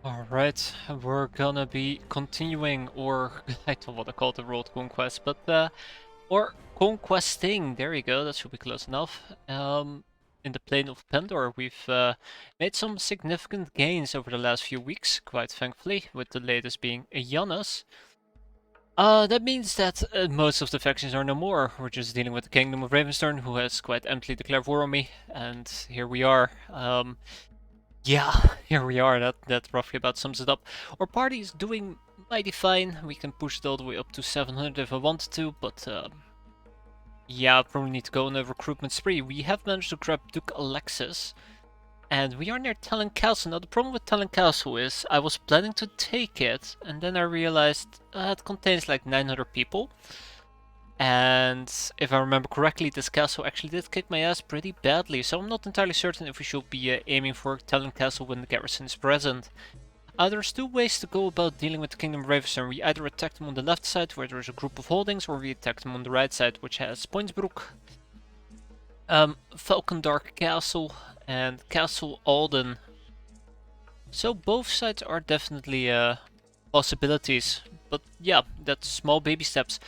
Alright, we're gonna be continuing, or I don't want to call it the world conquest, but or conquesting, there you go, that should be close enough. In the plane of Pendor, we've made some significant gains over the last few weeks, quite thankfully, with the latest being Janus. That means that most of the factions are no more. We're just dealing with the Kingdom of Ravernstern, who has quite emptily declared war on me, and here we are. Yeah, here we are. That roughly about sums it up. Our party is doing mighty fine. We can push it all the way up to 700 if I wanted to, but yeah, I probably need to go on a recruitment spree. We have managed to grab Duke Alexis, and we are near Talon Castle. Now the problem with Talon Castle is I was planning to take it, and then I realized it contains like 900 people. And if I remember correctly, this castle actually did kick my ass pretty badly, so I'm not entirely certain if we should be aiming for Talon Castle when the garrison is present. There's two ways to go about dealing with the Kingdom of Ravernstern. We either attack them on the left side, where there's a group of holdings, or we attack them on the right side, which has Pointsbrook, Falkendark Castle, and Castle Alden. So both sides are definitely possibilities, but yeah, that's small baby steps.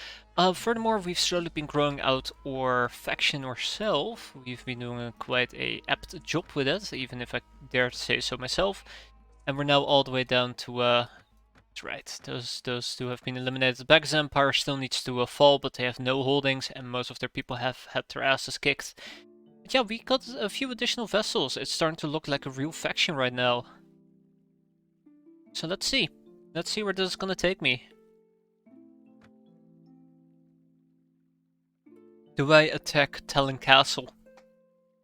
Furthermore, we've slowly been growing out our faction ourselves. We've been doing quite a apt job with it, even if I dare to say so myself. And we're now all the way down to, that's right, those two have been eliminated. The Bag's Empire still needs to fall, but they have no holdings, and most of their people have had their asses kicked. But yeah, we got a few additional vessels. It's starting to look like a real faction right now. So let's see. Let's see where this is gonna take me. Do I attack Talon Castle?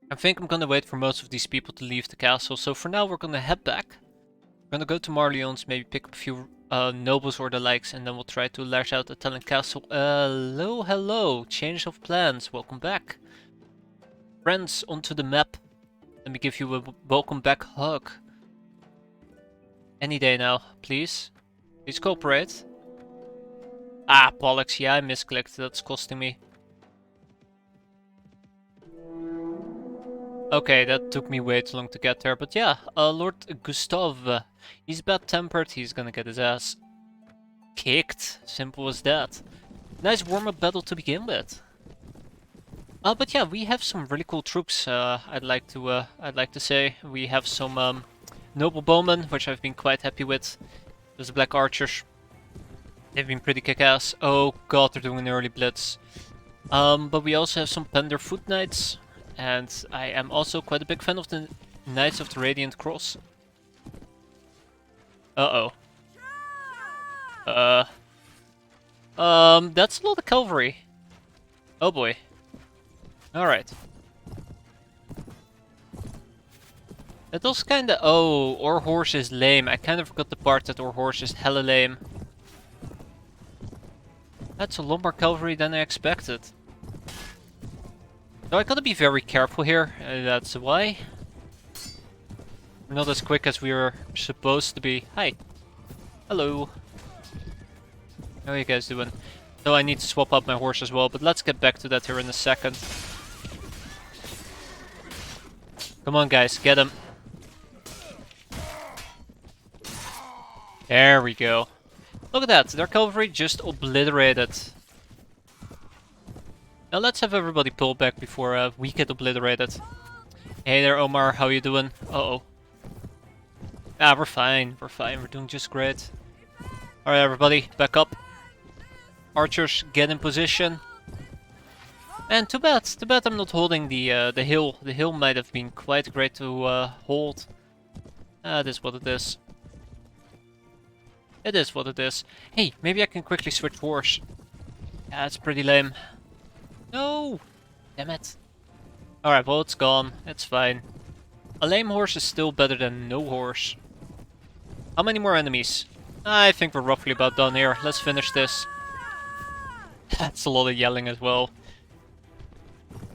I think I'm gonna wait for most of these people to leave the castle, so for now we're gonna head back. We're gonna go to Marleon's, maybe pick up a few nobles or the likes, and then we'll try to lash out at Talon Castle. Hello, hello, change of plans, welcome back. Friends, onto the map. Let me give you a welcome back hug. Any day now, please. Please cooperate. Ah, bollocks, yeah, I misclicked, that's costing me. Okay, that took me way too long to get there, but yeah, Lord Gustav, he's bad-tempered, he's gonna get his ass kicked, simple as that. Nice warm-up battle to begin with. But yeah, we have some really cool troops, I'd like to say. We have some noble bowmen, which I've been quite happy with. There's the Black Archers. They've been pretty kick-ass. Oh god, they're doing an early blitz. But we also have some Pendor Foot Knights. And I am also quite a big fan of the Knights of the Radiant Cross. Uh-oh. That's a lot of cavalry. Oh boy. Alright. That was kinda... Oh, our horse is lame. I kind of forgot the part that our horse is hella lame. That's a lot more cavalry than I expected. So I gotta be very careful here, that's why. We're not as quick as we are supposed to be. Hi. Hello. How are you guys doing? So I need to swap out my horse as well, but let's get back to that here in a second. Come on guys, get him. There we go. Look at that, their cavalry just obliterated. Now let's have everybody pull back before we get obliterated. Hey there Omar, how you doing? Uh-oh. Ah, we're fine, we're doing just great. Alright everybody, back up. Archers, get in position. And too bad I'm not holding the hill. The hill might have been quite great to hold. It is what it is. It is what it is. Hey, maybe I can quickly switch horse. Yeah, it's pretty lame. No! Damn it. Alright, well it's gone. It's fine. A lame horse is still better than no horse. How many more enemies? I think we're roughly about done here. Let's finish this. That's a lot of yelling as well.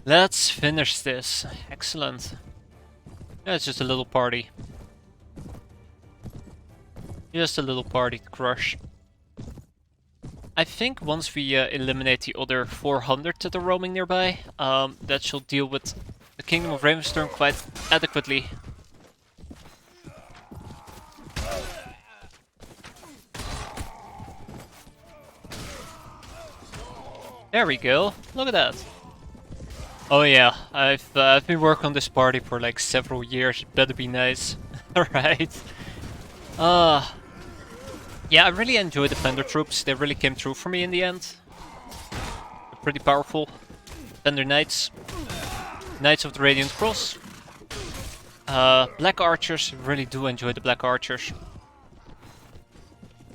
Let's finish this. Excellent. Yeah, it's just a little party. Just a little party to crush. I think once we eliminate the other 400 that are roaming nearby, that should deal with the Kingdom of Ravernstern quite adequately. There we go. Look at that. Oh yeah, I've been working on this party for like several years. It better be nice. Alright. Uh yeah, I really enjoyed the Pendor troops. They really came through for me in the end. They're pretty powerful. Pendor Knights. Knights of the Radiant Cross. Black Archers. Really do enjoy the Black Archers.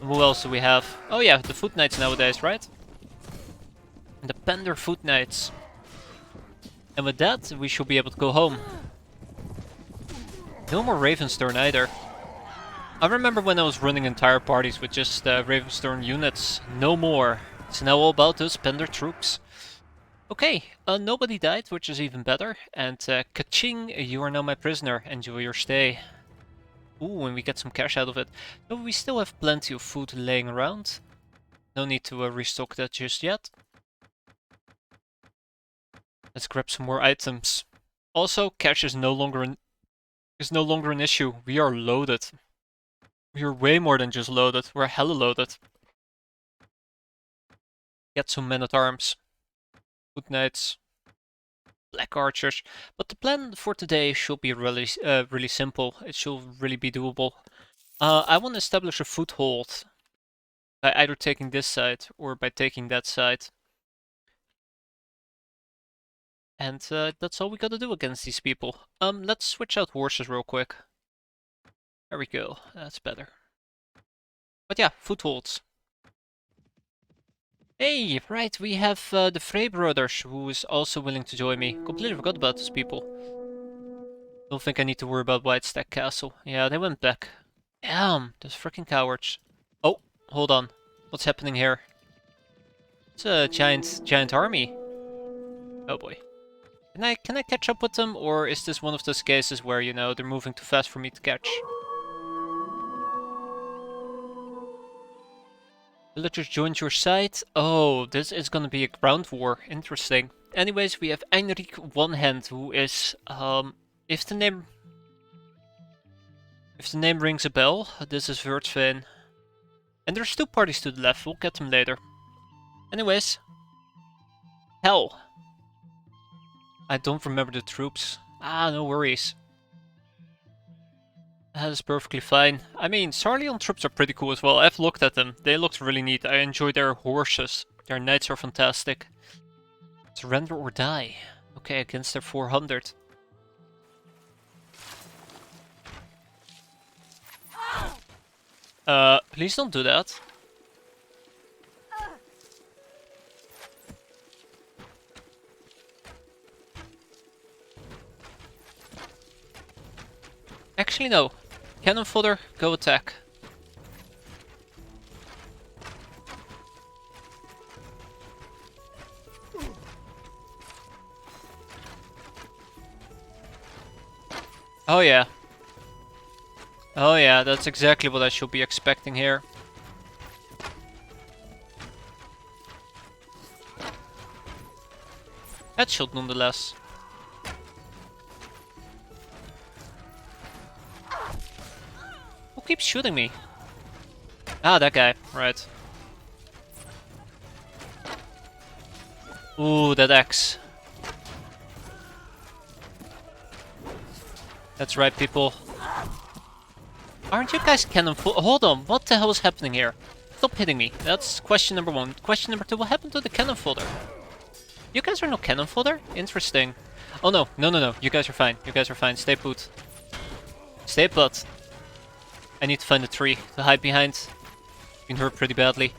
Who else do we have? Oh yeah, the Foot Knights nowadays, right? The Pendor Foot Knights. And with that, we should be able to go home. No more Ravernstern either. I remember when I was running entire parties with just Ravernstern units. No more. It's now all about those Pendor troops. Okay, nobody died, which is even better. And ka-ching, you are now my prisoner. Enjoy your stay. Ooh, and we get some cash out of it. But we still have plenty of food laying around. No need to restock that just yet. Let's grab some more items. Also, cash is no longer an issue. We are loaded. We are way more than just loaded. We're hella loaded. Get some men-at-arms. Foot Knights. Black Archers. But the plan for today should be really simple. It should really be doable. I want to establish a foothold by either taking this side or by taking that side. And that's all we gotta do against these people. Let's switch out horses real quick. There we go. That's better. But yeah, footholds. Hey, right, we have the Frey brothers, who is also willing to join me. Completely forgot about those people. Don't think I need to worry about Whitestack Castle. Yeah, they went back. Damn, those freaking cowards. Oh, hold on. What's happening here? It's a giant army. Oh boy. Can I catch up with them, or is this one of those cases where, you know, they're moving too fast for me to catch? Villagers joined your side. Oh, this is gonna be a ground war. Interesting. Anyways, we have Heinrich One Hand, who is if the name rings a bell, this is Ravernstern. And there's 2 parties to the left. We'll get them later. Anyways, hell. I don't remember the troops. Ah, no worries. That is perfectly fine. I mean, Sarleon troops are pretty cool as well. I've looked at them. They looked really neat. I enjoy their horses. Their knights are fantastic. Surrender or die. Okay, against their 400. Please don't do that. Actually, no. Cannon fodder, go attack. Oh yeah. Oh yeah, that's exactly what I should be expecting here. Headshot nonetheless. Who keeps shooting me? Ah, that guy, right. Ooh, that axe. That's right, people. Aren't you guys cannon fodder? Hold on, what the hell is happening here? Stop hitting me. That's question number 1. Question number 2, what happened to the cannon fodder? You guys are no cannon fodder? Interesting. Oh no, no. You guys are fine. You guys are fine. Stay put. Stay put. I need to find a tree to hide behind. Been hurt pretty badly.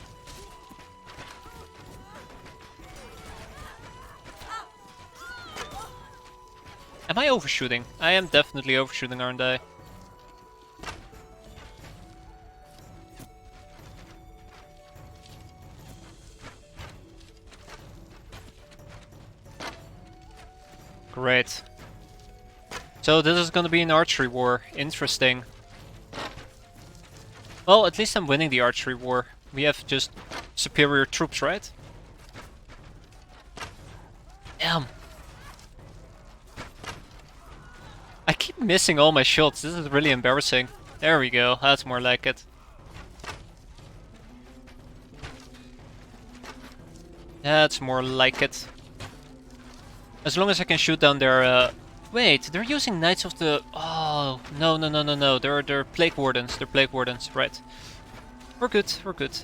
Am I overshooting? I am definitely overshooting, aren't I? Great. So this is gonna be an archery war. Interesting. Well, at least I'm winning the archery war. We have just superior troops, right? Damn. I keep missing all my shots. This is really embarrassing. There we go. That's more like it. That's more like it. As long as I can shoot down their... Wait, they're using Knights of the... Oh, no, no, no, no, no. They're Plague Wardens. They're Plague Wardens, right. We're good, we're good.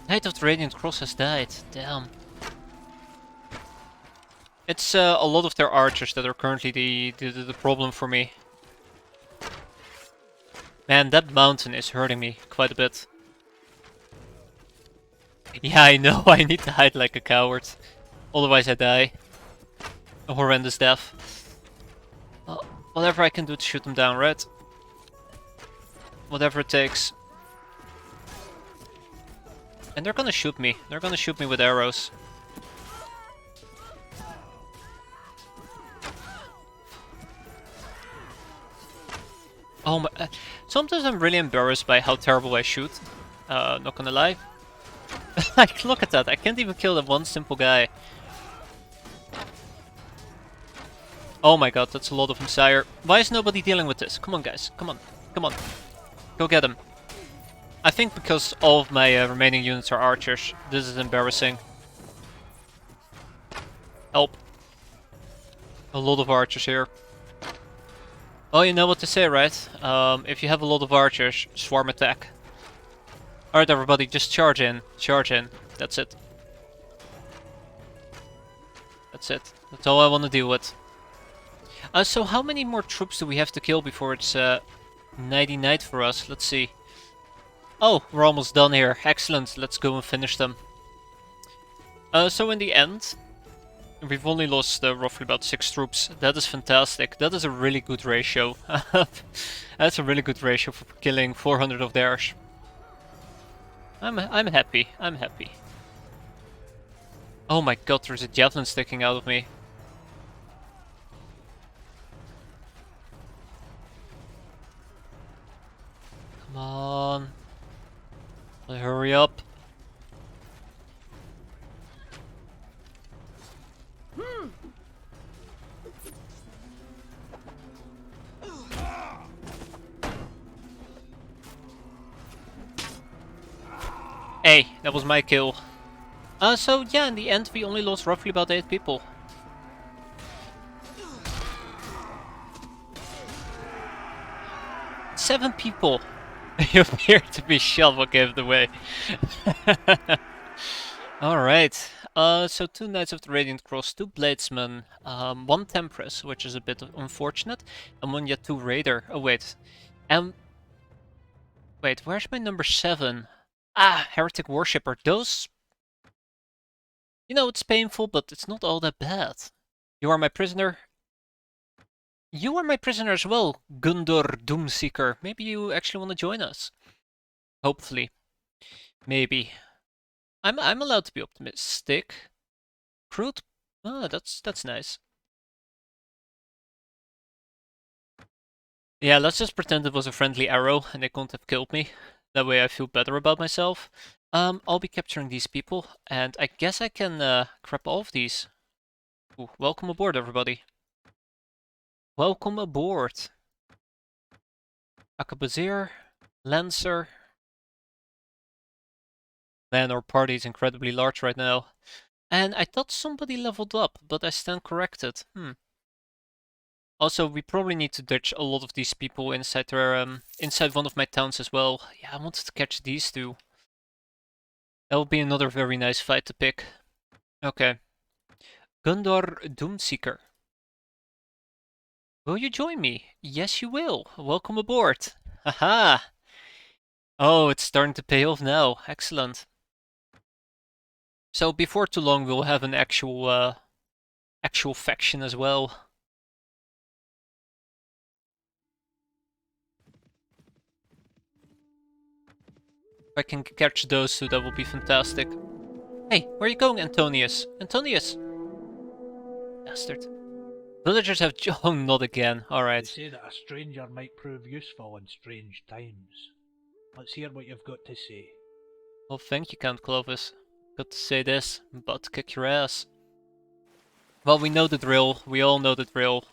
Knight of the Radiant Cross has died. Damn. It's a lot of their archers that are currently the problem for me. Man, that mountain is hurting me quite a bit. Yeah, I know, I need to hide like a coward. Otherwise I die. A horrendous death. Well, whatever I can do to shoot them down, right? Whatever it takes. And they're gonna shoot me. They're gonna shoot me with arrows. Oh my... sometimes I'm really embarrassed by how terrible I shoot. Not gonna lie. Like, look at that. I can't even kill that one simple guy. Oh my god, that's a lot of them, sire. Why is nobody dealing with this? Come on, guys. Come on. Come on. Go get him. I think because all of my remaining units are archers. This is embarrassing. Help. A lot of archers here. Oh, you know what to say, right? If you have a lot of archers, swarm attack. Alright, everybody, just charge in. Charge in. That's it. That's it. That's all I want to deal with. So how many more troops do we have to kill before it's nighty night for us? Let's see. Oh, we're almost done here. Excellent. Let's go and finish them. So in the end, we've only lost roughly about 6 troops. That is fantastic. That is a really good ratio. That's a really good ratio for killing 400 of theirs. I'm happy. I'm happy. Oh my god, there's a javelin sticking out of me. Come on. Hurry up. Hey, that was my kill. So yeah, in the end we only lost roughly about 8 people. Seven people! You appear to be shot what gave it away. Alright, so 2 Knights of the Radiant Cross, 2 Bladesmen, 1 Tempress, which is a bit unfortunate, and 1 yet 2 Raider. Oh wait, wait, where's my number 7? Ah, Heretic Worshipper. Those... You know, it's painful, but it's not all that bad. You are my prisoner. You are my prisoner as well, Gundur Doomseeker. Maybe you actually want to join us. Hopefully. Maybe. I'm allowed to be optimistic. Crude? Oh, that's nice. Yeah, let's just pretend it was a friendly arrow and they couldn't have killed me. That way I feel better about myself. I'll be capturing these people, and I guess I can grab all of these. Ooh, welcome aboard, everybody. Welcome aboard. Akabazir, Lancer. Man, our party is incredibly large right now. And I thought somebody leveled up, but I stand corrected. Also, we probably need to ditch a lot of these people inside their, inside one of my towns as well. Yeah, I wanted to catch these two. That would be another very nice fight to pick. Okay. Gundor Doomseeker. Will you join me? Yes, you will. Welcome aboard. Haha. Oh, it's starting to pay off now. Excellent. So before too long, we'll have an actual faction as well. If I can catch those two, that would be fantastic. Hey, where are you going, Antonius? Antonius! Bastard. Villagers have... Oh, not again. Alright. They say that a stranger might prove useful in strange times. Let's hear what you've got to say. Well, thank you, Count Clovis. Got to say this, I'm about to kick your ass. Well, we know the drill. We all know the drill.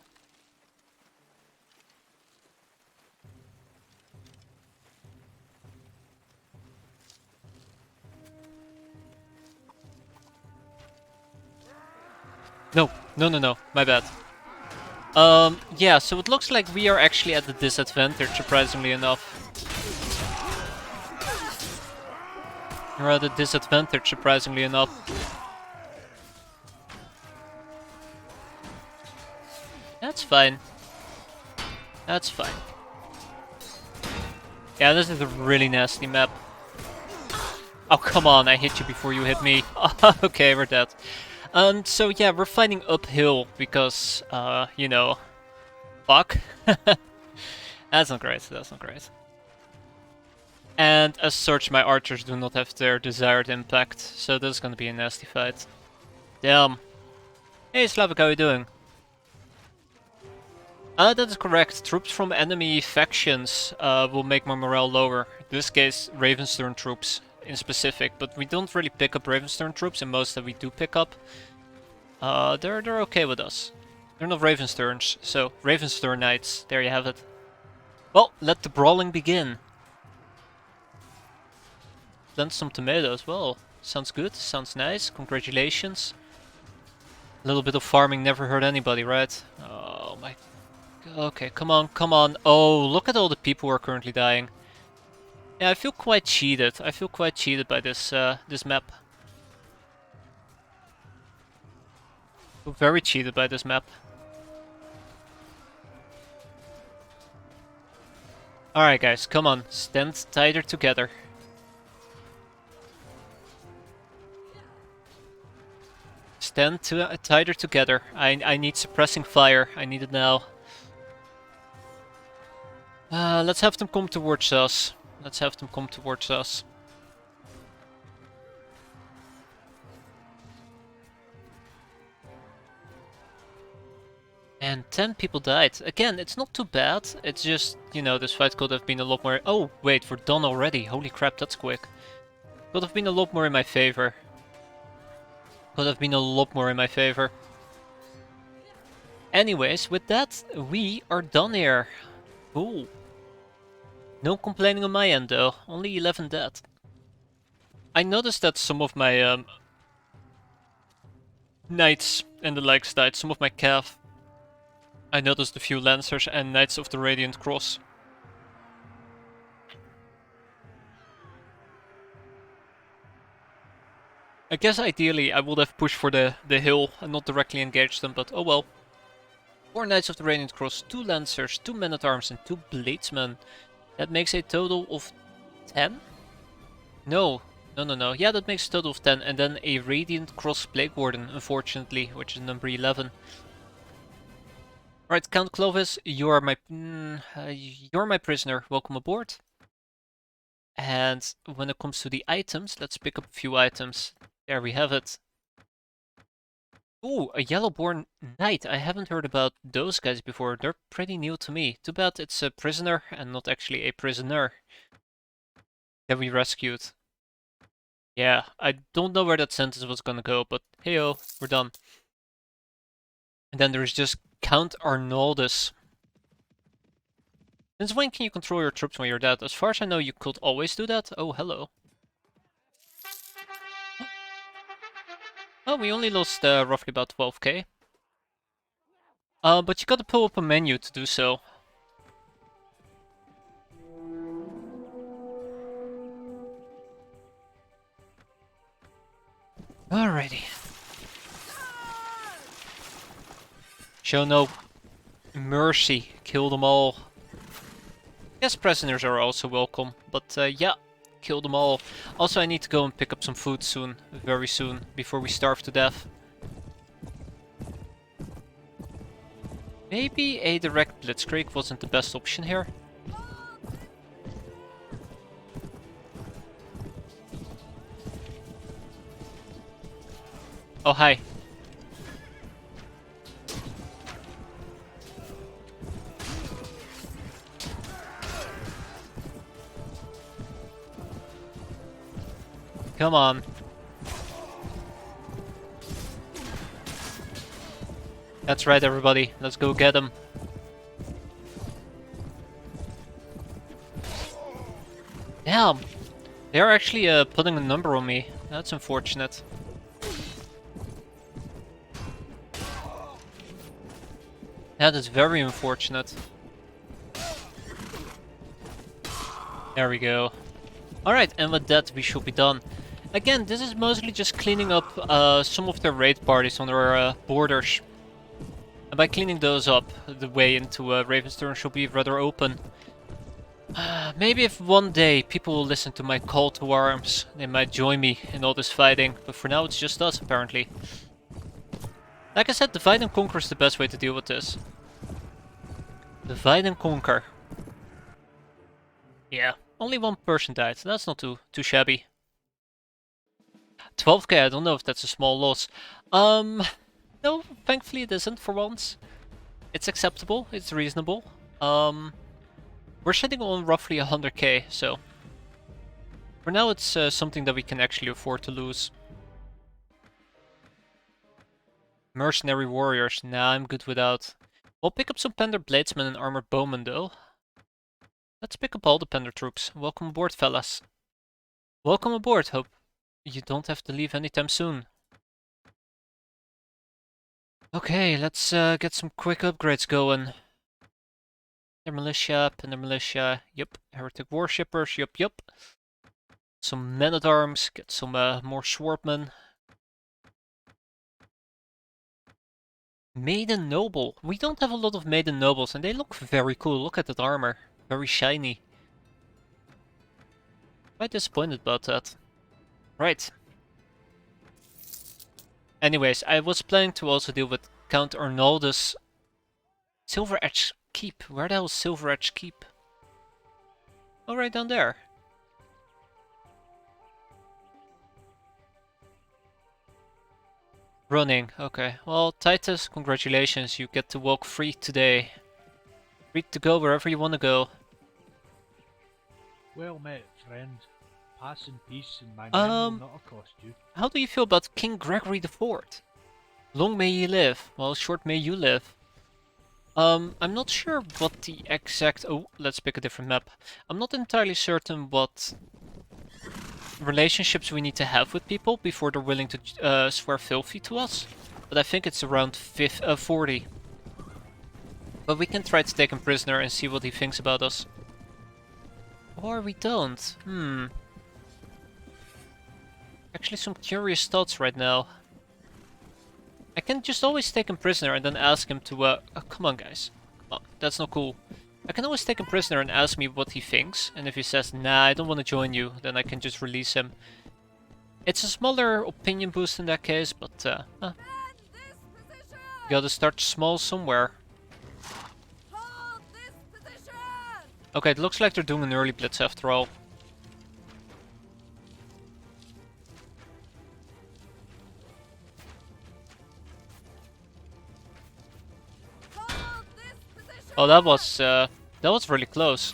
No, no, no, my bad. Yeah, so it looks like we are actually at the disadvantage, surprisingly enough. We're at a disadvantage, surprisingly enough. That's fine. That's fine. Yeah, this is a really nasty map. Oh, come on, I hit you before you hit me. Okay, we're dead. So yeah, we're fighting uphill because, you know, fuck. That's not great, that's not great. And as such, my archers do not have their desired impact, so this is gonna be a nasty fight. Damn. Hey Slavik, how you doing? That is correct. Troops from enemy factions will make my morale lower. In this case, Ravernstern troops in specific, but we don't really pick up Ravernstern troops, and most that we do pick up, they're okay with us. They're not Ravensterns, so Ravernstern Knights, there you have it. Well, let the brawling begin. Plant some tomatoes, well, sounds good, sounds nice, congratulations. A little bit of farming never hurt anybody, right? Oh my... Okay, come on, come on. Oh, look at all the people who are currently dying. Yeah, I feel quite cheated. I feel quite cheated by this this map. I feel very cheated by this map. Alright guys, come on. Stand tighter together. Stand tighter together. I need suppressing fire. I need it now. Let's have them come towards us. Let's have them come towards us. And 10 people died. Again, it's not too bad. It's just, you know, this fight could have been a lot more... Oh, wait, we're done already. Holy crap, that's quick. Could have been a lot more in my favor. Could have been a lot more in my favor. Anyways, with that, we are done here. Cool. No complaining on my end though, only 11 dead. I noticed that some of my knights and the likes died, some of my cav. I noticed a few lancers and knights of the Radiant Cross. I guess ideally I would have pushed for the hill and not directly engaged them, but oh well. 4 Knights of the Radiant Cross, 2 Lancers, 2 Men-at-Arms and 2 Bladesmen. That makes a total of 10? No. No. Yeah, that makes a total of 10. And then a Radiant Cross Plague Warden, unfortunately, which is number 11. Alright, Count Clovis, you're my prisoner. Welcome aboard. And when it comes to the items, let's pick up a few items. There we have it. Ooh, a Yellowborn Knight. I haven't heard about those guys before. They're pretty new to me. Too bad it's a prisoner and not actually a prisoner that we rescued. Yeah, I don't know where that sentence was gonna go, but heyo, we're done. And then there's just Count Arnoldus. Since when can you control your troops when you're dead? As far as I know, you could always do that. Oh, hello. Oh, we only lost roughly about 12k. But you gotta pull up a menu to do so. Alrighty. Show no mercy. Kill them all. Yes, prisoners are also welcome, but yeah, kill them all. Also, I need to go and pick up some food soon, very soon, before we starve to death. Maybe a direct blitzkrieg wasn't the best option here. Oh, hi. Come on. That's right, everybody. Let's go get him. Damn. They're actually putting a number on me. That's unfortunate. That is very unfortunate. There we go. Alright, and with that we should be done. Again, this is mostly just cleaning up some of the raid parties on our borders. And by cleaning those up, the way into Ravernstern should be rather open. Maybe if one day people will listen to my call to arms, they might join me in all this fighting, but for now it's just us apparently. Like I said, divide and conquer is the best way to deal with this. Divide and conquer. Yeah, only one person died, so that's not too shabby. 12k, I don't know if that's a small loss. No, thankfully it isn't for once. It's acceptable, it's reasonable. We're sitting on roughly 100k, so for now it's something that we can actually afford to lose. Mercenary warriors, nah, I'm good without. We'll pick up some Pendor bladesmen and armored bowmen though. Let's pick up all the Pendor troops. Welcome aboard, fellas. Welcome aboard, hope you don't have to leave anytime soon. Okay, let's get some quick upgrades going. Their militia, Pendor militia, yep. Heretic worshippers, yep. Some men-at-arms, get some more swordmen. Maiden Noble. We don't have a lot of Maiden Nobles and they look very cool. Look at that armor. Very shiny. Quite disappointed about that. Right. Anyways, I was planning to also deal with Count Arnaldo's Silver Edge Keep. Where the hell is Silver Edge Keep? Oh, right down there. Running, okay. Well, Titus, congratulations, you get to walk free today. Free to go wherever you want to go. Well met, friend. Pass in peace, and my men will not accost you. How do you feel about King Gregory IV? Long may he live, well, short may you live. I'm not sure what the exact... Oh, let's pick a different map. I'm not entirely certain what relationships we need to have with people before they're willing to swear filthy to us. But I think it's around 40. But we can try to take him prisoner and see what he thinks about us. Or we don't. Actually some curious thoughts right now. I can just always take him prisoner and then ask him to oh, come on guys. Come on, that's not cool. I can always take him prisoner and ask me what he thinks, and if he says, nah, I don't want to join you, then I can just release him. It's a smaller opinion boost in that case, but gotta start small somewhere. Okay, it looks like they're doing an early blitz after all. Oh, that was really close.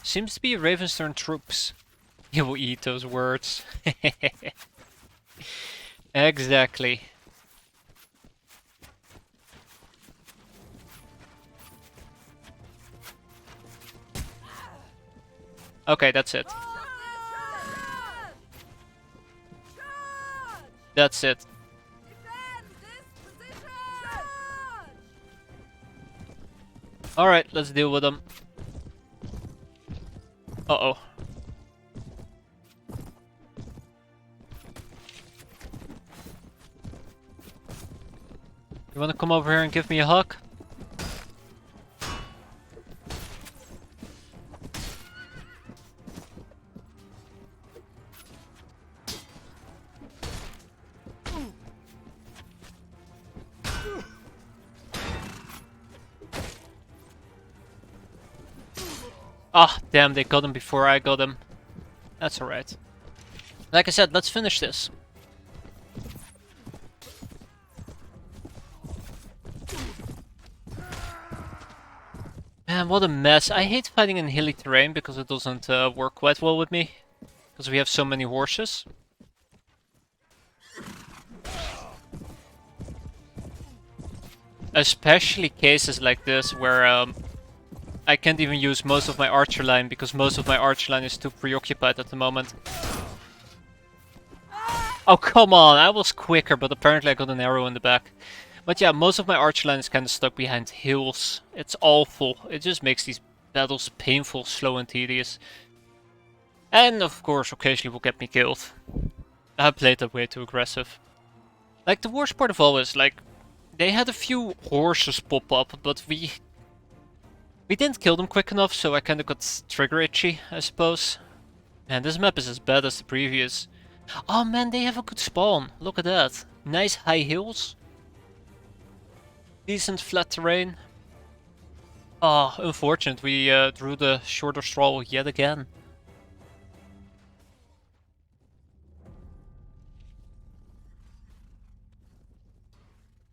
Seems to be Ravernstern troops. You will eat those words. Exactly. Okay, that's it. That's it. Alright, let's deal with them. Uh-oh. You wanna come over here and give me a hug? Ah, damn, they got him before I got him. That's alright. Like I said, let's finish this. Man, what a mess. I hate fighting in hilly terrain because it doesn't work quite well with me. Because we have so many horses. Especially cases like this where I can't even use most of my archer line because most of my archer line is too preoccupied at the moment. Oh, come on, I was quicker, but apparently I got an arrow in the back. But yeah, most of my archer line is kind of stuck behind hills. It's awful. It just makes these battles painful, slow, and tedious. And of course, occasionally will get me killed. I played that way too aggressive. Like, the worst part of all is, like, they had a few horses pop up, but we didn't kill them quick enough, so I kind of got trigger itchy, I suppose. Man, this map is as bad as the previous. Oh man, they have a good spawn. Look at that. Nice high hills. Decent flat terrain. Ah, oh, unfortunate, we drew the shorter straw yet again.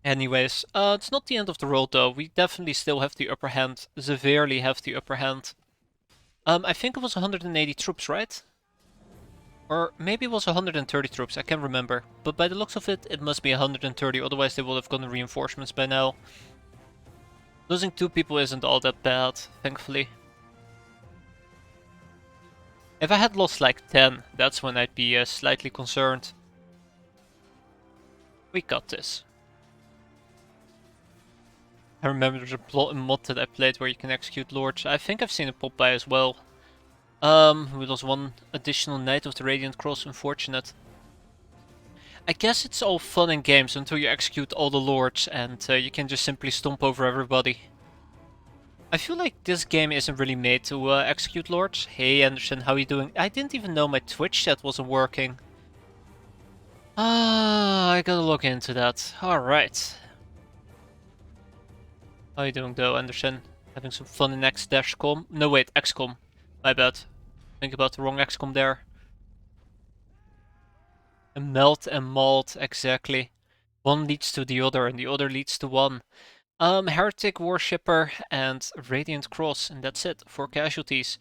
Anyways, it's not the end of the road though. We definitely still have the upper hand. Severely have the upper hand. I think it was 180 troops, right? Or maybe it was 130 troops, I can't remember. But by the looks of it, it must be 130, otherwise they would have gotten reinforcements by now. Losing 2 people isn't all that bad, thankfully. If I had lost like 10, that's when I'd be slightly concerned. We got this. I remember there's a mod that I played where you can execute lords. I think I've seen it pop by as well. We lost 1 additional Knight of the Radiant Cross, unfortunate. I guess it's all fun and games until you execute all the lords and you can just simply stomp over everybody. I feel like this game isn't really made to execute lords. Hey Anderson, how you doing? I didn't even know my Twitch chat wasn't working. Ah, I gotta look into that. Alright. How you doing though, Anderson? Having some fun in X-com? No wait, XCOM. My bad. Think about the wrong XCOM there. A melt and malt, exactly. One leads to the other and the other leads to one. Heretic Worshipper and Radiant Cross, and that's it for casualties.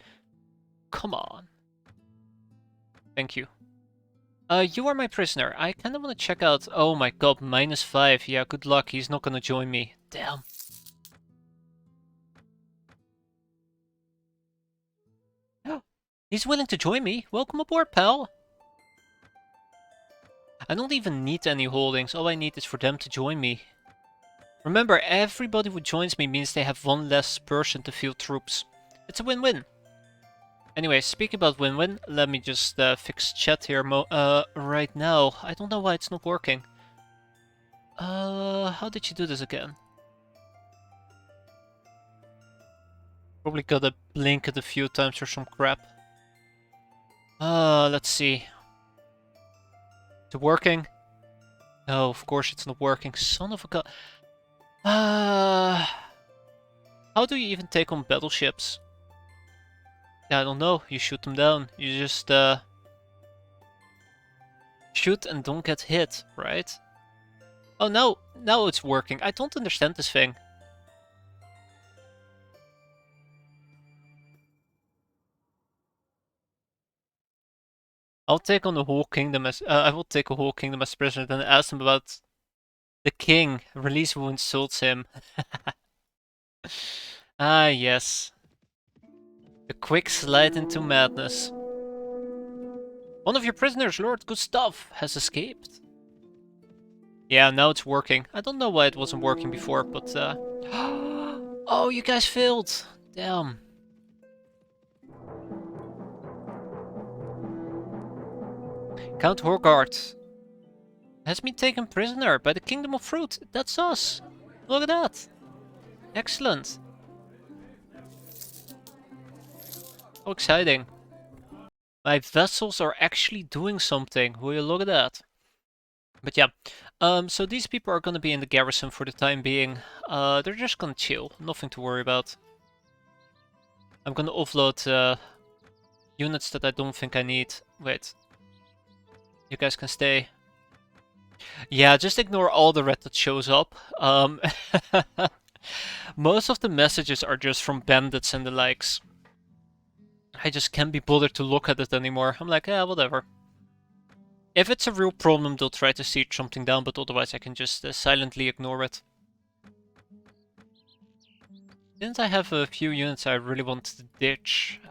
Come on. Thank you. You are my prisoner. I kinda wanna check out. Oh my god, -5. Yeah, good luck. He's not gonna join me. Damn. He's willing to join me. Welcome aboard, pal. I don't even need any holdings. All I need is for them to join me. Remember, everybody who joins me means they have 1 less person to field troops. It's a win-win. Anyway, speaking about win-win, let me just fix chat here right now. I don't know why it's not working. How did you do this again? Probably gotta blink it a few times or some crap. Let's see. Is it working? No, of course it's not working. Son of a gun. How do you even take on battleships? Yeah, I don't know. You shoot them down. You just shoot and don't get hit, right? Oh no, now it's working. I don't understand this thing. I'll take on the whole kingdom as I will take a whole kingdom as prisoner, then ask him about the king. Release who insults him. Ah yes. A quick slide into madness. One of your prisoners, Lord Gustav, has escaped. Yeah, now it's working. I don't know why it wasn't working before, but oh, you guys failed. Damn. Count Horgard has been taken prisoner by the Kingdom of Fruit. That's us. Look at that. Excellent. How exciting. My vessels are actually doing something. Will you look at that? But yeah, so these people are gonna be in the garrison for the time being. They're just gonna chill. Nothing to worry about. I'm gonna offload units that I don't think I need. Wait. You guys can stay. Yeah, just ignore all the red that shows up. Most of the messages are just from bandits and the likes. I just can't be bothered to look at it anymore. I'm like, yeah, whatever. If it's a real problem, they'll try to siege something down, but otherwise I can just silently ignore it. Didn't I have a few units I really wanted to ditch?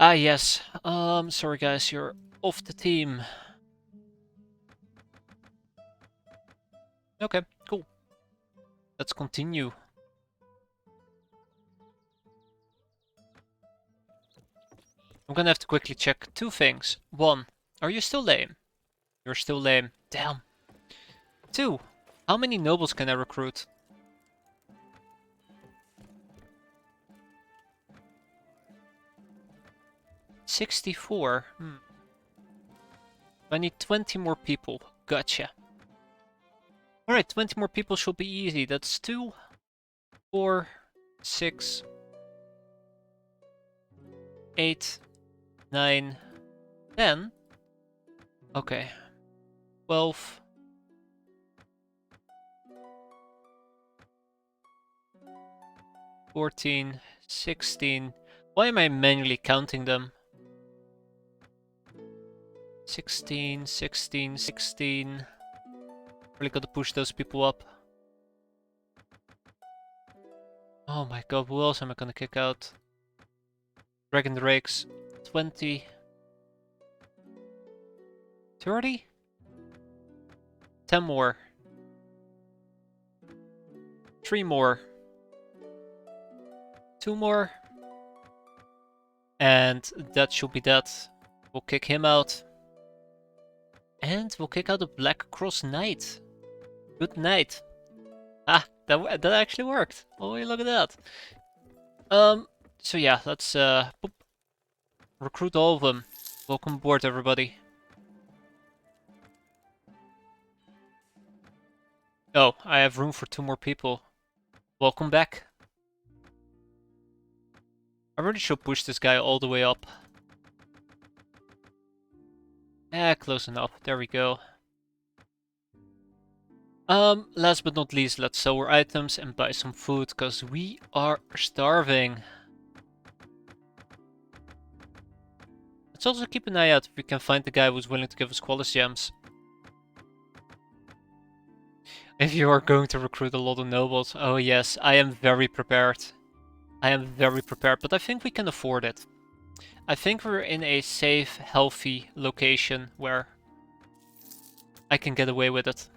Ah, yes. Sorry guys, you're of the team. Okay, cool. Let's continue. I'm gonna have to quickly check two things. One, are you still lame? You're still lame. Damn. Two, how many nobles can I recruit? 64. I need 20 more people. Gotcha. Alright, 20 more people should be easy. That's 2, 4, 6, 8, 9, 10. Okay. 12. 14, 16. Why am I manually counting them? 16, 16, 16. Really gotta push those people up. Oh my god, who else am I gonna kick out? Dragon Drakes. 20. 30? 10 more. 3 more. 2 more. And that should be that. We'll kick him out. And we'll kick out the Black Cross Knight. Good night. Ah, that actually worked. Oh, look at that. So yeah, let's boop, recruit all of them. Welcome aboard, everybody. Oh, I have room for 2 more people. Welcome back. I really should push this guy all the way up. Close enough. There we go. Last but not least, let's sell our items and buy some food, because we are starving. Let's also keep an eye out if we can find the guy who's willing to give us quality gems. If you are going to recruit a lot of nobles, oh yes, I am very prepared. I am very prepared, but I think we can afford it. I think we're in a safe, healthy location where I can get away with it.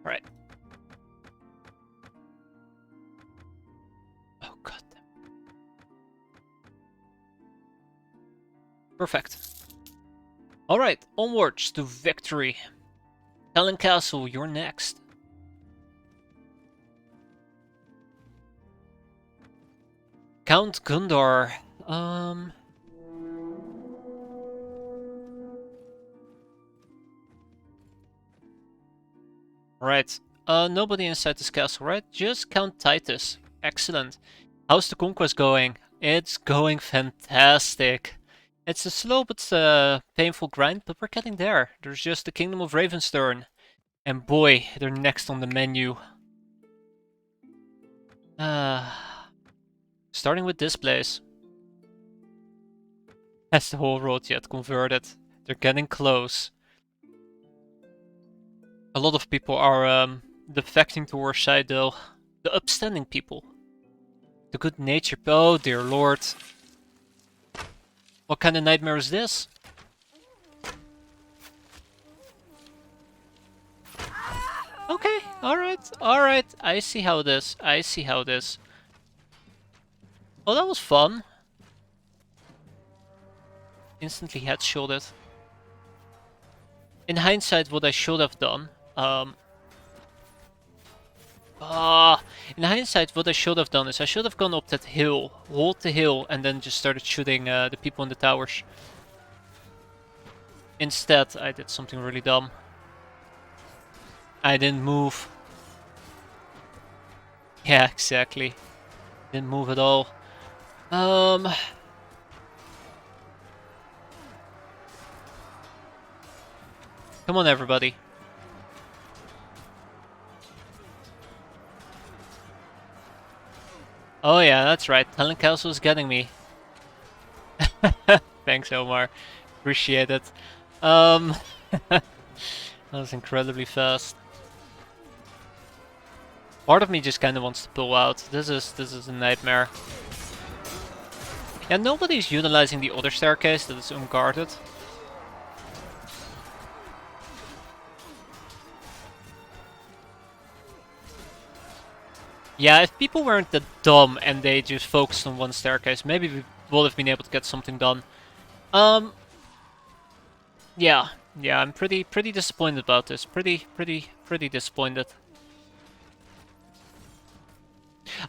Right. Oh god. Perfect. Alright, onwards to victory. Talon Castle, you're next. Count Gundar. Right. Nobody inside this castle, right? Just Count Titus. Excellent. How's the conquest going? It's going fantastic. It's a slow but painful grind, but we're getting there. There's just the Kingdom of Ravernstern. And boy, they're next on the menu. Starting with this place. Has the whole road yet converted? They're getting close. A lot of people are defecting to our side though. The upstanding people. The good natured. Oh dear lord. What kind of nightmare is this? Okay, alright. I see how it is. I see how it is. Oh, that was fun. Instantly headshotted. In hindsight, what I should have done. In hindsight, what I should have done is I should have gone up that hill, hold the hill, and then just started shooting the people in the towers. Instead, I did something really dumb. I didn't move. Yeah, exactly. Didn't move at all. Come on, everybody. Oh yeah, that's right. Talon Castle is getting me. Thanks, Omar. Appreciate it. That was incredibly fast. Part of me just kind of wants to pull out. This is a nightmare. Yeah, nobody's utilizing the other staircase that is unguarded. Yeah, if people weren't that dumb and they just focused on one staircase, maybe we would have been able to get something done. Yeah, I'm pretty disappointed about this. Pretty disappointed.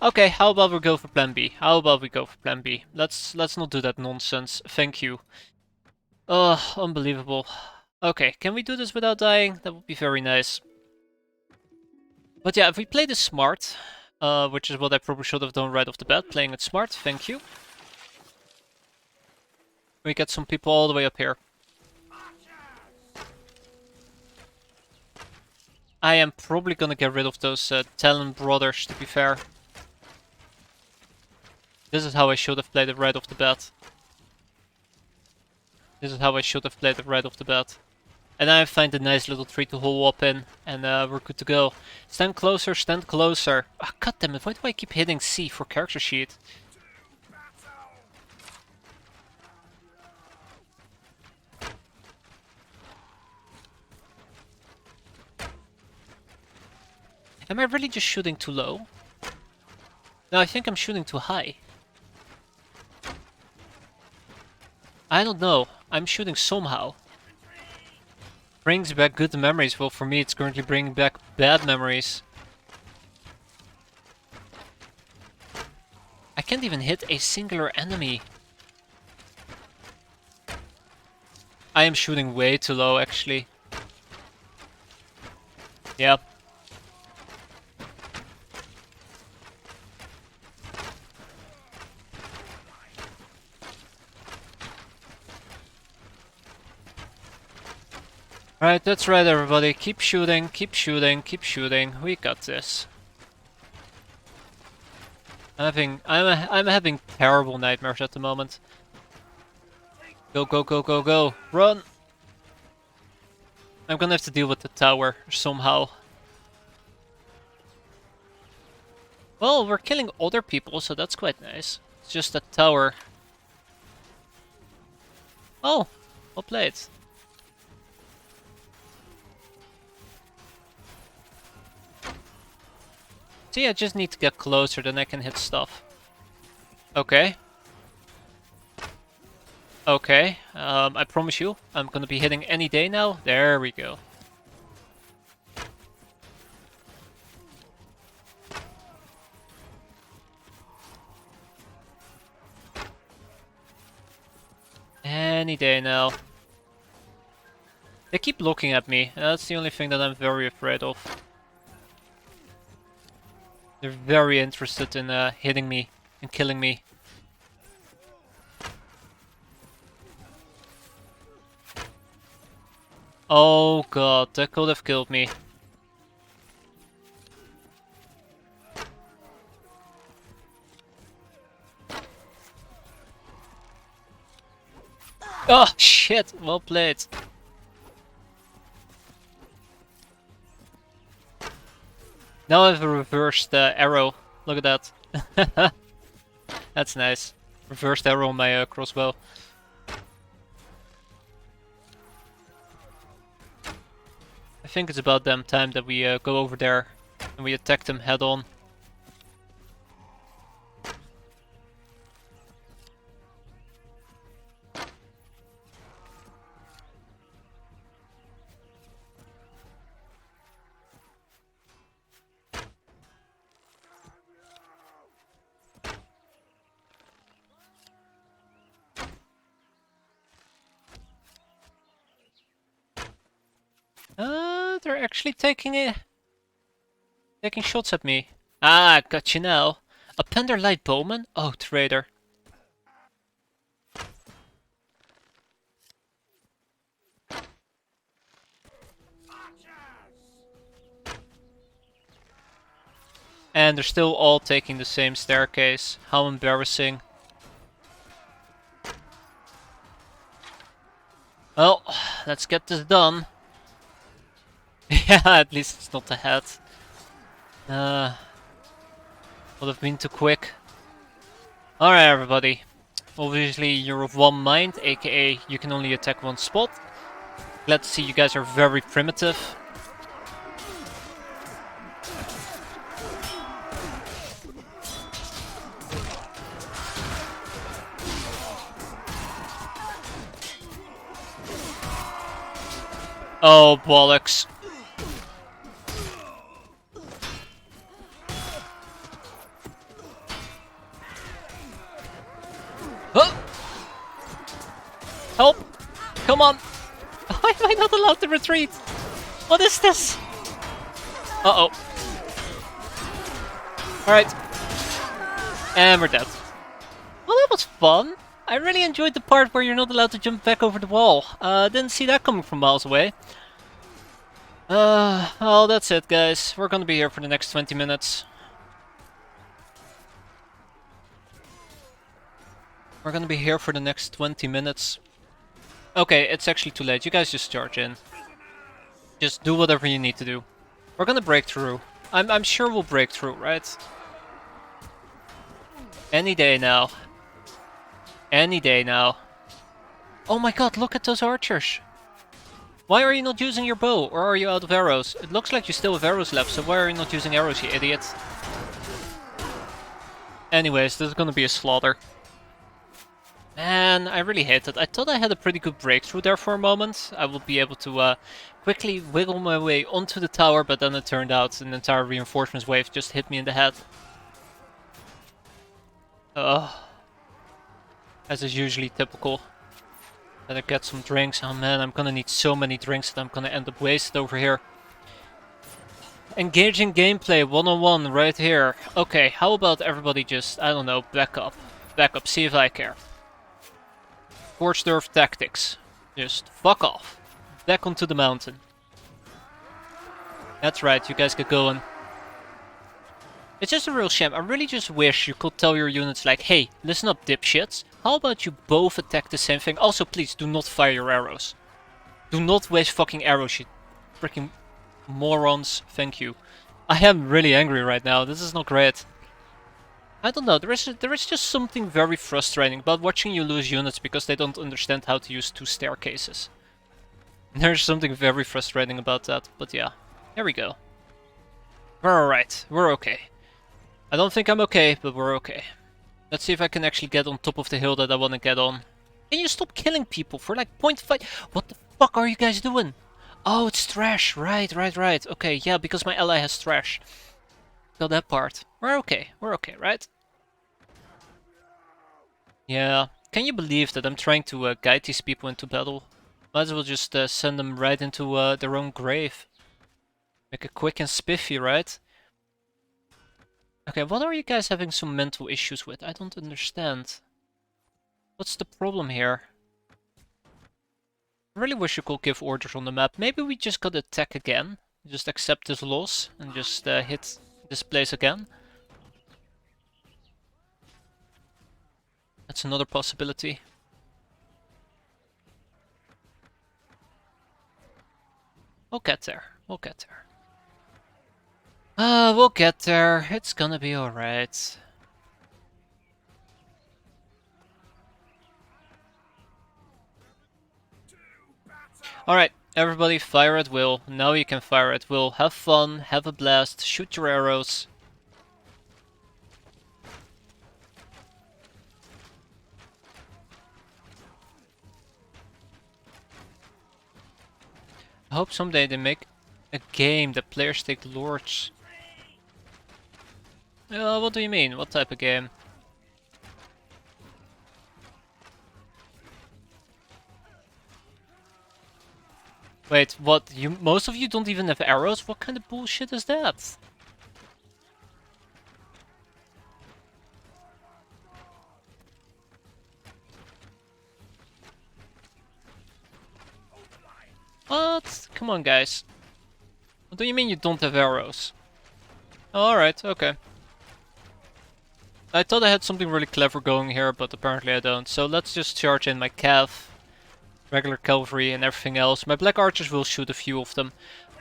Okay, how about we go for plan B? How about we go for plan B? Let's not do that nonsense. Thank you. Ugh, unbelievable. Okay, can we do this without dying? That would be very nice. But yeah, if we play this smart, which is what I probably should have done right off the bat, playing it smart, thank you. We get some people all the way up here. I am probably gonna get rid of those Talon brothers, to be fair. This is how I should have played it right off the bat. This is how I should have played it right off the bat. And I find a nice little tree to hole up in, and we're good to go. Stand closer, stand closer. Ah, God damn it, why do I keep hitting C for character sheet? Am I really just shooting too low? No, I think I'm shooting too high. I don't know. I'm shooting somehow. Brings back good memories. Well, for me, it's currently bringing back bad memories. I can't even hit a singular enemy. I am shooting way too low, actually. Yeah. Right, that's right, everybody. Keep shooting, keep shooting, keep shooting. We got this. I'm having terrible nightmares at the moment. Go, go, go, go, go. Run! I'm gonna have to deal with the tower somehow. Well, we're killing other people, so that's quite nice. It's just that tower. Oh, well played. See, I just need to get closer, then I can hit stuff. Okay. Okay, I promise you, I'm gonna be hitting any day now. There we go. Any day now. They keep looking at me, and that's the only thing that I'm very afraid of. They're very interested in hitting me and killing me. Oh god, that could have killed me. Oh shit, well played. Now I have a reversed arrow. Look at that. That's nice. Reversed arrow on my crossbow. I think it's about damn time that we go over there and we attack them head on. They're actually taking shots at me. Ah, got you now. A Pendor light bowman? Oh, traitor. And they're still all taking the same staircase. How embarrassing. Well, let's get this done. Yeah, at least it's not a head. Would have been too quick. Alright, everybody. Obviously, you're of one mind, aka you can only attack one spot. Glad to see you guys are very primitive. Oh, bollocks. Huh? Help! Come on! Why am I not allowed to retreat? What is this? Uh-oh. Alright. And we're dead. Well, that was fun. I really enjoyed the part where you're not allowed to jump back over the wall. Didn't see that coming from miles away. Well, that's it, guys. We're gonna be here for the next 20 minutes. We're gonna be here for the next 20 minutes. Okay, it's actually too late. You guys just charge in. Just do whatever you need to do. We're gonna break through. I'm sure we'll break through, right? Any day now. Any day now. Oh my god, look at those archers! Why are you not using your bow? Or are you out of arrows? It looks like you still have arrows left, so why are you not using arrows, you idiot? Anyways, this is gonna be a slaughter. Man, I really hate it. I thought I had a pretty good breakthrough there for a moment. I would be able to quickly wiggle my way onto the tower, but then it turned out an entire reinforcements wave just hit me in the head. Ugh. As is usually typical. Better get some drinks. Oh man, I'm gonna need so many drinks that I'm gonna end up wasted over here. Engaging gameplay one-on-one right here. Okay, how about everybody just, I don't know, back up. Back up, see if I care. Scorched Earth tactics. Just fuck off. Back onto the mountain. That's right, you guys get going. It's just a real shame. I really just wish you could tell your units like, hey, listen up, dipshits. How about you both attack the same thing? Also, please, do not fire your arrows. Do not waste fucking arrows, you freaking morons. Thank you. I am really angry right now. This is not great. I don't know. There is just something very frustrating about watching you lose units because they don't understand how to use 2 staircases. There's something very frustrating about that. But yeah, there we go. We're alright. We're okay. I don't think I'm okay, but we're okay. Let's see if I can actually get on top of the hill that I want to get on. Can you stop killing people for like 0.5? What the fuck are you guys doing? Oh, it's trash. Right. Okay, yeah, because my ally has trash. Got that part. We're okay, right? Yeah. Can you believe that I'm trying to guide these people into battle? Might as well just send them right into their own grave. Make it quick and spiffy, right? Okay, what are you guys having some mental issues with? I don't understand. What's the problem here? I really wish you could give orders on the map. Maybe we just gotta attack again. Just accept this loss and just hit this place again. That's another possibility. We'll get there. We'll get there. We'll get there. It's gonna be alright. Alright, everybody fire at will. Now you can fire at will. Have fun, have a blast, shoot your arrows. I hope someday they make a game that players take lords. What do you mean? What type of game? Wait, what? Most of you don't even have arrows? What kind of bullshit is that? What? Come on, guys. What do you mean you don't have arrows? Alright, okay. I thought I had something really clever going here, but apparently I don't. So let's just charge in my cav, regular cavalry and everything else. My black archers will shoot a few of them.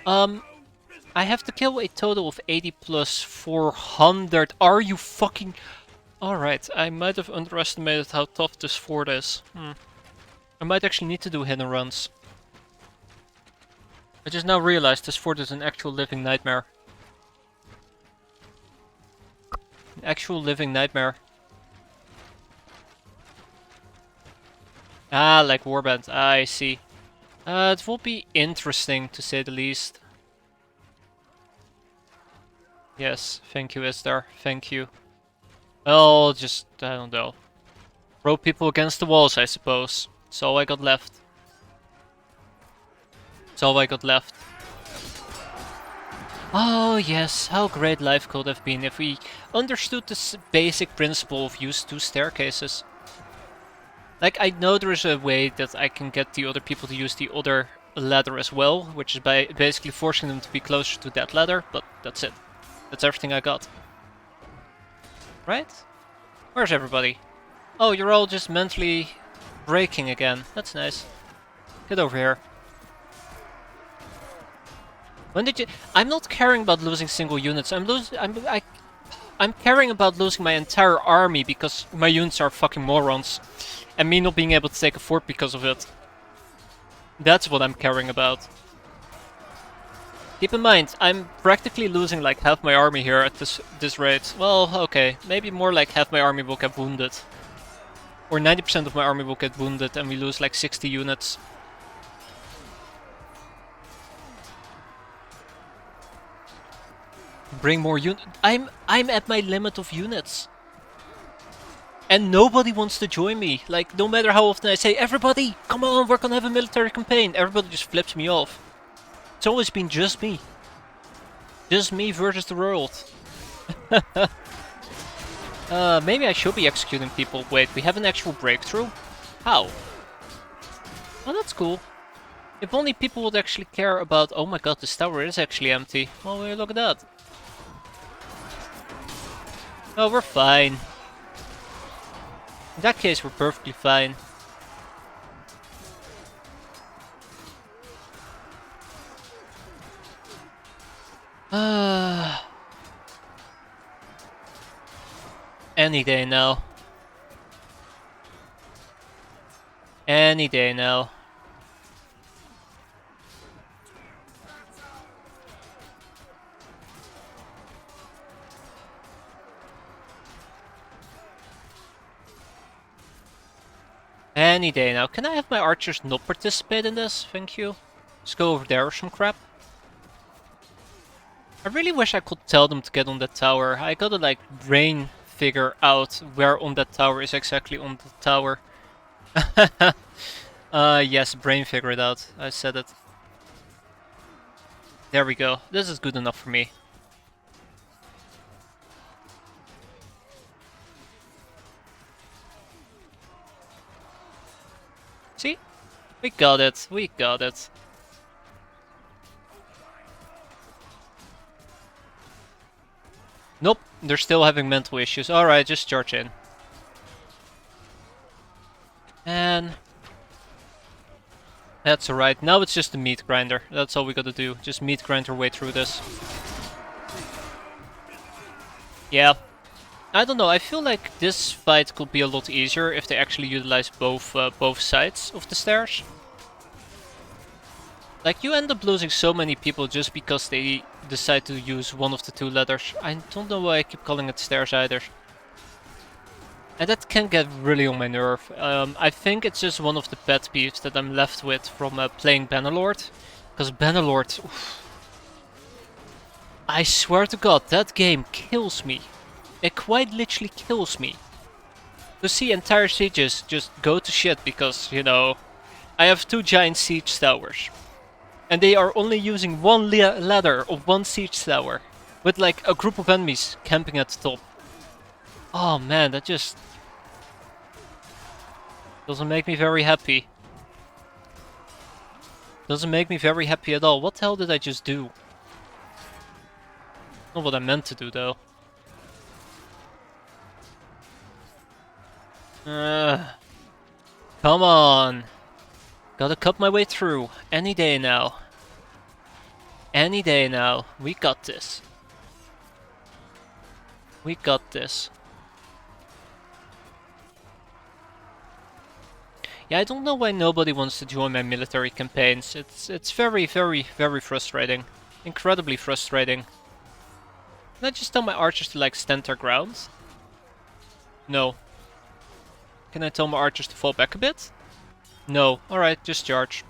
I have to kill a total of 80 plus 400. Are you fucking... Alright, I might have underestimated how tough this fort is. I might actually need to do hidden runs. I just now realized this fort is an actual living nightmare. An actual living nightmare. Ah, like Warband. I see. It will be interesting, to say the least. Yes, thank you, Isdar. Thank you. Well, just, I don't know. Throw people against the walls, I suppose. That's all I got left. That's all I got left. Oh yes, how great life could have been if we understood this basic principle of use 2 staircases. Like, I know there is a way that I can get the other people to use the other ladder as well, which is by basically forcing them to be closer to that ladder, but that's it. That's everything I got. Right? Where's everybody? Oh, you're all just mentally breaking again. That's nice. Get over here. When did you... I'm not caring about losing single units. I'm caring about losing my entire army because my units are fucking morons. And me not being able to take a fort because of it. That's what I'm caring about. Keep in mind, I'm practically losing like half my army here at this rate. Well, okay, maybe more like half my army will get wounded. Or 90% of my army will get wounded and we lose like 60 units. Bring more units. I'm at my limit of units. And nobody wants to join me. Like, no matter how often I say, everybody, come on, we're gonna have a military campaign. Everybody just flips me off. It's always been just me. Just me versus the world. Maybe I should be executing people. Wait, we have an actual breakthrough? How? Oh, that's cool. If only people would actually care about... Oh my god, this tower is actually empty. Oh, look at that. Oh, we're fine. In that case, we're perfectly fine. Any day now. Any day now. Any day now. Can I have my archers not participate in this? Thank you. Let's go over there or some crap. I really wish I could tell them to get on that tower. I gotta like brain figure out where on that tower is exactly on the tower. Yes, brain figure it out. I said it. There we go. This is good enough for me. See? We got it. We got it. Nope, they're still having mental issues. Alright, just charge in. And... that's alright. Now it's just a meat grinder. That's all we gotta do. Just meat grind our way through this. Yeah. I don't know, I feel like this fight could be a lot easier if they actually utilize both sides of the stairs. Like, you end up losing so many people just because they decide to use one of the 2 ladders. I don't know why I keep calling it stairs either. And that can get really on my nerve. I think it's just one of the pet peeves that I'm left with from playing Bannerlord. Because Bannerlord... oof, I swear to god, that game kills me. It quite literally kills me. To see entire sieges just go to shit because, you know, I have 2 giant siege towers. And they are only using one ladder of one siege tower. With like a group of enemies camping at the top. Oh man, that just... doesn't make me very happy. Doesn't make me very happy at all. What the hell did I just do? Not what I meant to do though. Come on. Gotta cut my way through. Any day now. Any day now. We got this. We got this. Yeah, I don't know why nobody wants to join my military campaigns. It's very, very, very frustrating. Incredibly frustrating. Can I just tell my archers to like stand their ground? No. Can I tell my archers to fall back a bit? No. Alright, just charge.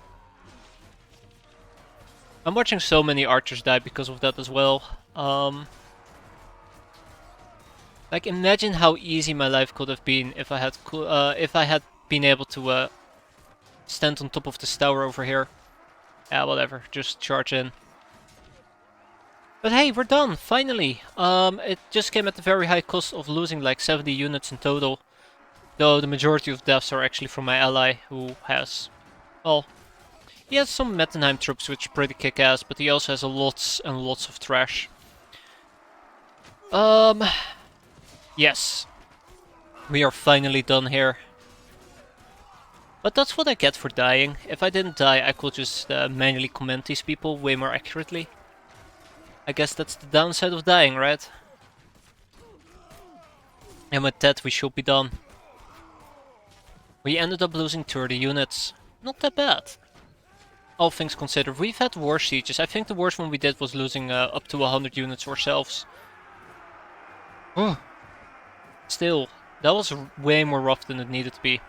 I'm watching so many archers die because of that as well. Like imagine how easy my life could have been if I had been able to stand on top of this tower over here. Yeah, whatever. Just charge in. But hey, we're done, finally! It just came at the very high cost of losing like 70 units in total. Though the majority of deaths are actually from my ally, who has... Well, he has some Mettenheim troops which pretty kick ass, but he also has lots and lots of trash. Yes. We are finally done here. But that's what I get for dying. If I didn't die, I could just manually comment these people way more accurately. I guess that's the downside of dying, right? And with that, we should be done. We ended up losing 30 units. Not that bad. All things considered. We've had war sieges. I think the worst one we did was losing up to 100 units ourselves. Still, that was way more rough than it needed to be.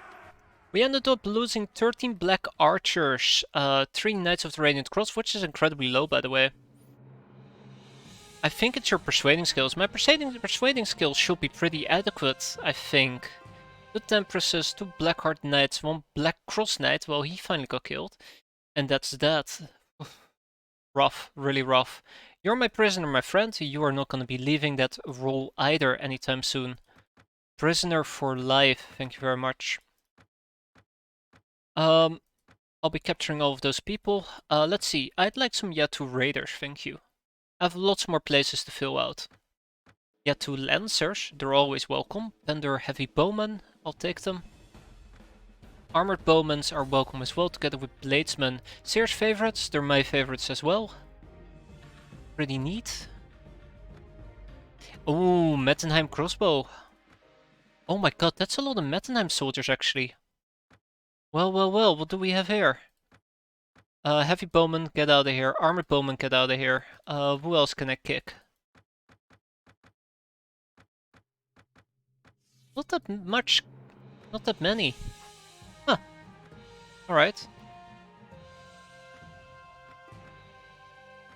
We ended up losing 13 black archers, 3 knights of the Radiant Cross, which is incredibly low by the way. I think it's your persuading skills. My persuading skills should be pretty adequate, I think. 2 Temptresses, 2 Blackheart Knights, 1 Black Cross Knight. Well, he finally got killed. And that's that. Rough, really rough. You're my prisoner, my friend. You are not going to be leaving that role either anytime soon. Prisoner for life, thank you very much. I'll be capturing all of those people. Let's see, I'd like some Yatu Raiders, thank you. I have lots more places to fill out. Yatu Lancers, they're always welcome. Pendor Heavy Bowmen, I'll take them. Armored Bowmen are welcome as well, together with Bladesmen. Sears favorites, they're my favorites as well. Pretty neat. Oh, Mettenheim Crossbow. Oh my god, that's a lot of Mettenheim soldiers actually. Well, well, well, what do we have here? Heavy Bowman, get out of here. Armored Bowman, get out of here. Who else can I kick? Not that much. Not that many. Huh. Alright.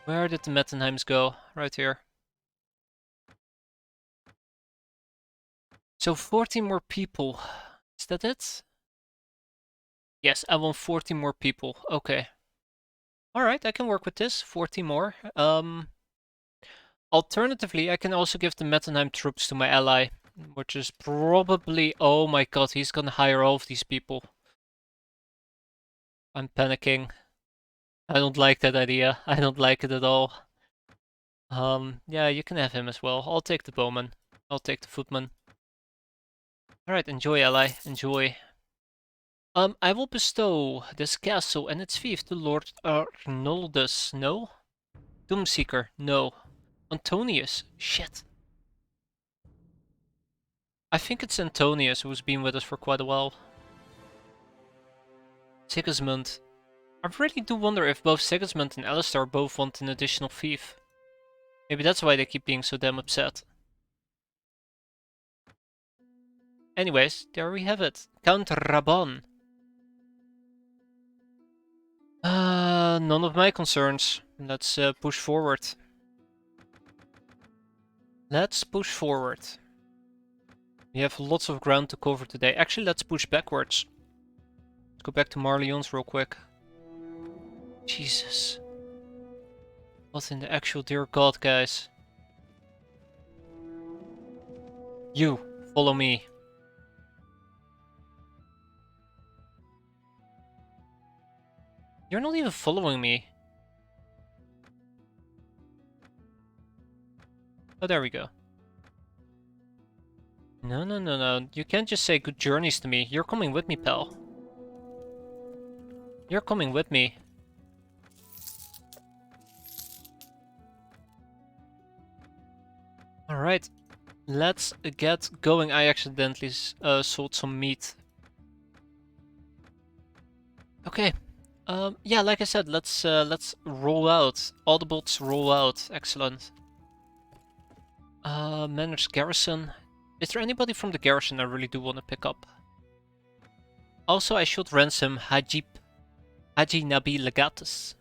Where did the Mettenheims go? Right here. So 14 more people. Is that it? Yes, I want 14 more people. Okay. Alright, I can work with this. 14 more. Alternatively, I can also give the Mettenheim troops to my ally. Which is probably... Oh my god, he's gonna hire all of these people. I'm panicking. I don't like that idea. I don't like it at all. Yeah, you can have him as well. I'll take the bowman. I'll take the footman. Alright, enjoy, ally. Enjoy. I will bestow this castle and its fief to Lord Arnoldus. No? Doomseeker. No. Antonius. Shit. I think it's Antonius who's been with us for quite a while. Sigismund. I really do wonder if both Sigismund and Alistair both want an additional fief. Maybe that's why they keep being so damn upset. Anyways, there we have it. Count Raban. None of my concerns. Let's push forward. Let's push forward. We have lots of ground to cover today. Actually, let's push backwards. Let's go back to Marlyons real quick. Jesus. What in the actual dear god, guys? You, follow me. You're not even following me. Oh, there we go. No, no, no, no. You can't just say good journeys to me. You're coming with me, pal. You're coming with me. Alright. Let's get going. I accidentally sold some meat. Okay. Yeah, like I said, let's roll out. All the bots roll out. Excellent. Manage garrison. Is there anybody from the garrison I really do want to pick up? Also, I should ransom Haji Nabi Legatus.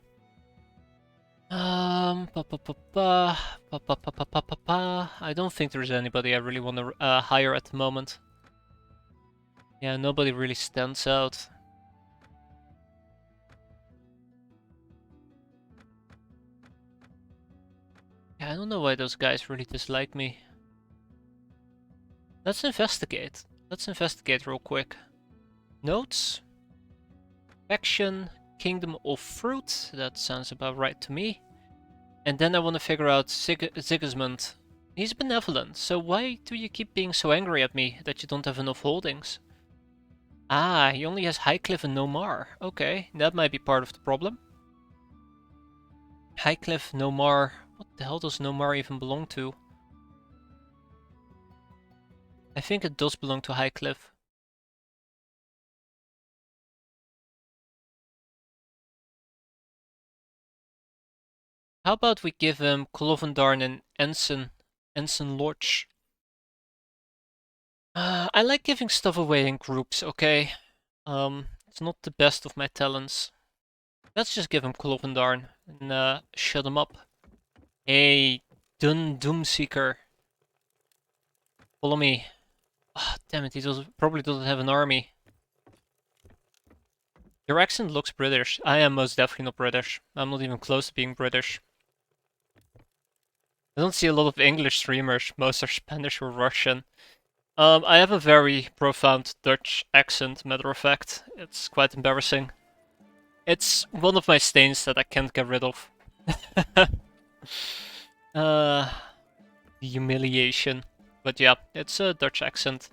I don't think there's anybody I really want to hire at the moment. Yeah, nobody really stands out. Yeah, I don't know why those guys really dislike me. Let's investigate. Let's investigate real quick. Notes. Faction. Kingdom of Fruit. That sounds about right to me. And then I want to figure out Sigismund. He's benevolent, so why do you keep being so angry at me that you don't have enough holdings? Ah, he only has Highcliffe and Nomar. Okay, that might be part of the problem. Highcliffe, Nomar. What the hell does Nomar even belong to? I think it does belong to Highcliffe. How about we give him Clovendarn and Ensign Lodge? I like giving stuff away in groups, okay? It's not the best of my talents. Let's just give him Clovendarn and shut him up. Hey, Doomseeker. Follow me. Ah, damn it, he probably doesn't have an army. Your accent looks British. I am most definitely not British. I'm not even close to being British. I don't see a lot of English streamers. Most are Spanish or Russian. I have a very profound Dutch accent, matter of fact. It's quite embarrassing. It's one of my stains that I can't get rid of. The humiliation. But yeah, it's a Dutch accent.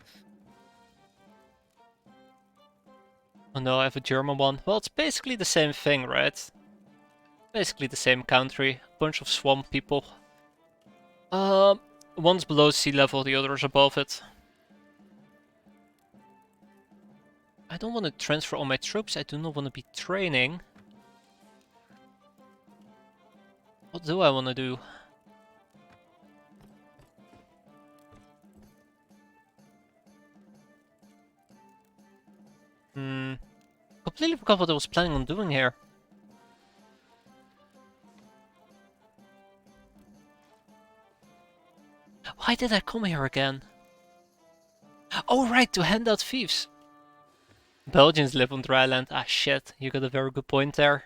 Oh no, I have a German one. Well, it's basically the same thing, right? Basically the same country. Bunch of swamp people. One's below sea level, the other is above it. I don't want to transfer all my troops. I do not want to be training. What do I want to do? Completely forgot what I was planning on doing here. Why did I come here again? Oh right, to hand out fiefs. Belgians live on dry land. Ah shit, you got a very good point there.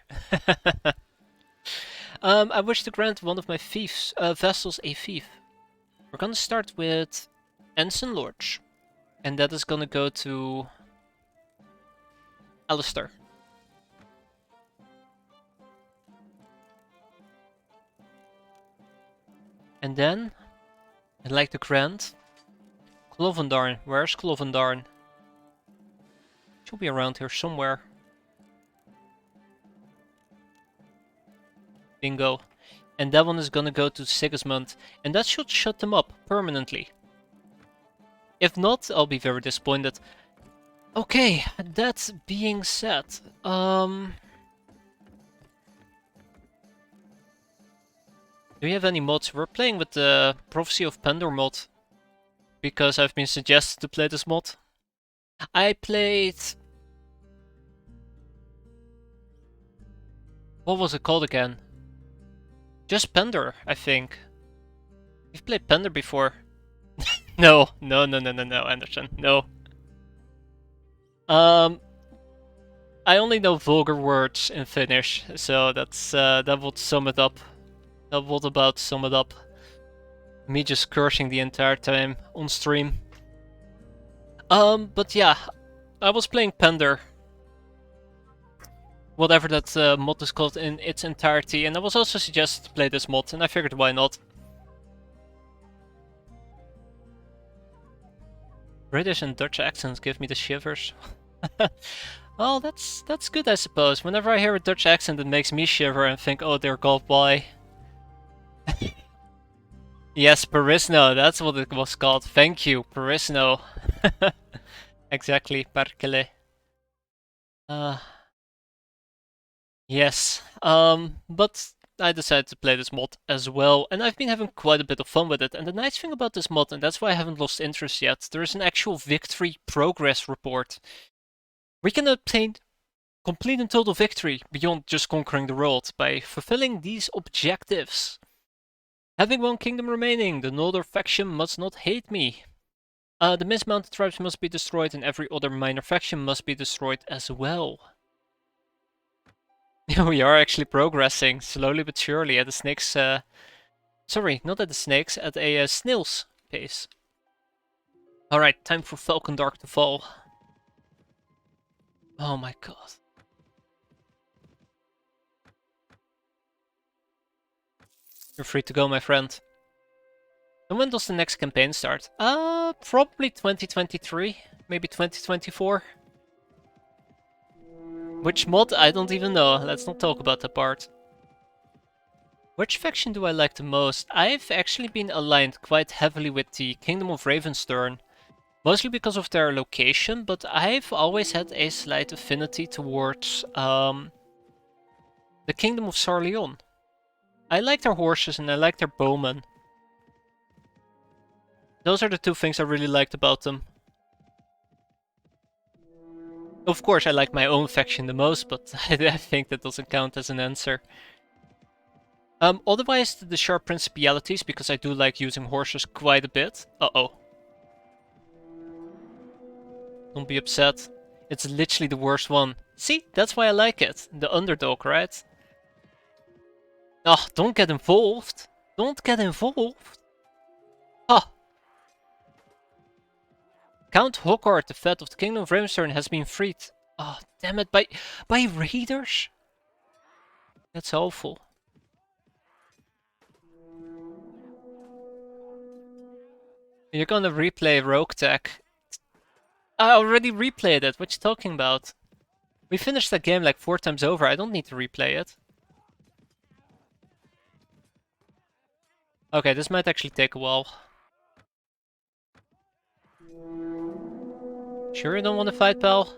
I wish to grant one of my fiefs, vessels a fief. We're gonna start with Ensign Lodge. And that is gonna go to Alistair. And then I'd like to grant Clovendarn. Where's Clovendarn? Should be around here somewhere. Bingo. And that one is gonna go to Sigismund. And that should shut them up permanently. If not, I'll be very disappointed. Okay, that being said, do we have any mods? We're playing with the Prophecy of Pendor mod. Because I've been suggested to play this mod. I played... What was it called again? Just Pendor, I think. You've played Pendor before. No, Anderson, no. I only know vulgar words in Finnish, so that would sum it up. That would about sum it up. Me just cursing the entire time on stream. But yeah, I was playing Pendor. Whatever that mod is called in its entirety, and I was also suggested to play this mod, and I figured why not. British and Dutch accents give me the shivers. Well, that's good, I suppose. Whenever I hear a Dutch accent, it makes me shiver and think, oh dear god, why? Yes, Perisno, that's what it was called. Thank you, Perisno. Exactly, perkele. Yes, but I decided to play this mod as well, and I've been having quite a bit of fun with it. And the nice thing about this mod, and that's why I haven't lost interest yet, there is an actual victory progress report. We can obtain complete and total victory beyond just conquering the world by fulfilling these objectives. Having one kingdom remaining, the Noldor faction must not hate me. The mismounted tribes must be destroyed, and every other minor faction must be destroyed as well. We are actually progressing, slowly but surely, at the snake's... sorry, not at the snake's, at a snail's pace. Alright, time for Falcon Dark to fall. Oh my god. You're free to go, my friend. And when does the next campaign start? Probably 2023, maybe 2024. Which mod? I don't even know. Let's not talk about that part. Which faction do I like the most? I've actually been aligned quite heavily with the Kingdom of Ravernstern. Mostly because of their location, but I've always had a slight affinity towards the Kingdom of Sarleon. I like their horses and I like their bowmen. Those are the two things I really liked about them. Of course, I like my own faction the most, but I think that doesn't count as an answer. Otherwise, the Sharp Principalities, because I do like using horses quite a bit. Uh-oh. Don't be upset. It's literally the worst one. See, that's why I like it. The underdog, right? Oh, don't get involved. Don't get involved. Ah. Count Hockard, the Fat of the Kingdom of Ravernstern, has been freed. Oh, damn it, by raiders? That's awful. You're gonna replay Rogue Tech. I already replayed it, what you talking about? We finished that game like 4 times over, I don't need to replay it. Okay, this might actually take a while. Sure you don't want to fight, pal?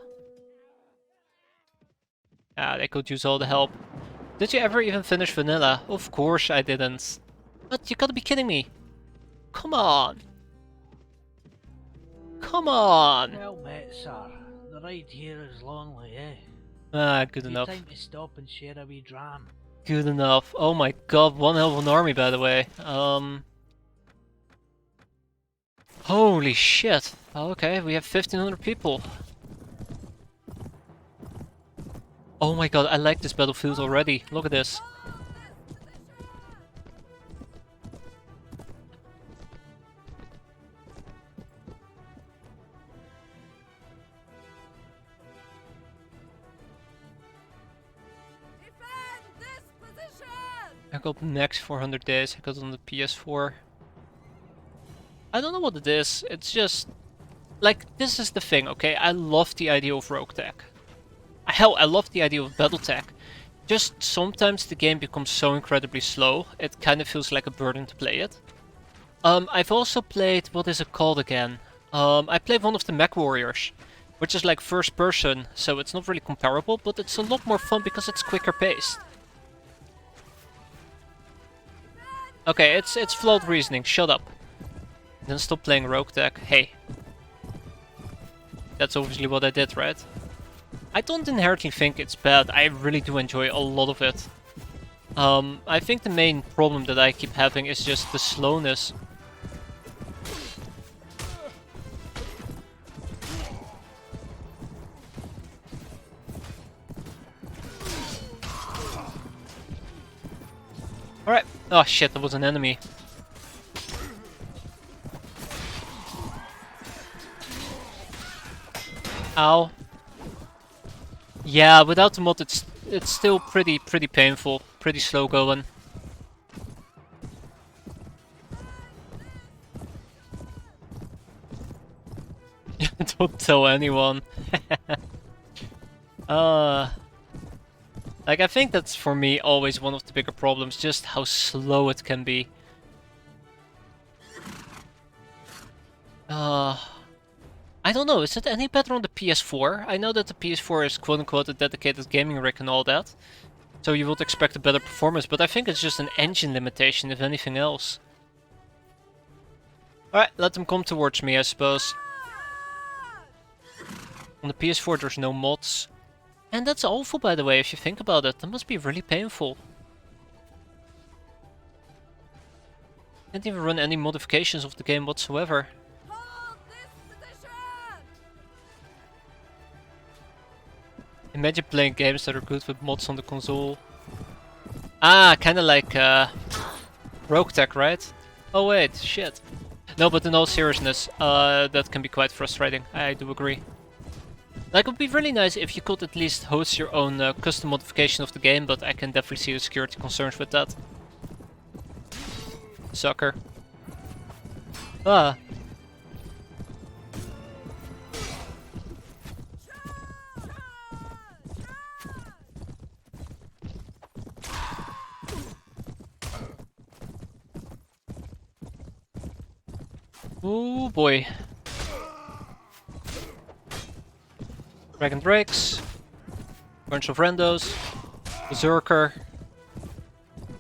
Ah, they could use all the help. Did you ever even finish Vanilla? Of course I didn't. What? You gotta be kidding me. Come on. Come on. Well met, sir. The ride here is lonely, eh? Ah, good Need enough. time to stop and share a wee dram. Good enough. Oh my god, one hell of an army, by the way. Holy shit. Okay, we have 1500 people. Oh my god, I like this battlefield already. Look at this. I got max 400 days. I got on the PS4. I don't know what it is. It's just... Like, this is the thing, okay? I love the idea of Rogue Tech. Hell, I love the idea of Battletech. Just sometimes the game becomes so incredibly slow, it kind of feels like a burden to play it. I've also played, what is it called again? I played one of the Mech Warriors, which is like first person, so it's not really comparable, but it's a lot more fun because it's quicker paced. Okay, it's flawed reasoning, shut up. Then stop playing Rogue Tech. Hey. That's obviously what I did, right? I don't inherently think it's bad, I really do enjoy a lot of it. I think the main problem that I keep having is just the slowness. Alright. Oh shit, that was an enemy. Ow. Yeah, without the mod it's still pretty painful, pretty slow going. Don't tell anyone. Like I think that's for me always one of the bigger problems, just how slow it can be. I don't know, is it any better on the PS4? I know that the PS4 is quote-unquote a dedicated gaming rig and all that. So you would expect a better performance, but I think it's just an engine limitation, if anything else. Alright, let them come towards me, I suppose. On the PS4 there's no mods. And that's awful, by the way, if you think about it. That must be really painful. Can't even run any modifications of the game whatsoever. Imagine playing games that are good with mods on the console. Ah, kinda like Rogue Tech, right? Oh wait, shit. No, but in all seriousness, that can be quite frustrating, I do agree. Like, it would be really nice if you could at least host your own custom modification of the game, but I can definitely see the security concerns with that. Sucker. Ah. Oh boy. Dragon Drakes. Bunch of randos. Berserker.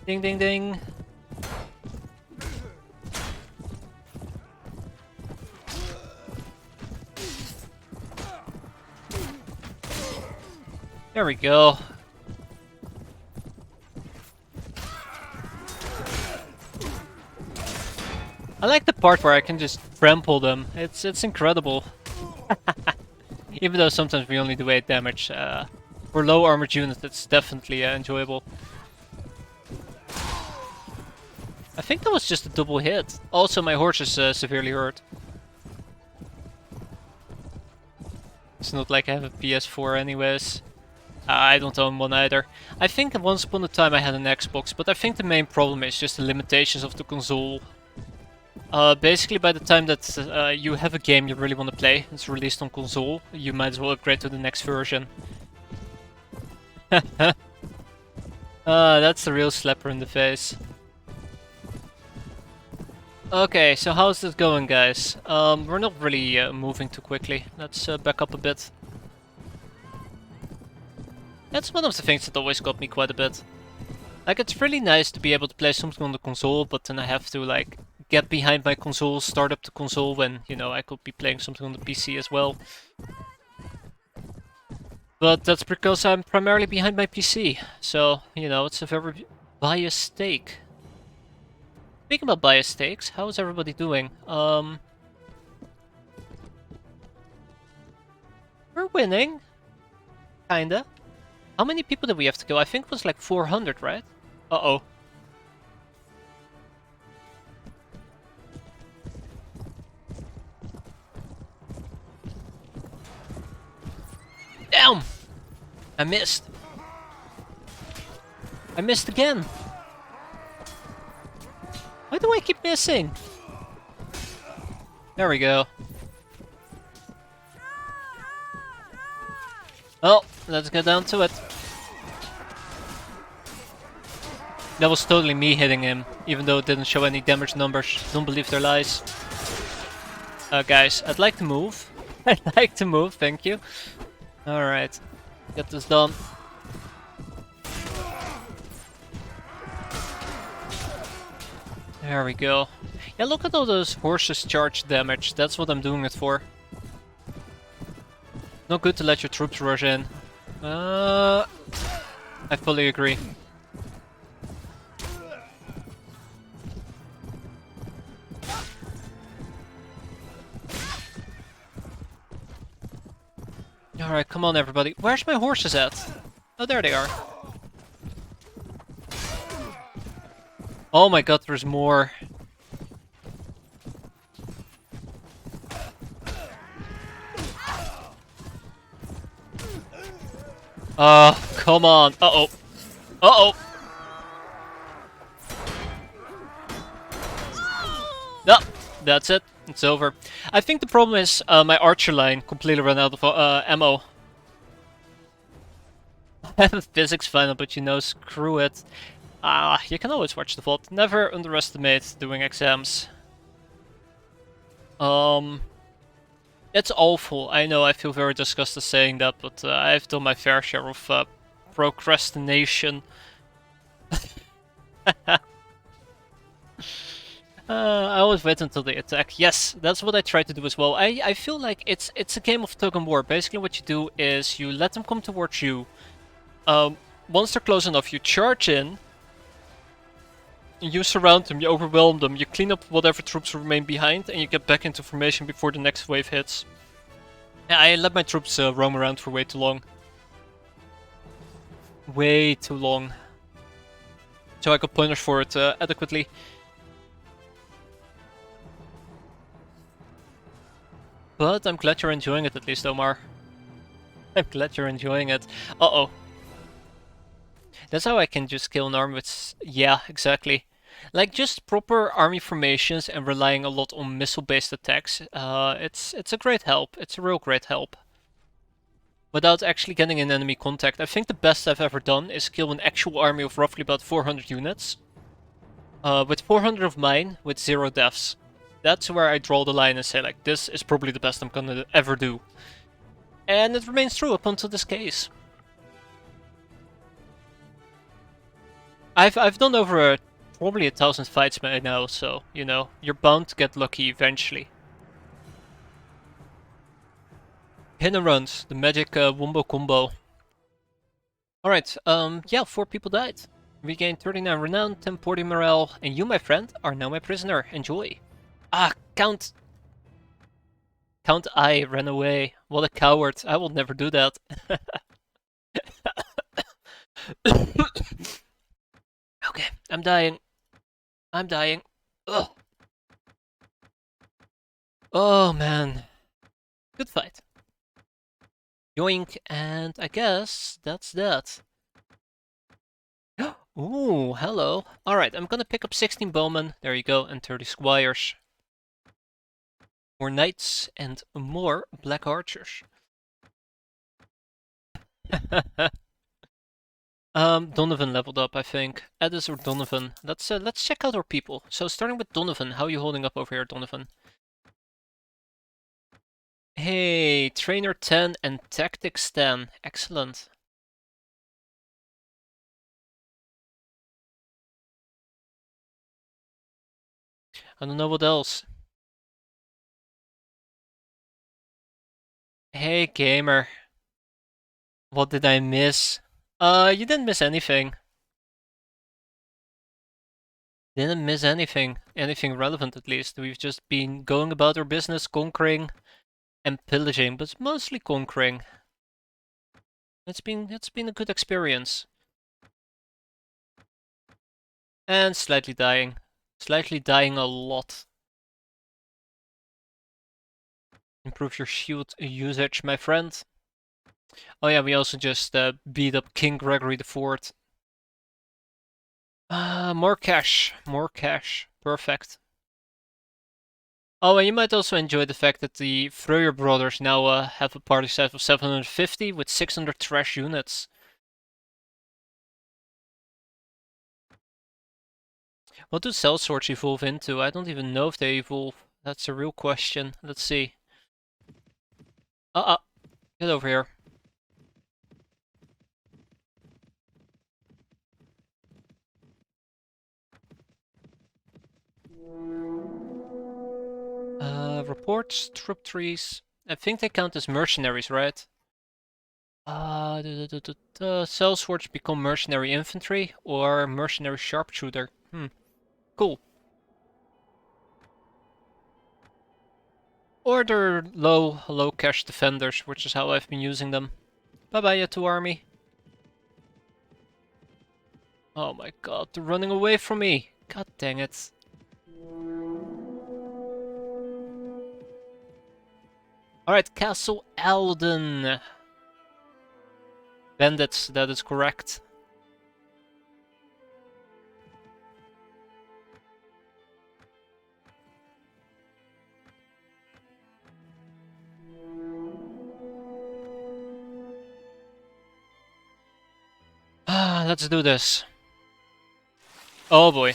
Ding ding ding. There we go. I like the part where I can just trample them. It's incredible. Even though sometimes we only do 8 damage. For low armored units, it's definitely enjoyable. I think that was just a double hit. Also, my horse is severely hurt. It's not like I have a PS4 anyways. I don't own one either. I think once upon a time I had an Xbox, but I think the main problem is just the limitations of the console. Basically, by the time that you have a game you really want to play, it's released on console, you might as well upgrade to the next version. That's the real slapper in the face. Okay, so how's this going, guys? We're not really moving too quickly. Let's back up a bit. That's one of the things that always got me quite a bit. Like, it's really nice to be able to play something on the console, but then I have to, like, get behind my console, start up the console when, you know, I could be playing something on the PC as well. But that's because I'm primarily behind my PC, so, you know, it's a very biased take. Speaking about biased takes, how is everybody doing? We're winning. Kinda. How many people did we have to kill? I think it was like 400, right? Uh-oh. Damn! I missed. I missed again. Why do I keep missing? There we go. Well, let's get down to it. That was totally me hitting him, even though it didn't show any damage numbers. Don't believe their lies. Guys, I'd like to move. I'd like to move, thank you. Alright, get this done. There we go. Yeah, look at all those horses charge damage. That's what I'm doing it for. Not good to let your troops rush in. I fully agree. Alright, come on everybody. Where's my horses at? Oh, there they are. Oh my god, there's more. Come on. Uh-oh. Uh-oh. No, that's it. It's over. I think the problem is my archer line completely ran out of ammo. I have a physics final, but you know, screw it. You can always watch the VOD. Never underestimate doing exams. It's awful. I know I feel very disgusted saying that, but I've done my fair share of procrastination. I always wait until they attack. Yes, that's what I try to do as well. I feel like it's a game of tug and war. Basically, what you do is you let them come towards you. Once they're close enough, you charge in. You surround them, you overwhelm them, you clean up whatever troops remain behind, and you get back into formation before the next wave hits. Yeah, I let my troops roam around for way too long. Way too long. So I could punish for it adequately. But I'm glad you're enjoying it at least, Omar. I'm glad you're enjoying it. Uh-oh. That's how I can just kill an army with... Yeah, exactly. Like, just proper army formations and relying a lot on missile-based attacks. It's a great help. It's a real great help. Without actually getting in enemy contact. I think the best I've ever done is kill an actual army of roughly about 400 units. With 400 of mine, with 0 deaths. That's where I draw the line and say, like, this is probably the best I'm gonna ever do. And it remains true up until this case. I've done over probably 1,000 fights by now, so, you know, you're bound to get lucky eventually. Hit and runs, the magic wombo combo. Alright, yeah, 4 people died. We gained 39 renown, 1040 morale, and you, my friend, are now my prisoner. Enjoy. Ah, Count I ran away. What a coward. I will never do that. Okay, I'm dying. I'm dying. Ugh. Oh, man. Good fight. Yoink, and I guess that's that. Ooh, hello. Alright, I'm gonna pick up 16 bowmen, there you go, and 30 squires. More knights and more black archers. Donovan leveled up, I think. Addis or Donovan. Let's check out our people. So starting with Donovan, how are you holding up over here, Donovan? Hey, Trainer 10 and Tactics 10. Excellent. I don't know what else. Hey, gamer. What did I miss? You didn't miss anything. Didn't miss anything. Anything relevant, at least. We've just been going about our business, conquering and pillaging, but mostly conquering. It's been a good experience. And slightly dying. Slightly dying a lot. Improve your shield usage, my friend. Oh yeah, we also just beat up King Gregory IV. More cash. More cash. Perfect. Oh, and you might also enjoy the fact that the Freuer brothers now have a party size of 750 with 600 trash units. What do sellswords evolve into? I don't even know if they evolve. That's a real question. Let's see. Get over here. Reports, troop trees. I think they count as mercenaries, right? Sellswords become mercenary infantry or mercenary sharpshooter. Cool. Or they're low cash defenders, which is how I've been using them. Bye-bye, Yetu army. Oh my god, they're running away from me. God dang it. Alright, Castle Alden. Bandits, that is correct. Let's do this. Oh boy.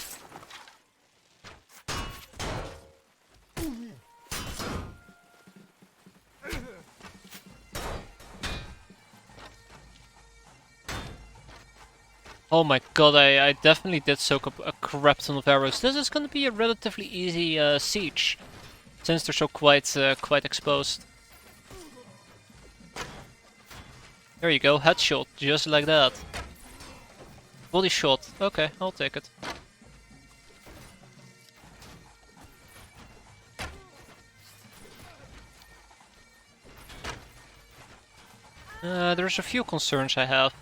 Oh my god, I definitely did soak up a crap ton of arrows. This is gonna be a relatively easy siege, since they're so quite exposed. There you go, headshot, just like that. Body shot, okay, I'll take it. There's a few concerns I have.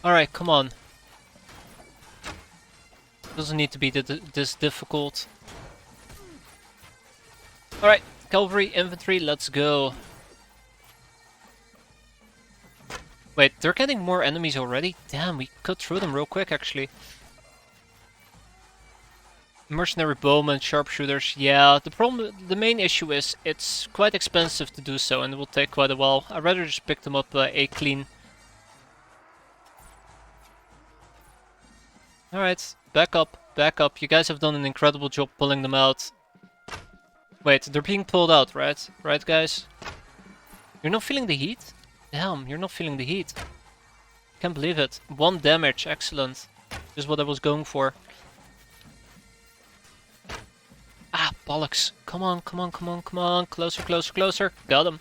Alright, come on. Doesn't need to be this difficult. Alright, cavalry, infantry, let's go. Wait, they're getting more enemies already? Damn, we cut through them real quick actually. Mercenary bowmen, sharpshooters, yeah, the main issue is it's quite expensive to do so and it will take quite a while. I'd rather just pick them up a clean. Alright, back up, you guys have done an incredible job pulling them out. Wait, they're being pulled out, right? Right, guys? You're not feeling the heat? Damn, you're not feeling the heat. Can't believe it. 1 damage, excellent. Just what I was going for. Ah, bollocks. Come on, come on, come on, come on. Closer, closer, closer. Got him.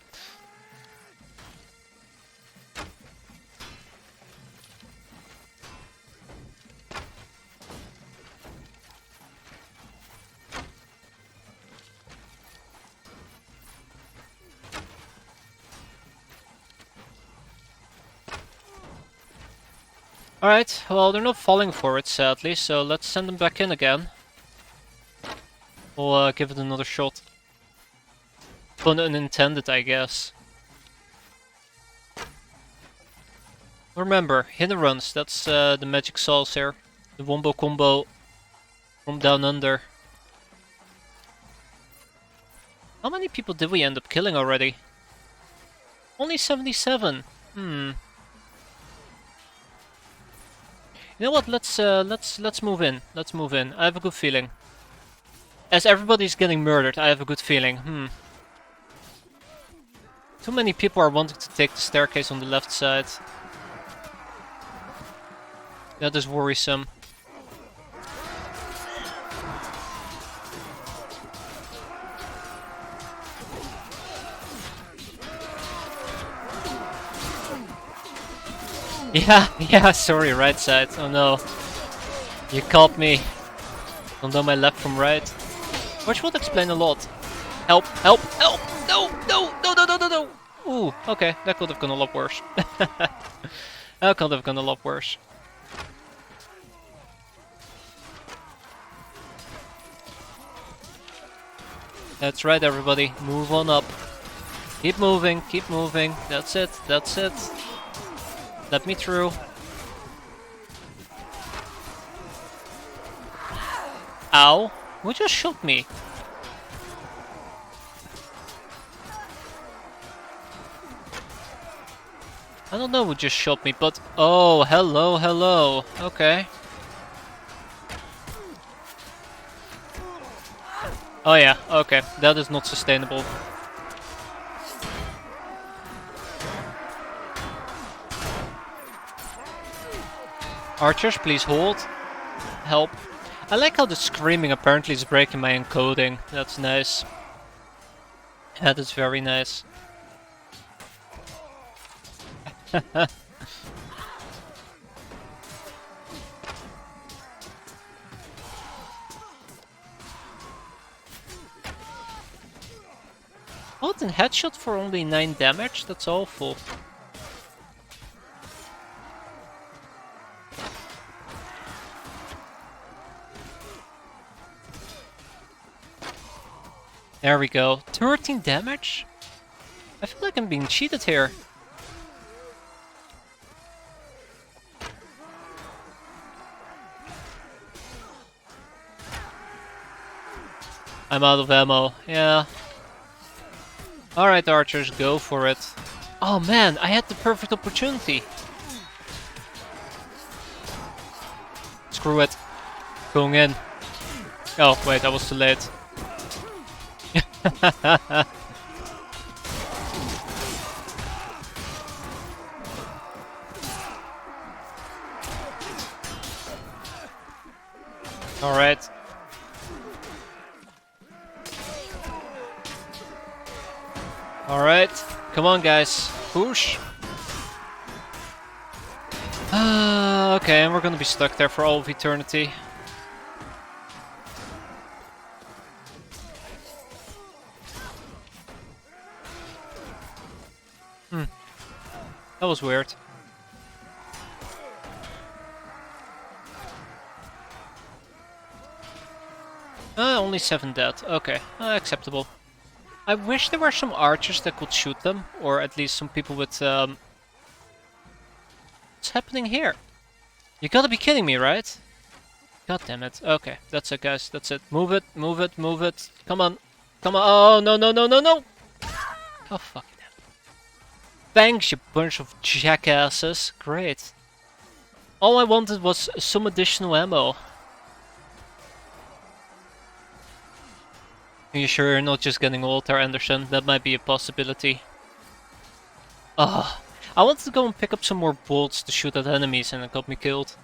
Alright, well, they're not falling for it, sadly, so let's send them back in again. We'll give it another shot. Pun unintended, I guess. Remember, hit and runs, that's the magic sauce here. The wombo combo from down under. How many people did we end up killing already? Only 77. You know what? Let's move in. Let's move in. I have a good feeling. As everybody's getting murdered, I have a good feeling. Too many people are wanting to take the staircase on the left side. That is worrisome. Yeah, sorry, right side. Oh no. You caught me. Don't know my left from right. Which would explain a lot. Help, help, help! No, no, no, no, no, no, no! Ooh, okay, that could have gone a lot worse. That could have gone a lot worse. That's right, everybody. Move on up. Keep moving, keep moving. That's it, that's it. Let me through. Ow! Who just shot me? I don't know who just shot me, but... Oh, hello, hello. Okay. Oh yeah, okay. That is not sustainable. Archers, please hold. Help. I like how the screaming apparently is breaking my encoding. That's nice. That is very nice. What, and headshot for only 9 damage? That's awful. There we go. 13 damage? I feel like I'm being cheated here. I'm out of ammo, yeah. Alright, archers, go for it. Oh man, I had the perfect opportunity. Screw it. Going in. Oh, wait, I was too late. Alright. Alright. Come on, guys. Push. Okay, and we're gonna be stuck there for all of eternity. That was weird. Only 7 dead. Okay, acceptable. I wish there were some archers that could shoot them, or at least some people with what's happening here? You gotta be kidding me, right? God damn it. Okay, that's it, guys. That's it. Move it, move it, move it. Come on. Come on. Oh, no, no, no, no, no! Oh, fuck it. Thanks, you bunch of jackasses. Great. All I wanted was some additional ammo. Are you sure you're not just getting old there, Anderson? That might be a possibility. Ugh. I wanted to go and pick up some more bolts to shoot at enemies and it got me killed.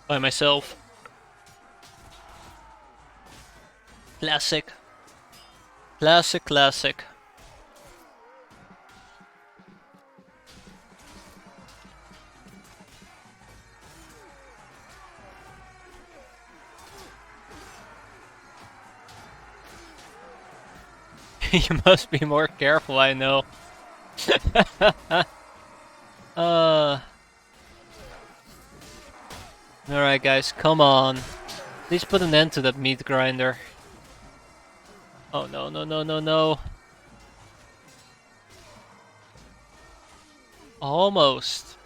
By myself. Classic. Classic, classic. You must be more careful, I know. Alright guys, come on. Please put an end to that meat grinder. Oh no, no, no, no, no. Almost.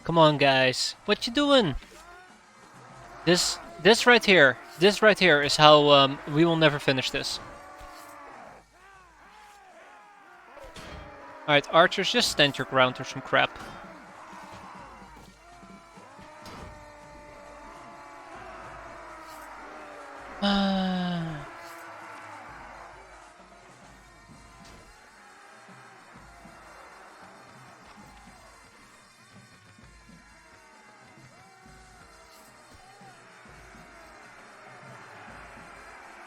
Come on guys. What you doing? This right here. This right here is how we will never finish this. Alright, archers, just stand your ground or some crap.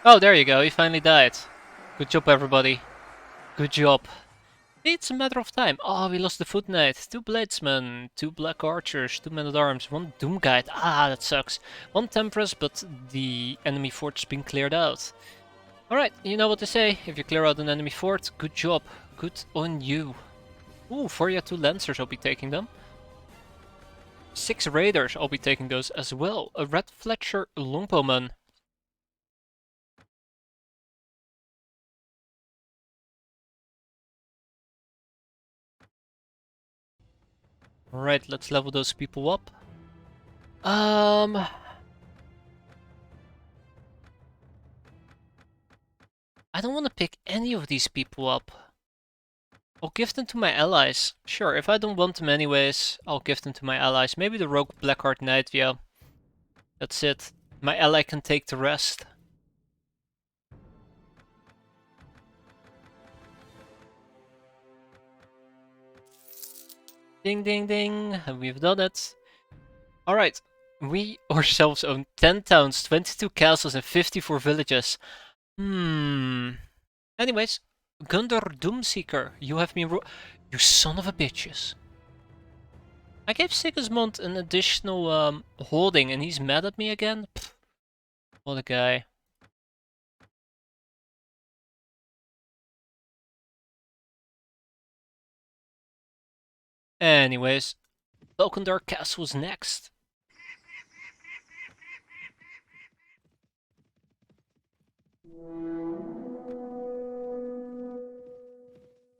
Oh, there you go, he finally died. Good job, everybody. Good job. It's a matter of time. Oh, we lost the Foot Knight. 2 Bladesmen, 2 Black Archers, 2 Men-at-Arms, 1 Doom Guide. Ah, that sucks. 1 Tempress, but the enemy fort's been cleared out. Alright, you know what to say. If you clear out an enemy fort, good job. Good on you. Ooh, 2 Lancers, I'll be taking them. 6 Raiders, I'll be taking those as well. A Red Fletcher Longbowman. Alright, let's level those people up. I don't want to pick any of these people up. I'll give them to my allies. Sure, if I don't want them anyways, I'll give them to my allies. Maybe the Rogue Blackheart Knight, yeah. That's it. My ally can take the rest. Ding ding ding, we've done it. Alright, we ourselves own 10 towns, 22 castles and 54 villages. Anyways, Gundar Doomseeker, you have me you son of a bitches. I gave Sigismund an additional holding and he's mad at me again? Pfft, what a guy. Anyways, Valkendar Castle's next.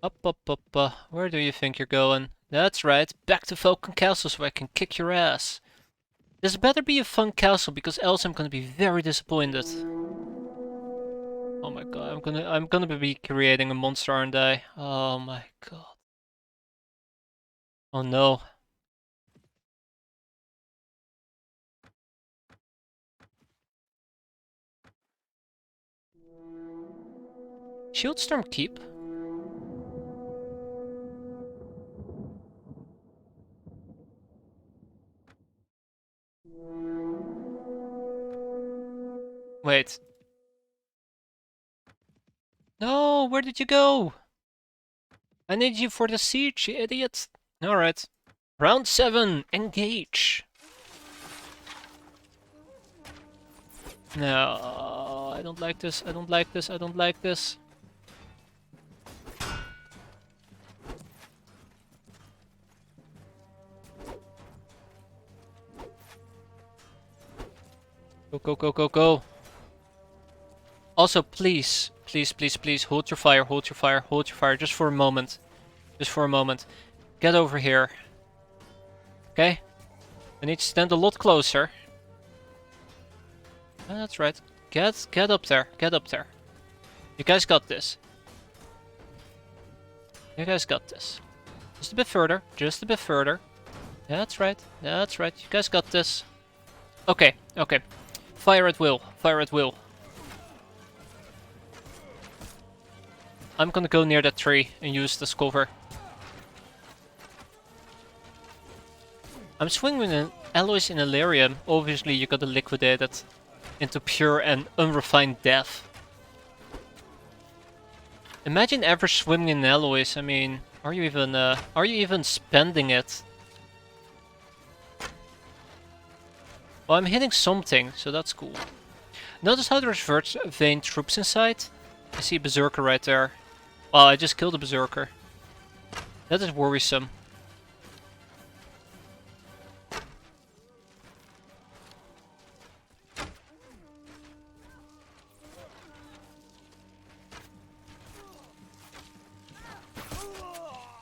Up, up, up, where do you think you're going? That's right. Back to Falcon Castle so I can kick your ass. This better be a fun castle because else I'm gonna be very disappointed. Oh my god, I'm gonna be creating a monster, aren't I? Oh my god. Oh no. Shieldstorm Keep? Wait. No, where did you go? I need you for the siege, you idiot. Alright. Round 7, engage. No, I don't like this, I don't like this, I don't like this. Go, go, go, go, go. Also, please, please, please, please, hold your fire, hold your fire, hold your fire, just for a moment. Just for a moment. Get over here. Okay? I need to stand a lot closer. Oh, that's right. Get up there, get up there. You guys got this. You guys got this. Just a bit further, just a bit further. That's right, that's right. You guys got this. Okay, okay. Fire at will, fire at will. I'm gonna go near that tree and use this cover. I'm swinging in alloys in Illyrium. Obviously, you gotta liquidate it into pure and unrefined death. Imagine ever swimming in alloys. I mean, are you even spending it? Well, I'm hitting something, so that's cool. Notice how there's vein troops inside? I see a berserker right there. Well, I just killed a berserker. That is worrisome.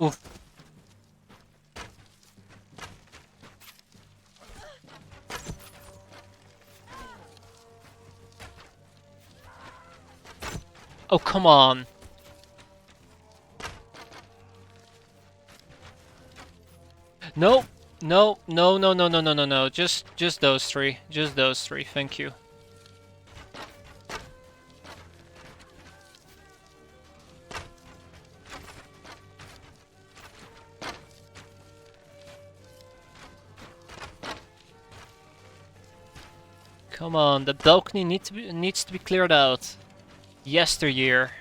Oof. Oh, come on. No, no, no, no, no, no, no, no, no. Just those three. Just those three. Thank you. Come on, the balcony needs to be cleared out. Yesteryear.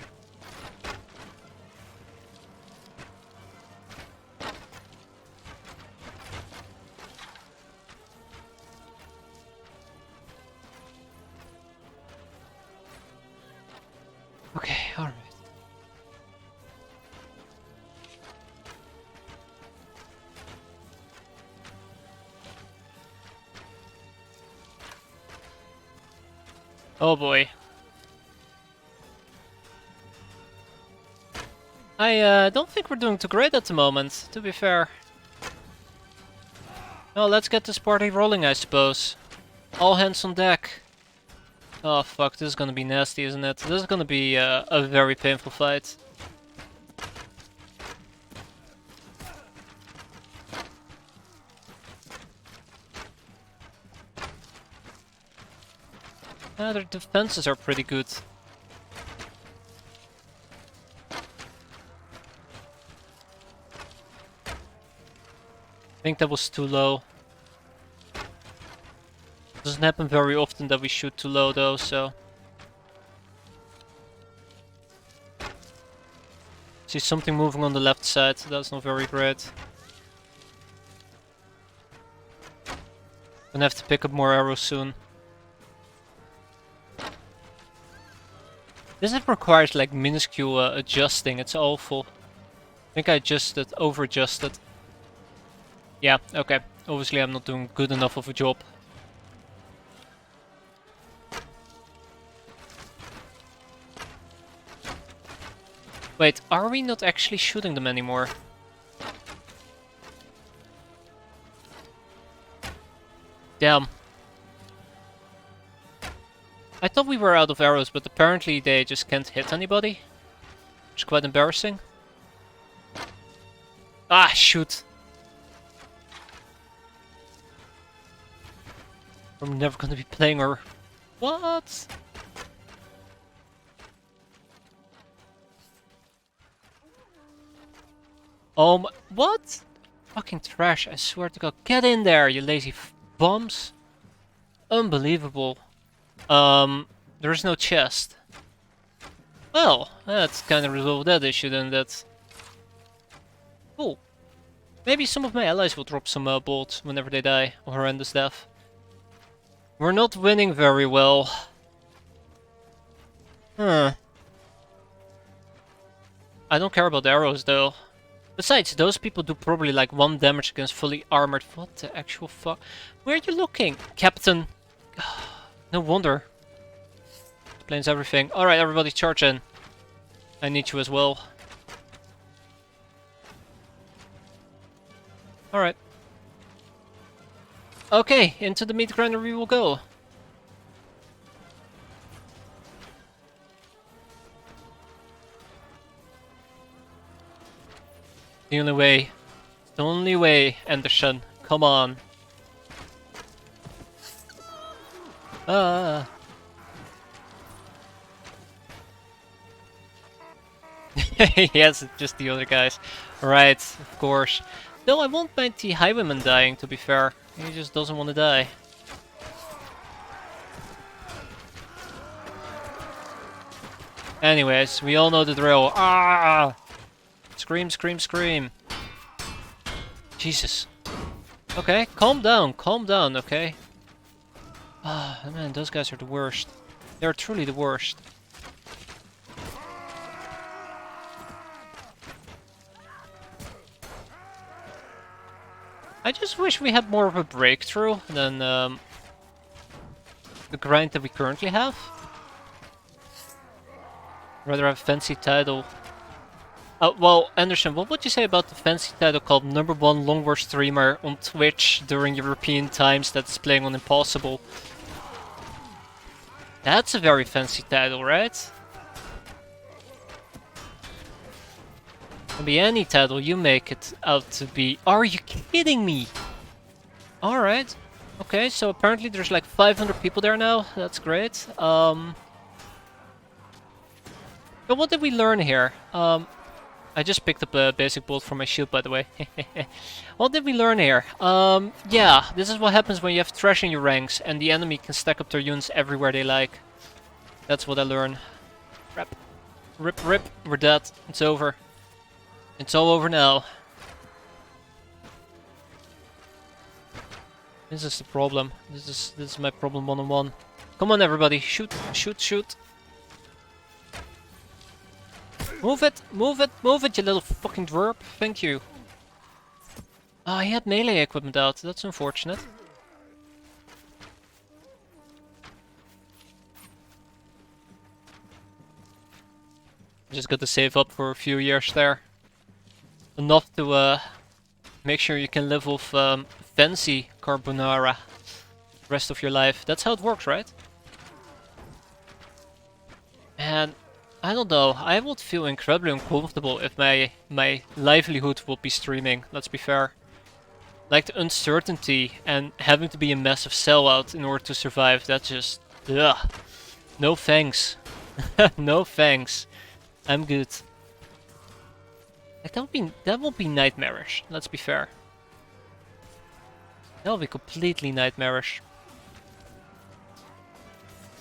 Okay, alright. Oh boy. I don't think we're doing too great at the moment, to be fair. Well, let's get this party rolling, I suppose. All hands on deck. Oh fuck, this is gonna be nasty, isn't it? This is gonna be a very painful fight. Their defenses are pretty good. I think that was too low. Doesn't happen very often that we shoot too low though, so... See something moving on the left side, that's not very great. Gonna have to pick up more arrows soon. This requires like minuscule adjusting, it's awful. I think I over-adjusted. Yeah, okay. Obviously I'm not doing good enough of a job. Wait, are we not actually shooting them anymore? Damn. I thought we were out of arrows, but apparently they just can't hit anybody. Which is quite embarrassing. Ah, shoot. I'm never gonna be playing her. What? What? Fucking trash, I swear to God. Get in there, you lazy bums. Unbelievable. There's no chest. Well, that's kind of resolved that issue then. That's cool. Maybe some of my allies will drop some bolts whenever they die of horrendous death. We're not winning very well. Huh. I don't care about the arrows though. Besides, those people do probably like 1 damage against fully armored. What the actual fuck? Where are you looking, Captain? No wonder. Explains everything. Alright, everybody charge in. I need you as well. Alright. Okay, into the meat grinder we will go. The only way. The only way, Anderson. Come on. Ah. Yes, just the other guys. Right, of course. Though I won't mind the highwayman dying, to be fair. He just doesn't want to die. Anyways, we all know the drill. Ah! Scream, scream, scream. Jesus. Okay, calm down, okay? Ah, man, those guys are the worst. They're truly the worst. I just wish we had more of a breakthrough than the grind that we currently have. Rather have a fancy title. Well, Anderson, what would you say about the fancy title called #1 longboard streamer on Twitch during European times that's playing on Impossible? That's a very fancy title, right? Can be any title you make it out to be. Are you kidding me? Alright. Okay, so apparently there's like 500 people there now. That's great. So what did we learn here? I just picked up a basic bolt from my shield, by the way. What did we learn here? Yeah, this is what happens when you have trash in your ranks and the enemy can stack up their units everywhere they like. That's what I learned. Rip. Rip, rip. We're dead. It's over. It's all over now. This is the problem. This is my problem 1-on-1. Come on, everybody. Shoot, shoot, shoot. Move it, move it, move it, you little fucking dwarf. Thank you. Ah, he had melee equipment out. That's unfortunate. Just got to save up for a few years there. Enough to make sure you can live off fancy carbonara the rest of your life. That's how it works, right? And I don't know, I would feel incredibly uncomfortable if my livelihood would be streaming, let's be fair. Like the uncertainty and having to be a massive sellout in order to survive, that's just... ugh. No thanks. No thanks. I'm good. Like that would be nightmarish, let's be fair. That would be completely nightmarish.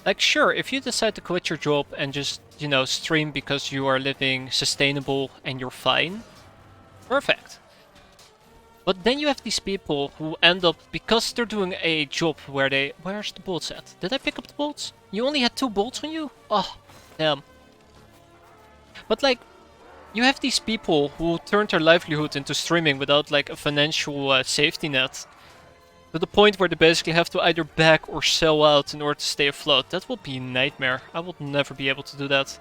Like, sure, if you decide to quit your job and just, you know, stream because you are living sustainable and you're fine, perfect. But then you have these people who end up, because they're doing a job where they... Where's the bolts at? Did I pick up the bolts? You only had 2 bolts on you? Oh, damn. But like, you have these people who turn their livelihood into streaming without like a financial safety net. To the point where they basically have to either back or sell out in order to stay afloat. That would be a nightmare. I would never be able to do that.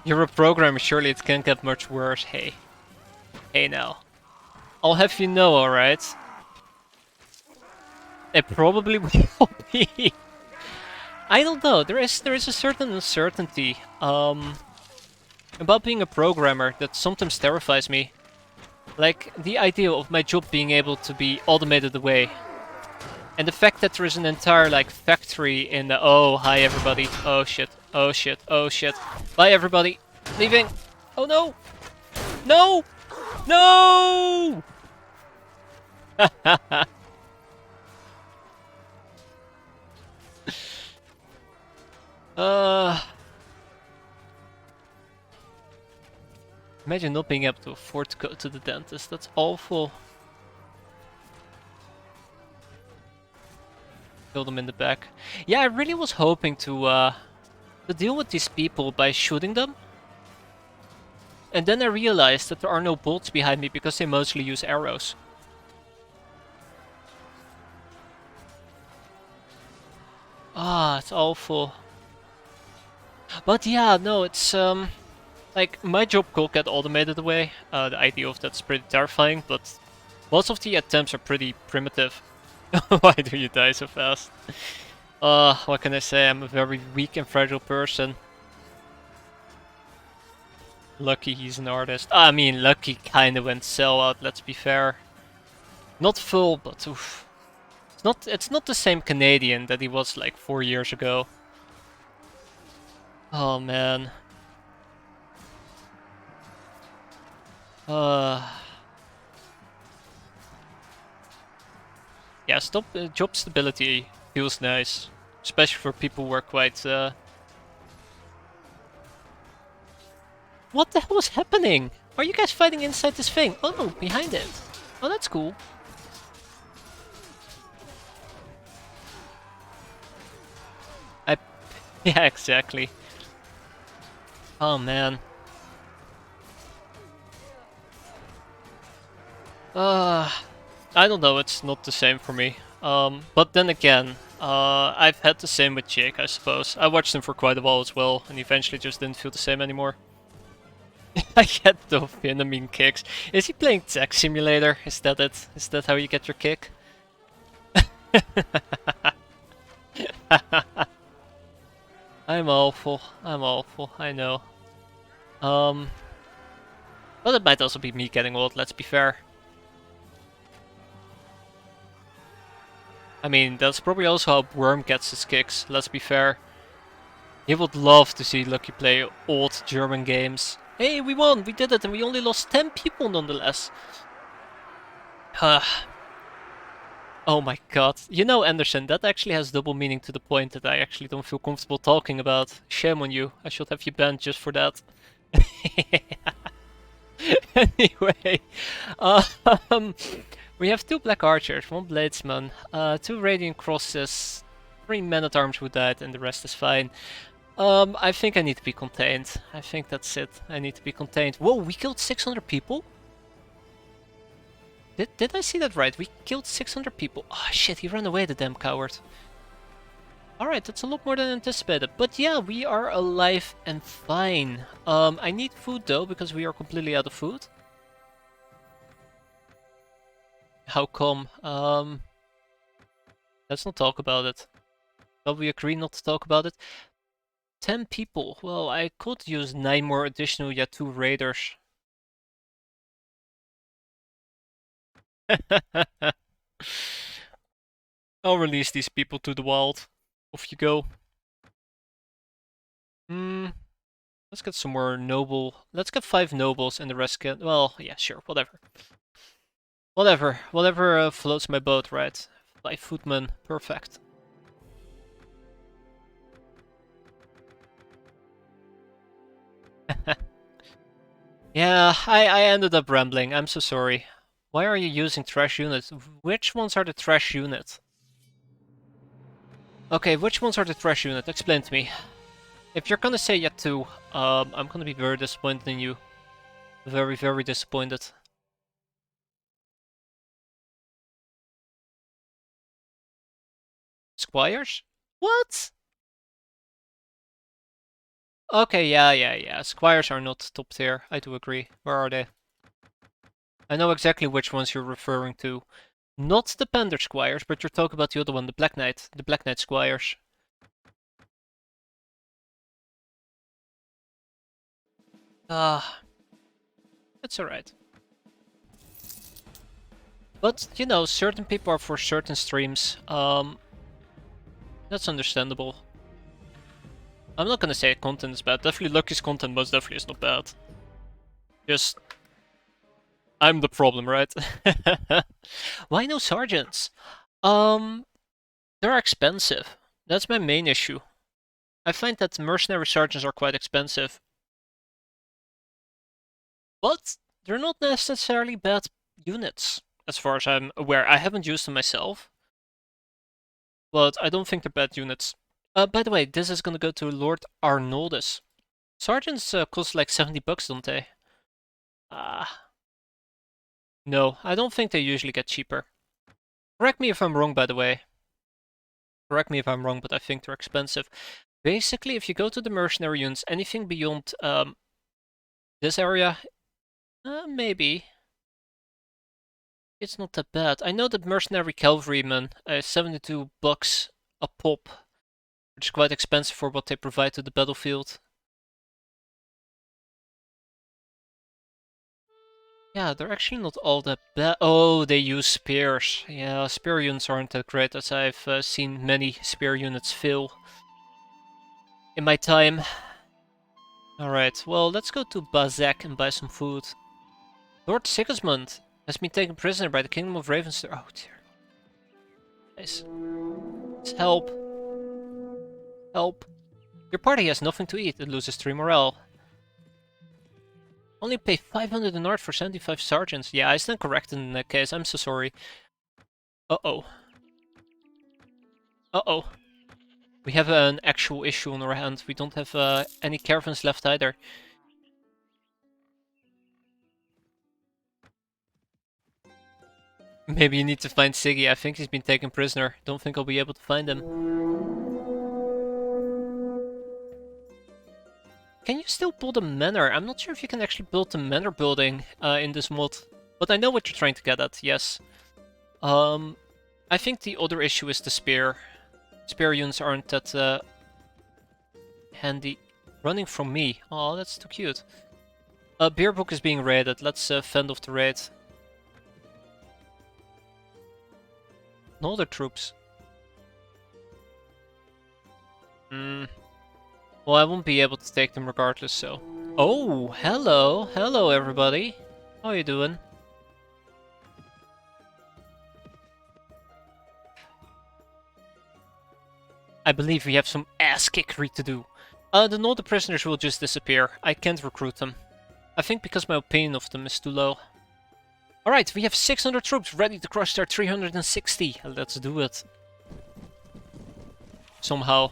You're a programmer, surely it can't get much worse. Hey. Hey now. I'll have you know, alright? It probably will be. I don't know. There is a certain uncertainty about being a programmer that sometimes terrifies me. Like the idea of my job being able to be automated away. And the fact that there is an entire like factory in the oh hi everybody. Oh shit. Oh shit. Oh shit. Bye everybody. Leaving. Oh no. No! No! uh Imagine not being able to afford to go to the dentist. That's awful. Kill them in the back. Yeah, I really was hoping to deal with these people by shooting them. And then I realized that there are no bolts behind me because they mostly use arrows. Ah, it's awful. But yeah, no, it's like my job could get automated away. The idea of that's pretty terrifying, but most of the attempts are pretty primitive. Why do you die so fast? What can I say? I'm a very weak and fragile person. Lucky he's an artist. I mean, Lucky kinda went sell out, let's be fair. Not full, but oof. It's not the same Canadian that he was like 4 years ago. Oh man. Uh yeah, job stability feels nice. Especially for people who are quite what the hell is happening? Are you guys fighting inside this thing? Oh no, behind it. Oh, that's cool. I yeah, exactly. Oh man. Uh I don't know, it's not the same for me. But then again, I've had the same with Jake, I suppose. I watched him for quite a while as well, and eventually just didn't feel the same anymore. I get the Venomine kicks. Is he playing Tech Simulator? Is that it? Is that how you get your kick? I'm awful. I'm awful. I know. Um, but it might also be me getting old, let's be fair. I mean, that's probably also how Worm gets his kicks, let's be fair. He would love to see Lucky play old German games. Hey, we won! We did it, and we only lost 10 people nonetheless. Oh my god. You know, Anderson, that actually has double meaning to the point that I actually don't feel comfortable talking about. Shame on you. I should have you banned just for that. Anyway, um, we have 2 Black Archers, 1 Bladesman, 2 Radiant Crosses, 3 Men-at-Arms who died, and the rest is fine. I think I need to be contained. I think that's it. I need to be contained. Whoa, we killed 600 people? Did I see that right? We killed 600 people. Oh shit, he ran away, the damn coward. Alright, that's a lot more than anticipated. But yeah, we are alive and fine. I need food though, because we are completely out of food. How come? Let's not talk about it. Shall we agree not to talk about it? 10 people. Well, I could use 9 more additional yet 2 raiders. I'll release these people to the wild. Off you go. Let's get some more noble. Let's get 5 nobles and the rest get. Well, yeah, sure, whatever. Whatever floats my boat, right? 5 footmen, perfect. Yeah, I ended up rambling. I'm so sorry. Why are you using trash units? Which ones are the trash unit? Okay, which ones are the trash unit? Explain to me. If you're gonna say yet two, I'm gonna be very disappointed in you. Very, very disappointed. Squires? What? Okay, yeah. Squires are not top tier. I do agree. Where are they? I know exactly which ones you're referring to. Not the Pendor Squires, but you're talking about the other one, the Black Knight. The Black Knight Squires. Ah, it's alright. But, you know, certain people are for certain streams. That's understandable. I'm not gonna say content is bad. Definitely Lucky's content most definitely is not bad. Just, I'm the problem, right? Why no sergeants? They're expensive. That's my main issue. I find that mercenary sergeants are quite expensive. But they're not necessarily bad units, as far as I'm aware. I haven't used them myself, but I don't think they're bad units. By the way, this is gonna go to Lord Arnoldus. Sergeants cost like 70 bucks, don't they? Ah, no, I don't think they usually get cheaper. Correct me if I'm wrong, by the way. Correct me if I'm wrong, but I think they're expensive. Basically, if you go to the mercenary units, anything beyond this area, maybe. It's not that bad. I know that mercenary cavalrymen, 72 bucks a pop, which is quite expensive for what they provide to the battlefield. Yeah, they're actually not all that bad. Oh, they use spears. Yeah, spear units aren't that great, as I've seen many spear units fail in my time. Alright, well, let's go to Bazak and buy some food. Lord Sigismund has been taken prisoner by the Kingdom of Ravernstern. Oh dear. Nice. Let's help. Help. Your party has nothing to eat. It loses 3 morale. Only pay 500 an art for 75 sergeants. Yeah, I stand corrected in that case. I'm so sorry. Uh-oh. Uh-oh. We have an actual issue on our hands. We don't have any caravans left either. Maybe you need to find Siggy. I think he's been taken prisoner. Don't think I'll be able to find him. Can you still build a manor? I'm not sure if you can actually build the manor building in this mod. But I know what you're trying to get at, yes. I think the other issue is the spear. Spear units aren't that handy. Running from me. Oh, that's too cute. Beer book is being raided. Let's fend off the raid. No other troops. Well, I won't be able to take them regardless, so... Oh, hello! Hello, everybody! How are you doing? I believe we have some ass-kickery to do. The Northern prisoners will just disappear. I can't recruit them. I think because my opinion of them is too low. Alright, we have 600 troops ready to crush their 360. Let's do it. Somehow.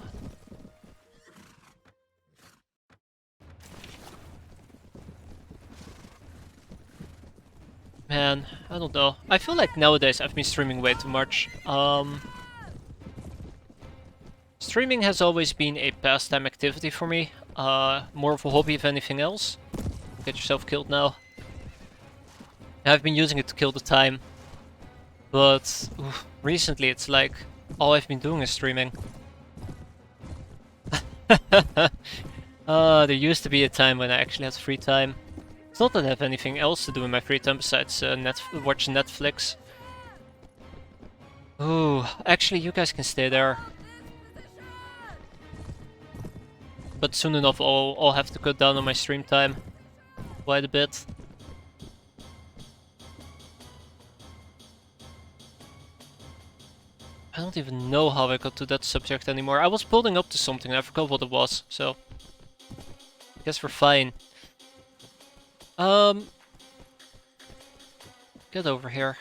Man, I don't know. I feel like nowadays I've been streaming way too much. Streaming has always been a pastime activity for me. More of a hobby if anything else. Get yourself killed now. I've been using it to kill the time. But recently it's like all I've been doing is streaming. There used to be a time when I actually had free time. It's not that I have anything else to do in my free time besides watch Netflix. Ooh, actually you guys can stay there. But soon enough I'll have to cut down on my stream time quite a bit. I don't even know how I got to that subject anymore. I was building up to something, I forgot what it was, so... I guess we're fine. Get over here.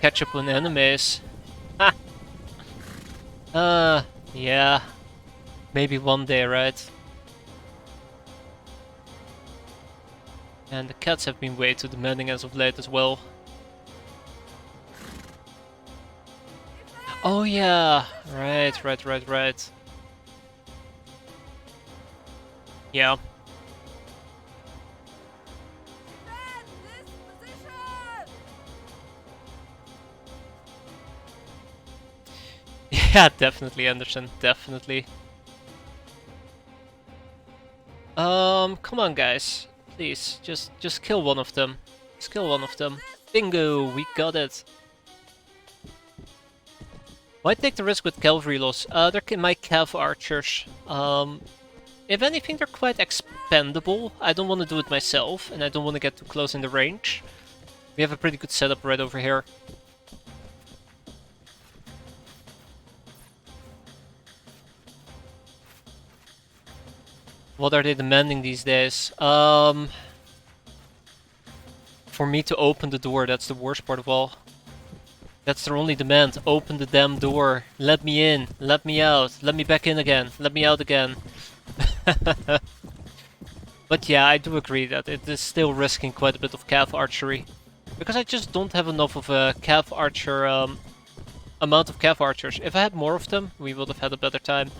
Catch up on enemies. Ha! Yeah. Maybe one day, right? And the cats have been way too demanding as of late as well. Oh yeah! Right. Yeah. Yeah, definitely, Anderson. Definitely. Come on, guys. Please, just kill one of them. Just kill one of them. Bingo, we got it. Why take the risk with cavalry loss? They're my cav archers. If anything, they're quite expendable. I don't want to do it myself, and I don't want to get too close in the range. We have a pretty good setup right over here. What are they demanding these days? For me to open the door, that's the worst part of all. That's their only demand. Open the damn door. Let me in. Let me out. Let me back in again. Let me out again. But yeah, I do agree that it is still risking quite a bit of cav archery. Because I just don't have enough of a cav archer, amount of cav archers. If I had more of them, we would have had a better time.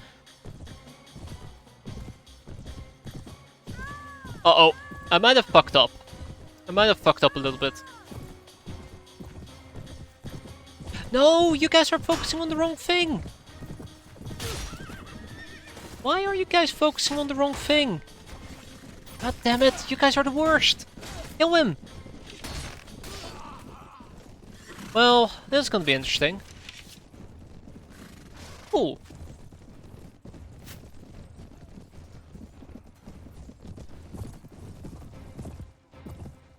Uh-oh. I might have fucked up. I might have fucked up a little bit. No, you guys are focusing on the wrong thing. Why are you guys focusing on the wrong thing? God damn it, you guys are the worst. Kill him. Well, this is gonna be interesting. Cool.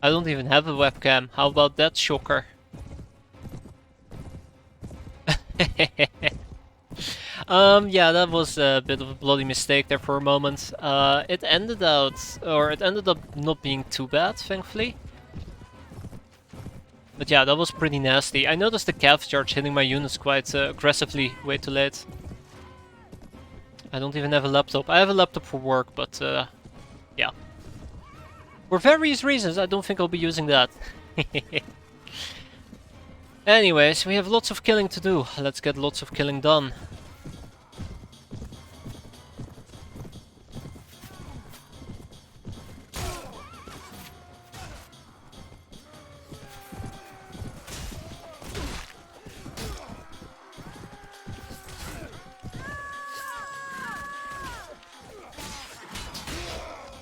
I don't even have a webcam. How about that, shocker? Yeah, that was a bit of a bloody mistake there for a moment. It ended up not being too bad, thankfully. But yeah, that was pretty nasty. I noticed the cav charge hitting my units quite aggressively way too late. I don't even have a laptop. I have a laptop for work, but yeah. For various reasons, I don't think I'll be using that. Anyways, we have lots of killing to do. Let's get lots of killing done.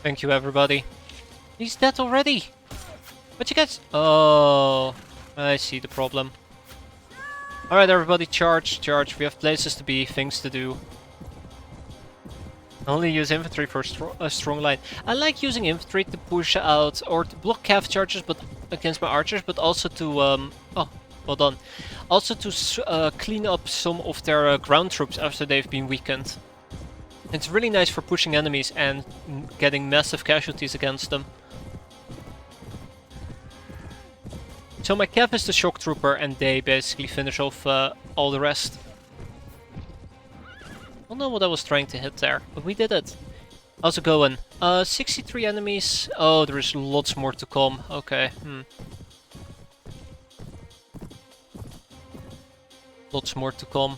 Thank you, everybody. He's dead already. But you guys... Oh, I see the problem. Alright, everybody, charge, charge. We have places to be, things to do. Only use infantry for a strong line. I like using infantry to push out or to block cav charges, but against my archers, but also to oh, well done. Also to clean up some of their ground troops after they've been weakened. It's really nice for pushing enemies and getting massive casualties against them. So my cav is the shock trooper, and they basically finish off all the rest. I don't know what I was trying to hit there, but we did it. How's it going? 63 enemies. Oh, there is lots more to come. Okay, Lots more to come.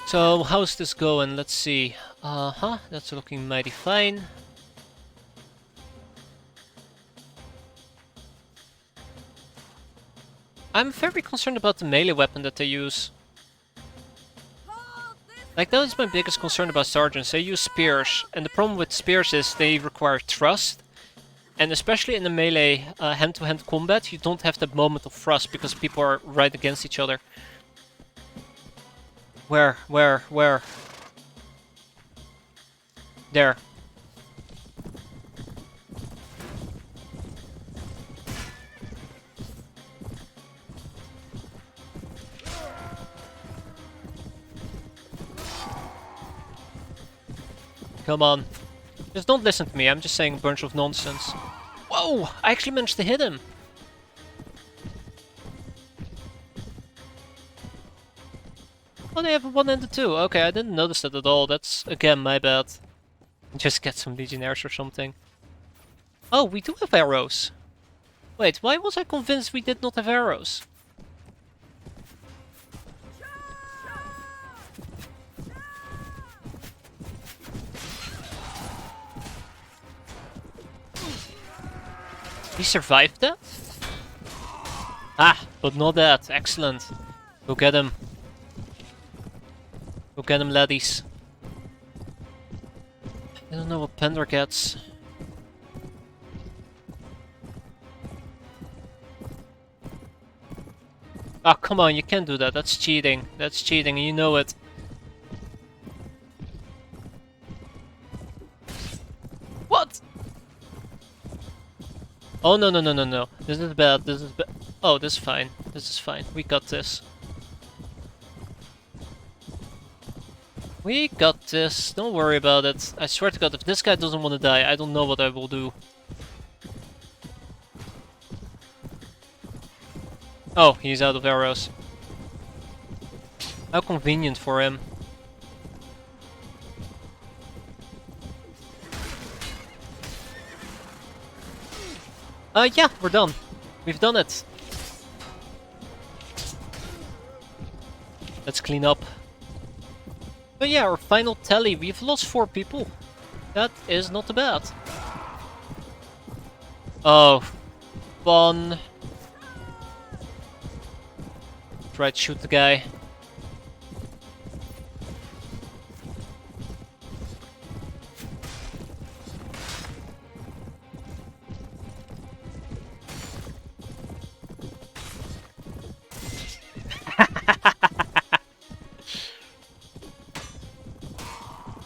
So, how's this going? Let's see. That's looking mighty fine. I'm very concerned about the melee weapon that they use. Like, that is my biggest concern about sergeants. They use spears, and the problem with spears is they require thrust. And especially in the melee hand-to-hand combat, you don't have that moment of thrust because people are right against each other. Where? There. Come on. Just don't listen to me, I'm just saying a bunch of nonsense. Whoa! I actually managed to hit him! Oh, they have a 1 and a 2. Okay, I didn't notice that at all. That's, again, my bad. Just get some legionnaires or something. Oh, we do have arrows. Wait, why was I convinced we did not have arrows? He survived that? Ah, but not that. Excellent. Go get him. Go get him, laddies. I don't know what Pendor gets. Ah, come on, you can't do that. That's cheating. That's cheating, and you know it. What? Oh, no, no, no, no, no. This is bad. This is bad. Oh, this is fine. This is fine. We got this. We got this. Don't worry about it. I swear to God, if this guy doesn't want to die, I don't know what I will do. Oh, he's out of arrows. How convenient for him. Yeah, we're done. We've done it. Let's clean up. But yeah, our final tally, we've lost 4 people. That is not bad. Oh, fun. Try to shoot the guy.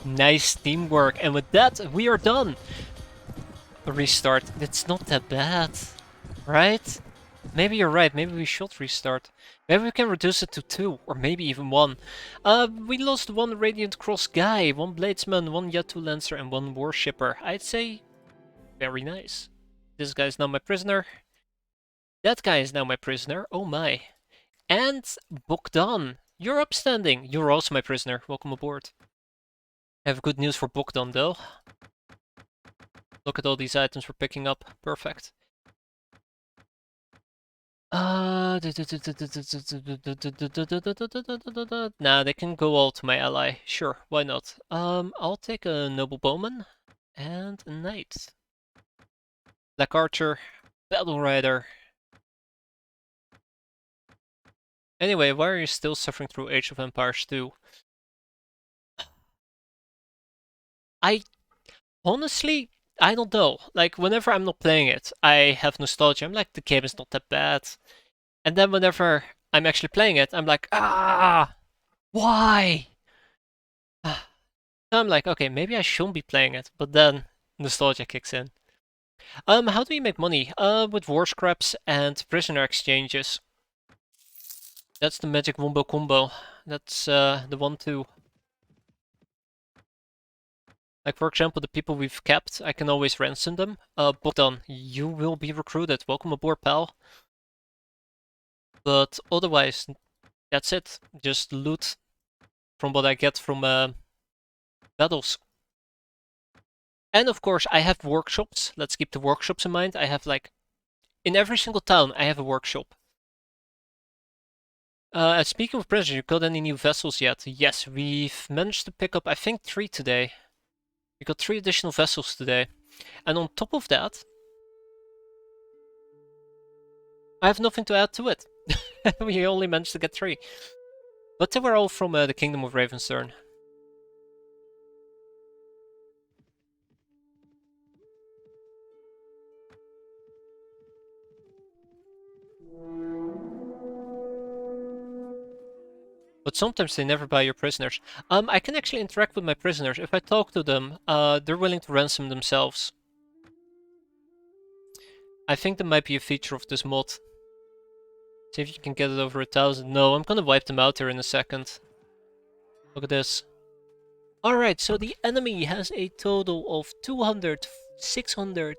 Nice teamwork, and with that, we are done. A restart. It's not that bad, right? Maybe you're right, maybe we should restart. Maybe we can reduce it to 2, or maybe even 1. We lost 1 Radiant Cross guy, 1 Bladesman, 1 Yatu Lancer, and 1 Worshipper. I'd say very nice. This guy is now my prisoner. That guy is now my prisoner, oh my. And Bogdan, you're upstanding. You're also my prisoner, welcome aboard. I have good news for Bogdan though. Look at all these items we're picking up, perfect. Nah, they can go all to my ally. Sure, why not? I'll take a Noble Bowman and a Knight. Black Archer, Battle Rider. Anyway, why are you still suffering through Age of Empires 2? Honestly, I don't know. Like, whenever I'm not playing it, I have nostalgia. I'm like, the game is not that bad. And then whenever I'm actually playing it, I'm like, why? So I'm like, okay, maybe I shouldn't be playing it. But then nostalgia kicks in. How do you make money? With war scraps and prisoner exchanges. That's the magic wombo combo. That's the 1-2. Like, for example, the people we've kept, I can always ransom them. Bogdan, you will be recruited. Welcome aboard, pal. But otherwise, that's it. Just loot from what I get from battles. And of course, I have workshops. Let's keep the workshops in mind. I have like, in every single town, I have a workshop. Speaking of prisoners, you got any new vessels yet? Yes, we've managed to pick up, I think, 3 today. We got 3 additional vessels today. And on top of that, I have nothing to add to it. We only managed to get 3. But they were all from the Kingdom of Ravernstern. But sometimes they never buy your prisoners. I can actually interact with my prisoners. If I talk to them, they're willing to ransom themselves. I think that might be a feature of this mod. See if you can get it over 1,000. No, I'm gonna wipe them out here in a second. Look at this. Alright, so the enemy has a total of 200, 600,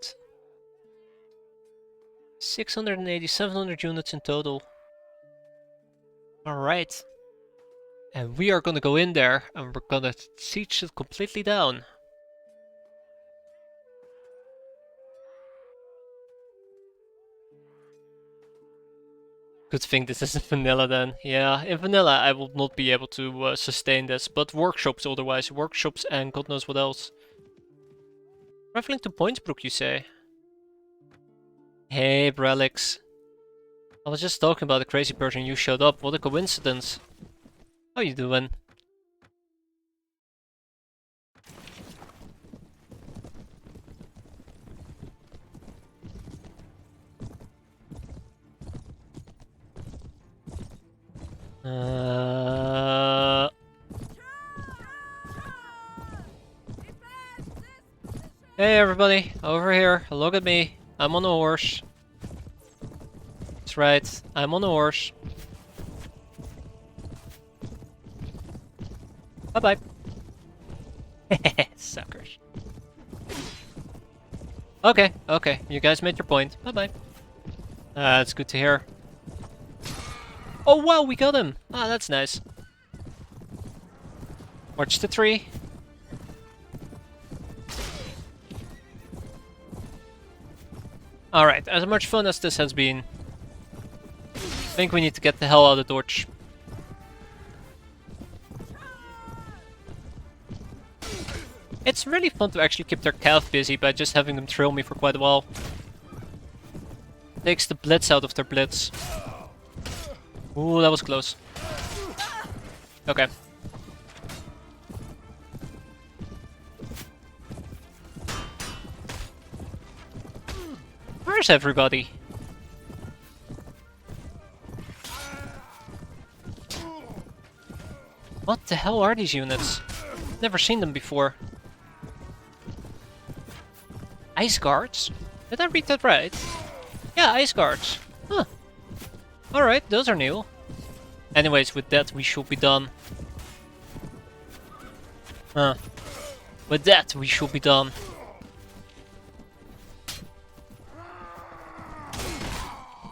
680, 700 units in total. Alright. And we are gonna go in there and we're gonna siege it completely down. Good thing this isn't vanilla then. Yeah, in vanilla I will not be able to sustain this, but workshops otherwise. Workshops and God knows what else. Traveling to Pointsbrook, you say? Hey, Brelix. I was just talking about the crazy person. You showed up. What a coincidence. How you doing? Hey everybody, over here. Look at me. I'm on a horse. That's right. I'm on a horse. Bye bye. Suckers. Okay, okay. You guys made your point. Bye bye. That's good to hear. Oh wow, we got him. Ah, that's nice. Watch the tree. Alright, as much fun as this has been, I think we need to get the hell out of Dodge. It's really fun to actually keep their calf busy by just having them trail me for quite a while. Takes the blitz out of their blitz. Ooh, that was close. Okay. Where's everybody? What the hell are these units? Never seen them before. Ice guards? Did I read that right? Yeah, ice guards. Huh. Alright, those are new. Anyways, with that we should be done. With that we should be done.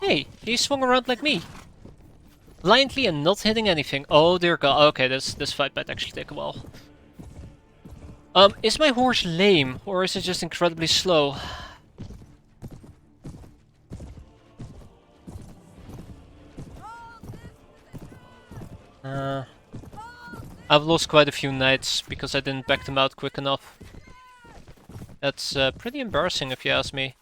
Hey, he swung around like me. Blindly and not hitting anything. Oh dear god. Okay, this fight might actually take a while. Is my horse lame, or is it just incredibly slow? I've lost quite a few knights because I didn't back them out quick enough. That's pretty embarrassing if you ask me.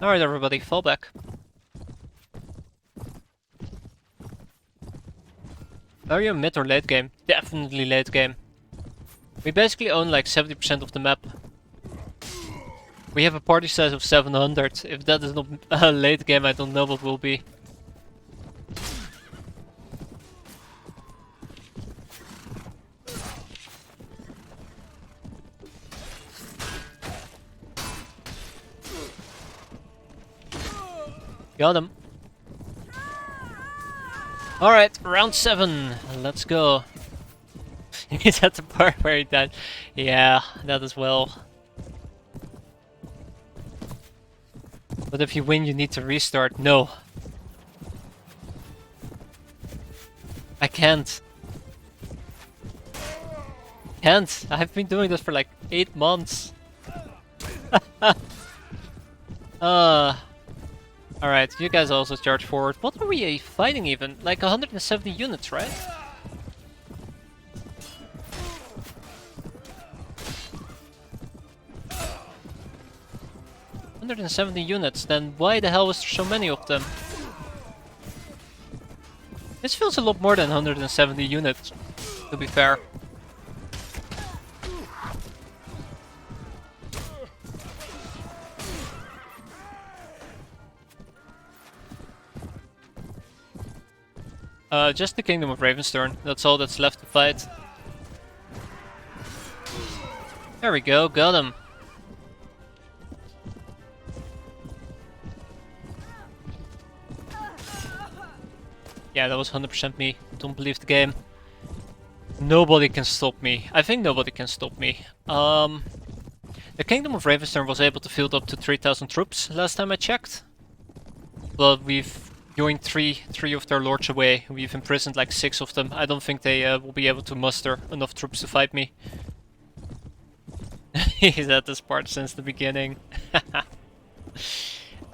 Alright everybody, fall back. Are you mid or late game? Definitely late game. We basically own like 70% of the map. We have a party size of 700. If that is not a late game, I don't know what will be. Got him. Alright, round 7. Let's go. Is that the part where he died? Yeah, that as well. But if you win, you need to restart. No. I can't. Can't. I've been doing this for like 8 months. Alright, you guys also charge forward. What are we fighting even? Like 170 units, right? units, then why the hell was there so many of them? This feels a lot more than 170 units, to be fair. Just the Kingdom of Ravernstern, that's all that's left to fight. There we go, got him. Yeah, that was 100% me. Don't believe the game. Nobody can stop me. I think nobody can stop me. The Kingdom of Ravernstern was able to field up to 3,000 troops last time I checked. But we've joined three of their lords away. We've imprisoned like 6 of them. I don't think they will be able to muster enough troops to fight me. He's at this part since the beginning.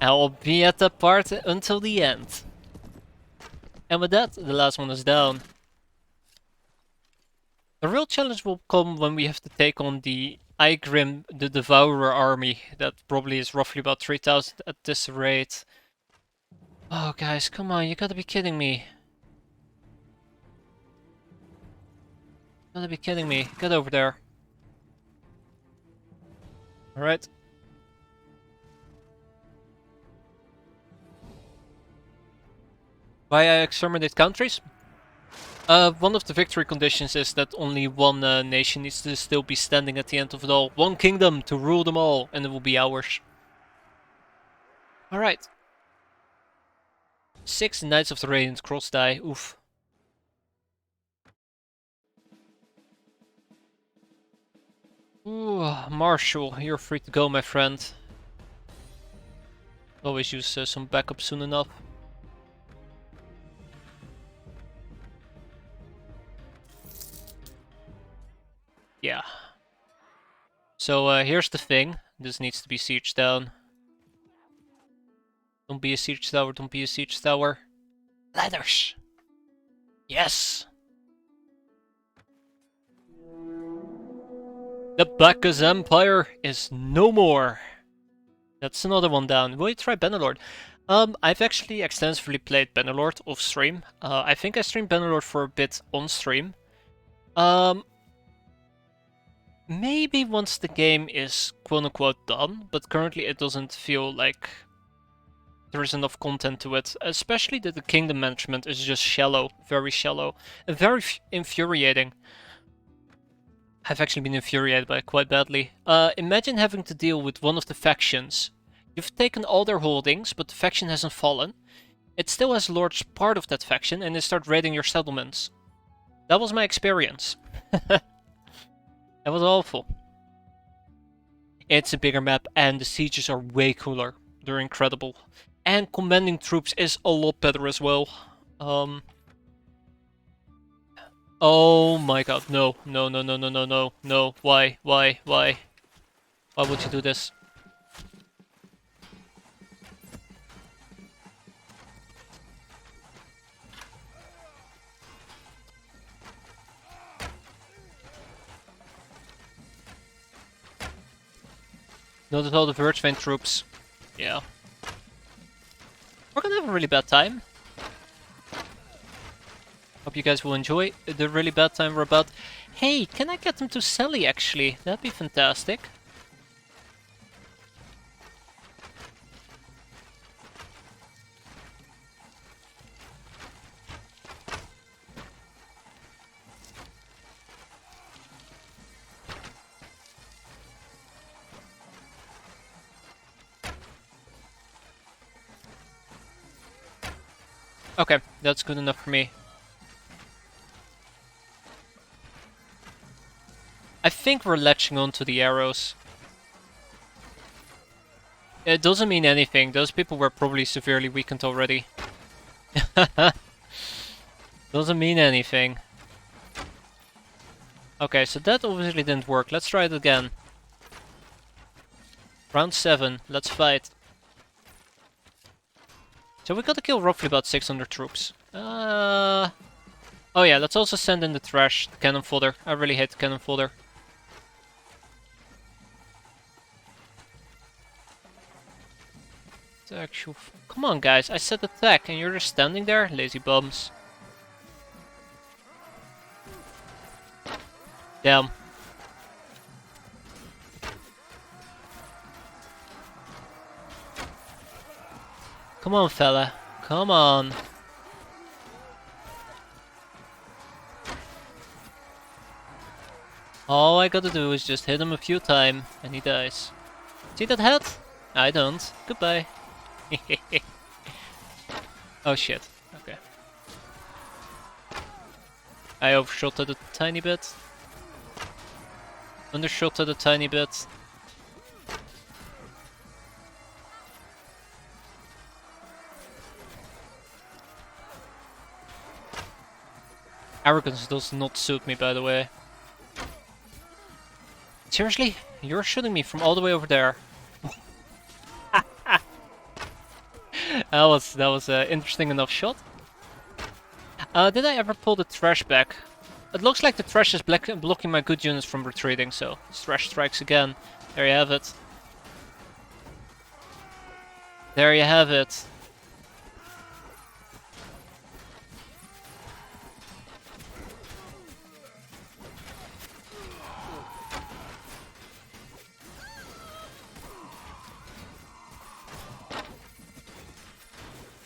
I'll be at that part until the end. And with that, the last one is down. The real challenge will come when we have to take on the Igrim, the Devourer army. That probably is roughly about 3,000 at this rate. Oh, guys, come on, you gotta be kidding me. You gotta be kidding me. Get over there. Alright. Why I exterminate countries? One of the victory conditions is that only one nation needs to still be standing at the end of it all. One kingdom to rule them all, and it will be ours. Alright. 6 Knights of the Radiant Cross die. Oof. Ooh, Marshall, you're free to go, my friend. Always use some backup soon enough. Yeah. So here's the thing. This needs to be siege down. Don't be a siege tower, don't be a siege tower. Ladders! Yes! The Bacchus Empire is no more! That's another one down. Will you try Bannerlord? I've actually extensively played Bannerlord off stream. I think I streamed Bannerlord for a bit on stream. Maybe once the game is quote-unquote done, but currently it doesn't feel like there is enough content to it. Especially that the kingdom management is just shallow, very shallow, and very infuriating. I've actually been infuriated by it quite badly. Imagine having to deal with one of the factions. You've taken all their holdings, but the faction hasn't fallen. It still has a large part of that faction, and they start raiding your settlements. That was my experience. That was awful. It's a bigger map, and the sieges are way cooler. They're incredible. And commanding troops is a lot better as well. Oh my god, no. No, no, no, no, no, no, no. Why? Why? Why? Why would you do this? Notice all the Ravernstern troops. Yeah. We're gonna have a really bad time. Hope you guys will enjoy the really bad time we're about. Hey, can I get them to Sally actually? That'd be fantastic. Okay, that's good enough for me. I think we're latching onto the arrows. It doesn't mean anything. Those people were probably severely weakened already. Doesn't mean anything. Okay, so that obviously didn't work. Let's try it again. Round 7. Let's fight. So we gotta kill roughly about 600 troops. Oh yeah, let's also send in the trash, the cannon fodder. I really hate the cannon fodder. The actual... Come on guys, I said attack and you're just standing there? Lazy bums. Damn. Come on fella, come on. All I gotta do is just hit him a few times and he dies. See that head? I don't. Goodbye. Oh shit. Okay. I overshot it a tiny bit. Undershot it a tiny bit. Arrogance does not suit me, by the way. Seriously? You're shooting me from all the way over there. That was an interesting enough shot. Did I ever pull the trash back? It looks like the trash is blocking my good units from retreating, so trash strikes again. There you have it. There you have it.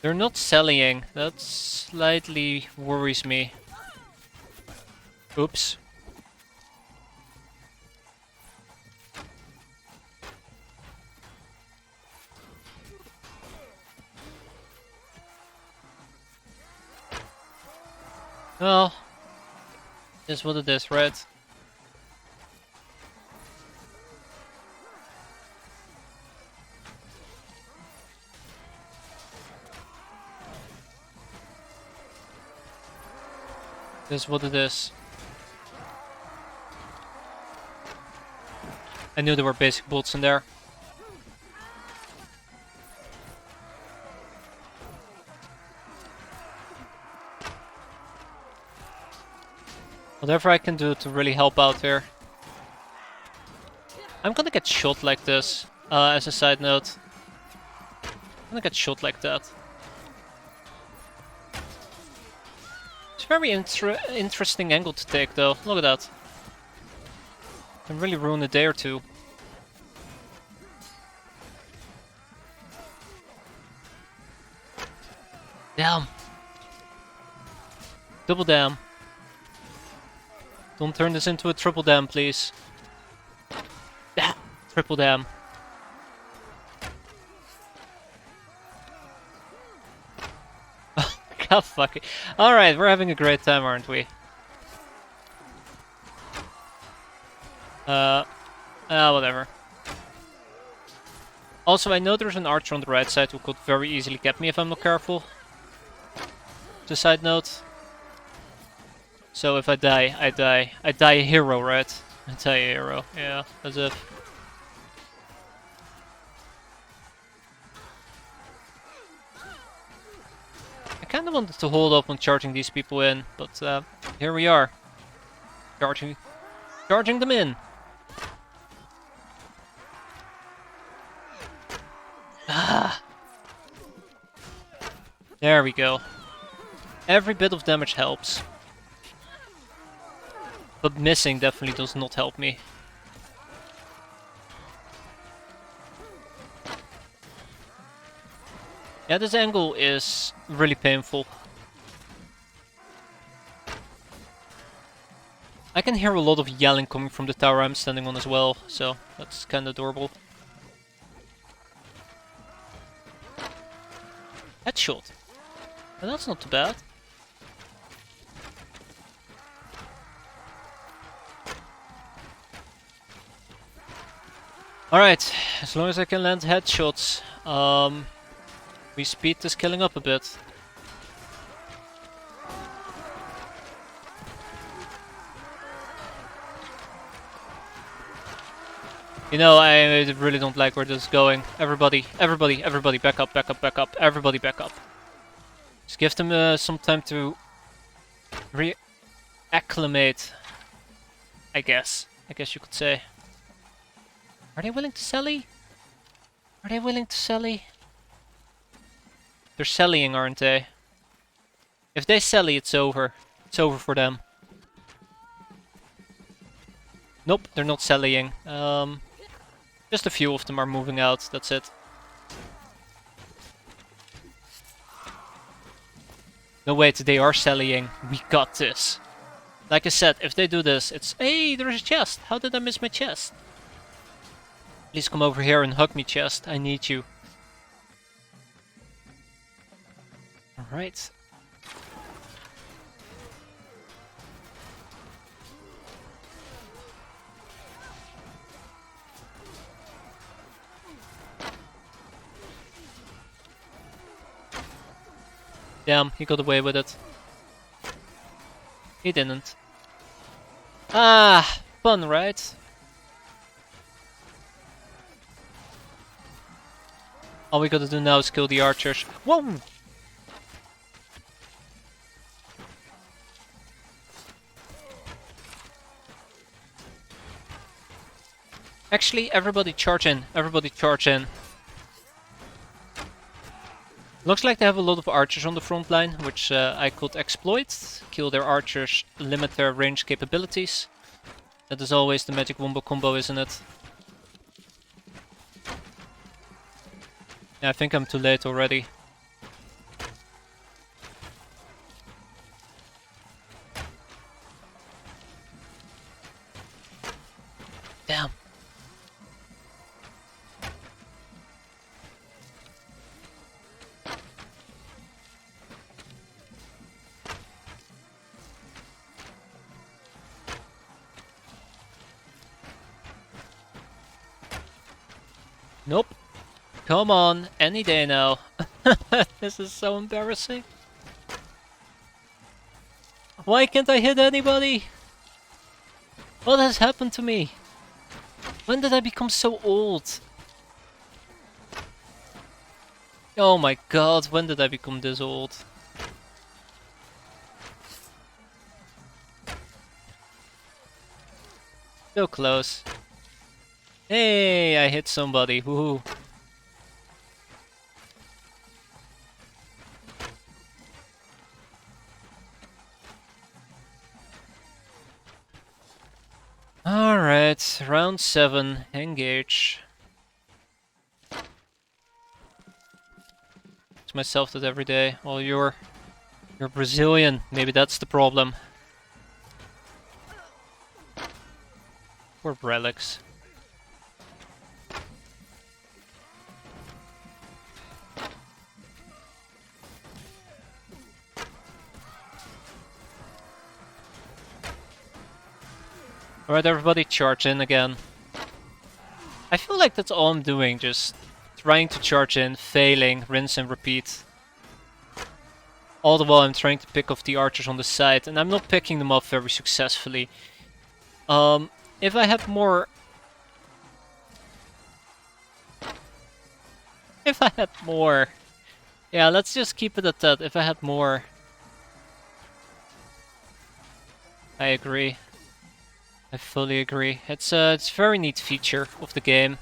They're not sallying. That slightly worries me. Oops. Well, is what it is, right? Is what it is. I knew there were basic bolts in there. Whatever I can do to really help out here. I'm gonna get shot like this, as a side note. I'm gonna get shot like that. It's a very interesting angle to take though, look at that. Can really ruin a day or two. Damn. Double damn. Don't turn this into a triple damn, please. Yeah, triple damn. God fuck it. Alright, we're having a great time, aren't we? Whatever. Also, I know there's an archer on the right side who could very easily get me if I'm not careful. Just a side note. So if I die, I die. I die a hero, right? I die a hero, yeah, as if. I kinda wanted to hold off on charging these people in, but here we are. Charging them in! Ah! There we go. Every bit of damage helps. But missing definitely does not help me. Yeah, this angle is really painful. I can hear a lot of yelling coming from the tower I'm standing on as well, so that's kinda adorable. Headshot. Well, that's not too bad. Alright, as long as I can land headshots, we speed this killing up a bit. You know, I really don't like where this is going. Everybody, back up, everybody back up. Just give them some time to re-acclimate, I guess you could say. Are they willing to sally? They're sallying, aren't they? If they sally, it's over. It's over for them. Nope, they're not sallying. Just a few of them are moving out, that's it. No wait, they are sallying. We got this. Like I said, if they do this, it's... Hey, there's a chest! How did I miss my chest? Please come over here and hug me, chest. I need you. Alright. Damn, he got away with it. He didn't. Ah, fun, right? All we gotta do now is kill the archers. Whoa! Actually, everybody charge in. Everybody charge in. Looks like they have a lot of archers on the front line, which I could exploit. Kill their archers, limit their range capabilities. That is always the magic wombo combo, isn't it? Yeah, I think I'm too late already. Damn. Nope. Come on, any day now. This is so embarrassing. Why can't I hit anybody? What has happened to me? When did I become so old? Oh my god, when did I become this old? So close. Hey, I hit somebody. Woohoo. Alright, round 7, engage. It's myself that every day. Well, you're Brazilian, maybe that's the problem. Poor relics. Alright, everybody charge in again. I feel like that's all I'm doing, just trying to charge in, failing, rinse and repeat. All the while I'm trying to pick off the archers on the side, and I'm not picking them up very successfully. If I had more... If I had more... Yeah, let's just keep it at that. If I had more... I agree. I fully agree. It's a very neat feature of the game.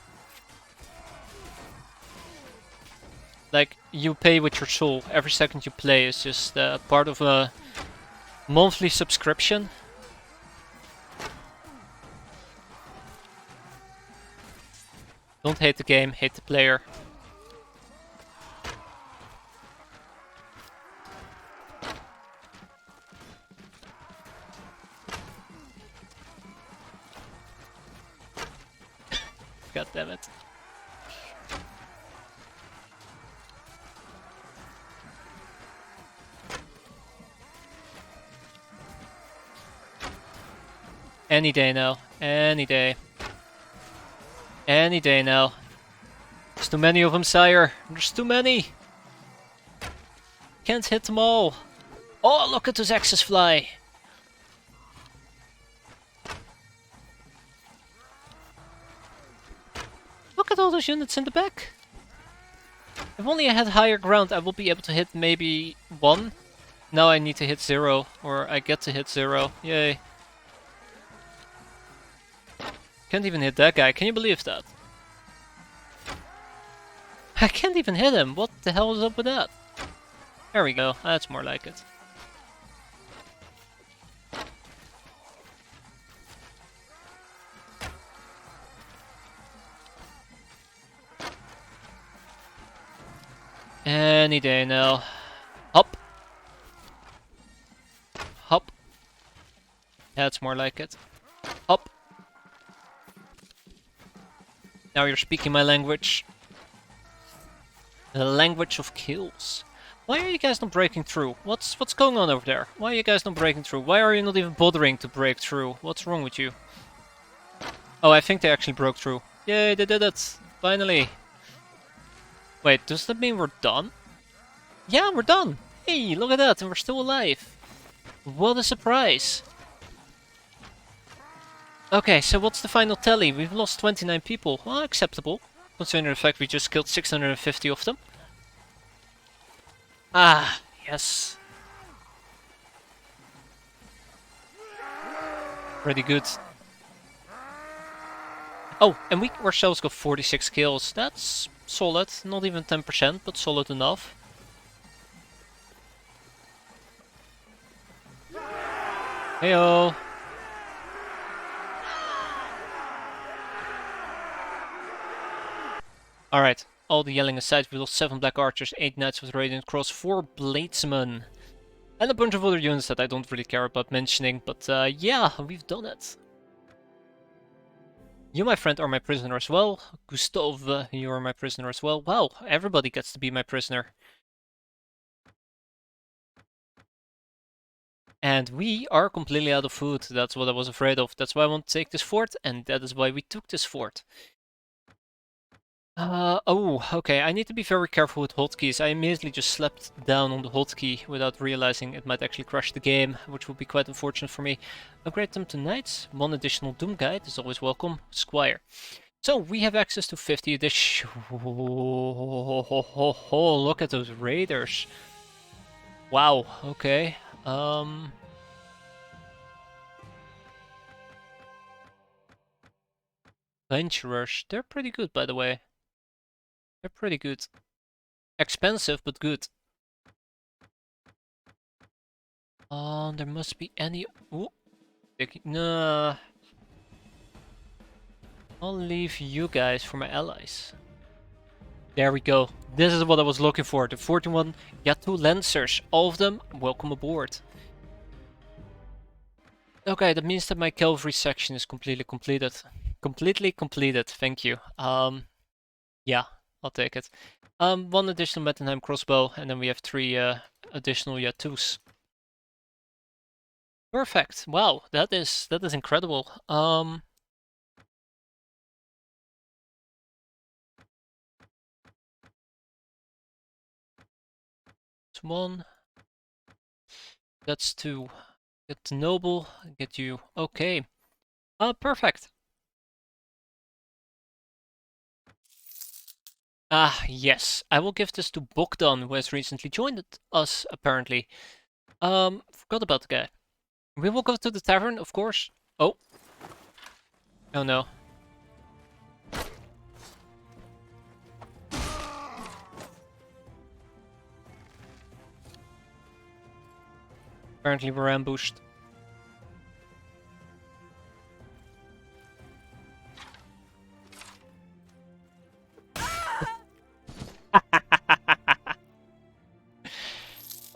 Like, you pay with your soul. Every second you play is just part of a monthly subscription. Don't hate the game, hate the player. God damn it. Any day now. Any day. Any day now. There's too many of them, sire. There's too many. Can't hit them all. Oh, look at those axes fly. Look at all those units in the back. If only I had higher ground, I would be able to hit maybe 1. Now I need to hit 0, or I get to hit 0. Yay. Can't even hit that guy, can you believe that? I can't even hit him, what the hell is up with that? There we go, that's more like it. Any day now. Hop. Hop. That's more like it. Hop. Now you're speaking my language. The language of kills. Why are you guys not breaking through? What's going on over there? Why are you guys not breaking through? Why are you not even bothering to break through? What's wrong with you? Oh, I think they actually broke through. Yay, they did it! Finally! Wait, does that mean we're done? Yeah, we're done! Hey, look at that, and we're still alive! What a surprise! Okay, so what's the final tally? We've lost 29 people. Well, acceptable. Considering the fact we just killed 650 of them. Ah, yes. Pretty good. Oh, and we ourselves got 46 kills. That's solid. Not even 10%, but solid enough. Heyo! Alright, all the yelling aside, we lost 7 Black Archers, 8 Knights with Radiant Cross, 4 Bladesmen, and a bunch of other units that I don't really care about mentioning, but yeah, we've done it. You, my friend, are my prisoner as well. Gustav, you are my prisoner as well. Wow, everybody gets to be my prisoner. And we are completely out of food. That's what I was afraid of. That's why I want to take this fort, and that is why we took this fort. Oh, okay. I need to be very careful with hotkeys. I immediately just slapped down on the hotkey without realizing it might actually crash the game, which would be quite unfortunate for me. Upgrade them to knights. One additional Doom guide is always welcome. Squire. So we have access to 50 edition. Oh, look at those raiders. Wow. Okay. Venturers. They're pretty good, by the way. They're pretty good. Expensive, but good. There must be any. Ooh, nah. I'll leave you guys for my allies. There we go. This is what I was looking for. The 41 Yatu Lancers. All of them, welcome aboard. Okay, that means that my cavalry section is completely completed. Completely completed, thank you. Yeah, I'll take it. One additional Mettenheim crossbow, and then we have 3 additional Yatus. Perfect. Wow, that is incredible. That's 1. That's 2. Get the noble, get you. Okay. Perfect. Ah, yes. I will give this to Bogdan, who has recently joined us, apparently. Forgot about the guy. We will go to the tavern, of course. Oh. Oh no. Apparently we're ambushed.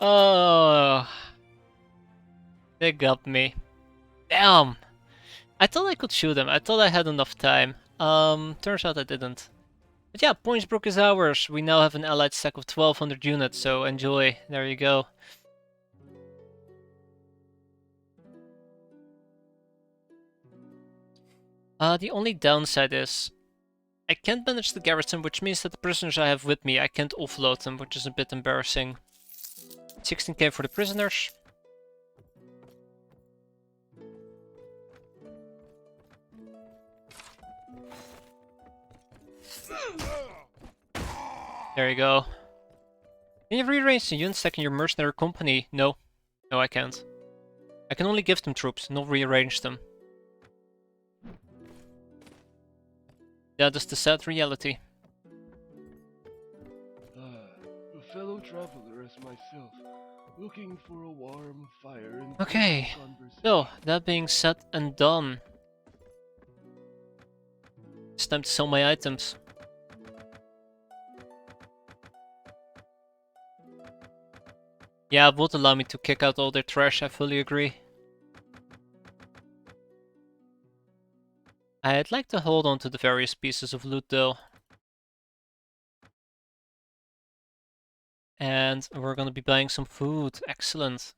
Oh. They got me. Damn. I thought I could shoot them. I thought I had enough time. Turns out I didn't. But yeah, Pointsbrook is ours. We now have an allied stack of 1200 units, so enjoy. There you go. The only downside is I can't manage the garrison, which means that the prisoners I have with me, I can't offload them, which is a bit embarrassing. 16k for the prisoners. There you go. Can you rearrange the unit stack in your mercenary company? No. No, I can't. I can only give them troops, not rearrange them. That is the sad reality. A fellow traveler as myself, looking for a warm fire and Okay. conversation. So, that being said and done. It's time to sell my items. Yeah, it would allow me to kick out all their trash, I fully agree. I'd like to hold on to the various pieces of loot though. And we're gonna be buying some food, excellent.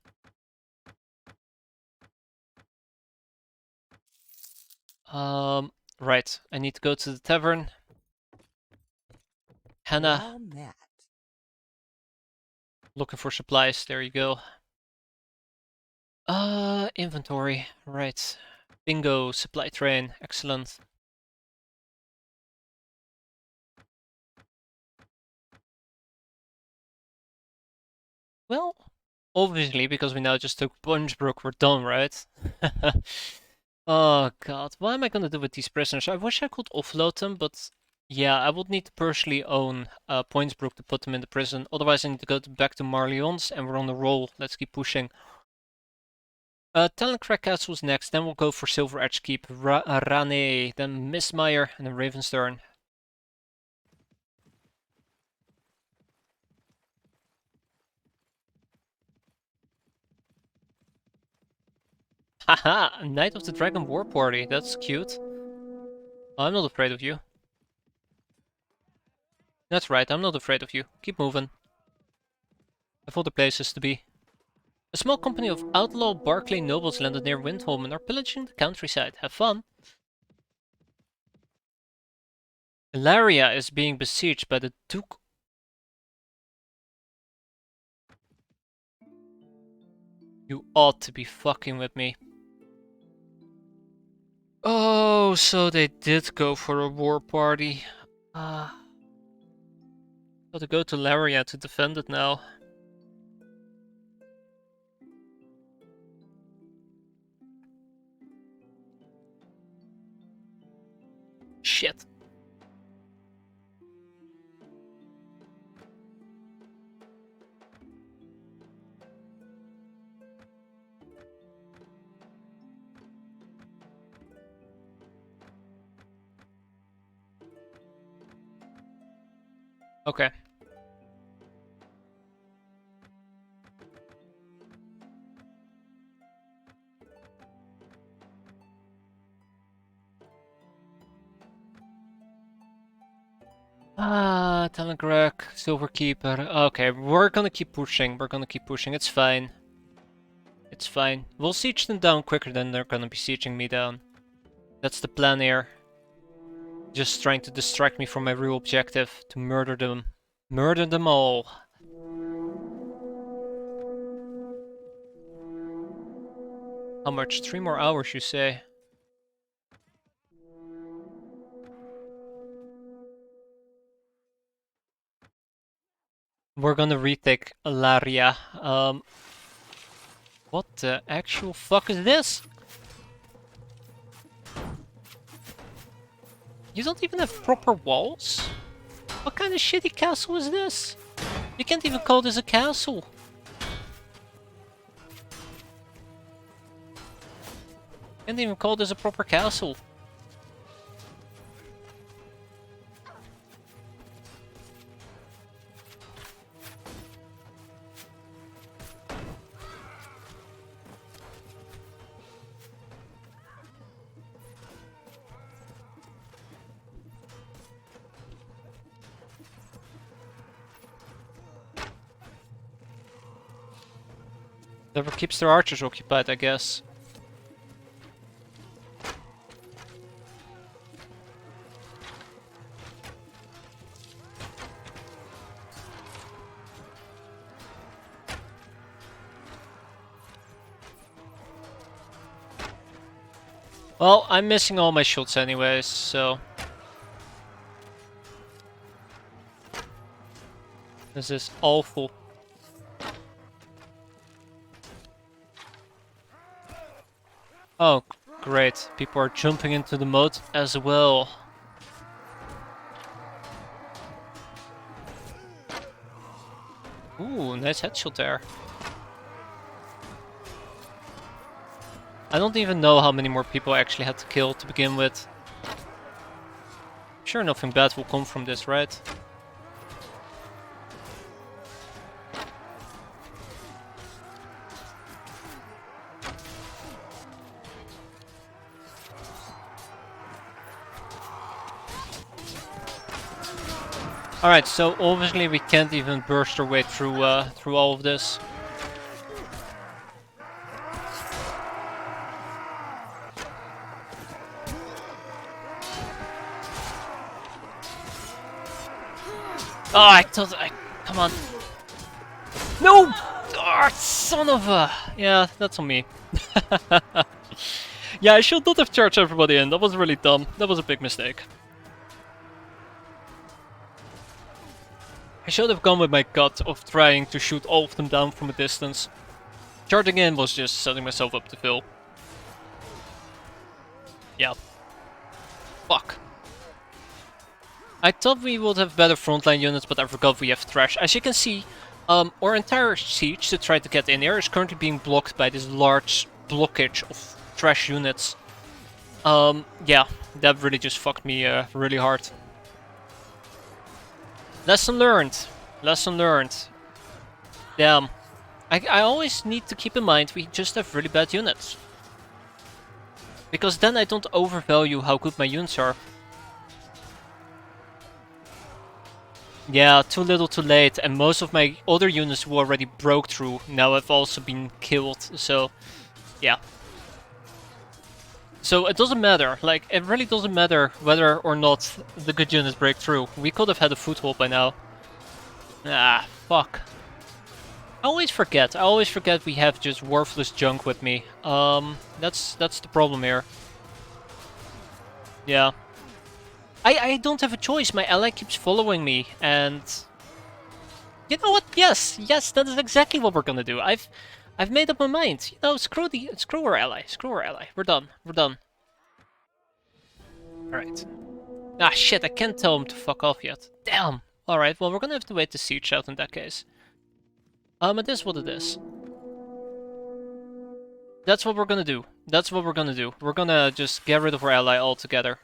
Right, I need to go to the tavern. Hannah, looking for supplies, there you go. Inventory, right. Bingo, supply train, excellent. Well, obviously, because we now just took Punchbrook, we're done, right? Oh god, what am I gonna do with these prisoners? I wish I could offload them, but yeah, I would need to personally own Pointsbrook to put them in the prison. Otherwise, I need to go back to Marlyons, and we're on a roll. Let's keep pushing. Talloncrack Castle's next, then we'll go for Silver Edge Keep, Rane, then Mistmeyer, and then Ravernstern. Haha, Knight of the Dragon War Party, that's cute. I'm not afraid of you. That's right, I'm not afraid of you. Keep moving. I've other places to be. A small company of outlaw Barclay nobles landed near Windholm and are pillaging the countryside. Have fun. Ilaria is being besieged by the Duke. You ought to be fucking with me. Oh, so they did go for a war party. Gotta go to Laria to defend it now. Shit. Okay. Telegraph, Silverkeeper. Okay, we're gonna keep pushing. We're gonna keep pushing. It's fine. It's fine. We'll siege them down quicker than they're gonna be sieging me down. That's the plan here. Just trying to distract me from my real objective, to murder them. Murder them all. How much? 3 more hours, you say? We're gonna retake Laria. What the actual fuck is this? You don't even have proper walls? What kind of shitty castle is this? You can't even call this a castle. Can't even call this a proper castle. Never keeps their archers occupied, I guess. Well, I'm missing all my shots anyways, so... This is awful. Oh, great. People are jumping into the moat as well. Ooh, nice headshot there. I don't even know how many more people I actually had to kill to begin with. Sure, nothing bad will come from this, right? Alright, so obviously we can't even burst our way through through all of this. Oh, I thought come on. No! Oh, son of a... Yeah, that's on me. Yeah, I should not have charged everybody in. That was really dumb. That was a big mistake. I should have gone with my gut of trying to shoot all of them down from a distance. Charging in was just setting myself up to fail. Yeah. Fuck. I thought we would have better frontline units, but I forgot we have Thresh. As you can see, our entire siege to try to get in here is currently being blocked by this large blockage of Thresh units. Yeah, that really just fucked me really hard. Lesson learned. Lesson learned. Damn. I always need to keep in mind we just have really bad units. Because then I don't overvalue how good my units are. Yeah, too little too late, and most of my other units who already broke through now have also been killed, so yeah. So it doesn't matter, like, it really doesn't matter whether or not the good units break through. We could have had a foothold by now. Ah, fuck. I always forget we have just worthless junk with me. That's the problem here. Yeah. I don't have a choice, my ally keeps following me, and... You know what? Yes, that is exactly what we're gonna do. I've made up my mind. You know, screw our ally. Screw our ally. We're done. Alright. Ah, shit, I can't tell him to fuck off yet. Damn! Alright, well, we're gonna have to wait the siege out in that case. It is what it is. That's what we're gonna do. We're gonna just get rid of our ally altogether.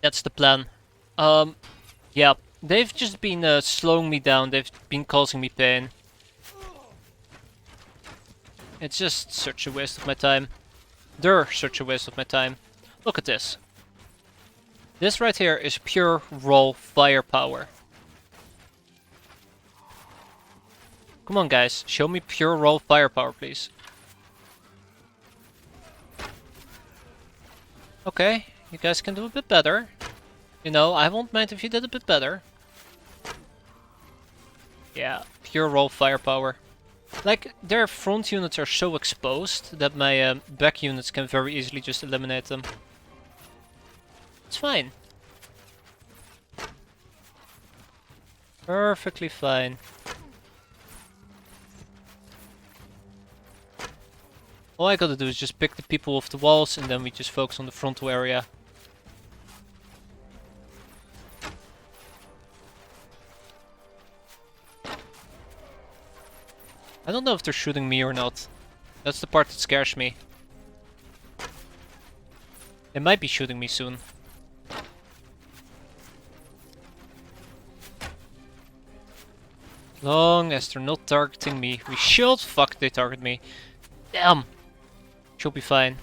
That's the plan. Yeah. They've just been slowing me down. They've been causing me pain. It's just such a waste of my time. They're such a waste of my time. Look at this. This right here is pure raw firepower. Come on, guys. Show me pure raw firepower, please. Okay, you guys can do a bit better. You know, I won't mind if you did a bit better. Yeah, pure raw firepower. Like, their front units are so exposed that my back units can very easily just eliminate them. It's fine. Perfectly fine. All I gotta do is just pick the people off the walls and then we just focus on the frontal area. I don't know if they're shooting me or not. That's the part that scares me. They might be shooting me soon. Long as they're not targeting me. We should. Fuck, they target me. Damn. Should be fine.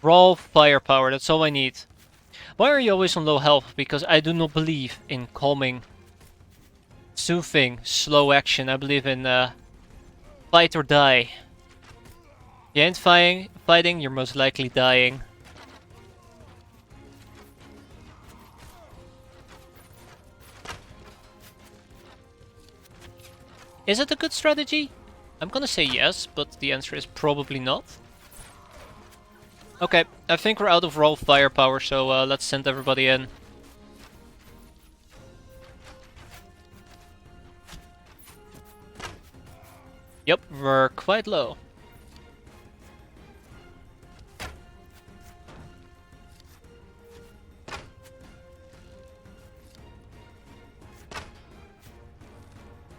Raw firepower, that's all I need. Why are you always on low health? Because I do not believe in calming, soothing, slow action. I believe in fight or die. You ain't fighting, you're most likely dying. Is it a good strategy? I'm gonna say yes, but the answer is probably not. Okay, I think we're out of raw firepower, so let's send everybody in. Yep, we're quite low.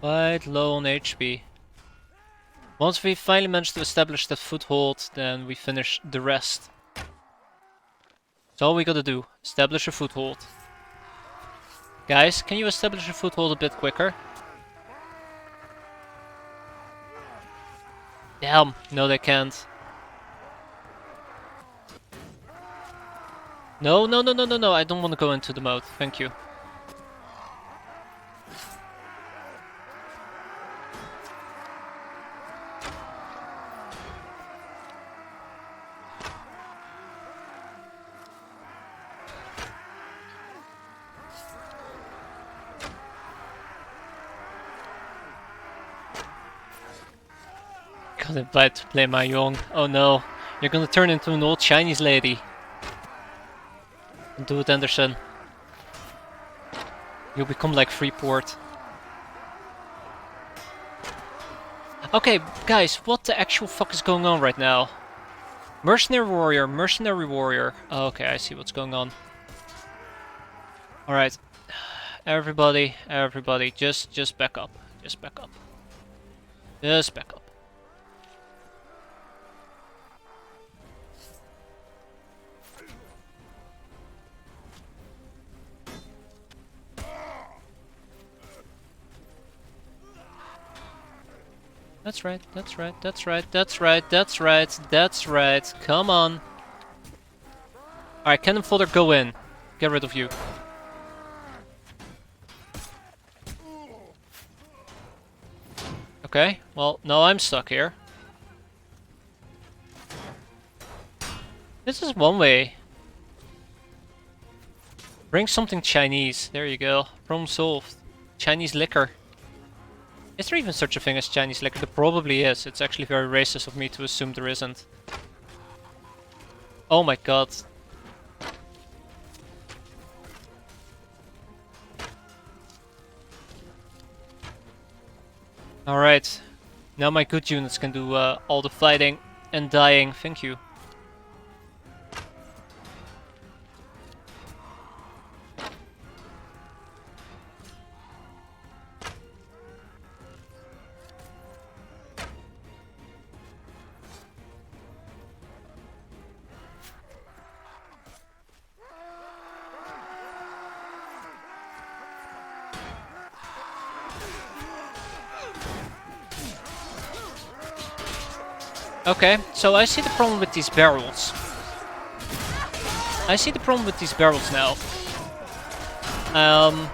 Quite low on HP. Once we finally manage to establish that foothold, then we finish the rest. That's all we gotta do. Establish a foothold. Guys, can you establish a foothold a bit quicker? Damn, no they can't. No, I don't want to go into the mode, thank you. Got invited to play Mahjong. Oh no, you're gonna turn into an old Chinese lady. Don't do it, Anderson. You'll become like Freeport. Okay, guys, what the actual fuck is going on right now? Mercenary warrior. Oh, okay, I see what's going on. Alright. Everybody, just back up. Just back up. Just back up. That's right, that's right, that's right, that's right, that's right, that's right. Come on. Alright, cannon fodder, go in. Get rid of you. Okay, well, now I'm stuck here. This is one way. Bring something Chinese. There you go. Problem solved. Chinese liquor. Is there even such a thing as Chinese liquor? There probably is. It's actually very racist of me to assume there isn't. Oh my god. Alright. Now my good units can do all the fighting and dying. Thank you. Okay, so I see the problem with these barrels. I see the problem with these barrels now. Um,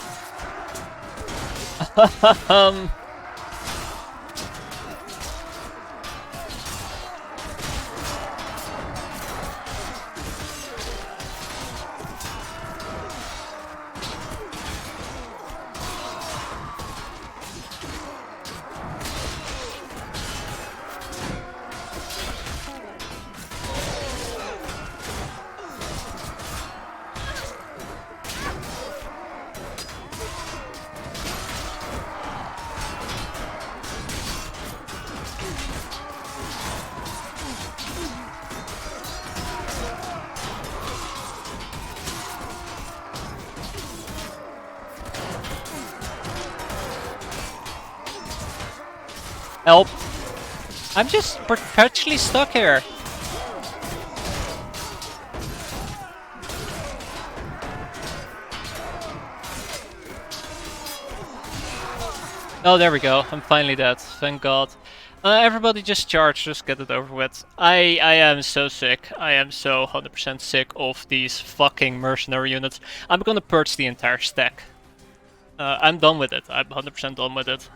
Help. I'm just perpetually stuck here. Oh, there we go. I'm finally dead. Thank God. Everybody just charge. Just get it over with. I am so sick. I am so 100% sick of these fucking mercenary units. I'm gonna purge the entire stack. I'm done with it. I'm 100% done with it.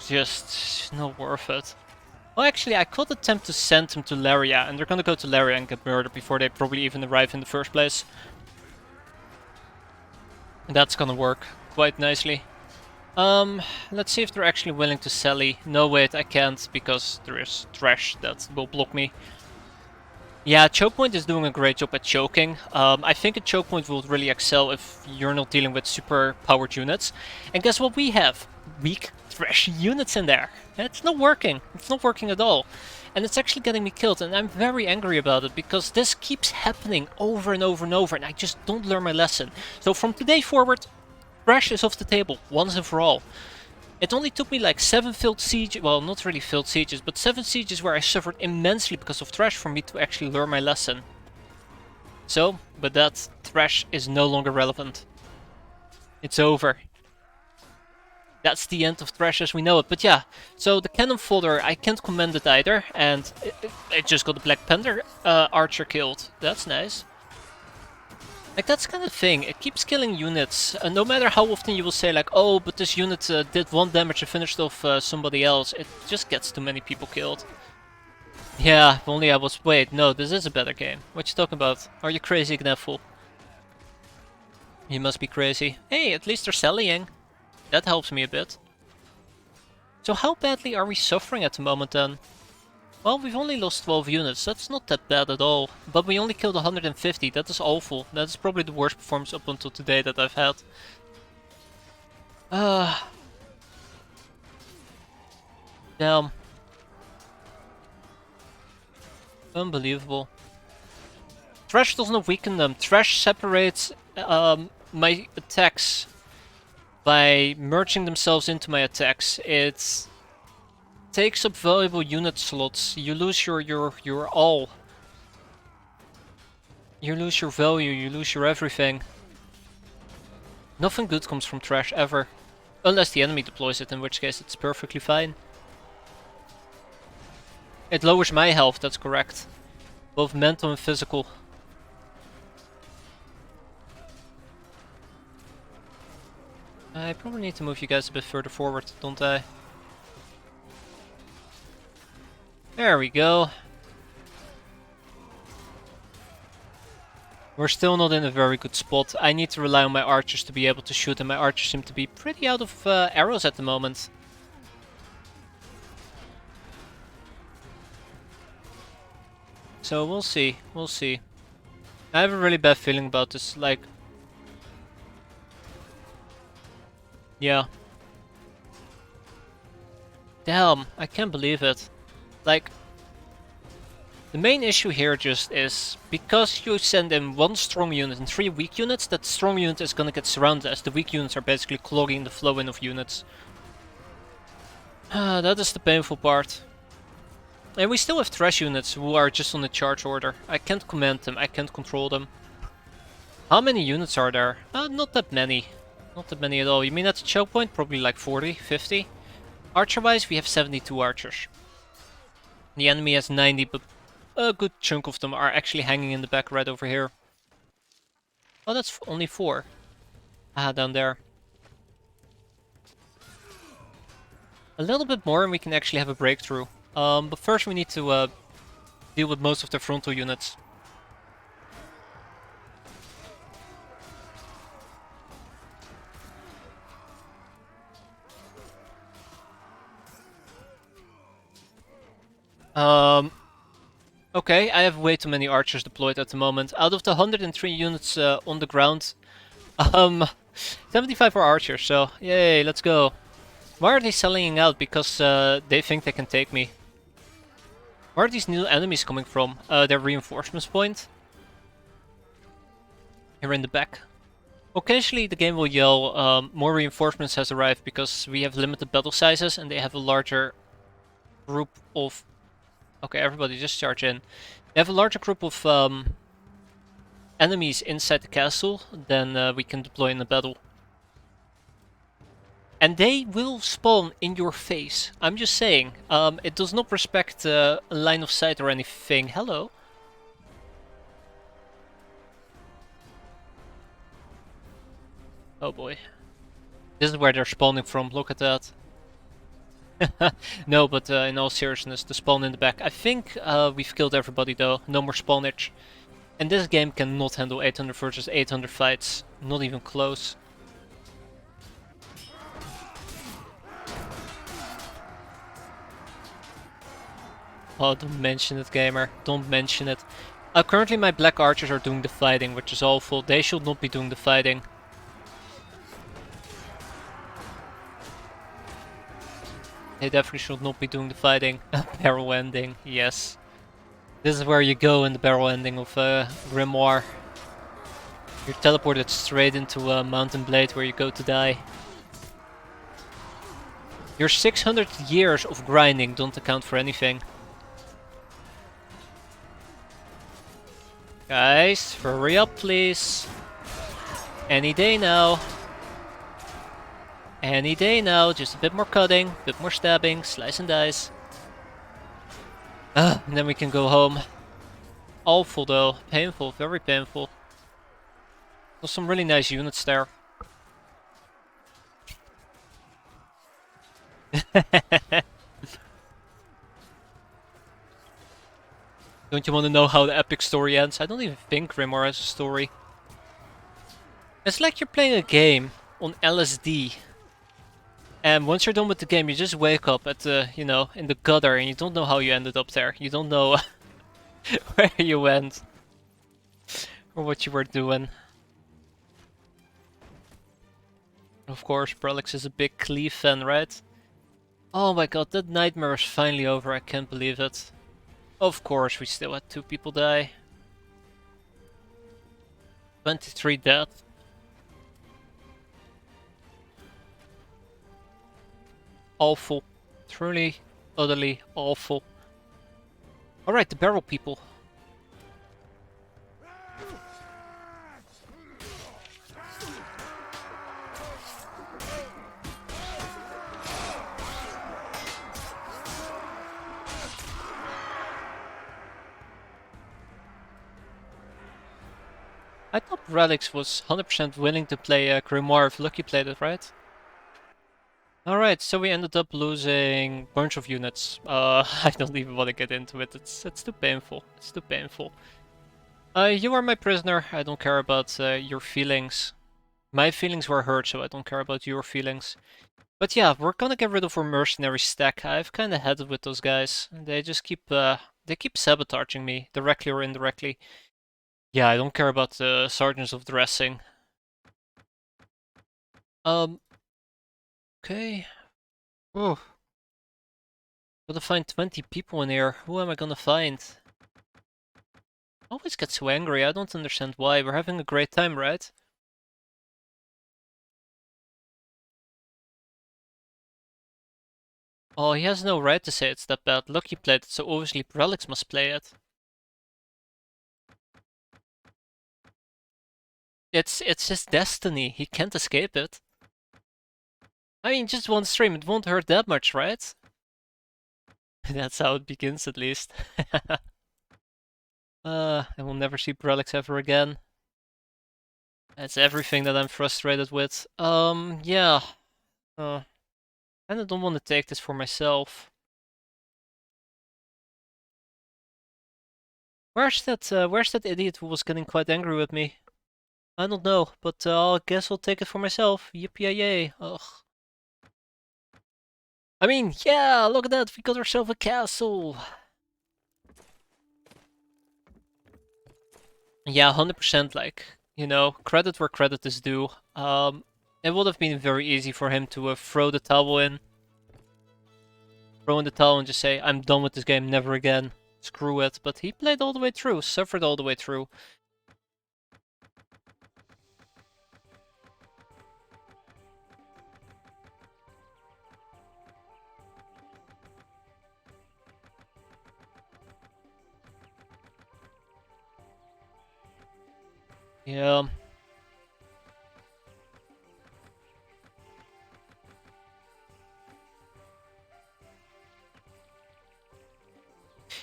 Just not worth it. Well, actually, I could attempt to send them to Laria, and they're gonna go to Laria and get murdered before they probably even arrive in the first place. And that's gonna work quite nicely. Let's see if they're actually willing to sally. No, wait, I can't, because there is trash that will block me. Yeah, Chokepoint is doing a great job at choking. I think a Chokepoint will really excel if you're not dealing with super powered units. And guess what we have? Weak trash units in there. It's not working. It's not working at all. And it's actually getting me killed, and I'm very angry about it, because this keeps happening over and over and over, and I just don't learn my lesson. So from today forward, trash is off the table, once and for all. It only took me like 7 failed sieges, well, not really failed sieges, but 7 sieges where I suffered immensely because of trash for me to actually learn my lesson. So, but that trash is no longer relevant. It's over. That's the end of trash as we know it. But yeah, so the cannon fodder, I can't commend it either, and it just got the Black Pendor archer killed. That's nice. Like, that's kind of thing, it keeps killing units, no matter how often you will say like, oh, but this unit did 1 damage and finished off somebody else, it just gets too many people killed. Yeah, if only I was... Wait, no, this is a better game. What you talking about? Are you crazy, Gneffel? You must be crazy. Hey, at least they're sallying. That helps me a bit. So how badly are we suffering at the moment then? Well, we've only lost 12 units, that's not that bad at all. But we only killed 150, that is awful. That is probably the worst performance up until today that I've had. Damn. Unbelievable. Trash does not weaken them. Trash separates my attacks by merging themselves into my attacks. It takes up valuable unit slots. You lose your all. You lose your value, you lose your everything. Nothing good comes from trash, ever. Unless the enemy deploys it, in which case it's perfectly fine. It lowers my health, that's correct. Both mental and physical. I probably need to move you guys a bit further forward, don't I? There we go. We're still not in a very good spot. I need to rely on my archers to be able to shoot, and my archers seem to be pretty out of arrows at the moment. So we'll see, we'll see. I have a really bad feeling about this, like... Yeah. Damn, I can't believe it. Like... The main issue here just is, because you send in one strong unit and 3 weak units, that strong unit is gonna get surrounded, as the weak units are basically clogging the flow in of units. That is the painful part. And we still have trash units who are just on the charge order. I can't command them, I can't control them. How many units are there? Not that many. Not that many at all. You mean at the choke point? Probably like 40, 50. Archer-wise, we have 72 archers. The enemy has 90, but a good chunk of them are actually hanging in the back right over here. Oh, that's only 4. Ah, down there. A little bit more and we can actually have a breakthrough. But first we need to deal with most of the frontal units. Okay, I have way too many archers deployed at the moment. Out of the 103 units on the ground, 75 are archers, so yay, let's go. Why are they selling out? Because they think they can take me. Where are these new enemies coming from? Their reinforcements point. Here in the back. Occasionally the game will yell, more reinforcements has arrived, because we have limited battle sizes and they have a larger group of... Okay, everybody just charge in. They have a larger group of enemies inside the castle than we can deploy in the battle. And they will spawn in your face. I'm just saying. It does not respect a line of sight or anything. Hello. Oh boy. This is where they're spawning from. Look at that. No, but in all seriousness, the spawn in the back. I think we've killed everybody though. No more spawnage. And this game cannot handle 800 versus 800 fights. Not even close. Oh, don't mention it, gamer. Don't mention it. Currently my black archers are doing the fighting, which is awful. They should not be doing the fighting. They definitely should not be doing the fighting. Barrel ending, yes. This is where you go in the barrel ending of Grimoire. You're teleported straight into a Mountain Blade where you go to die. Your 600 years of grinding don't account for anything. Guys, hurry up please. Any day now. Any day now, just a bit more cutting, a bit more stabbing, slice and dice. And then we can go home. Awful though, painful, very painful. There's some really nice units there. Don't you want to know how the epic story ends? I don't even think Grimoire has a story. It's like you're playing a game on LSD. And once you're done with the game, you just wake up at the, you know, in the gutter and you don't know how you ended up there. You don't know where you went. Or what you were doing. Of course, Brelix is a big Cleve fan, right? Oh my god, that nightmare is finally over, I can't believe it. Of course, we still had 2 people die. 23 dead. Awful. Truly, utterly awful. Alright, the barrel people. I thought Relics was 100% willing to play Grimoire if Lucky played it, right? Alright, so we ended up losing a bunch of units. I don't even want to get into it. It's too painful. It's too painful. You are my prisoner. I don't care about your feelings. My feelings were hurt, so I don't care about your feelings. But yeah, we're gonna get rid of our mercenary stack. I've kind of had it with those guys. They just keep sabotaging me, directly or indirectly. Yeah, I don't care about the sergeants of dressing. Okay. Oh, gotta find 20 people in here. Who am I gonna find? I always get so angry. I don't understand why. We're having a great time, right? Oh, he has no right to say it's that bad. Lucky played it, so obviously Relics must play it. It's his destiny. He can't escape it. I mean, just one stream. It won't hurt that much, right? That's how it begins, at least. I will never see Relics ever again. That's everything that I'm frustrated with. Yeah. I don't want to take this for myself. Where's that idiot who was getting quite angry with me? I don't know, but I guess I'll take it for myself. Yippee-yay. Ugh. I mean, yeah, look at that, we got ourselves a castle. Yeah, 100%, like, you know, credit where credit is due. It would have been very easy for him to throw the towel in. Throw in the towel and just say, I'm done with this game, never again. Screw it. But he played all the way through, suffered all the way through. Yeah.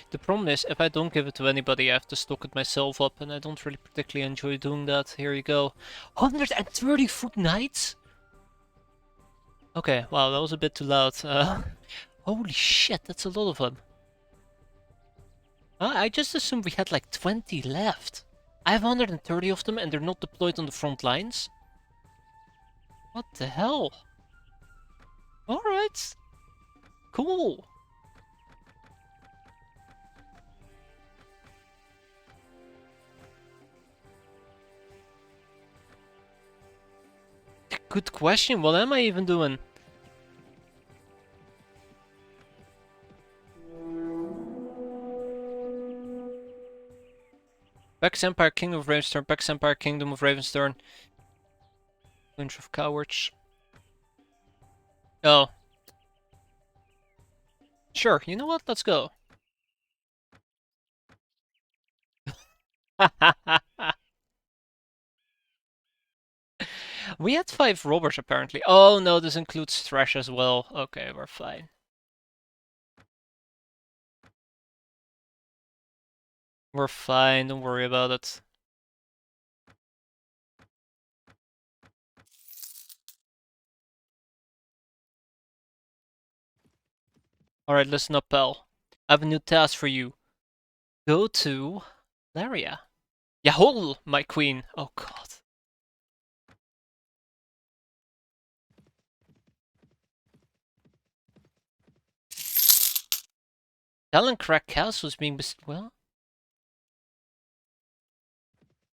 The problem is, if I don't give it to anybody, I have to stock it myself up, and I don't really particularly enjoy doing that. Here you go. 130-foot knights? Okay, wow, that was a bit too loud. Holy shit, that's a lot of them. I just assumed we had like 20 left. I have 130 of them and they're not deployed on the front lines? What the hell? Alright. Cool. Good question, what am I even doing? Beck's Empire, Kingdom of Ravernstern, Beck's Empire, Kingdom of Ravernstern. Bunch of cowards. Oh. Sure, you know what? Let's go. We had 5 robbers apparently. Oh no, this includes trash as well. Okay, we're fine. We're fine, don't worry about it. Alright, listen up, pal. I have a new task for you. Go to Laria. Yahol, my queen. Oh god. Crack Castle is being well? What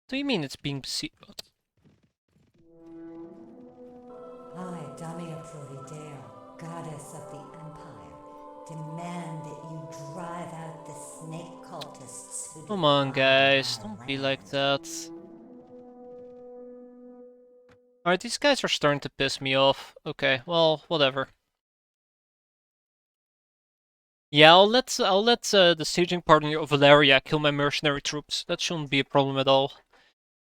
do you mean it's being besieged? I, Damia Providale, goddess of the Empire, demand that you drive out the snake cultists who Come on, defy guys. our Don't be like realm. that. Alright, these guys are starting to piss me off. Okay, well, whatever. Yeah, I'll let the sieging partner of Valeria kill my mercenary troops. That shouldn't be a problem at all.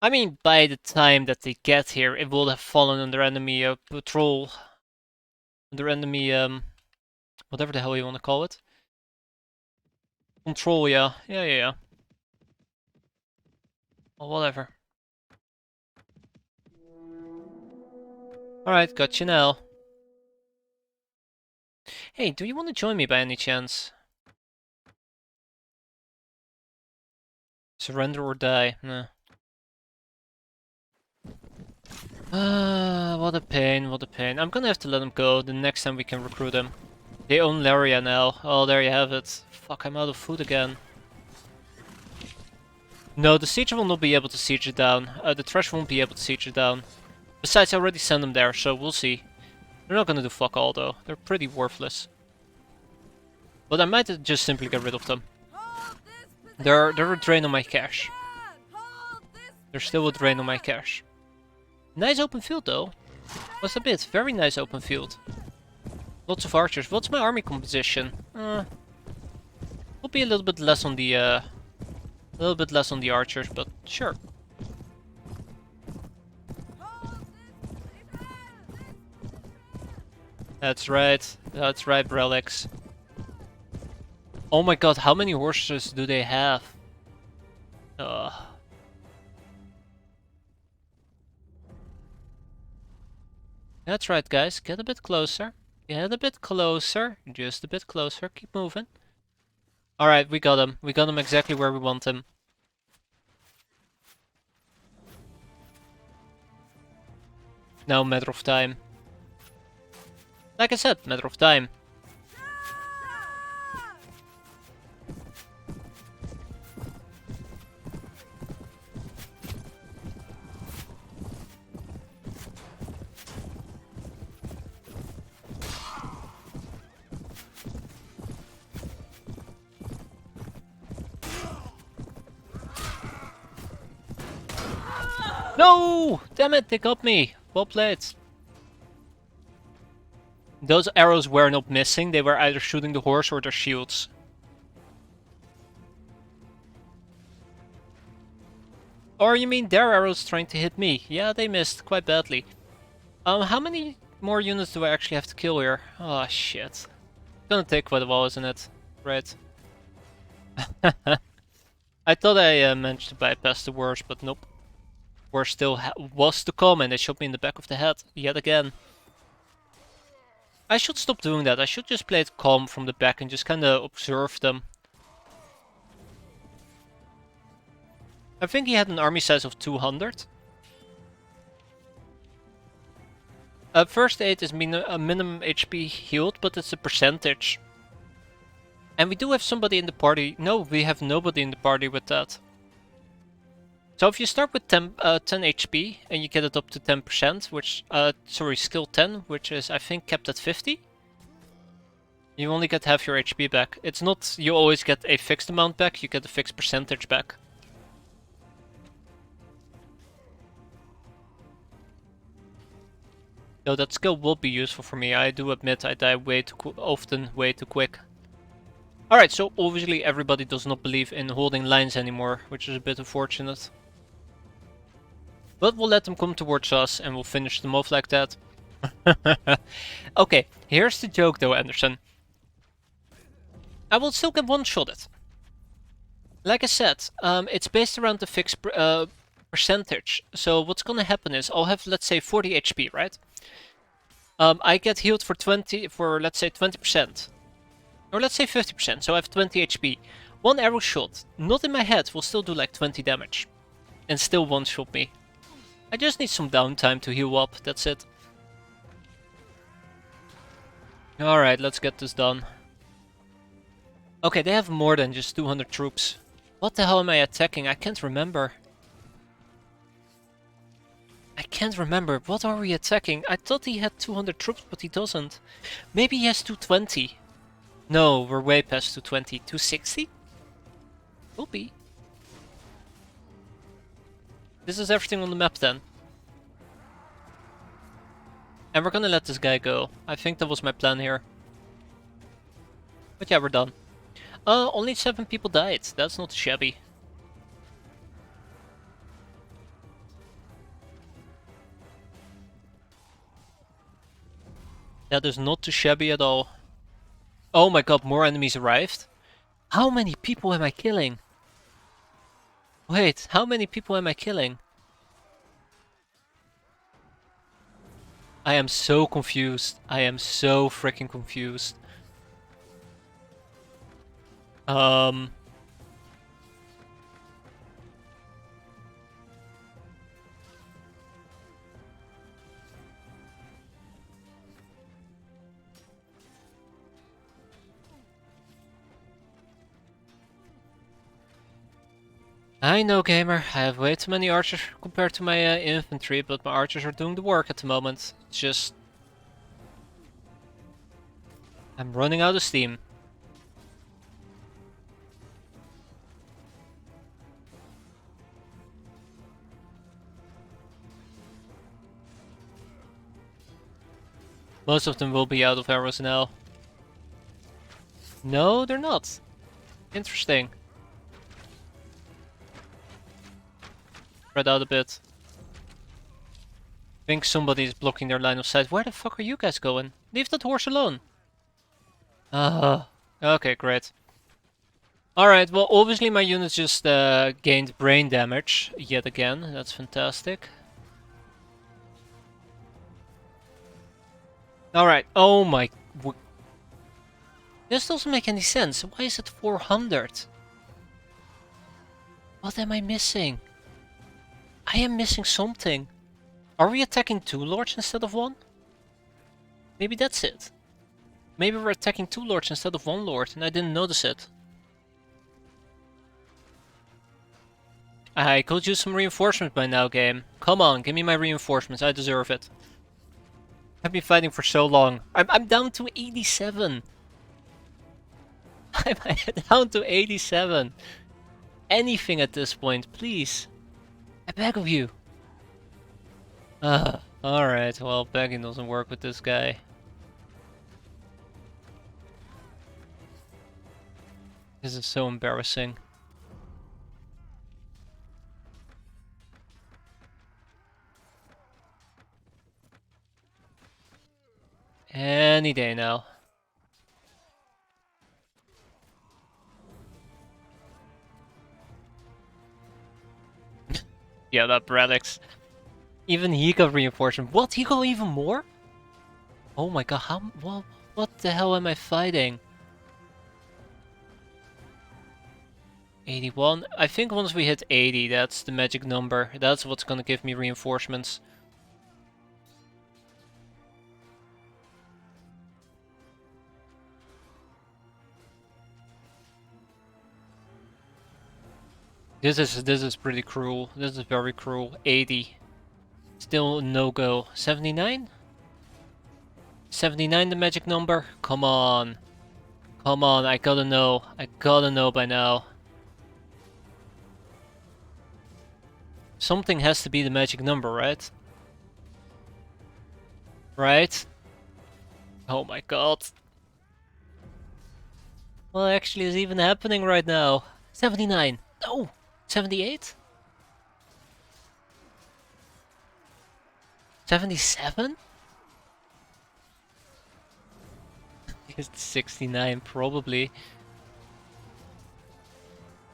I mean, by the time that they get here, it will have fallen under enemy patrol. Under enemy, whatever the hell you want to call it. Control, yeah. Yeah. Well, whatever. Alright, got you now. Hey, do you want to join me by any chance? Surrender or die? Nah. What a pain, what a pain. I'm gonna have to let him go the next time we can recruit him. They own Laria now. Oh, there you have it. Fuck, I'm out of food again. No, the Sieger will not be able to siege it down. The Thresh won't be able to siege it down. Besides, I already sent them there, so we'll see. They're not gonna do fuck all though. They're pretty worthless. But I might just simply get rid of them. They're a drain on my cash. They're still a drain on my cash. Nice open field though. What's a bit? Very nice open field. Lots of archers. What's my army composition? Will be a little bit less on the archers, but sure. That's right, Relics. Oh my god, how many horses do they have? That's right, guys, get a bit closer. Get a bit closer, just a bit closer, keep moving. Alright, we got him. We got him exactly where we want him. Now, matter of time. Like I said, matter of time. No! Damn it, they got me. Well played. Those arrows were not missing, they were either shooting the horse or their shields. Or you mean their arrows trying to hit me? Yeah, they missed quite badly. How many more units do I actually have to kill here? Oh shit. It's gonna take quite a while, isn't it? Right. I thought I managed to bypass the worst, but nope. Worst still was to come and they shot me in the back of the head, yet again. I should stop doing that, I should just play it calm from the back and just kinda observe them. I think he had an army size of 200. First aid is a minimum HP healed, but it's a percentage. And we do have somebody in the party. No, we have nobody in the party with that. So if you start with 10 HP and you get it up to 10%, which, sorry, skill 10, which is I think kept at 50. You only get half your HP back. It's not you always get a fixed amount back, you get a fixed percentage back. So that skill will be useful for me. I do admit I die way too often, way too quick. Alright, so obviously everybody does not believe in holding lines anymore, which is a bit unfortunate. But we'll let them come towards us and we'll finish them off like that. Okay, here's the joke though, Anderson. I will still get one-shotted. Like I said, it's based around the fixed percentage. So what's gonna happen is I'll have, let's say, 40 HP, right? I get healed for let's say 20%. Or let's say 50%, so I have 20 HP. One arrow shot, not in my head, will still do like 20 damage. And still one-shot me. I just need some downtime to heal up, that's it. Alright, let's get this done. Okay, they have more than just 200 troops. What the hell am I attacking? I can't remember. I can't remember. What are we attacking? I thought he had 200 troops, but he doesn't. Maybe he has 220. No, we're way past 220. 260? Will be. This is everything on the map then. And we're gonna let this guy go. I think that was my plan here. But yeah, we're done. Only 7 people died. That's not shabby. That is not too shabby at all. Oh my god, more enemies arrived? How many people am I killing? Wait, how many people am I killing? I am so confused. I am so freaking confused. I know, gamer. I have way too many archers compared to my infantry, but my archers are doing the work at the moment. It's just... I'm running out of steam. Most of them will be out of arrows now. No, they're not. Interesting. Spread out a bit. I think somebody's blocking their line of sight. Where the fuck are you guys going? Leave that horse alone. Okay, great. Alright, well, obviously my units just gained brain damage yet again. That's fantastic. Alright, oh my... This doesn't make any sense. Why is it 400? What am I missing? I am missing something. Are we attacking 2 lords instead of 1? Maybe that's it. Maybe we're attacking 2 lords instead of 1 lord and I didn't notice it. I could use some reinforcements by now, game. Come on, give me my reinforcements. I deserve it. I've been fighting for so long. I'm down to 87. I'm down to 87. Anything at this point, please. I beg of you. Alright, well, begging doesn't work with this guy. This is so embarrassing. Any day now. Yeah, that Braddock's. Even he got reinforcement. What? He got even more? Oh my god, how... What the hell am I fighting? 81? I think once we hit 80, that's the magic number. That's what's gonna give me reinforcements. This is pretty cruel. This is very cruel. 80. Still no go. 79? 79 the magic number? Come on. Come on, I gotta know. I gotta know by now. Something has to be the magic number, right? Right? Oh my god. What actually is even happening right now? 79. No! 78? 77? It's 69 probably.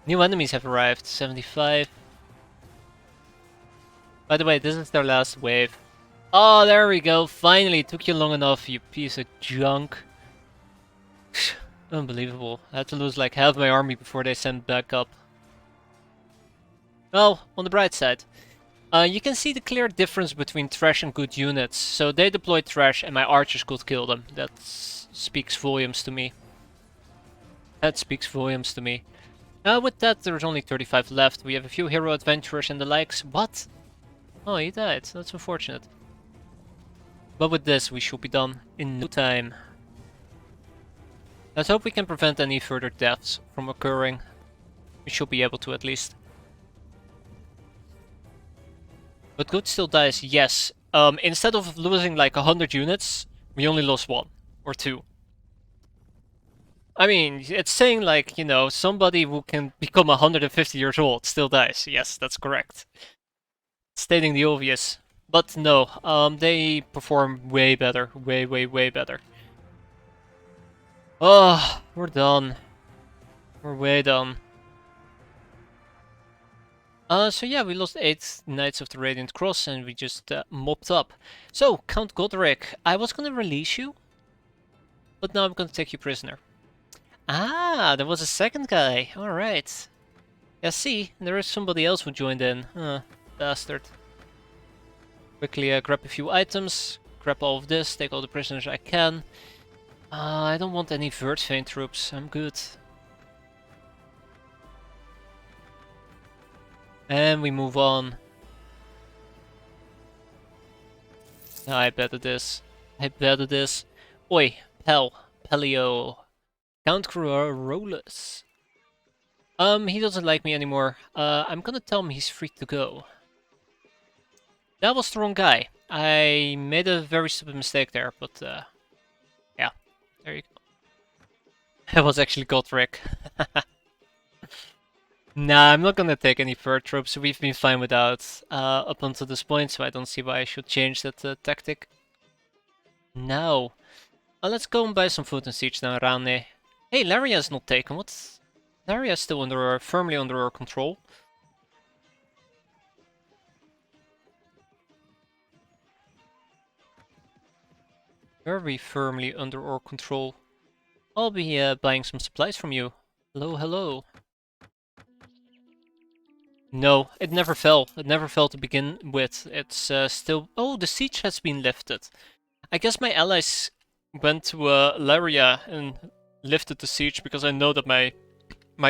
New enemies have arrived. 75. By the way, this is their last wave. Oh, there we go. Finally, it took you long enough, you piece of junk. Unbelievable. I had to lose like half my army before they sent back up. Well, on the bright side. You can see the clear difference between trash and good units. So they deployed trash and my archers could kill them. That speaks volumes to me. That speaks volumes to me. With that, there's only 35 left. We have a few hero adventurers and the likes. What? Oh, he died. That's unfortunate. But with this, we should be done in no time. Let's hope we can prevent any further deaths from occurring. We should be able to at least. But good still dies, yes. Instead of losing like 100 units, we only lost 1 or 2. I mean, it's saying like, you know, somebody who can become 150 years old still dies. Yes, that's correct. Stating the obvious. But no, they perform way better. Way better. Oh, we're done. We're way done. So yeah, we lost 8 Knights of the Radiant Cross and we just mopped up. So, Count Godric, I was gonna release you, but now I'm gonna take you prisoner. Ah, there was a second guy. Alright. Yeah, see, there is somebody else who joined in. Bastard. Quickly grab a few items, grab all of this, take all the prisoners I can. I don't want any Verdvane troops, I'm good. And we move on. I bet it is. I bet it is. Oi, Pelio. Count Carolus. He doesn't like me anymore. I'm gonna tell him he's free to go. That was the wrong guy. I made a very stupid mistake there, but yeah, there you go. It was actually Godric. Nah, I'm not gonna take any fur troops. We've been fine without up until this point, so I don't see why I should change that tactic. No. Let's go and buy some food and siege now, Rane. Hey, Laria's not taken. What? Laria's still firmly under our control. Very firmly under our control. I'll be buying some supplies from you. Hello, hello. No, it never fell. It never fell to begin with. It's still... Oh, the siege has been lifted. I guess my allies went to Laria and lifted the siege because I know that my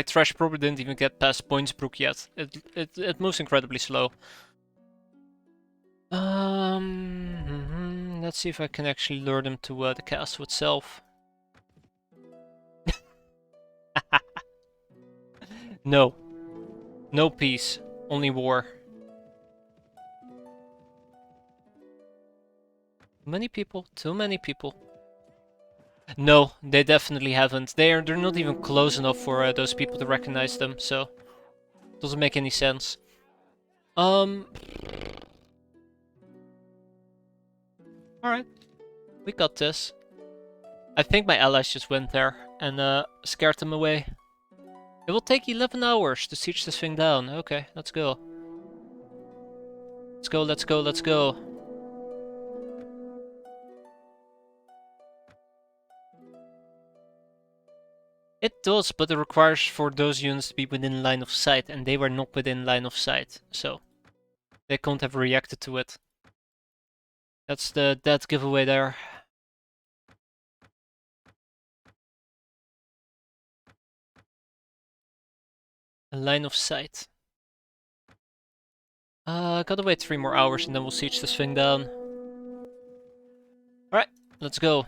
trash probably didn't even get past Pointsbrook yet. It moves incredibly slow. Let's see if I can actually lure them to the castle itself. No. No peace. Only war. Many people. Too many people. No, they definitely haven't. They're not even close enough for those people to recognize them, so... Doesn't make any sense. Alright. We got this. I think my allies just went there and scared them away. It will take 11 hours to siege this thing down. Okay, let's go. Let's go, let's go, let's go. It does, but it requires for those units to be within line of sight, and they were not within line of sight, so they can't have reacted to it. That's the dead giveaway there. A line of sight. Gotta wait 3 more hours and then we'll siege this thing down. Alright, let's go.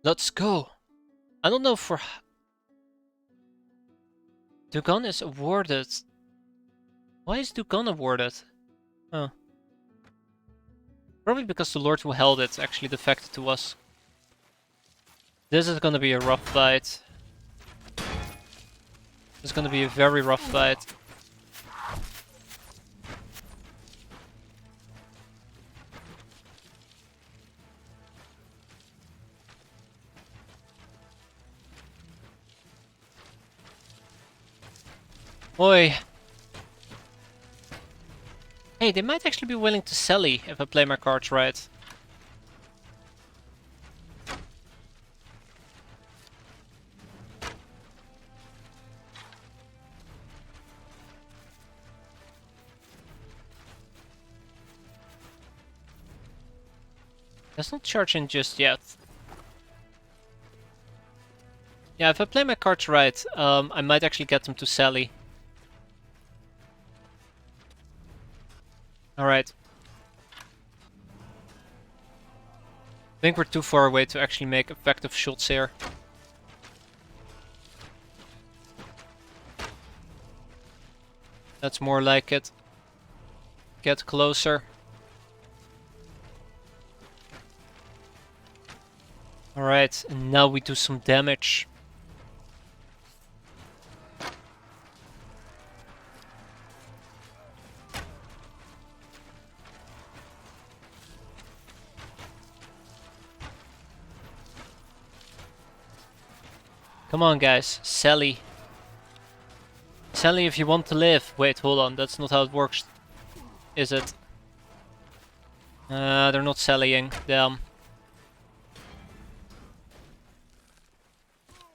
Let's go. I don't know for... Dugan is awarded. Why is Dugan awarded? Oh. Probably because the Lord who held it actually defected to us. This is gonna be a rough fight. It's gonna be a very rough fight. Oi. Hey, they might actually be willing to sally if I play my cards right. Let's not charge in just yet. Yeah, if I play my cards right, I might actually get them to sally. Alright. I think we're too far away to actually make effective shots here. That's more like it. Get closer. Alright, and now we do some damage. Come on guys, Sally. Sally, if you want to live. Wait, hold on. That's not how it works. Is it? They're not sallying. Damn.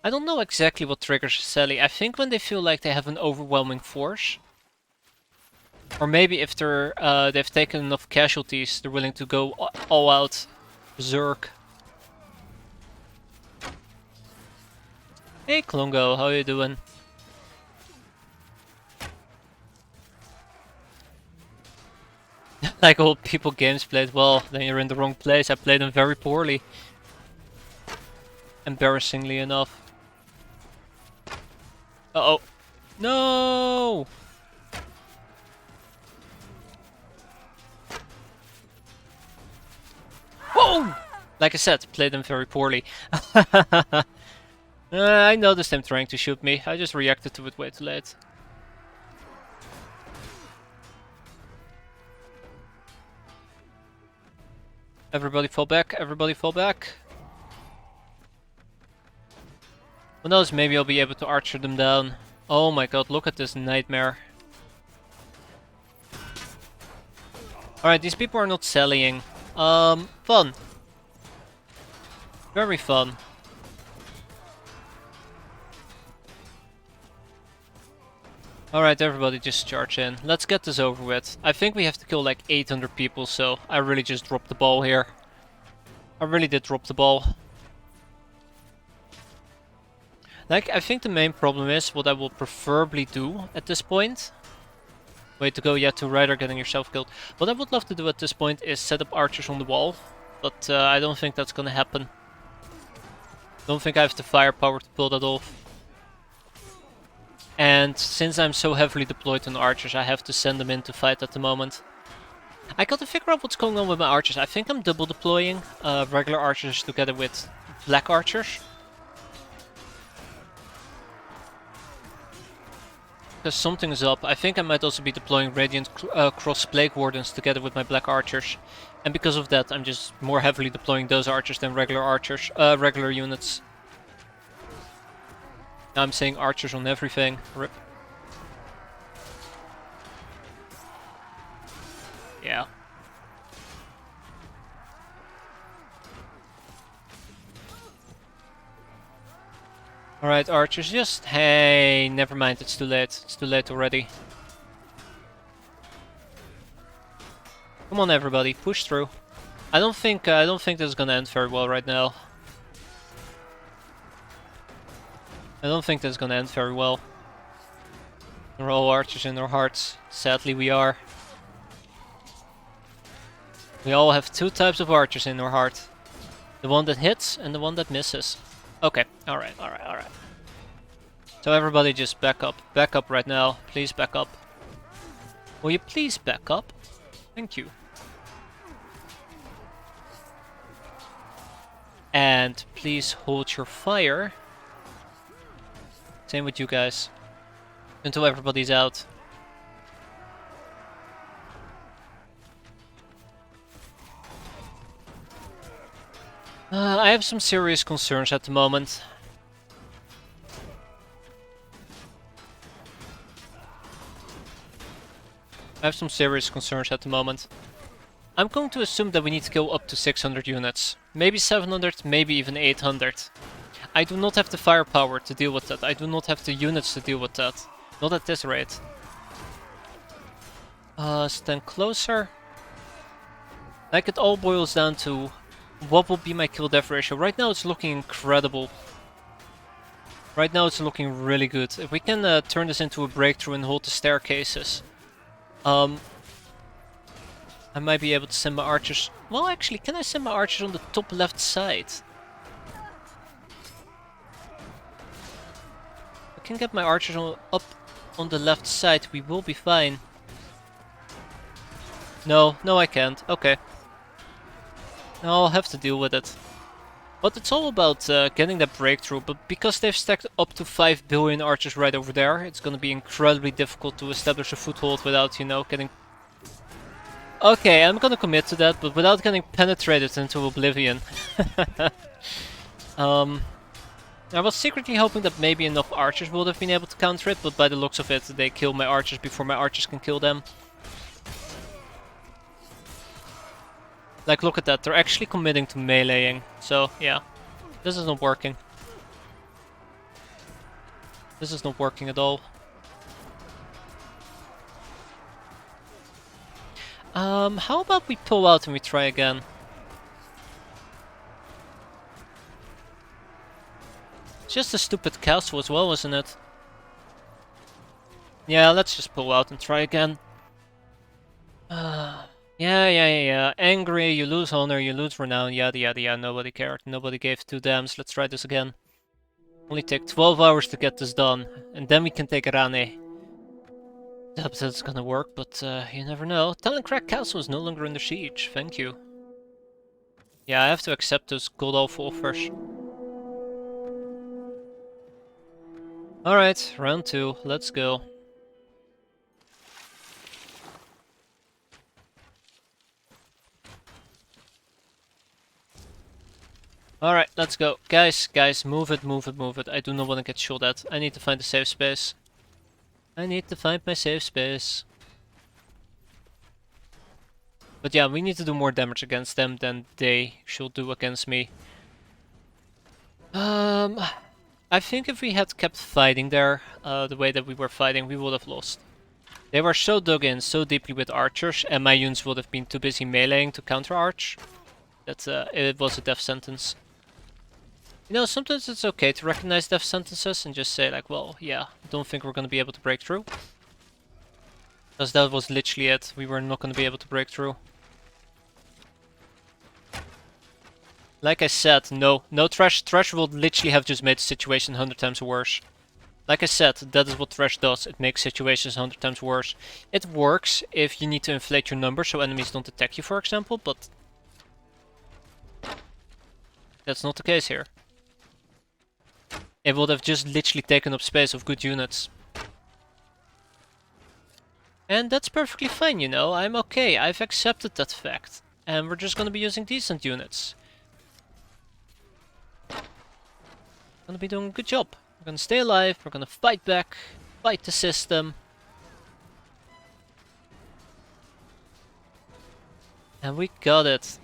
I don't know exactly what triggers Sally. I think when they feel like they have an overwhelming force. Or maybe if they've taken enough casualties, they're willing to go all out berserk. Hey Klongo, how you doing? Like old people games played well, then you're in the wrong place. I played them very poorly. Embarrassingly enough. Uh-oh. No! Whoa! Like I said, played them very poorly. I noticed him trying to shoot me. I just reacted to it way too late. Everybody fall back, everybody fall back. Who knows, maybe I'll be able to archer them down. Oh my god, look at this nightmare. Alright, these people are not sallying. Fun. Very fun. Alright, everybody just charge in. Let's get this over with. I think we have to kill like 800 people, so I really just dropped the ball here. I really did drop the ball. Like, I think the main problem is what I will preferably do at this point. Way to go, yeah, to Rider getting yourself killed. What I would love to do at this point is set up archers on the wall. But I don't think that's gonna happen. Don't think I have the firepower to pull that off. And since I'm so heavily deployed on archers, I have to send them in to fight at the moment. I gotta figure out what's going on with my archers. I think I'm double deploying regular archers together with black archers. Because something is up. I think I might also be deploying Radiant Cross Plague Wardens together with my black archers. And because of that, I'm just more heavily deploying those archers than regular archers, regular units. Now I'm saying archers on everything. Rip. Yeah. Alright, archers, just... Hey, never mind, it's too late. It's too late already. Come on everybody, push through. I don't think this is gonna end very well right now. I don't think this is gonna end very well. We're all archers in our hearts. Sadly we are. We all have two types of archers in our heart. The one that hits and the one that misses. Okay, alright. So everybody just back up. Back up right now. Please back up. Will you please back up? Thank you. And please hold your fire. Same with you guys. Until everybody's out. I have some serious concerns at the moment. I'm going to assume that we need to go up to 600 units. Maybe 700, maybe even 800. I do not have the firepower to deal with that. I do not have the units to deal with that. Not at this rate. Stand closer. Like, it all boils down to what will be my kill death ratio. Right now it's looking incredible. Right now it's looking really good. If we can turn this into a breakthrough and hold the staircases. I might be able to send my archers... Well, actually, can I send my archers on the top left side? I can get my archers up on the left side. We will be fine. No, I can't. Okay. No, I'll have to deal with it. But it's all about getting that breakthrough. But because they've stacked up to 5 billion archers right over there, it's gonna be incredibly difficult to establish a foothold without, you know, getting... Okay, I'm gonna commit to that, but without getting penetrated into oblivion. I was secretly hoping that maybe enough archers would have been able to counter it, but by the looks of it, they kill my archers before my archers can kill them. Like, look at that, they're actually committing to meleeing. So, yeah, this is not working. This is not working at all. How about we pull out and we try again? It's just a stupid castle as well, isn't it? Yeah, let's just pull out and try again. Yeah. Angry, you lose honor, you lose renown, yada yada yada. Nobody cared. Nobody gave two damns. Let's try this again. Only take 12 hours to get this done, and then we can take Rane. Doubt that's gonna work, but you never know. Talon-Crack Castle is no longer under siege. Thank you. Yeah, I have to accept those god-awful offers. Alright, round 2. Let's go. Alright, let's go. Guys, move it. I do not want to get shot at. I need to find a safe space. I need to find my safe space. But yeah, we need to do more damage against them than they should do against me. I think if we had kept fighting there, the way that we were fighting, we would have lost. They were so dug in so deeply with archers, and my units would have been too busy meleeing to counter-arch, that it was a death sentence. You know, sometimes it's okay to recognize death sentences and just say like, well, yeah, don't think we're gonna be able to break through. Because that was literally it, we were not gonna be able to break through. Like I said, no Thresh. Thresh will literally have just made the situation 100 times worse. Like I said, that is what Thresh does, it makes situations 100 times worse. It works if you need to inflate your numbers so enemies don't attack you, for example, but that's not the case here. It would have just literally taken up space of good units. And that's perfectly fine, you know, I'm okay, I've accepted that fact. And we're just gonna be using decent units. Gonna be doing a good job. We're gonna stay alive, we're gonna fight back, fight the system. And we got it.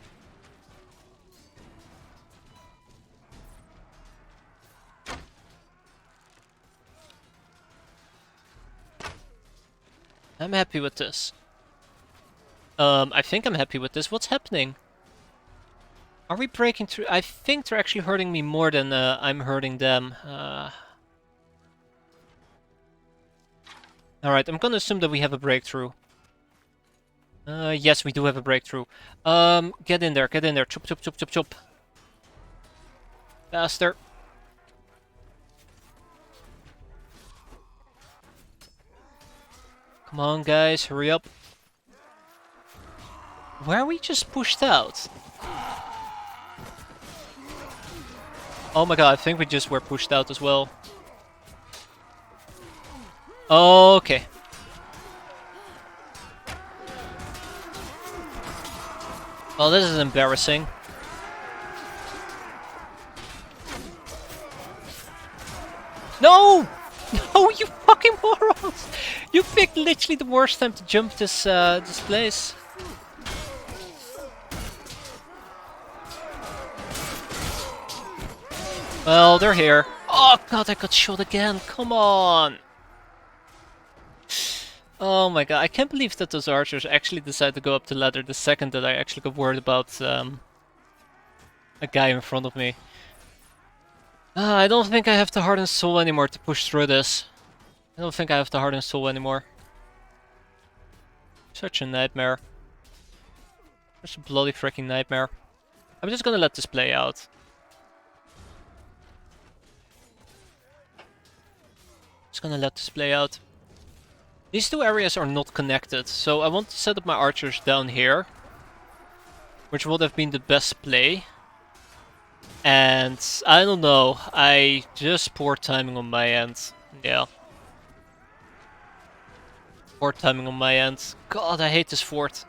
I'm happy with this. I think I'm happy with this. What's happening? Are we breaking through? I think they're actually hurting me more than I'm hurting them. Alright, I'm gonna assume that we have a breakthrough. Yes, we do have a breakthrough. Get in there. Chop. Faster. Come on, guys, hurry up. Were we just pushed out? Oh my god, I think we just were pushed out as well. Okay. Well, this is embarrassing. No! No, you fucking morons! You picked literally the worst time to jump this this place. Well, they're here. Oh god, I got shot again. Come on. Oh my god, I can't believe that those archers actually decided to go up the ladder the second that I actually got worried about a guy in front of me. I don't think I have the heart and soul anymore to push through this. I don't think I have the heart and soul anymore. Such a nightmare. Such a bloody freaking nightmare. I'm just gonna let this play out. Just gonna let this play out. These two areas are not connected, so I want to set up my archers down here, which would have been the best play. And I don't know, I just poor timing on my end. Yeah. Poor timing on my end. God, I hate this fort.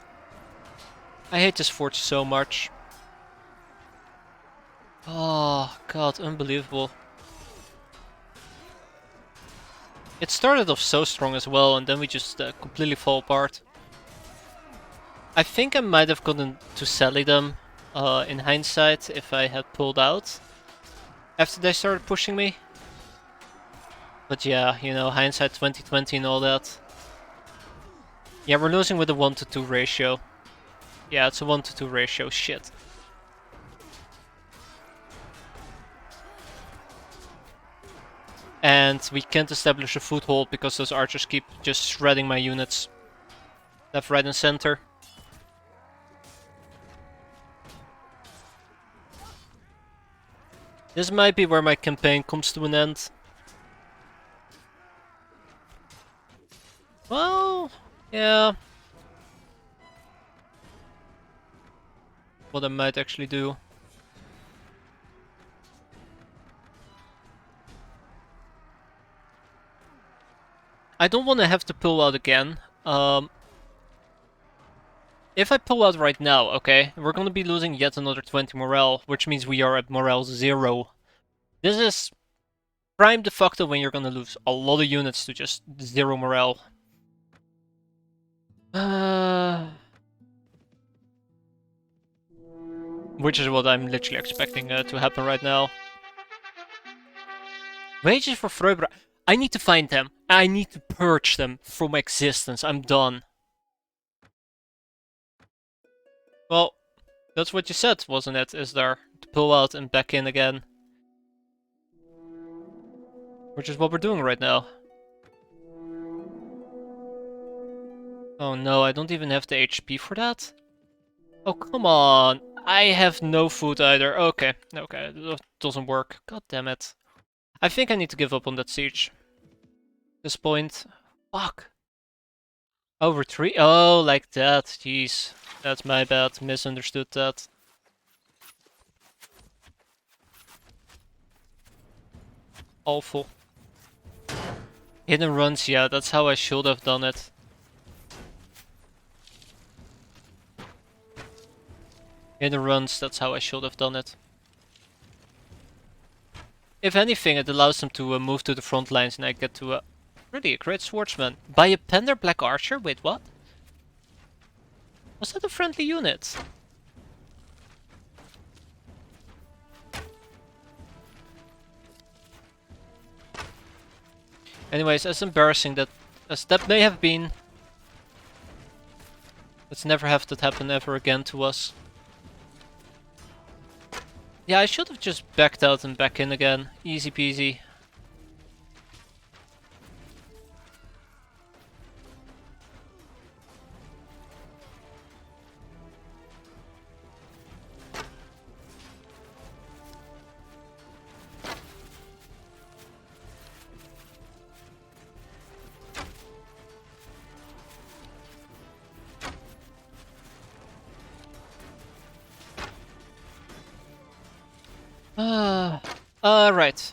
I hate this fort so much. Oh, God, unbelievable. It started off so strong as well, and then we just completely fall apart. I think I might have gotten to Sally them in hindsight if I had pulled out after they started pushing me. But yeah, you know, hindsight 2020 and all that. Yeah, we're losing with a 1 to 2 ratio. Yeah, it's a 1 to 2 ratio, shit. And we can't establish a foothold because those archers keep just shredding my units. Left, right and center. This might be where my campaign comes to an end. Well, yeah. What I might actually do. I don't want to have to pull out again. If I pull out right now, okay, we're gonna be losing yet another 20 morale, which means we are at morale 0. This is prime de facto when you're gonna lose a lot of units to just 0 morale. Which is what I'm literally expecting to happen right now. Wages for Freubra. I need to find them. I need to purge them from existence. I'm done. Well, that's what you said, wasn't it? Is there to pull out and back in again? Which is what we're doing right now. Oh no, I don't even have the HP for that? Oh, come on. I have no food either. Okay, okay, that doesn't work. God damn it. I think I need to give up on that siege. This point. Fuck. Oh, retreat. Oh, like that. Jeez. That's my bad. Misunderstood that. Awful. Hidden runs, yeah, that's how I should have done it. Hidden runs, that's how I should have done it. If anything, it allows them to move to the front lines and I get to really a great swordsman. By a Pendor Black Archer? Wait, what? Was that a friendly unit? Anyways, as embarrassing as that may have been, let's never have that happen ever again to us. Yeah, I should have just backed out and back in again. Easy peasy. Right.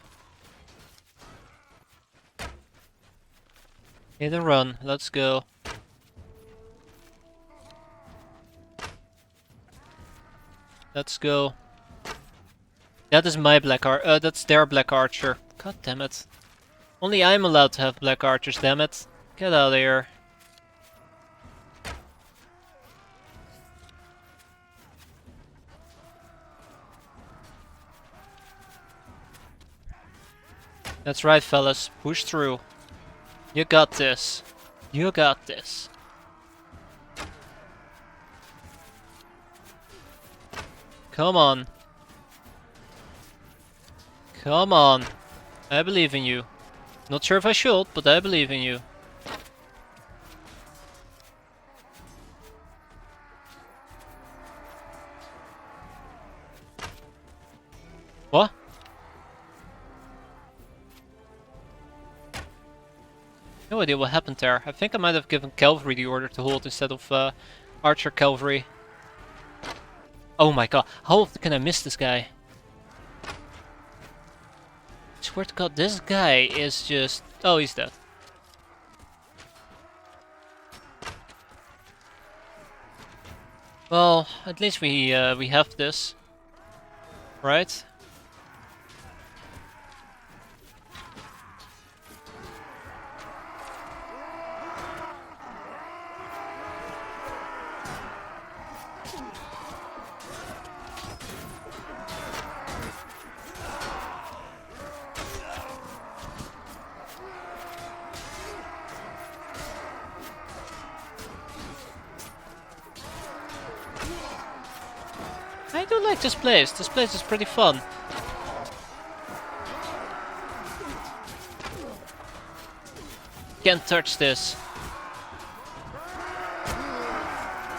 Hit and run, let's go. Let's go. That is my that's their Black Archer. God damn it. Only I'm allowed to have Black Archers, damn it. Get out of here. That's right, fellas. Push through. You got this. You got this. Come on. Come on. I believe in you. Not sure if I should, but I believe in you. What? No idea what happened there. I think I might have given cavalry the order to hold instead of archer cavalry. Oh my god, how often can I miss this guy? I swear to god, this guy is just... Oh, he's dead. Well, at least we have this. Right? I do like this place. This place is pretty fun. Can't touch this.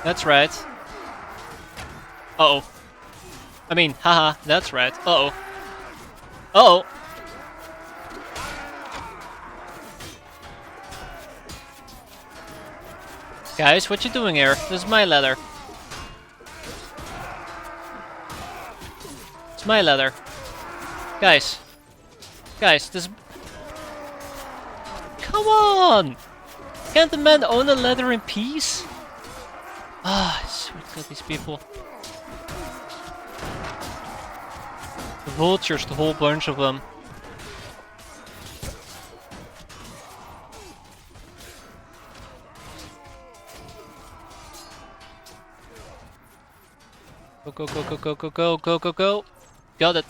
That's right. Uh-oh. I mean, haha, that's right. Uh-oh. Uh-oh. Guys, what you doing here? This is my ladder. It's my ladder. Guys. Guys, this... Come on! Can't the man own a ladder in peace? Ah, I swear to God, these people. The vultures, the whole bunch of them. Go, go, go, go, go, go, go, go, go, go. Got it.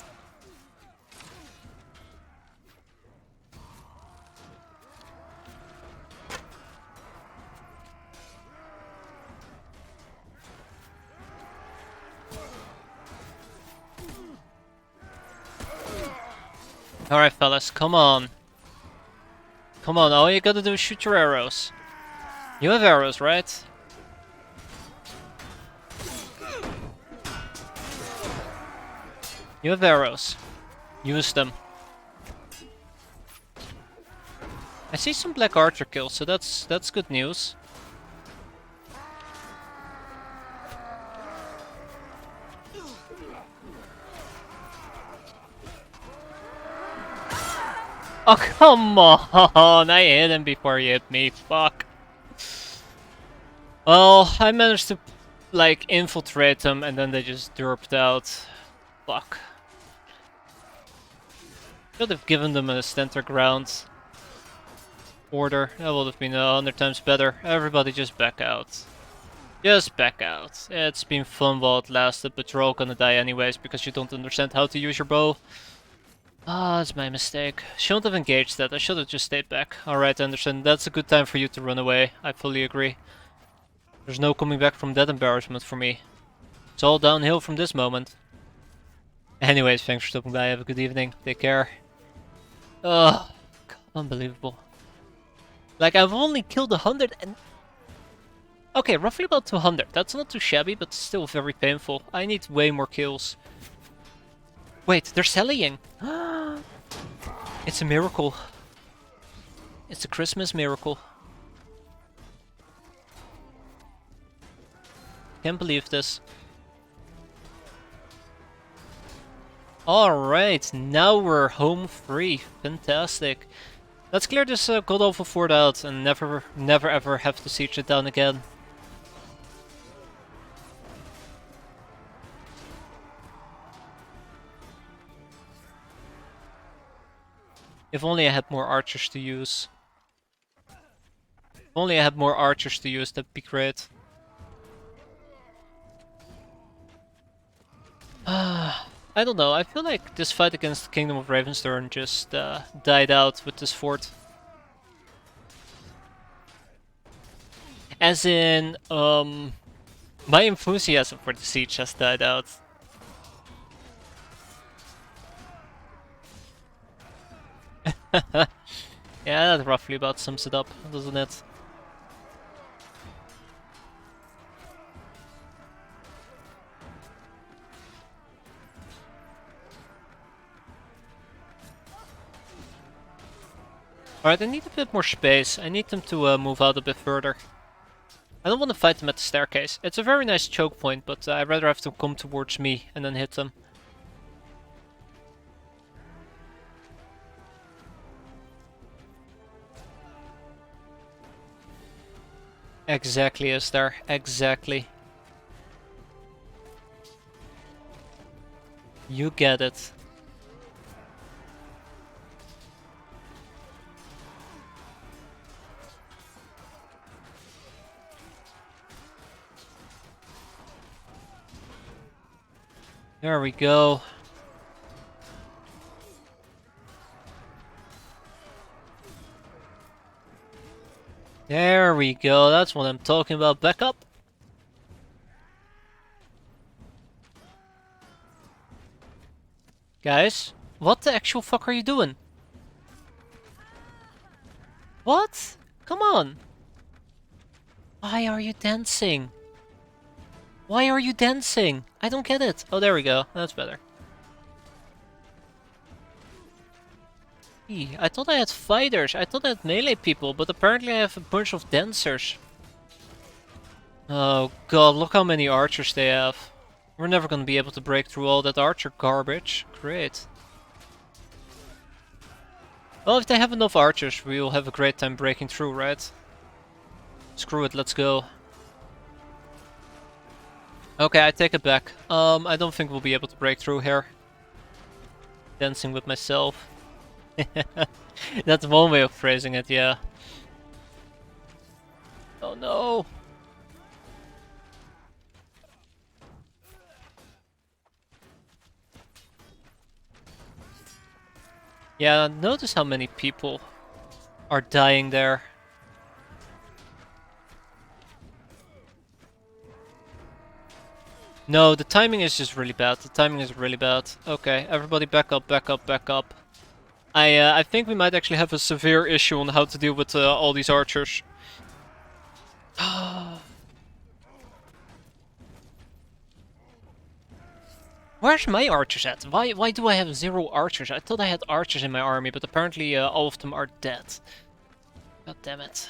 Alright, fellas, come on. Come on, all you gotta do is shoot your arrows. You have arrows, right? You have arrows. Use them. I see some black archer kills, so that's good news. Oh, come on! I hit him before he hit me. Fuck. Well, I managed to, like, infiltrate them and then they just derped out. Fuck. Should have given them a center ground order. That would have been 100 times better. Everybody just back out. Just back out. It's been fun while it lasted, but you're all gonna die anyways because you don't understand how to use your bow. Ah, that's my mistake. Shouldn't have engaged that. I should have just stayed back. Alright, Anderson. That's a good time for you to run away. I fully agree. There's no coming back from that embarrassment for me. It's all downhill from this moment. Anyways, thanks for stopping by. Have a good evening. Take care. Ugh. Unbelievable. Like, I've only killed 100 and... Okay, roughly about 200. That's not too shabby, but still very painful. I need way more kills. Wait, they're selling! It's a miracle. It's a Christmas miracle. Can't believe this. Alright, now we're home free. Fantastic. Let's clear this god-awful fort out and never ever have to siege it down again. If only I had more archers to use. If only I had more archers to use, that'd be great. I don't know, I feel like this fight against the Kingdom of Ravernstern just died out with this fort. As in, my enthusiasm for the siege has died out. Yeah, that roughly about sums it up, doesn't it? Alright, I need a bit more space. I need them to move out a bit further. I don't want to fight them at the staircase. It's a very nice choke point, but I'd rather have them come towards me and then hit them. Exactly, Esther. Exactly. You get it. There we go. There we go, that's what I'm talking about. Back up. Guys, what the actual fuck are you doing? What? Come on. Why are you dancing? Why are you dancing? I don't get it. Oh, there we go. That's better. I thought I had fighters. I thought I had melee people, but apparently I have a bunch of dancers. Oh god, look how many archers they have. We're never gonna be able to break through all that archer garbage. Great. Well, if they have enough archers, we will have a great time breaking through, right? Screw it, let's go. Okay, I take it back. I don't think we'll be able to break through here. Dancing with myself. That's one way of phrasing it, yeah. Oh no! Yeah, notice how many people are dying there. No, the timing is just really bad. The timing is really bad. Okay, everybody back up, back up, back up. I think we might actually have a severe issue on how to deal with all these archers. Where's my archers at? Why do I have 0 archers? I thought I had archers in my army, but apparently all of them are dead. God damn it.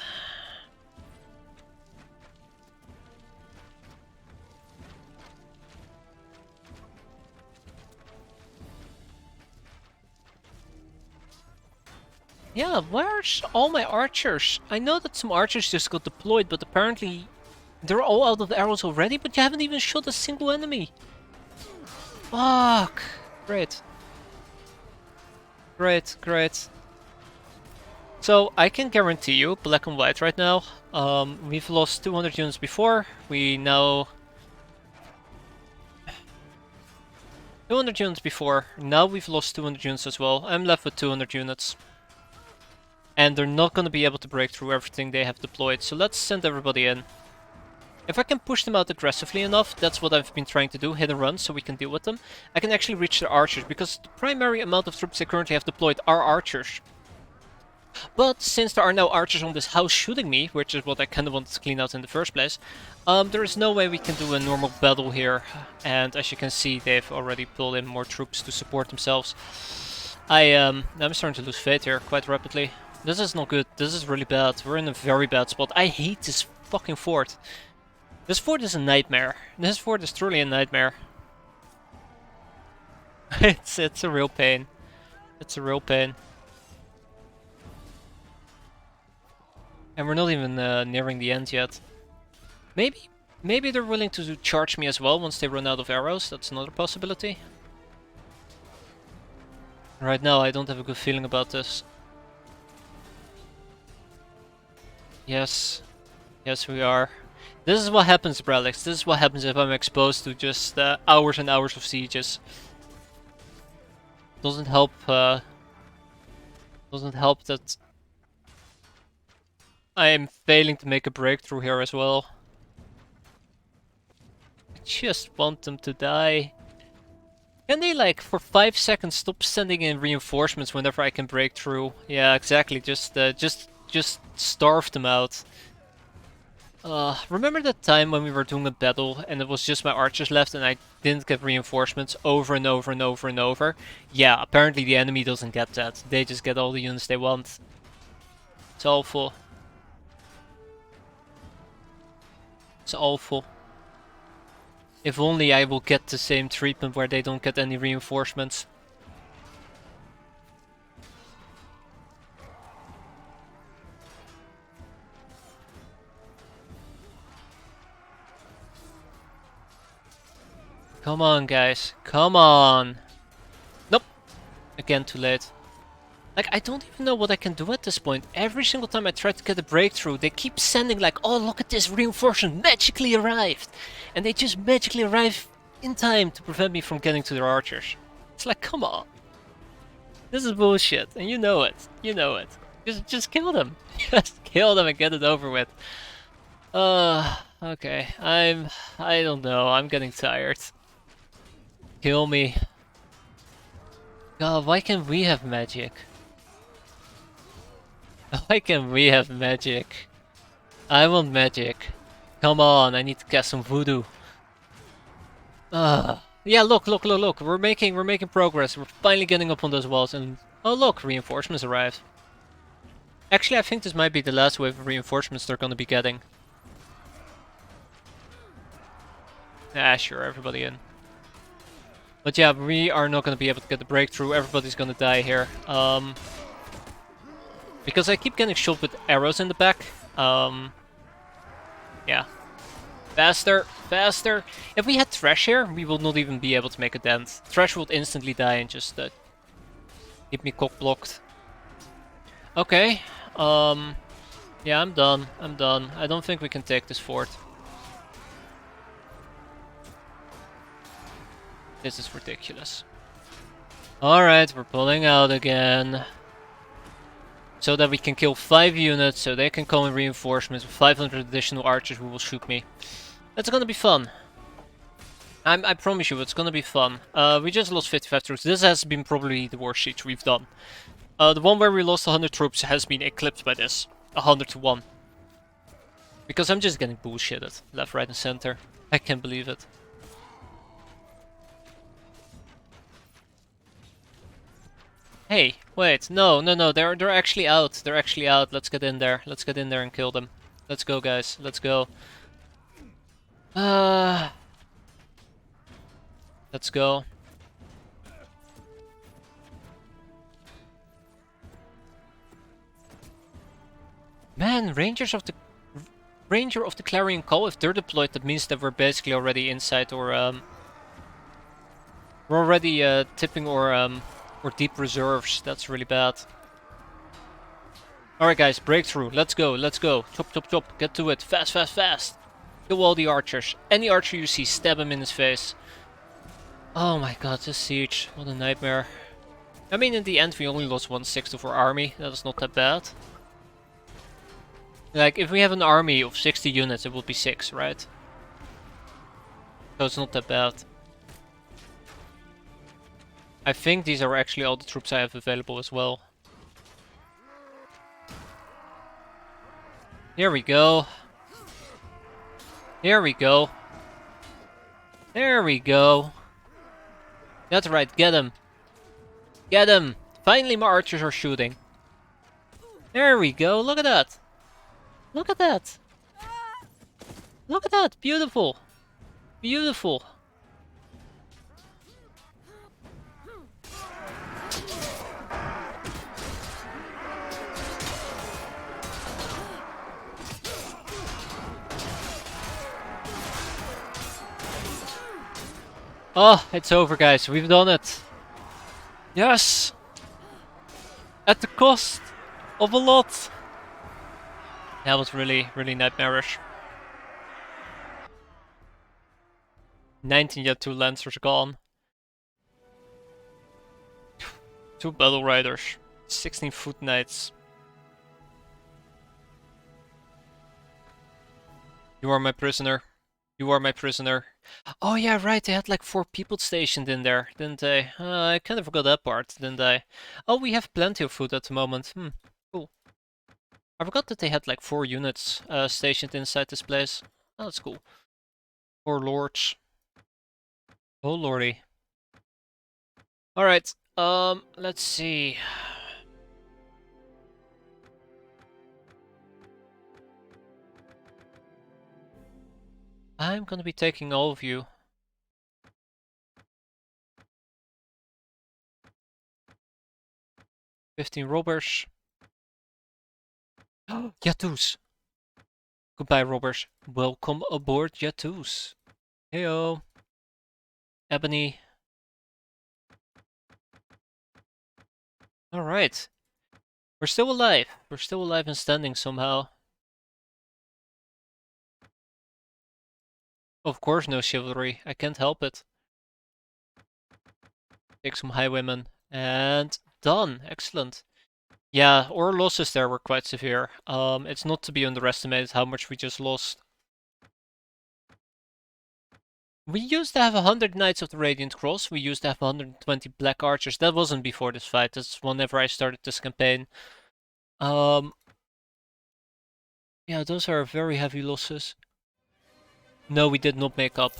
Yeah, where's all my archers? I know that some archers just got deployed, but apparently they're all out of arrows already, but you haven't even shot a single enemy. Fuck. Great. Great, great. So, I can guarantee you, black and white right now, we've lost 200 units before, we now... 200 units before, now we've lost 200 units as well. I'm left with 200 units. And they're not going to be able to break through everything they have deployed, so let's send everybody in. If I can push them out aggressively enough, that's what I've been trying to do, hit and run, so we can deal with them. I can actually reach their archers, because the primary amount of troops they currently have deployed are archers. But since there are now archers on this house shooting me, which is what I kind of wanted to clean out in the first place, there is no way we can do a normal battle here. And as you can see, they've already pulled in more troops to support themselves. I'm starting to lose faith here quite rapidly. This is not good. This is really bad. We're in a very bad spot. I hate this fucking fort. This fort is a nightmare. This fort is truly a nightmare. It's a real pain. It's a real pain. And we're not even nearing the end yet. Maybe they're willing to charge me as well once they run out of arrows. That's another possibility. Right now, I don't have a good feeling about this. Yes. Yes, we are. This is what happens, Brelix. This is what happens if I'm exposed to just hours and hours of sieges. Doesn't help. Doesn't help that I am failing to make a breakthrough here as well. I just want them to die. Can they, like, for 5 seconds stop sending in reinforcements whenever I can break through? Yeah, exactly. Just starve them out. Remember that time when we were doing a battle and it was just my archers left and I didn't get reinforcements over and over and over and over? Yeah, apparently the enemy doesn't get that. They just get all the units they want. It's awful. It's awful. If only I will get the same treatment where they don't get any reinforcements. Come on, guys. Come on. Nope. Again, too late. Like, I don't even know what I can do at this point. Every single time I try to get a breakthrough, they keep sending like, oh, look at this, reinforcement magically arrived. And they just magically arrive in time to prevent me from getting to their archers. It's like, come on. This is bullshit, and you know it. You know it. Just kill them. Just kill them and get it over with. Okay. I don't know. I'm getting tired. Kill me. God, why can't we have magic? Why can't we have magic? I want magic. Come on, I need to cast some voodoo. Yeah, look. We're making progress. We're finally getting up on those walls, and oh look, reinforcements arrived. Actually, I think this might be the last wave of reinforcements they're gonna be getting. Ah, sure, everybody in. But yeah, we are not gonna be able to get the breakthrough. Everybody's gonna die here. Because I keep getting shot with arrows in the back. Yeah. Faster, faster. If we had Thresh here, we will not even be able to make a dent. Thresh would instantly die and just keep me cock blocked. Okay. Yeah, I'm done. I don't think we can take this fort. This is ridiculous. Alright, we're pulling out again. So that we can kill 5 units, so they can come in reinforcements with 500 additional archers who will shoot me. That's gonna be fun. I promise you, it's gonna be fun. We just lost 55 troops. This has been probably the worst siege we've done. The one where we lost 100 troops has been eclipsed by this. 100 to 1. Because I'm just getting bullshitted. Left, right and center. I can't believe it. Hey, wait, no, they're actually out. They're actually out. Let's get in there. Let's get in there and kill them. Let's go, guys. Let's go. Let's go. Man, Ranger of the Clarion Call, if they're deployed, that means that we're basically already inside or we're already tipping or deep reserves. That's really bad. Alright guys, breakthrough. Let's go, let's go. Chop. Get to it. Fast. Kill all the archers. Any archer you see, stab him in his face. Oh my god, this siege. What a nightmare. I mean, in the end, we only lost 1/6 of our army. That is not that bad. Like, if we have an army of 60 units, it would be 6, right? So it's not that bad. I think these are actually all the troops I have available as well. Here we go. There we go. That's right, get him. Get him! Finally my archers are shooting. There we go, look at that. Look at that. Beautiful. Oh, it's over guys, we've done it. Yes! At the cost of a lot. That was really nightmarish. 19 yet 2 lancers gone. 2 battle riders. 16 foot knights. You are my prisoner. Oh yeah, right, they had like 4 people stationed in there, didn't they? I kind of forgot that part, didn't I? Oh, we have plenty of food at the moment. Cool. I forgot that they had like 4 units stationed inside this place. Oh, that's cool. 4 lords. Oh lordy. Alright, let's see. I'm gonna be taking all of you. $15 robbers. Yatus! Goodbye, robbers. Welcome aboard, Yatus. Heyo. Ebony. Alright. We're still alive. And standing somehow. Of course no chivalry. I can't help it. Take some highwaymen. And done. Excellent. Yeah, our losses there were quite severe. It's not to be underestimated how much we just lost. We used to have 100 Knights of the Radiant Cross. We used to have 120 Black Archers. That wasn't before this fight. That's whenever I started this campaign. Yeah, those are very heavy losses. No, we did not make up.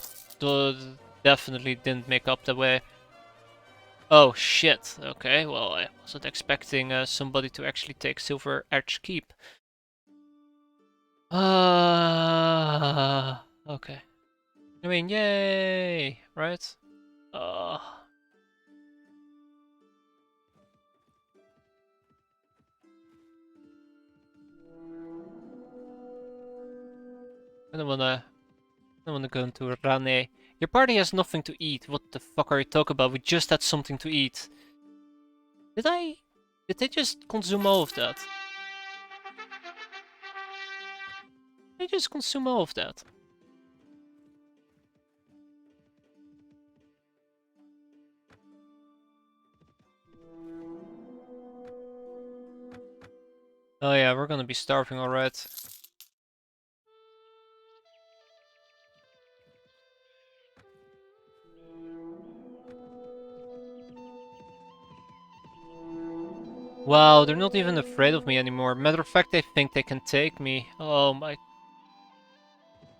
Definitely didn't make up that way. Oh shit. Okay, well, I wasn't expecting somebody to actually take Silver Arch Keep. Okay. I mean, yay, right? Uh, I don't wanna go into Rane. Your party has nothing to eat. What the fuck are you talking about? We just had something to eat. Did they just consume all of that? They just consume all of that. Oh yeah, we're gonna be starving, alright. Wow, they're not even afraid of me anymore. Matter of fact, they think they can take me. Oh my.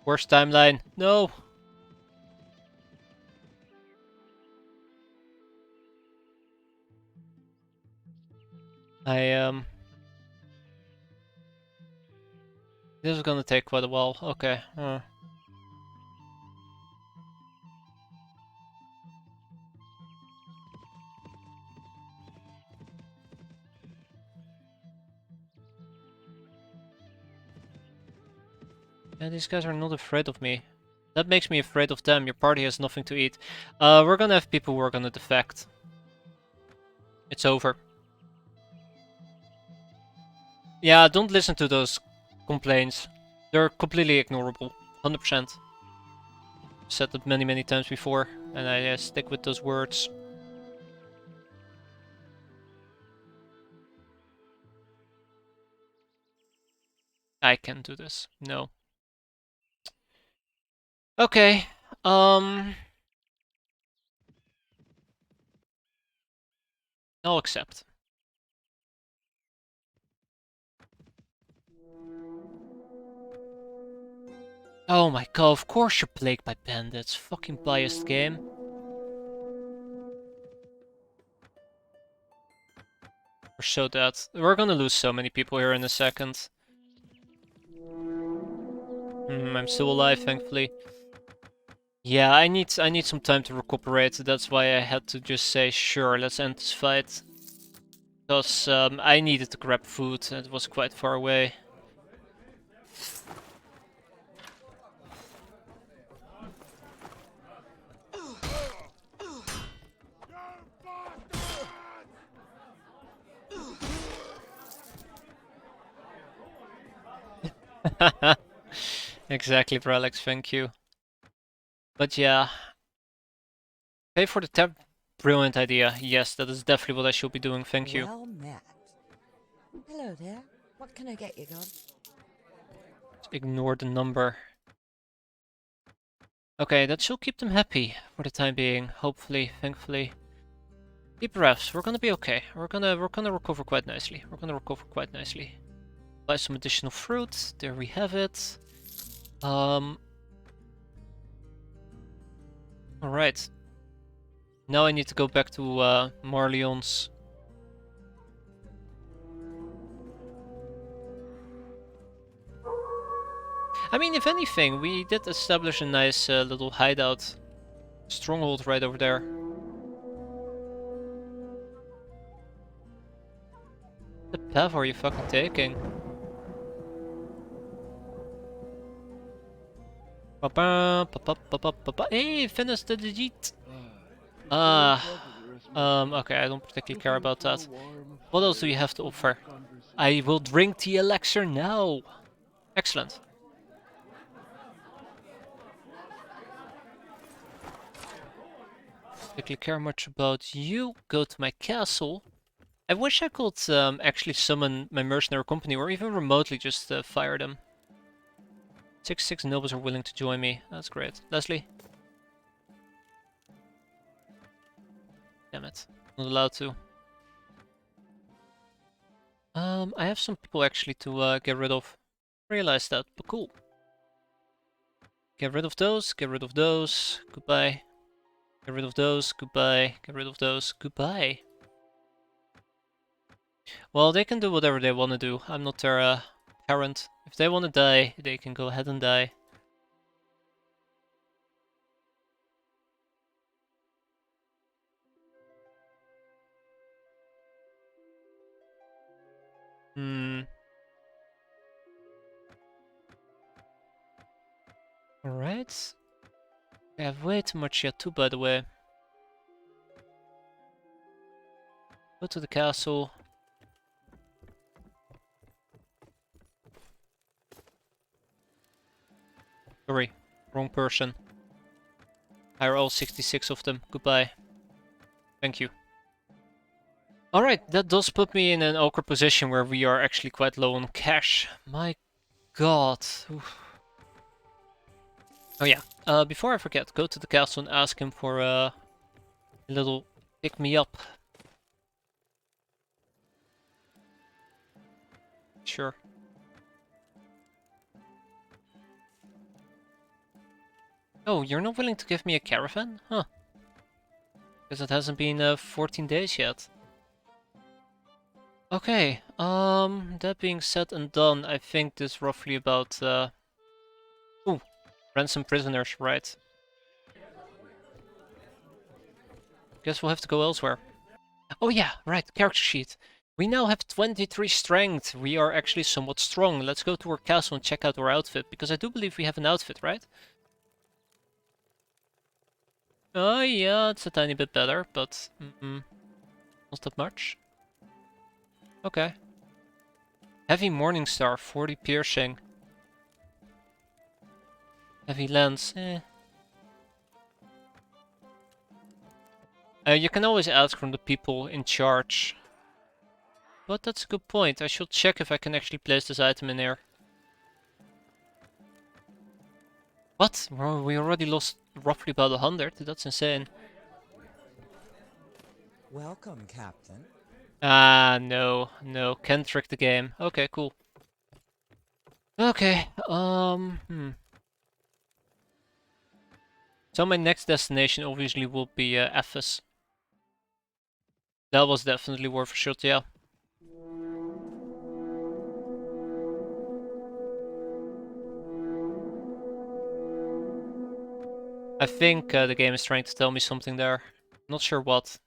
Worst timeline. No! This is gonna take quite a while. Okay. Yeah, these guys are not afraid of me. That makes me afraid of them. Your party has nothing to eat. We're gonna have people who are gonna defect. It's over. Yeah, don't listen to those complaints. They're completely ignorable. 100%. Said that many, many times before, and I stick with those words. I can do this. No. Okay. I'll accept. Oh my god, of course you're plagued by bandits. Fucking biased game. We're so dead. We're gonna lose so many people here in a second. I'm still alive, thankfully. Yeah, I need some time to recuperate. That's why I had to just say, sure, let's end this fight. Because I needed to grab food, and it was quite far away. Exactly, Bralex, thank you. But yeah. Pay for the tab. Brilliant idea. Yes, that is definitely what I should be doing, thank you. Well met. Hello there. What can I get you, God? Ignore the number. Okay, that should keep them happy for the time being. Hopefully, thankfully. Deep breaths. We're gonna be okay. We're gonna recover quite nicely. Buy some additional fruit. There we have it. Alright. Now I need to go back to Marleon's. I mean, if anything, we did establish a nice little hideout. Stronghold right over there. The path are you fucking taking? Hey, finish the digit! Okay, I don't particularly care about that. What else do you have to offer? I will drink the elixir now! Excellent. Particularly care much about you. Go to my castle. I wish I could actually summon my mercenary company or even remotely just fire them. 6 nobles are willing to join me. That's great. Leslie? Damn it. Not allowed to. I have some people actually to get rid of. Realize that, but cool. Get rid of those, get rid of those, goodbye. Get rid of those, goodbye. Get rid of those, goodbye. Well, they can do whatever they want to do. I'm not their parent. If they want to die, they can go ahead and die. Hmm. Alright. I have way too much yet too, by the way. Go to the castle. Sorry, wrong person. Hire all 66 of them. Goodbye. Thank you. Alright, that does put me in an awkward position where we are actually quite low on cash. My god. Oof. Oh yeah, before I forget, go to the castle and ask him for a little pick-me-up. Sure. Oh, you're not willing to give me a caravan? Huh. Because it hasn't been 14 days yet. Okay, that being said and done, I think this roughly about, ooh, ransom prisoners, right. Guess we'll have to go elsewhere. Oh yeah, right, character sheet. We now have 23 strength. We are actually somewhat strong. Let's go to our castle and check out our outfit, because I do believe we have an outfit, right? Oh yeah, it's a tiny bit better, but not that much. Okay. Heavy Morningstar, 40 piercing. Heavy lance, eh. You can always ask from the people in charge. But that's a good point. I should check if I can actually place this item in here. What? We already lost roughly about 100. That's insane. Welcome, Captain. Ah, no. No. Can't trick the game. Okay, cool. Okay, So my next destination obviously will be Ephes. That was definitely worth a shot, yeah. I think the game is trying to tell me something there. Not sure what.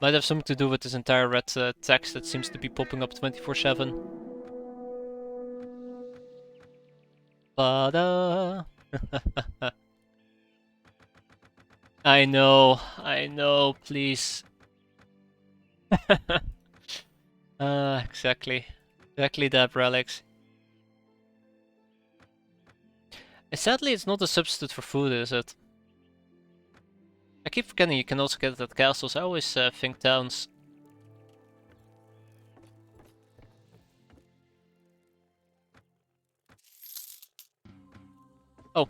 Might have something to do with this entire red text that seems to be popping up 24/7. Ba-da! I know, please. Exactly. Exactly that, Relics. Sadly, it's not a substitute for food, is it? I keep forgetting you can also get it at castles. I always think towns. Oh.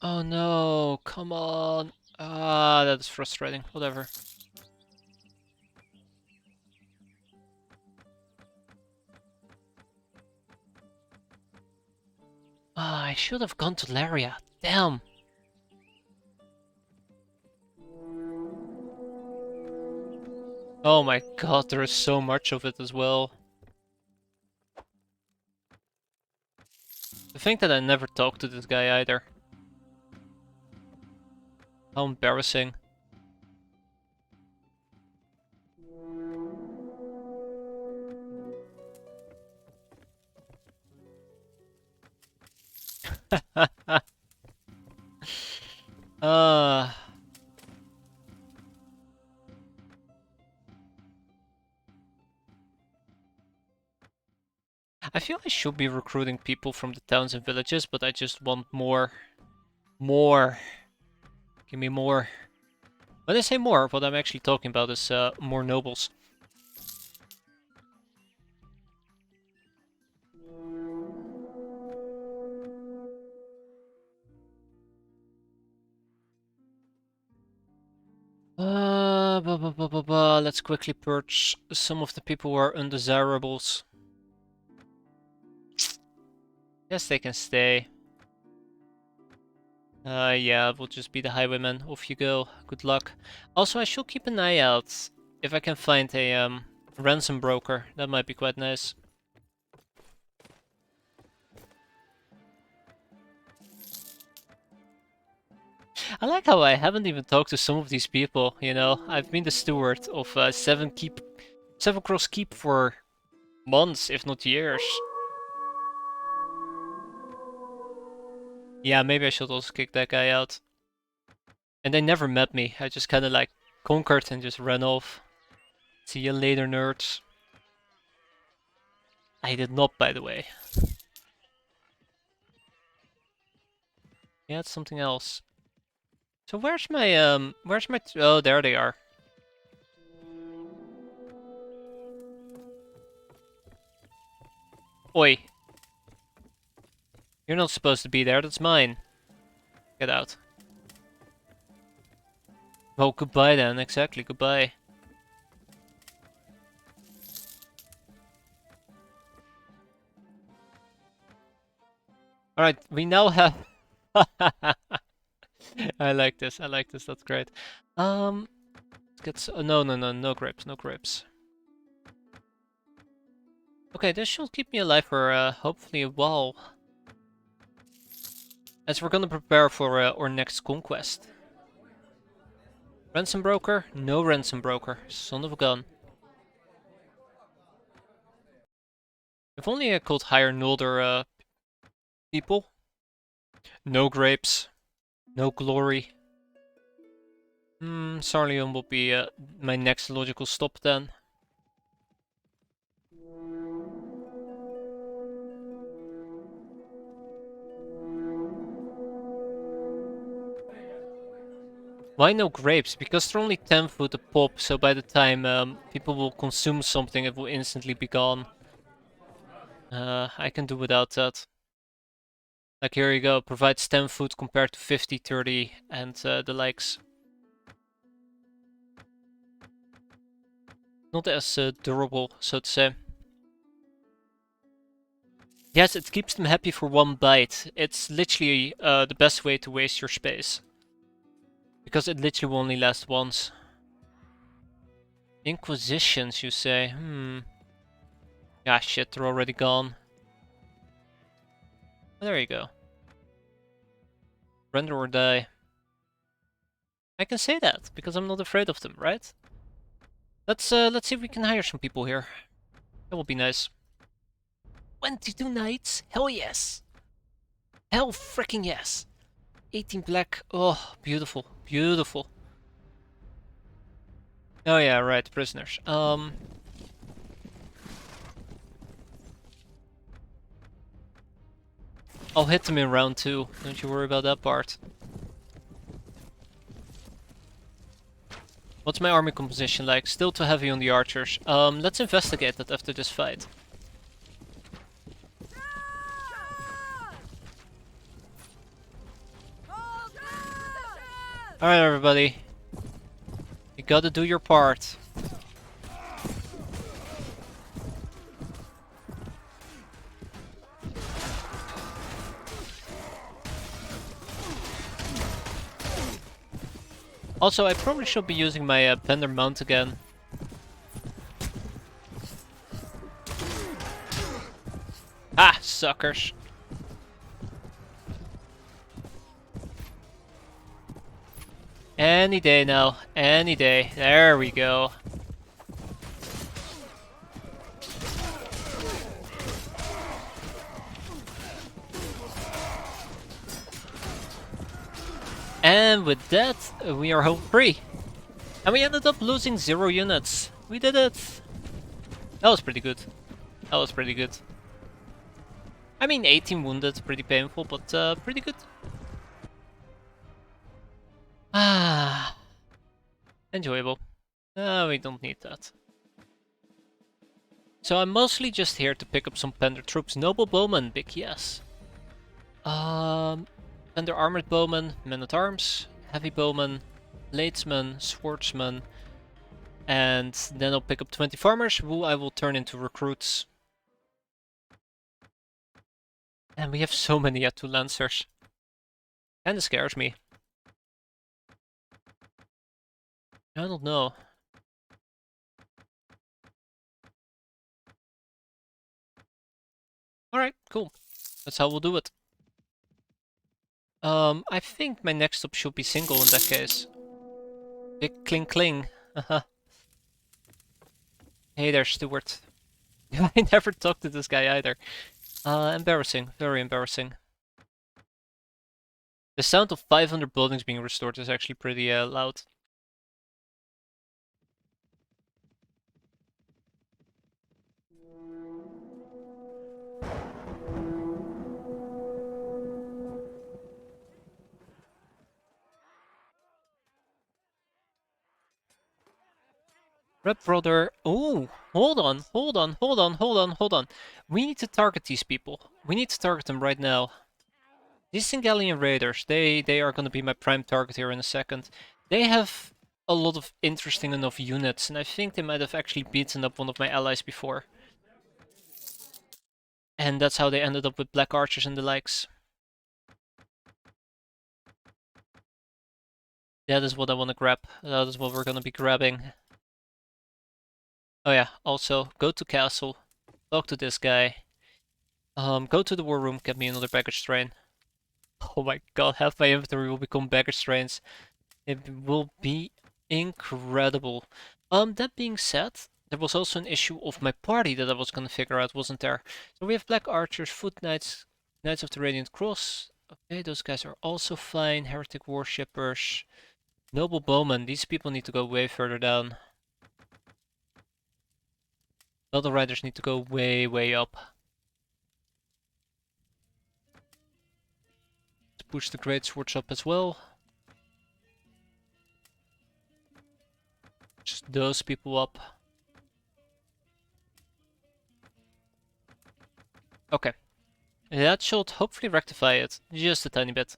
Oh no, come on. Ah, that is frustrating. Whatever. Ah, I should have gone to Laria. Damn. Oh my god, there is so much of it as well. The thing that I never talked to this guy either. How embarrassing. uh, I feel I should be recruiting people from the towns and villages, but I just want more. More. Give me more. When I say more, what I'm actually talking about is more nobles. Let's quickly purge some of the people who are undesirables. Yes, they can stay. Yeah, it will just be the highwaymen. Off you go. Good luck. Also, I should keep an eye out if I can find a ransom broker. That might be quite nice. I like how I haven't even talked to some of these people, you know. I've been the steward of Seven Cross Keep for months, if not years. Yeah, maybe I should also kick that guy out. And they never met me. I just kind of like conquered and just ran off. See you later, nerds. I did not, by the way. Yeah, it's something else. So where's my oh, there they are. Oi. You're not supposed to be there, that's mine. Get out. Well, goodbye then, exactly, goodbye. Alright, we now have... I like this, that's great. Let's get... no grapes, no grapes. Okay, this should keep me alive for hopefully a while. As we're gonna prepare for our next conquest. Ransom broker? No ransom broker. Son of a gun. If only I could hire Nolder people. No grapes. No glory. Sarleon will be my next logical stop then. Why no grapes? Because they're only 10 food a pop, so by the time people will consume something, it will instantly be gone. I can do without that. Like here you go, provides 10 food compared to 50, 30 and the likes. Not as durable, so to say. Yes, it keeps them happy for one bite. It's literally the best way to waste your space. Because it literally will only last once. Inquisitions, you say? Ah, shit, they're already gone. There you go. Render or die. I can say that, because I'm not afraid of them, right? Let's see if we can hire some people here. That will be nice. 22 knights? Hell yes! Hell freaking yes! 18 black. Oh, beautiful. Beautiful. Oh yeah, right, prisoners. I'll hit them in round 2. Don't you worry about that part. What's my army composition like? Still too heavy on the archers. Let's investigate that after this fight. Alright everybody. You gotta do your part. Also, I probably should be using my Pendor mount again. Ah, suckers. Any day now, any day. There we go. And with that, we are home free. And we ended up losing 0 units. We did it. That was pretty good. That was pretty good. I mean, 18 wounded, pretty painful, but pretty good. Ah, enjoyable. We don't need that. So I'm mostly just here to pick up some Pendor troops. Noble Bowman, big yes. Pendor Armored Bowman, Men-at-Arms, Heavy Bowman, Bladesman, Swordsman, and then I'll pick up 20 farmers, who I will turn into recruits. And we have so many yet to Lancers. Kinda scares me. I don't know. Alright, cool. That's how we'll do it. I think my next stop should be single in that case. Big cling cling. Hey there, Stuart. I never talked to this guy either. Embarrassing. Very embarrassing. The sound of 500 buildings being restored is actually pretty loud. Red brother. Oh, hold on. We need to target these people. We need to target them right now. These Singalian raiders, they are going to be my prime target here in a second. They have a lot of interesting enough units, and I think they might have actually beaten up one of my allies before. And that's how they ended up with black archers and the likes. That is what I want to grab. That is what we're going to be grabbing. Oh yeah, also, go to castle, talk to this guy. Go to the war room, get me another baggage train. Oh my god, half my inventory will become baggage trains. It will be incredible. That being said, there was also an issue of my party that I was gonna figure out, wasn't there? So we have Black Archers, Foot Knights, Knights of the Radiant Cross. Okay, those guys are also fine. Heretic Worshippers, Noble Bowmen. These people need to go way further down. Battle Riders need to go way, way up. Let's push the Great Swords up as well. Just those people up. Okay. That should hopefully rectify it. Just a tiny bit.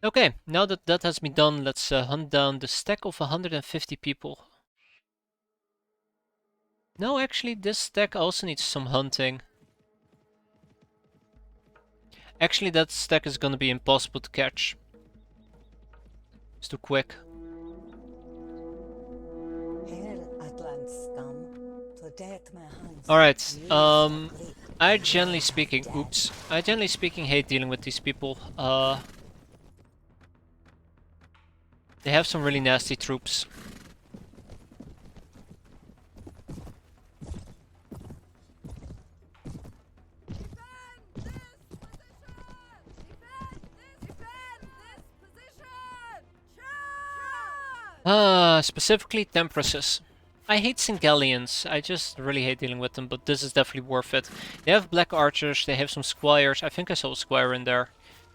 Okay, now that that has been done, let's hunt down the stack of 150 people. No, actually, this stack also needs some hunting. Actually, that stack is gonna be impossible to catch. It's too quick. Alright, I generally speaking, I generally speaking hate dealing with these people. They have some really nasty troops. Specifically Tempresses. I hate Singalians, I just really hate dealing with them, but this is definitely worth it. They have black archers, they have some squires, I think I saw a squire in there.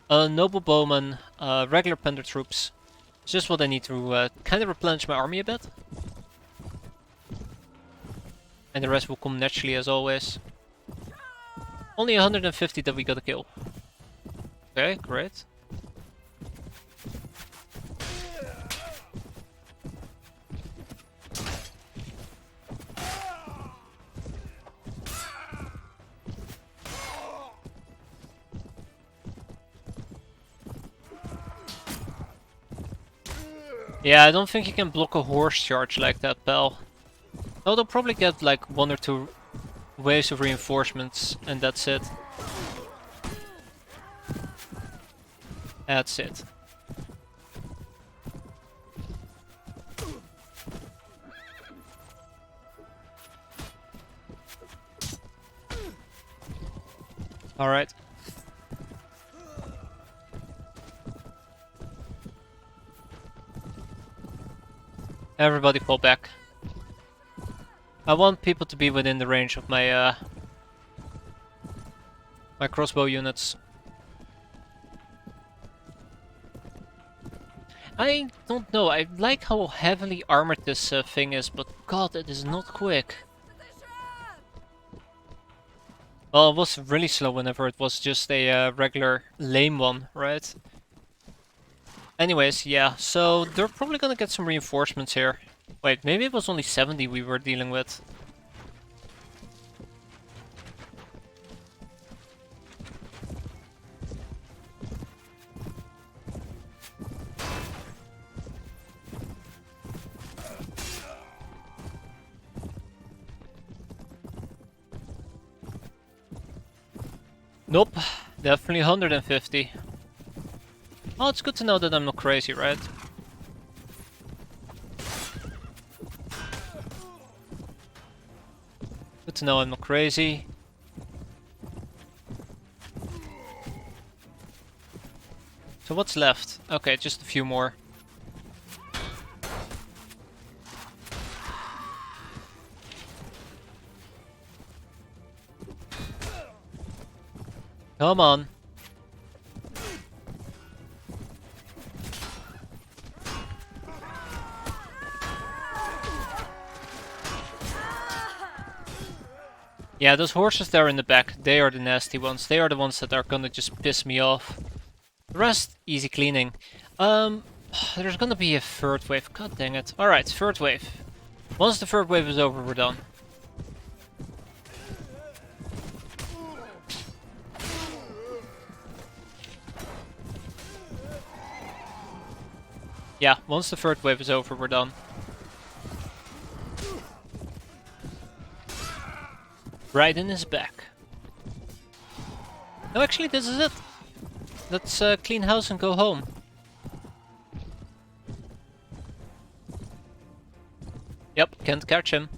Noble bowmen, regular Pendor troops. It's just what I need to kind of replenish my army a bit. And the rest will come naturally as always. Only 150 that we gotta kill. Okay, great. Yeah, I don't think you can block a horse charge like that, pal. No, they'll probably get like 1 or 2 waves of reinforcements, and that's it. That's it. Alright. Everybody fall back. I want people to be within the range of my My crossbow units. I don't know, I like how heavily armored this thing is, but god, it is not quick. Well, it was really slow whenever it was just a regular lame one, right? Anyways, yeah, so they're probably gonna get some reinforcements here. Wait, maybe it was only 70 we were dealing with. Nope, definitely 150. Well, it's good to know that I'm not crazy, right? Good to know I'm not crazy. So what's left? Okay, just a few more. Come on. Yeah, those horses there in the back, they are the nasty ones. They are the ones that are gonna just piss me off. The rest, easy cleaning. There's gonna be a third wave. God dang it. Alright, third wave. Once the third wave is over, we're done. Yeah, once the third wave is over, we're done. Right in his back. No, actually, this is it. Let's clean house and go home. Yep, can't catch him.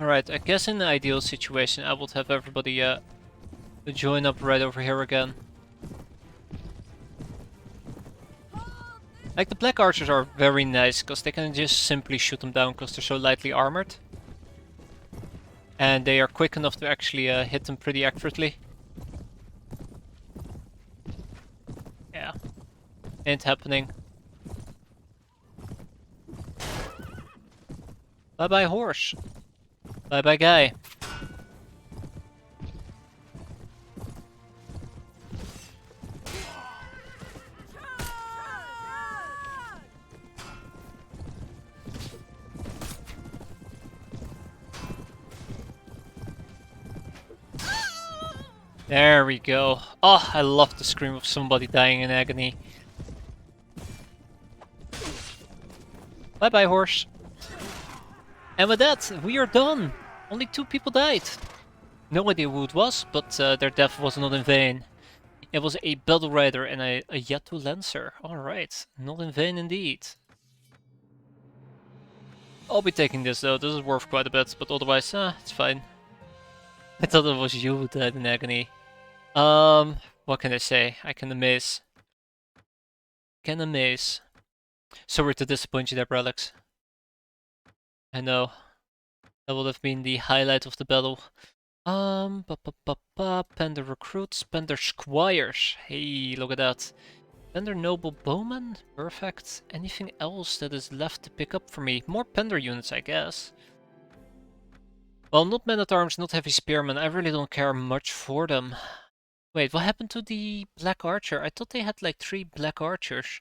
Alright, I guess in the ideal situation I would have everybody join up right over here again. Like, the black archers are very nice, because they can just simply shoot them down because they're so lightly armored. And they are quick enough to actually hit them pretty accurately. Yeah. Ain't happening. Bye bye horse. Bye bye guy. There we go. Oh, I love the scream of somebody dying in agony. Bye bye horse. And with that, we are done. Only 2 people died. No idea who it was, but their death was not in vain. It was a Battle Rider and a Yatu Lancer. Alright, not in vain indeed. I'll be taking this though, this is worth quite a bit, but otherwise, it's fine. I thought it was you who died in agony. What can I say? I can amaze. Can amaze. Sorry to disappoint you there, Relics. I know. That would have been the highlight of the battle. Pendor recruits, Pendor squires. Hey, look at that. Pendor noble bowman? Perfect. Anything else that is left to pick up for me? More Pendor units, I guess. Well, not men-at-arms, not heavy spearmen. I really don't care much for them. Wait, what happened to the black archer? I thought they had like 3 black archers.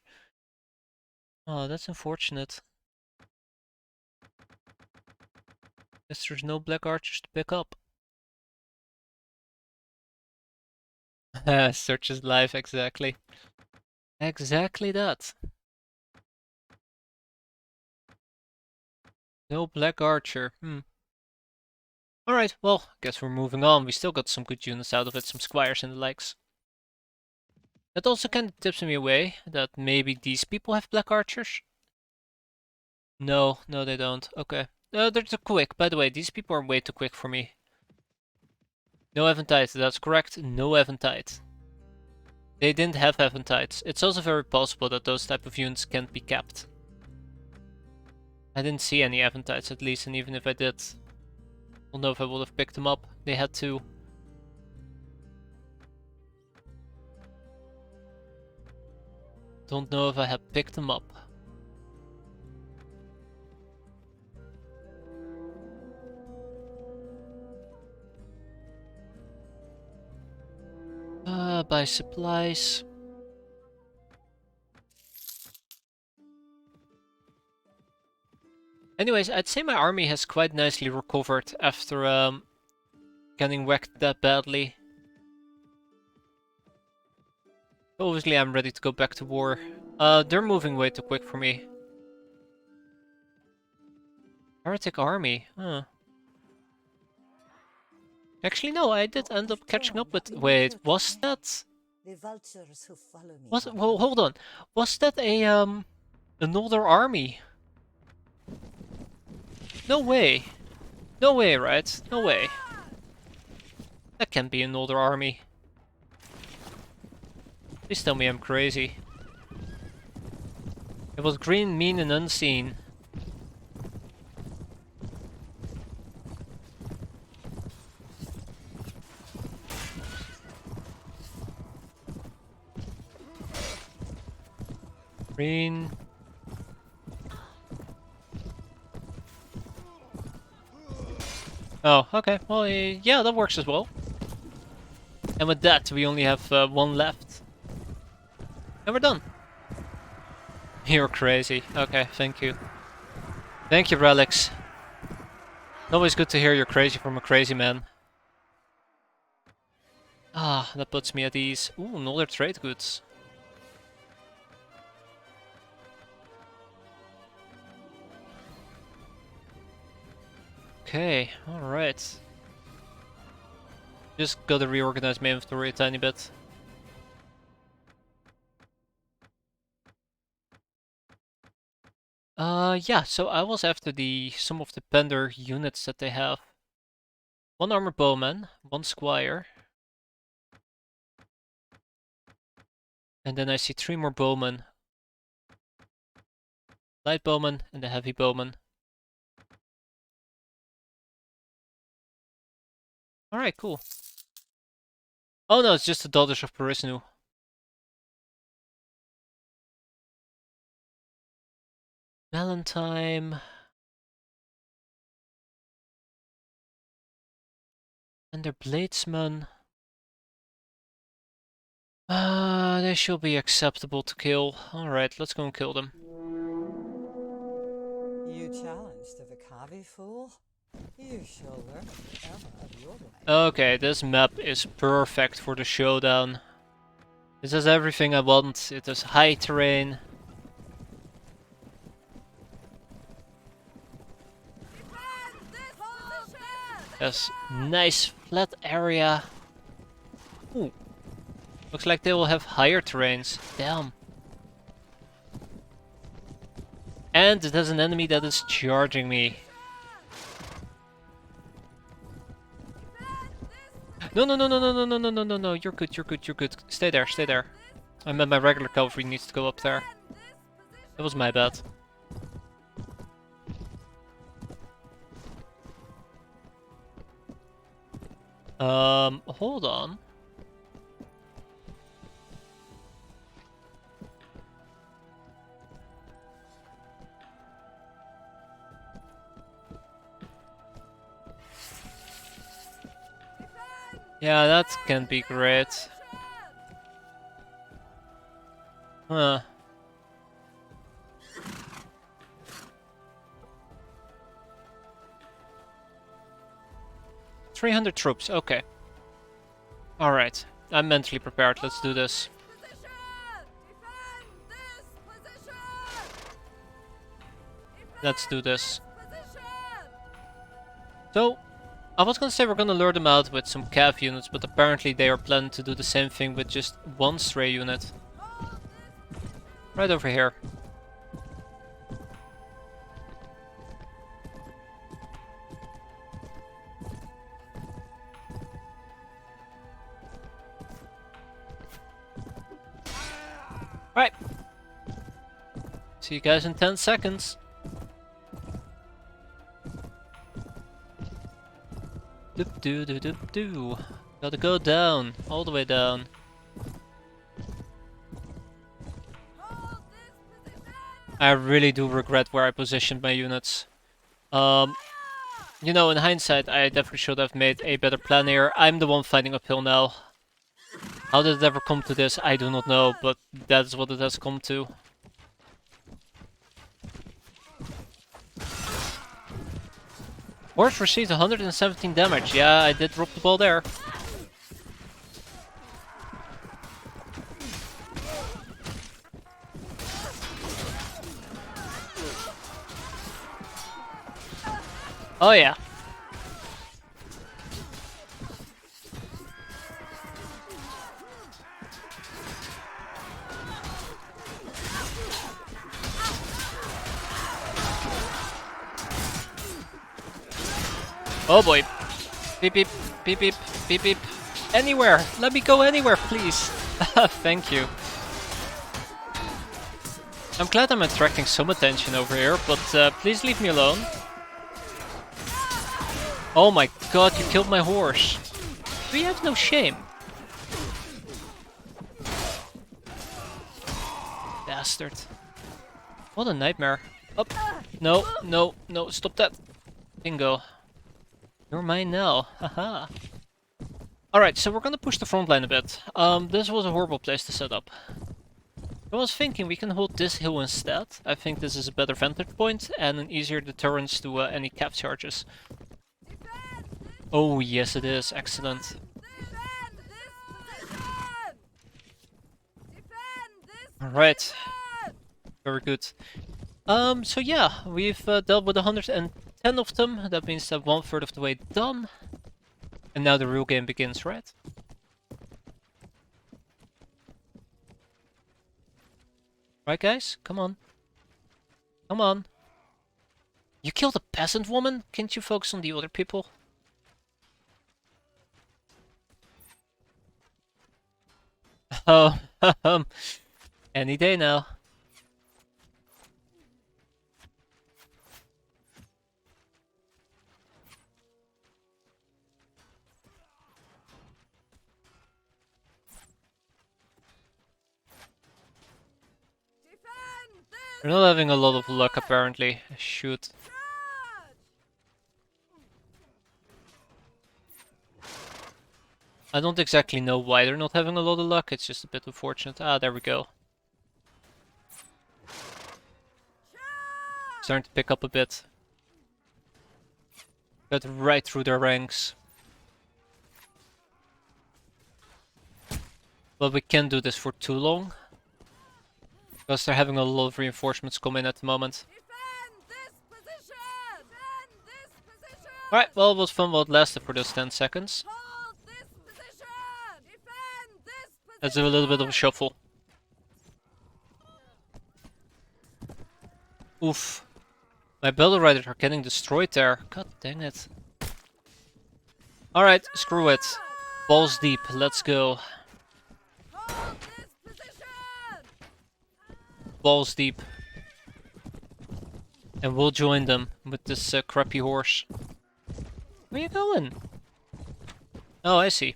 Oh, that's unfortunate. Guess there's no black archers to pick up. Search his life, exactly. Exactly that. No black archer. Alright, well, guess we're moving on. We still got some good units out of it, some squires and the likes. That also kind of tips me away that maybe these people have black archers. No, no they don't. Okay. They're too quick. By the way, these people are way too quick for me. No Eventide, that's correct. No Eventide. They didn't have Eventides. It's also very possible that those type of units can't be capped. I didn't see any Eventides at least, and even if I did... Don't know if I would have picked them up. They had to. Don't know if I had picked them up. Buy supplies. Anyways, I'd say my army has quite nicely recovered after getting wrecked that badly. Obviously, I'm ready to go back to war. They're moving way too quick for me. Heretic army, huh. Actually, no, I did end up catching up with... Wait, was that... The vultures who follow me. Was... Well, hold on. Was that a, another army? No way. No way, right? No way. That can't be another army. Please tell me I'm crazy. It was green, mean, and unseen. Green. Oh, okay. Well, yeah, that works as well. And with that, we only have one left. And we're done. You're crazy. Okay, thank you. Thank you, Relics. Always good to hear you're crazy from a crazy man. Ah, that puts me at ease. Ooh, another trade goods. Okay, alright. Just gotta reorganize my inventory a tiny bit. Yeah, so I was after some of the Pendor units that they have. One armored bowman, one squire. And then I see 3 more bowmen. Light bowman and a heavy bowman. Alright, cool. Oh no, it's just the daughters of Parisnu. Valentine. And their bladesmen. They should be acceptable to kill. Alright, let's go and kill them. You challenged the Vikavi fool? You shall learn forever of your life. Okay, this map is perfect for the showdown. This has everything I want. It has high terrain. Has nice flat area. Ooh. Looks like they will have higher terrains. Damn. And it has an enemy that is charging me. No, no, no, no, no, no, no, no, no, no, no. You're good, you're good, you're good. Stay there, stay there. I meant my regular cavalry needs to go up there. That was my bad. Hold on. Yeah, that can be great. Huh. "300 troops, okay. Alright, I'm mentally prepared, let's do this. Let's do this. So, I was gonna say we're gonna lure them out with some cav units, but apparently they are planning to do the same thing with just one stray unit. Right over here. Right. See you guys in 10 seconds. Doop doo doo doop doo. Gotta go down, all the way down. I really do regret where I positioned my units. You know, in hindsight, I definitely should have made a better plan here. I'm the one fighting uphill now. How did it ever come to this? I do not know, but that's what it has come to. Horse received 117 damage. Yeah, I did drop the ball there. Oh yeah. Oh boy. Beep beep, beep beep, beep beep. Anywhere! Let me go anywhere, please! Thank you. I'm glad I'm attracting some attention over here, but please leave me alone. Oh my god, you killed my horse. Do you have no shame? Bastard. What a nightmare. Up. No, no, no, stop that. Bingo. You're mine now. Haha. Alright, so we're gonna push the front line a bit. This was a horrible place to set up. I was thinking we can hold this hill instead. I think this is a better vantage point and an easier deterrence to any cap charges. Oh yes it is, excellent. Alright. Very good. So yeah, we've dealt with 110 of them. That means that 1/3 of the way done. And now the real game begins, right? Right guys? Come on. Come on. You killed a peasant woman? Can't you focus on the other people? Oh, any day now. We're not having a lot of luck apparently. Shoot. I don't exactly know why they're not having a lot of luck, it's just a bit unfortunate. Ah, there we go. Starting to pick up a bit. Got right through their ranks. But we can't do this for too long. Because they're having a lot of reinforcements come in at the moment. Alright, well it was fun while it lasted for those 10 seconds. Let's do a little bit of a shuffle. Oof. My battle riders are getting destroyed there. God dang it. Alright, screw it. Balls deep, let's go. Balls deep. And we'll join them with this crappy horse. Where are you going? Oh, I see.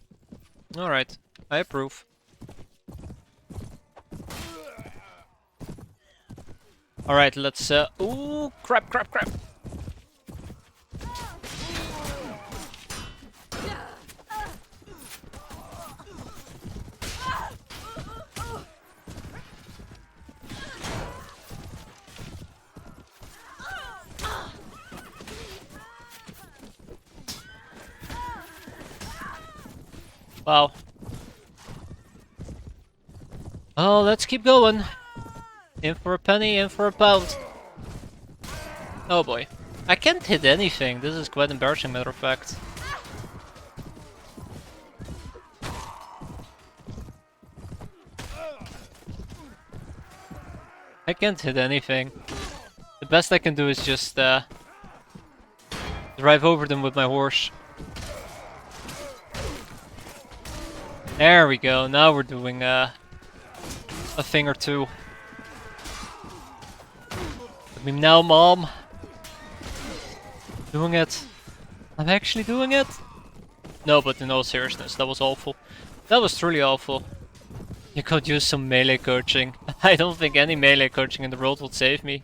Alright, I approve. Alright, let's ooh, crap, crap, crap. Wow. Oh, let's keep going. In for a penny, in for a pound. Oh boy. I can't hit anything. This is quite embarrassing, matter of fact. I can't hit anything. The best I can do is just drive over them with my horse. There we go. Now we're doing a thing or two. Let me now, Mom. Doing it. I'm actually doing it. No, but in all seriousness, that was awful. That was truly awful. You could use some melee coaching. I don't think any melee coaching in the world would save me.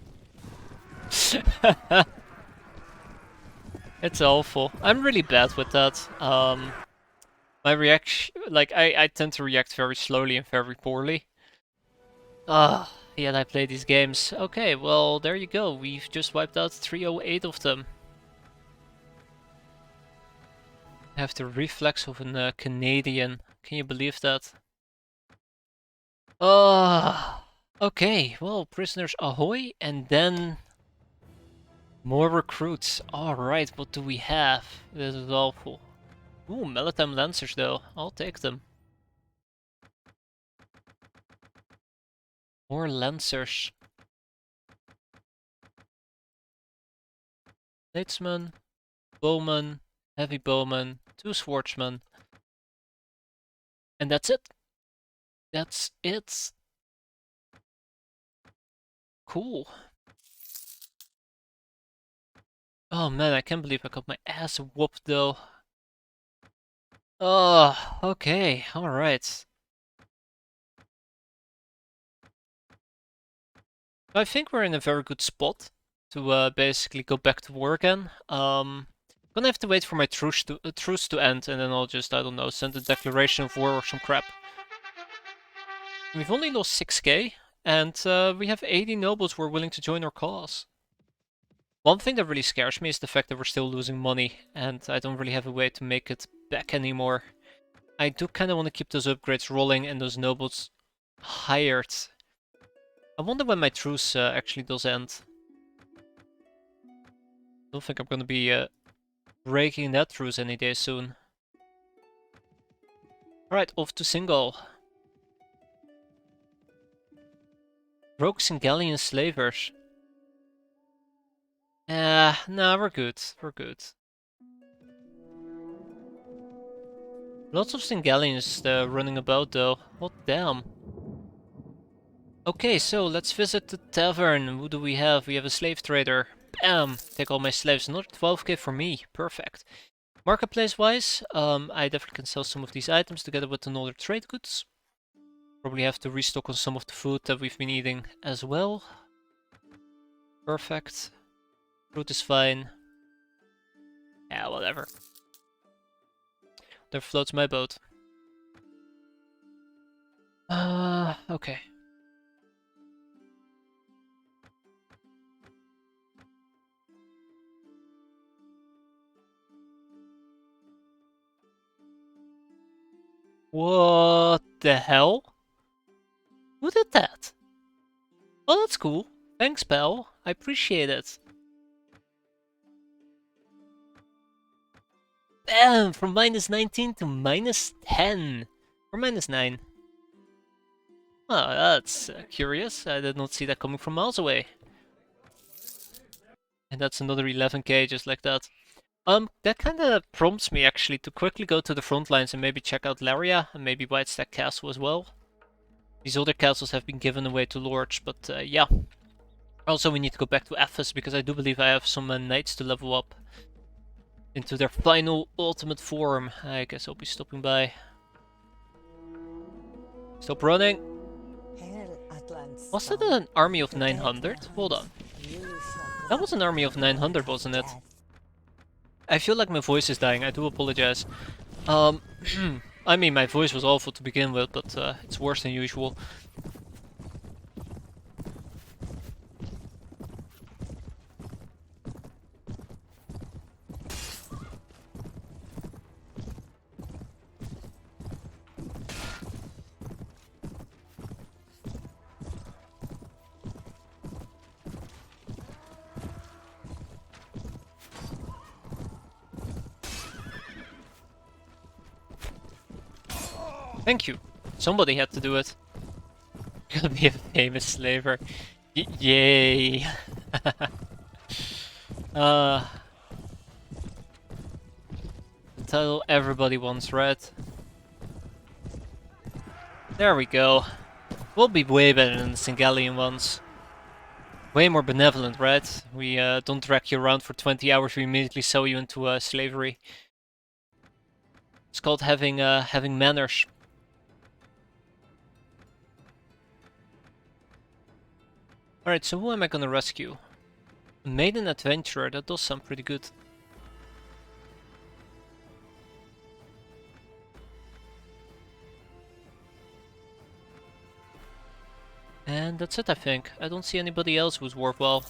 It's awful. I'm really bad with that. My reaction, like I tend to react very slowly and very poorly. Ah, yet I play these games. Okay, well there you go. We've just wiped out 308 of them. I have the reflex of a Canadian. Can you believe that? Okay. Well, prisoners ahoy, and then more recruits. Alright, what do we have? This is awful. Ooh, Maritime Lancers though. I'll take them. More Lancers. Knightsman, Bowman, Heavy Bowman, 2 Swordsmen. And that's it. That's it. Cool. Oh man, I can't believe I got my ass whooped though. Oh, okay, alright. I think we're in a very good spot to basically go back to war again. Gonna have to wait for my truce to end, and then I'll just, I don't know, send a declaration of war or some crap. We've only lost 6k, and we have 80 nobles who are willing to join our cause. One thing that really scares me is the fact that we're still losing money, and I don't really have a way to make it back anymore. I do kind of want to keep those upgrades rolling and those nobles hired. I wonder when my truce actually does end. Don't think I'm gonna be breaking that truce any day soon. Alright, off to Singal. Rogue Singalian slavers. Nah, we're good. We're good. Lots of Singalians running about though. What damn. Okay, so let's visit the tavern. Who do we have? We have a slave trader. Bam! Take all my slaves. Another 12k for me. Perfect. Marketplace wise, I definitely can sell some of these items together with another trade goods. Probably have to restock on some of the food that we've been eating as well. Perfect. Fruit is fine. Yeah, whatever. There floats my boat. Okay. What the hell? Who did that? Oh, that's cool. Thanks, pal. I appreciate it. Bam! From -19 to -10. Or -9. Oh, that's curious. I did not see that coming from miles away. And that's another 11k just like that. That kind of prompts me actually to quickly go to the front lines and maybe check out Laria and maybe Whitestack Castle as well. These other castles have been given away to lords, but yeah. Also, we need to go back to Ephes because I do believe I have some knights to level up into their final ultimate form. I guess I'll be stopping by. Stop running. Was that an army of 900? Hold on. That was an army of 900, wasn't it? I feel like my voice is dying. I do apologize. I mean, my voice was awful to begin with, but it's worse than usual. Thank you. Somebody had to do it. Gonna be a famous slaver. Yay! The title everybody wants, right? There we go. We'll be way better than the Singalian ones. Way more benevolent, right? We don't drag you around for 20 hours, we immediately sell you into slavery. It's called having manners. Alright, so who am I gonna rescue? A maiden adventurer, that does sound pretty good. And that's it, I think. I don't see anybody else who's worthwhile.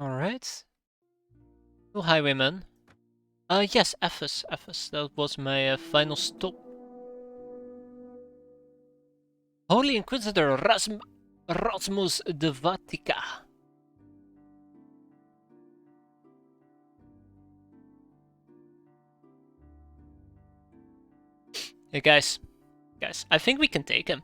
Alright. Two highwaymen. Yes, Ephes. That was my final stop. Holy Inquisitor Rasmus de Vatica. Hey guys, I think we can take him.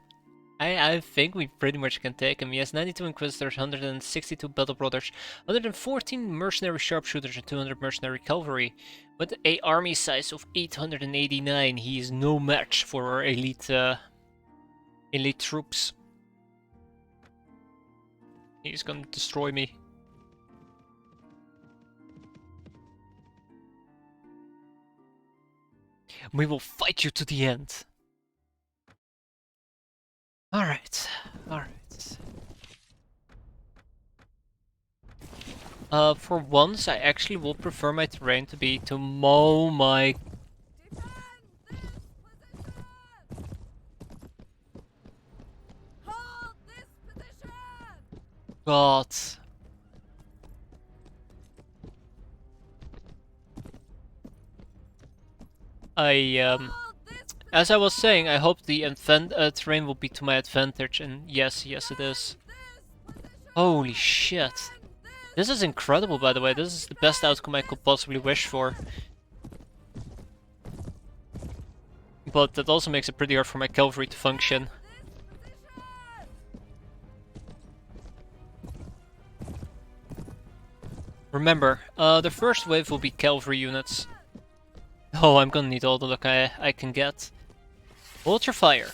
I think we pretty much can take him. He has 92 Inquisitors, 162 Battle Brothers, 114 Mercenary Sharpshooters and 200 Mercenary Cavalry. With a army size of 889, he is no match for our elite troops. He's gonna destroy me. We will fight you to the end. Alright. For once, I actually will prefer my terrain to be to mow my... God. As I was saying, I hope the terrain will be to my advantage, and yes it is. Holy shit. This is incredible, by the way. This is the best outcome I could possibly wish for. But that also makes it pretty hard for my cavalry to function. Remember, the first wave will be cavalry units. Oh, I'm gonna need all the luck I can get. Hold your fire.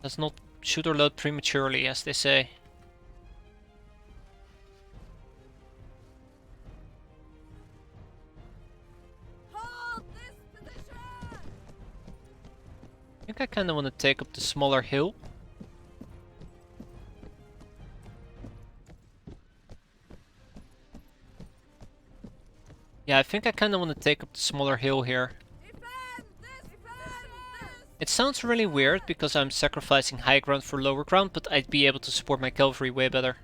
Let's not shoot or load prematurely, as they say. I think I kinda wanna take up the smaller hill. Yeah, I think I kinda wanna take up the smaller hill here. It sounds really weird because I'm sacrificing high ground for lower ground, but I'd be able to support my cavalry way better.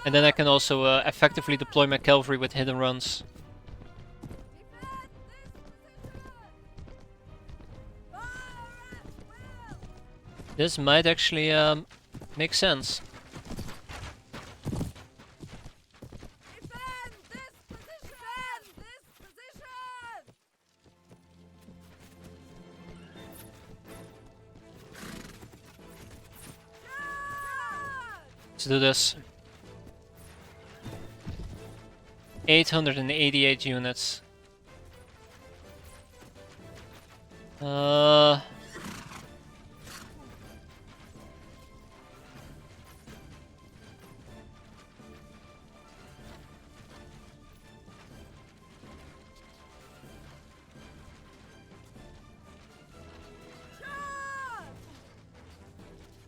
And then I can also effectively deploy my cavalry with hidden runs. This might actually make sense. Let's do this. 888 units.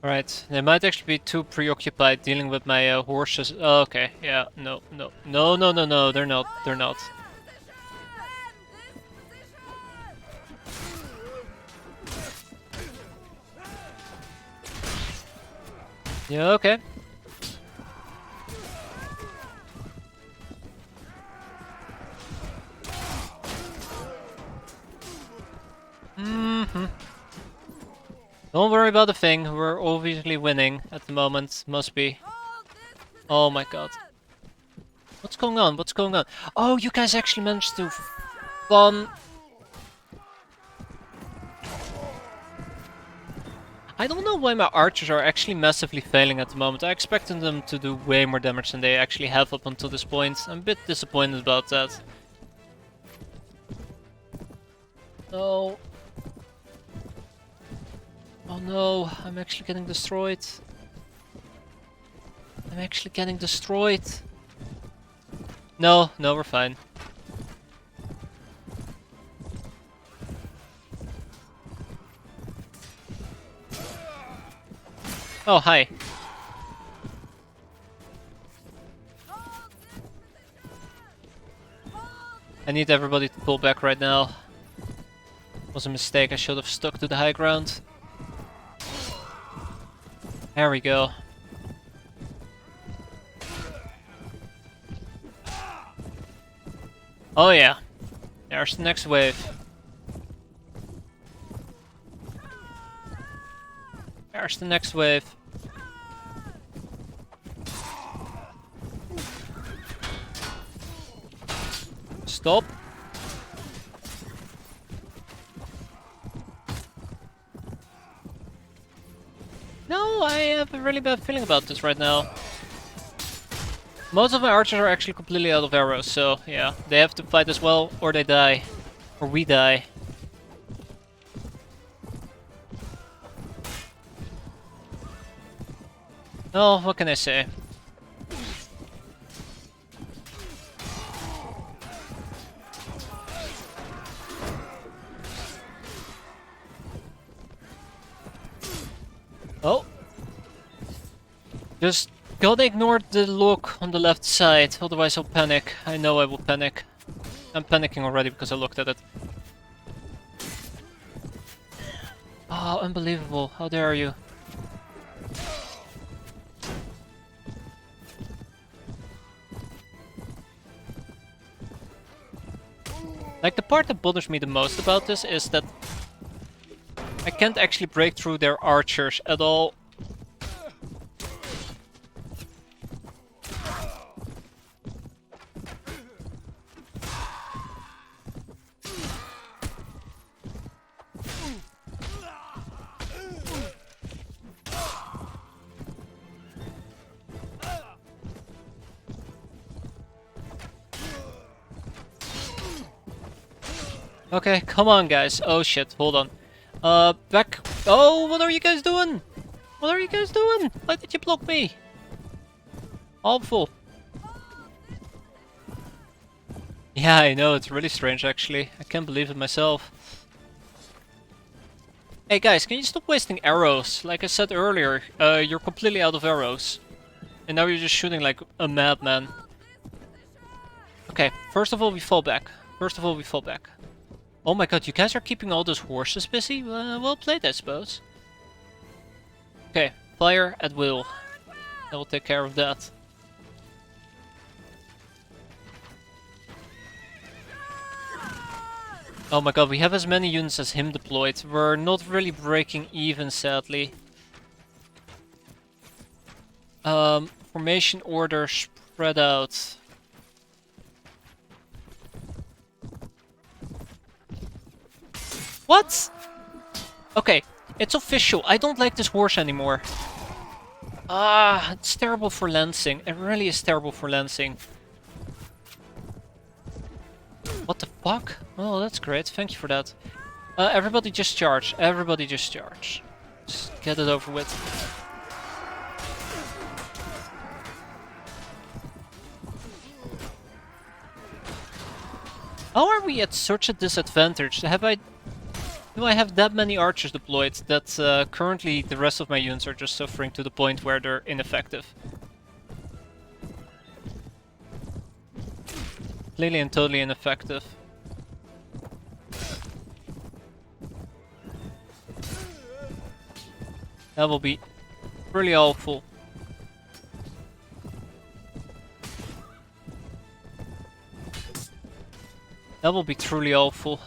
Alright, they might actually be too preoccupied dealing with my horses. Oh, okay, yeah, no, they're not. Yeah, okay. Don't worry about the thing, we're obviously winning at the moment, must be. Oh my god. What's going on? Oh, you guys actually managed to fun. I don't know why my archers are actually massively failing at the moment. I expected them to do way more damage than they actually have up until this point. I'm a bit disappointed about that. No. Oh no, I'm actually getting destroyed. No, no, we're fine. Oh, hi. I need everybody to pull back right now. Was a mistake, I should have stuck to the high ground. There we go. Oh yeah. There's the next wave. There's the next wave. Stop. No, I have a really bad feeling about this right now. Most of my archers are actually completely out of arrows, so yeah, they have to fight as well, or they die. Or we die. Oh, what can I say? Oh. Just gotta ignore the look on the left side, otherwise I'll panic. I know I will panic. I'm panicking already because I looked at it. Oh, unbelievable. How dare you? Like, the part that bothers me the most about this is that I can't actually break through their archers at all. Okay, come on guys. Oh shit, hold on. Back. Oh, what are you guys doing? What are you guys doing? Why did you block me? Awful. Yeah, I know, it's really strange actually. I can't believe it myself. Hey guys, can you stop wasting arrows? Like I said earlier, you're completely out of arrows. And now you're just shooting like a madman. Okay, first of all we fall back. First of all we fall back. Oh my god, you guys are keeping all those horses busy? Well played, I suppose. Okay, fire at will. I will take care of that. Oh my god, we have as many units as him deployed. We're not really breaking even, sadly. Formation order spread out. What? Okay, it's official. I don't like this horse anymore. Ah, it's terrible for lancing. It really is terrible for lancing. What the fuck? Oh, that's great. Thank you for that. Everybody just charge. Everybody just charge. Just get it over with. How are we at such a disadvantage? Do I have that many archers deployed that currently the rest of my units are just suffering to the point where they're ineffective? Completely and totally ineffective. That will be really awful. That will be truly awful.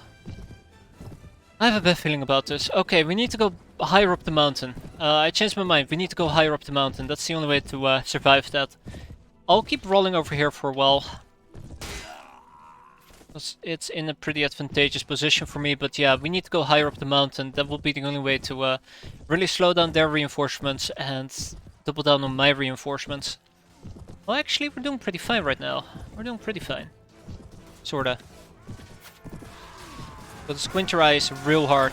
I have a bad feeling about this. Okay, we need to go higher up the mountain. I changed my mind. We need to go higher up the mountain. That's the only way to survive that. I'll keep rolling over here for a while. Because it's in a pretty advantageous position for me. But yeah, we need to go higher up the mountain. That will be the only way to really slow down their reinforcements and double down on my reinforcements. Well, actually, we're doing pretty fine right now. We're doing pretty fine. Sorta. But squint your eyes real hard.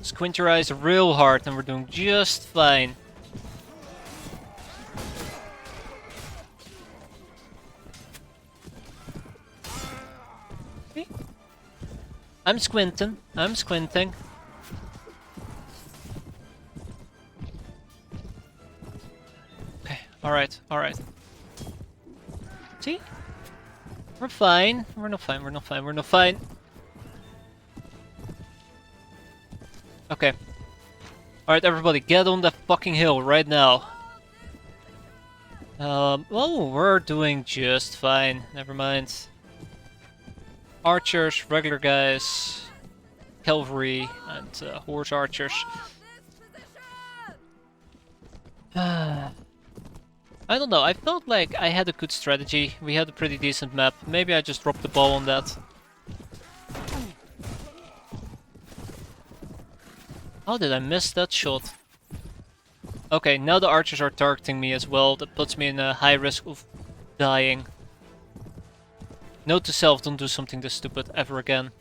Squint your eyes real hard and we're doing just fine. I'm squinting. I'm squinting. Okay, alright, alright. See? We're fine. We're not fine, we're not fine, we're not fine. Okay. Alright, everybody, get on that fucking hill right now. Oh, we're doing just fine. Never mind. Archers, regular guys, cavalry, and horse archers. I don't know, I felt like I had a good strategy. We had a pretty decent map. Maybe I just dropped the ball on that. How did I miss that shot? Okay, now the archers are targeting me as well. That puts me in a high risk of dying. Note to self, don't do something this stupid ever again.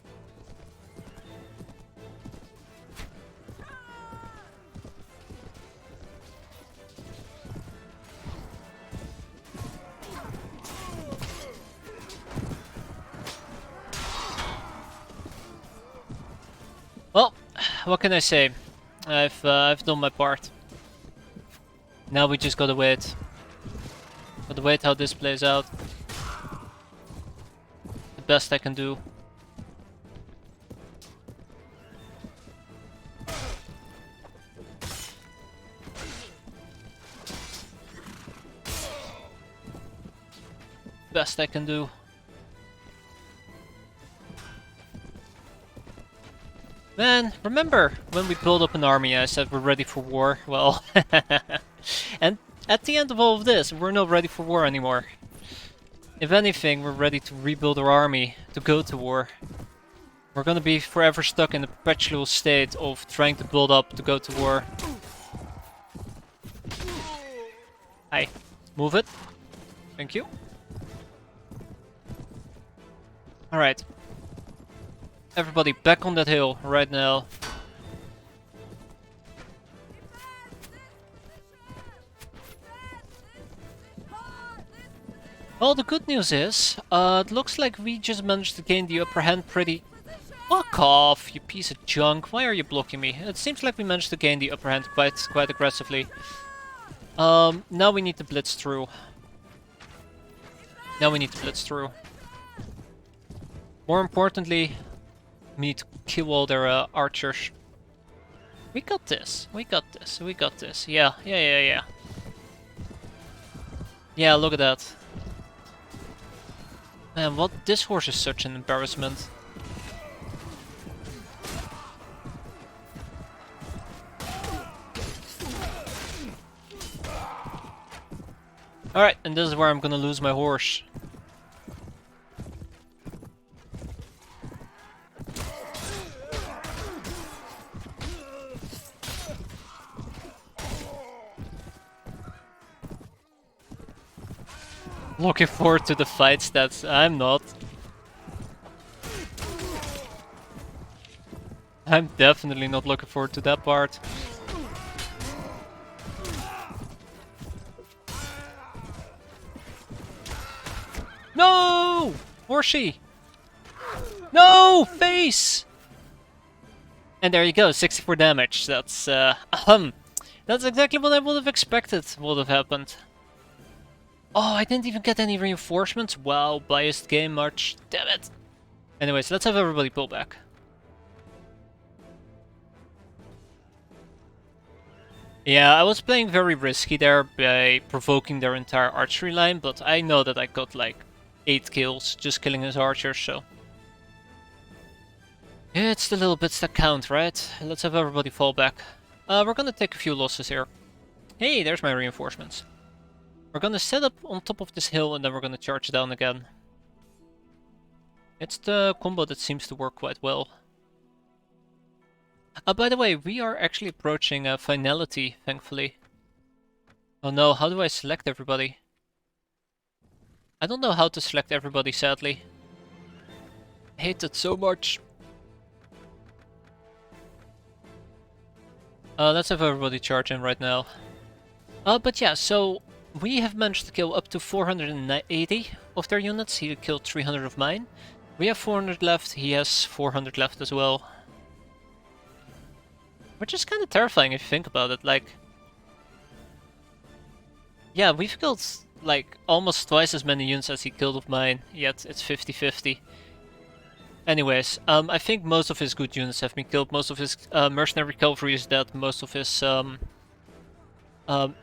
Well, what can I say? I've done my part. Now we just gotta wait. Gotta wait how this plays out. The best I can do. Best I can do. Man, remember when we built up an army I said we're ready for war? Well, and at the end of all of this, we're not ready for war anymore. If anything, we're ready to rebuild our army, to go to war. We're gonna be forever stuck in a perpetual state of trying to build up to go to war. Hi, move it. Thank you. Alright. Everybody back on that hill right now. Well, the good news is, it looks like we just managed to gain the upper hand pretty... Fuck off, you piece of junk. Why are you blocking me? It seems like we managed to gain the upper hand quite aggressively. Now we need to blitz through. Now we need to blitz through. More importantly, we need to kill all their archers. We got this. We got this. We got this. Yeah. Yeah, look at that. Man, what? This horse is such an embarrassment. Alright, and this is where I'm gonna lose my horse. Looking forward to the fights that I'm not. I'm definitely not looking forward to that part. No! Horsey! No! Face! And there you go, 64 damage. That's, that's exactly what I would have expected would have happened. Oh, I didn't even get any reinforcements? Wow, biased game much. Damn it. Anyways, let's have everybody pull back. Yeah, I was playing very risky there by provoking their entire archery line, but I know that I got like 8 kills just killing his archers, so... It's the little bits that count, right? Let's have everybody fall back. We're gonna take a few losses here. Hey, there's my reinforcements. We're gonna set up on top of this hill and then we're gonna charge down again. It's the combo that seems to work quite well. By the way, we are actually approaching finality, thankfully. Oh no, how do I select everybody? I don't know how to select everybody, sadly. I hate it so much. Let's have everybody charge in right now. But yeah, so we have managed to kill up to 480 of their units. He killed 300 of mine. We have 400 left, he has 400 left as well. Which is kind of terrifying if you think about it, like... Yeah, we've killed like almost twice as many units as he killed of mine, yet it's 50-50. Anyways, I think most of his good units have been killed, most of his mercenary cavalry is dead, most of his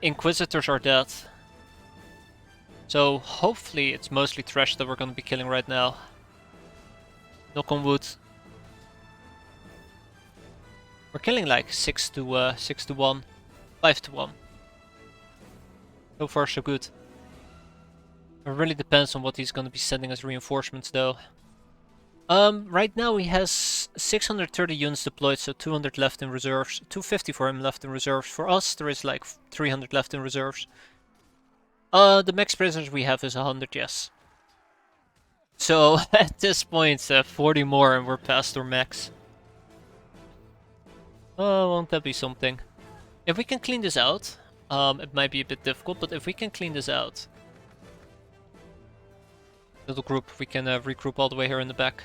inquisitors are dead. So hopefully it's mostly trash that we're gonna be killing right now. Knock on wood. We're killing like 6 to 1, 5 to 1. So far so good. It really depends on what he's gonna be sending as reinforcements though. Right now he has 630 units deployed, so 200 left in reserves. 250 for him left in reserves. For us there is like 300 left in reserves. The max prisoners we have is 100, yes. So at this point 40 more and we're past our max. Oh, won't that be something? If we can clean this out, it might be a bit difficult, but if we can clean this out, little group, we can regroup all the way here in the back.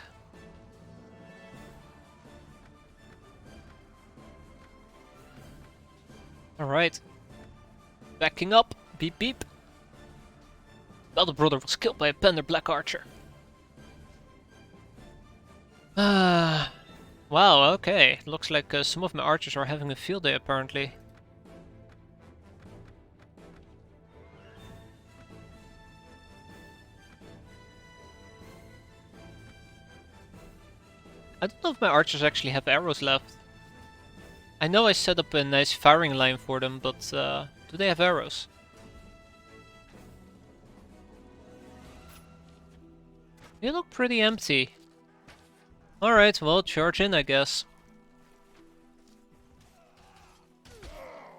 Alright. Backing up. Beep beep. The other brother was killed by a Pendor Black Archer. Wow, okay. Looks like some of my archers are having a field day apparently. I don't know if my archers actually have arrows left. I know I set up a nice firing line for them, but do they have arrows? They look pretty empty. Alright, well, charge in, I guess.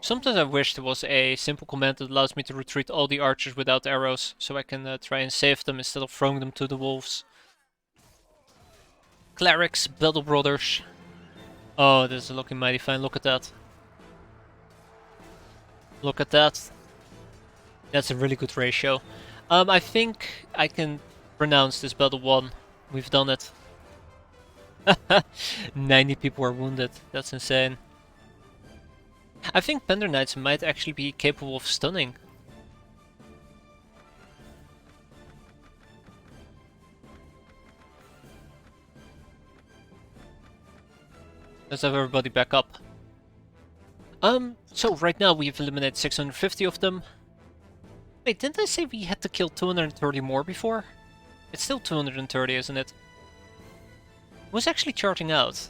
Sometimes I wish there was a simple command that allows me to retreat all the archers without arrows, so I can try and save them instead of throwing them to the wolves. Clerics, Battle Brothers. Oh, this is looking mighty fine, look at that. Look at that. That's a really good ratio. I think I can pronounce this battle won. We've done it. 90 people were wounded, that's insane. I think Pendor Knights might actually be capable of stunning. Let's have everybody back up. So right now we've eliminated 650 of them. Wait, didn't I say we had to kill 230 more before? It's still 230, isn't it? Who's actually charging out?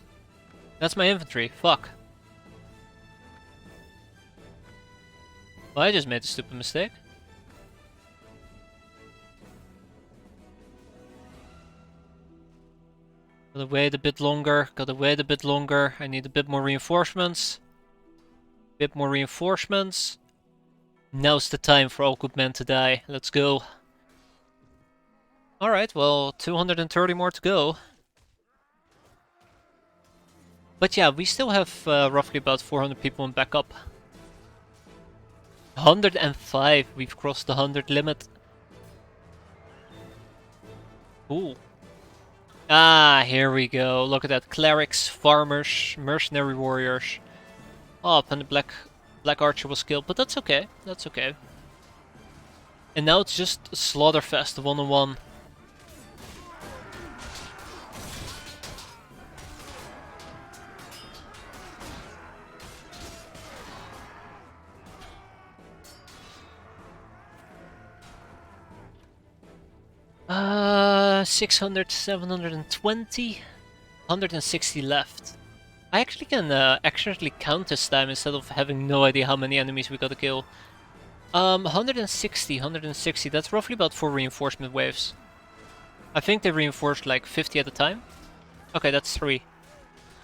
That's my infantry, fuck. Well, I just made a stupid mistake. Gotta wait a bit longer, gotta wait a bit longer. I need a bit more reinforcements. Bit more reinforcements. Now's the time for all good men to die. Let's go. Alright, well, 230 more to go. But yeah, we still have roughly about 400 people in backup. 105, we've crossed the 100 limit. Ooh. Ah, here we go. Look at that. Clerics, farmers, mercenary warriors. Oh, and the Black Archer was killed, but that's okay. That's okay. And now it's just a Slaughterfest, one-on-one. Uh, 600, 720, 160 left. I actually can accurately count this time instead of having no idea how many enemies we gotta kill. 160, 160, that's roughly about 4 reinforcement waves. I think they reinforced like 50 at a time. Okay, that's 3.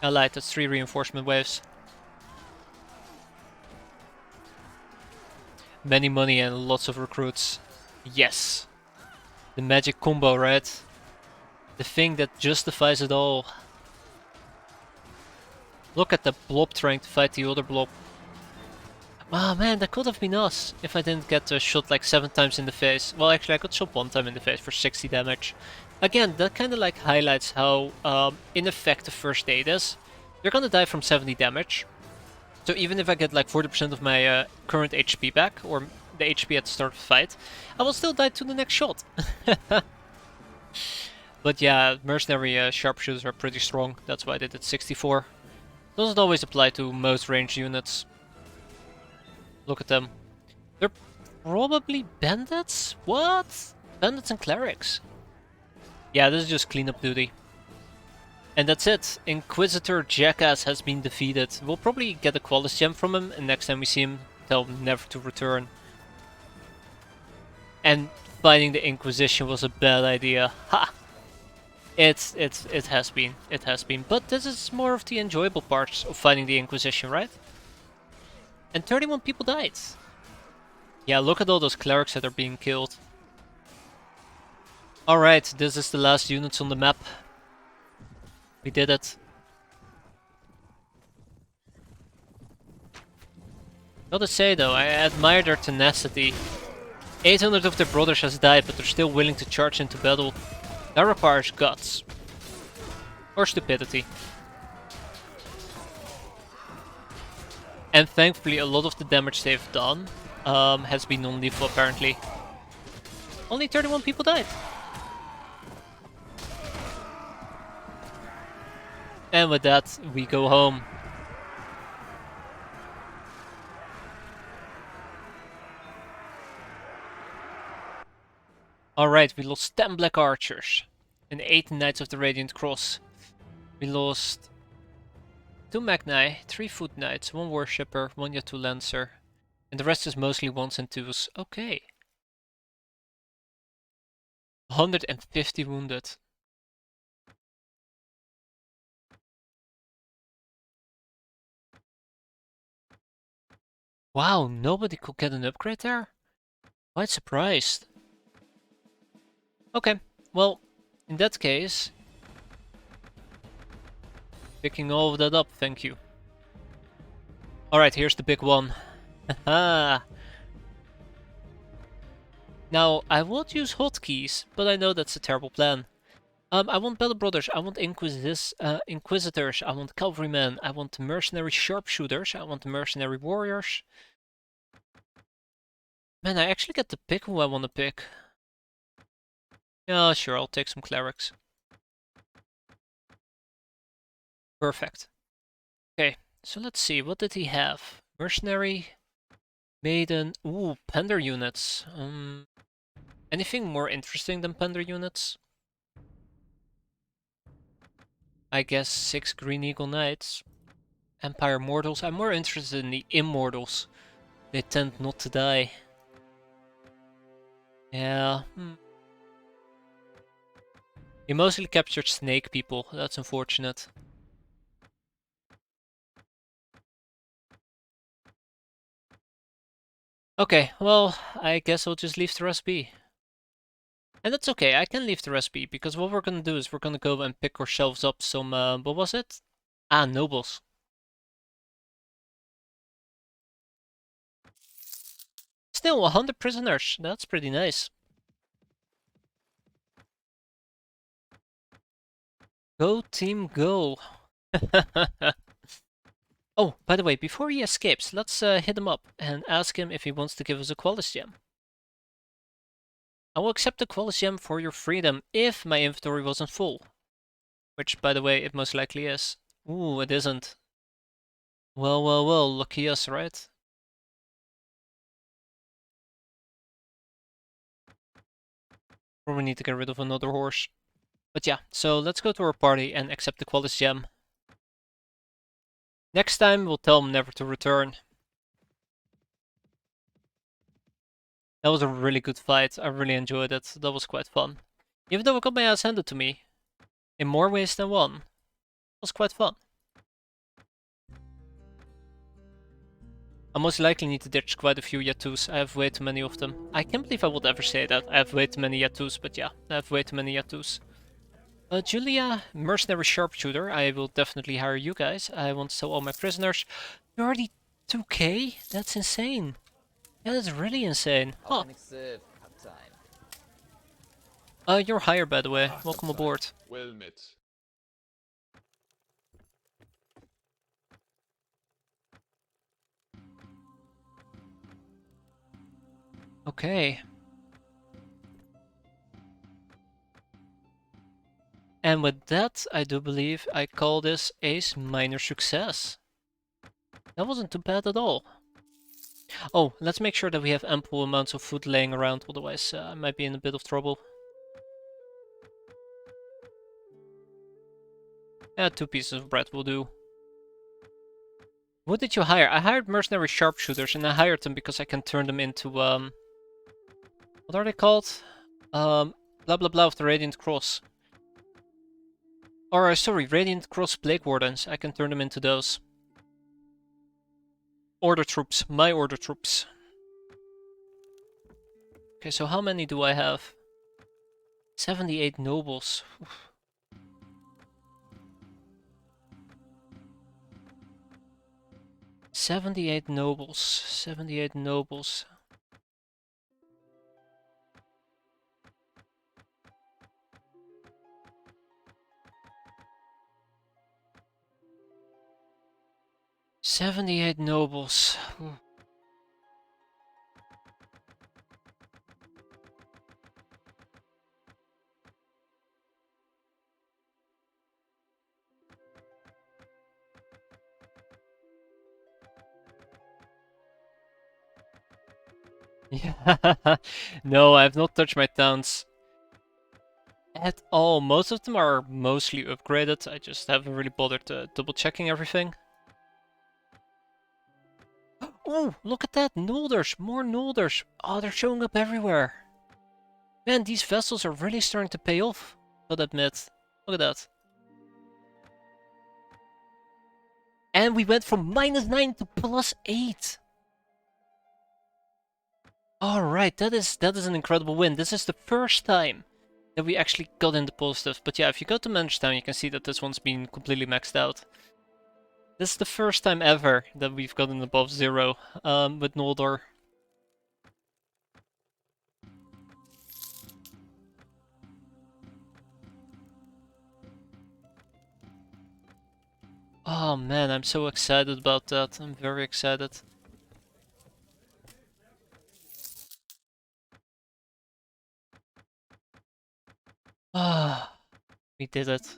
I lied, that's 3 reinforcement waves. Many money and lots of recruits. Yes. The magic combo, right? The thing that justifies it all. Look at the blob trying to fight the other blob. Oh man, that could have been us if I didn't get shot like 7 times in the face. Well, actually, I got shot 1 time in the face for 60 damage. Again, that kind of like highlights how ineffective first aid is. You're gonna die from 70 damage. So even if I get like 40% of my current HP back, or the HP at the start of the fight, I will still die to the next shot. But yeah, mercenary sharpshooters are pretty strong. That's why I did it 64. Doesn't always apply to most ranged units. Look at them. They're probably bandits? What? Bandits and clerics. Yeah, this is just cleanup duty. And that's it. Inquisitor Jackass has been defeated. We'll probably get a Qualis gem from him, and next time we see him, tell him never to return. And fighting the Inquisition was a bad idea. Ha! It has been. It has been. But this is more of the enjoyable parts of fighting the Inquisition, right? And 31 people died. Yeah, look at all those clerics that are being killed. Alright, this is the last units on the map. We did it. Gotta say though, I admire their tenacity. 800 of their brothers has died, but they're still willing to charge into battle. That requires guts. Or stupidity. And thankfully a lot of the damage they've done has been non-lethal apparently. Only 31 people died. And with that, we go home. Alright, we lost 10 Black Archers and 8 Knights of the Radiant Cross. We lost 2 Magni, 3 Foot Knights, 1 Worshipper, 1 Yatu Lancer. And the rest is mostly 1s and 2s. Okay. 150 wounded. Wow, nobody could get an upgrade there? Quite surprised. Okay, well, in that case, picking all of that up, thank you. Alright, here's the big one. Haha. Now, I would use hotkeys, but I know that's a terrible plan. I want Battle Brothers, I want Inquisitors, I want Cavalrymen, I want Mercenary Sharpshooters, I want Mercenary Warriors. Man, I actually get to pick who I want to pick. Yeah, sure, I'll take some Clerics. Perfect. Okay, so let's see, what did he have? Mercenary, Maiden, ooh, Pendor units. Anything more interesting than Pendor units? I guess 6 Green Eagle Knights. Empire Mortals. I'm more interested in the Immortals. They tend not to die. Yeah. He mostly captured snake people. That's unfortunate. Okay, well, I guess I'll just leave the rest be. And that's okay, I can leave the rest be, because what we're gonna do is we're gonna go and pick ourselves up some, what was it? Ah, nobles. Still, 100 prisoners, that's pretty nice. Go team, go! Oh, by the way, before he escapes, let's hit him up and ask him if he wants to give us a Qualis gem. I will accept the Qualis gem for your freedom if my inventory wasn't full. Which, by the way, it most likely is. Ooh, it isn't. Well, well, well, lucky us, right? Probably need to get rid of another horse. But yeah, so let's go to our party and accept the Qualis gem. Next time, we'll tell him never to return. That was a really good fight. I really enjoyed it. That was quite fun. Even though I got my ass handed to me. In more ways than one. It was quite fun. I most likely need to ditch quite a few Yatus. I have way too many of them. I can't believe I would ever say that. I have way too many Yatus, but yeah, I have way too many Yatus. Julia, Mercenary Sharpshooter. I will definitely hire you guys. I want to sell all my prisoners. 30 2k? That's insane. Yeah, that's really insane. Huh. You're higher, by the way. Welcome aboard. Well met. Okay. And with that, I do believe I call this a minor success. That wasn't too bad at all. Oh, let's make sure that we have ample amounts of food laying around, otherwise I might be in a bit of trouble. Yeah, 2 pieces of bread will do. What did you hire? I hired mercenary sharpshooters, and I hired them because I can turn them into, what are they called? Blah blah blah of the Radiant Cross. Or, sorry, Radiant Cross Plague Wardens. I can turn them into those. Order troops. My order troops. Okay, so how many do I have? 78 nobles. Oof. 78 nobles. 78 nobles. "78 nobles." Yeah. No, I have not touched my towns at all. Most of them are mostly upgraded. I just haven't really bothered double checking everything. Oh, look at that! Nolders! More Nolders! Oh, they're showing up everywhere. Man, these vessels are really starting to pay off, I'll admit. Look at that. And we went from -9 to +8. Alright, that is an incredible win. This is the first time that we actually got in the positive. But yeah, if you go to Manage Town, you can see that this one's been completely maxed out. This is the first time ever that we've gotten above 0 with Noldor. Oh man, I'm so excited about that. I'm very excited. Ah, we did it.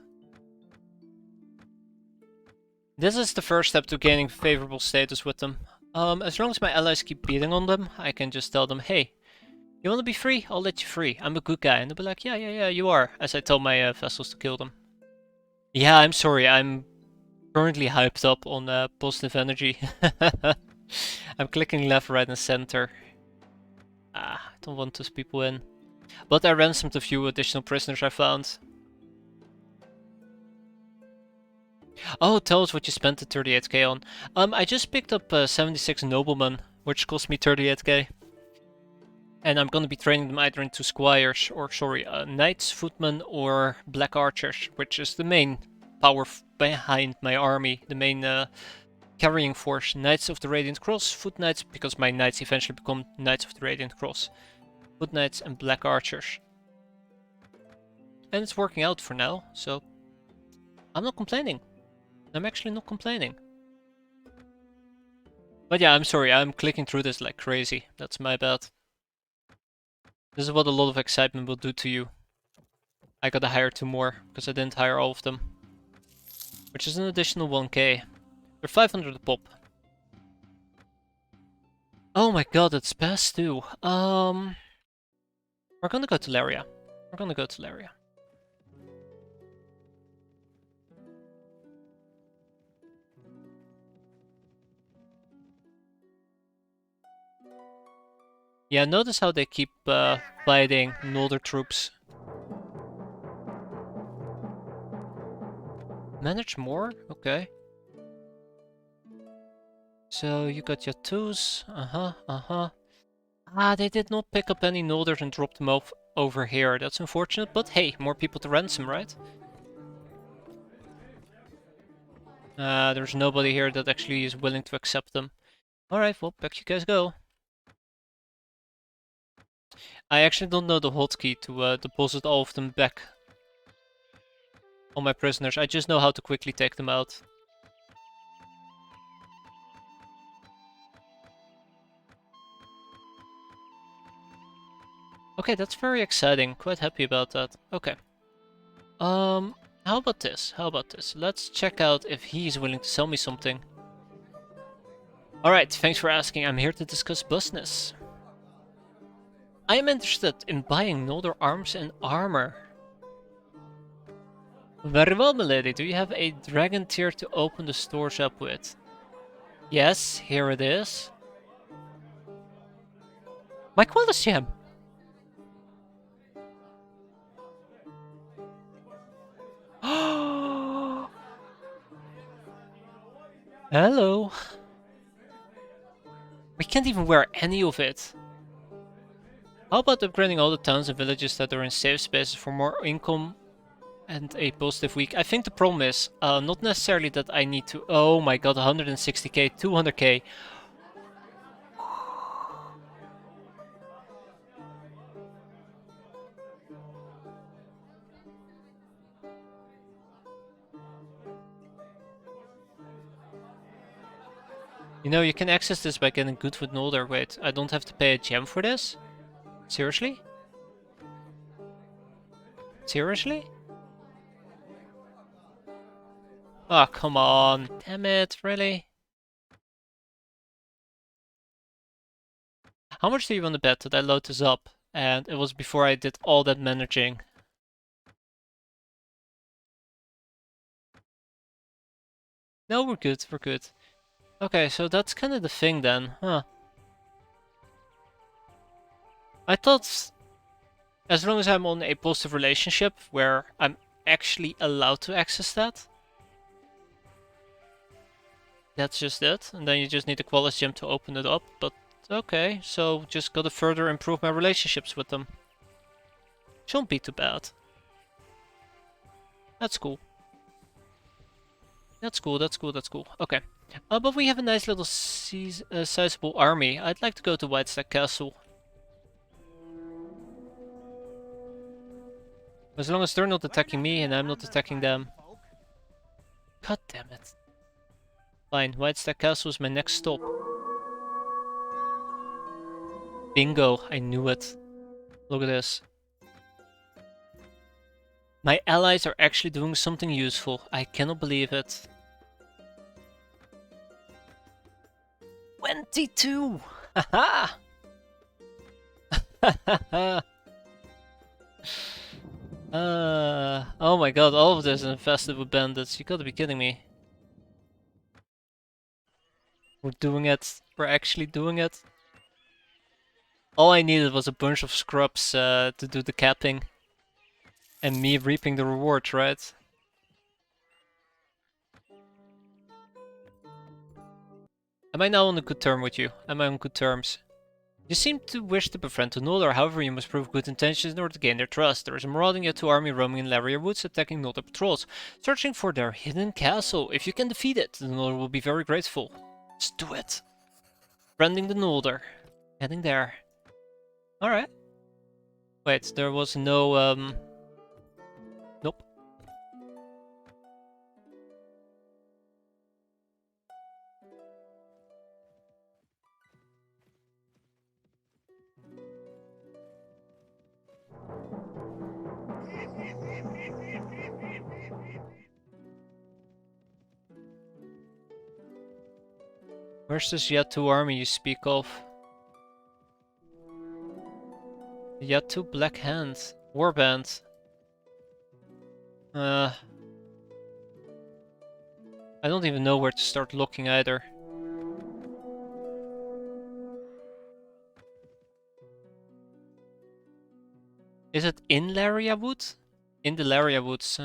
This is the first step to gaining favorable status with them. As long as my allies keep beating on them, I can just tell them, hey, you wanna be free? I'll let you free. I'm a good guy. And they'll be like, yeah, you are. As I tell my vessels to kill them. Yeah, I'm sorry. I'm currently hyped up on positive energy. I'm clicking left, right, and center. I don't want those people in. But I ransomed a few additional prisoners I found. Oh, tell us what you spent the 38k on. I just picked up 76 noblemen, which cost me 38k. And I'm gonna be training them either into squires, or sorry, knights, footmen, or black archers, which is the main power behind my army, the main carrying force. Knights of the Radiant Cross, foot knights, because my knights eventually become knights of the Radiant Cross. Foot knights and black archers. And it's working out for now, so I'm not complaining. I'm actually not complaining. But yeah, I'm sorry, I'm clicking through this like crazy. That's my bad. This is what a lot of excitement will do to you. I gotta hire 2 more, because I didn't hire all of them. Which is an additional 1k. They're 500 a pop. Oh my god, it's past 2. We're gonna go to Laria. We're gonna go to Laria. Yeah, notice how they keep fighting Nolder troops. Manage more? Okay. So you got your 2s. Ah, they did not pick up any Nolders and drop them off over here. That's unfortunate, but hey, more people to ransom, right? There's nobody here that actually is willing to accept them. Alright, well, back you guys go. I actually don't know the hotkey to deposit all of them back on my prisoners. I just know how to quickly take them out. Okay, that's very exciting. Quite happy about that. Okay. How about this? How about this? Let's check out if he's willing to sell me something. Alright, thanks for asking. I'm here to discuss business. I am interested in buying Nolder arms and armor. Very well, milady. Do you have a dragon tier to open the stores up with? Yes, here it is. My Quillis gem! Hello. We can't even wear any of it. How about upgrading all the towns and villages that are in safe spaces for more income and a positive week? I think the problem is not necessarily that I need to... Oh my god, 160k, 200k. You know, you can access this by getting good with Nolder. Wait, I don't have to pay a gem for this? Seriously? Seriously? Oh, come on. Damn it, really? How much do you want to bet that I load this up? And it was before I did all that managing. No, we're good, we're good. Okay, so that's kind of the thing then, huh? I thought as long as I'm on a positive relationship where I'm actually allowed to access that, that's just it. And then you just need a Qualis gem to open it up. But okay, so just gotta further improve my relationships with them. Shouldn't be too bad. That's cool. That's cool, that's cool, that's cool. Okay. But we have a nice little sizable army. I'd like to go to Whitestack Castle. As long as they're not attacking me and I'm not attacking them. God damn it. Fine, Whitestack Castle is my next stop. Bingo, I knew it. Look at this. My allies are actually doing something useful. I cannot believe it. 22! Haha! Oh my god, all of this is infested with bandits. You gotta be kidding me. We're doing it. We're actually doing it. All I needed was a bunch of scrubs to do the capping. And me reaping the rewards, right? Am I now on a good term with you? Am I on good terms? You seem to wish to befriend the Noldor, however you must prove good intentions in order to gain their trust. There is a marauding Yatu army roaming in Laria Woods, attacking Noldor patrols, searching for their hidden castle. If you can defeat it, the Noldor will be very grateful. Let's do it. Friending the Noldor. Heading there. Alright. Wait, there was no, Nope. Where's this Yatu army you speak of? Yatu Black Hand. Warband. I don't even know where to start looking either. Is it in Laria Wood? In the Laria Woods.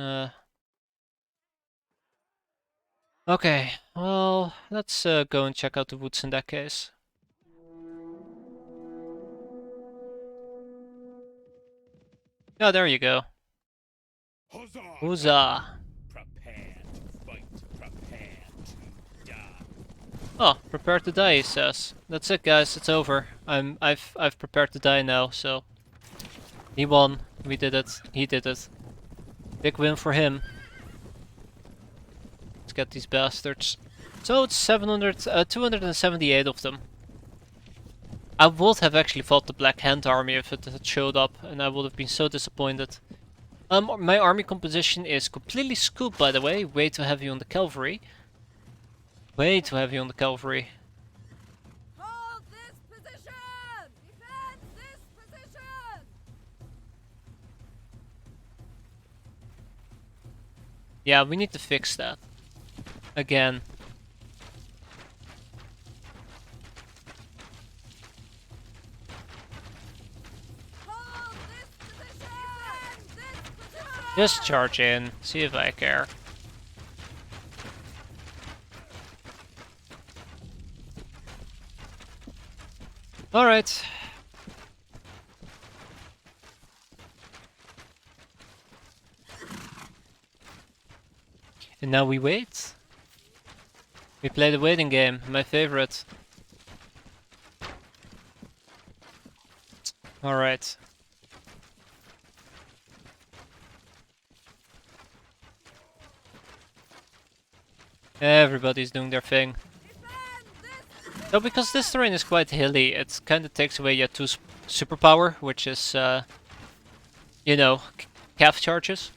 Okay, well, let's go and check out the woods in that case. Oh, there you go. Huzzah! Huzzah! Prepare to fight, prepare to die. Oh, prepare to die, he says. That's it, guys. It's over. I've prepared to die now. So he won. We did it. He did it. Big win for him. Let's get these bastards. So it's 278 of them. I would have actually fought the Black Hand army if it had showed up, and I would have been so disappointed. My army composition is completely scooped, by the way. Way too heavy on the cavalry. Way too heavy on the cavalry. Hold this position! Defend this position! Yeah, we need to fix that. Again. Hold this position! Defend this position! Just charge in. See if I care. Alright. And now we wait. We play the waiting game, my favorite. Alright. Everybody's doing their thing. So because this terrain is quite hilly, it kind of takes away your 2 superpower, which is, you know, calf charges.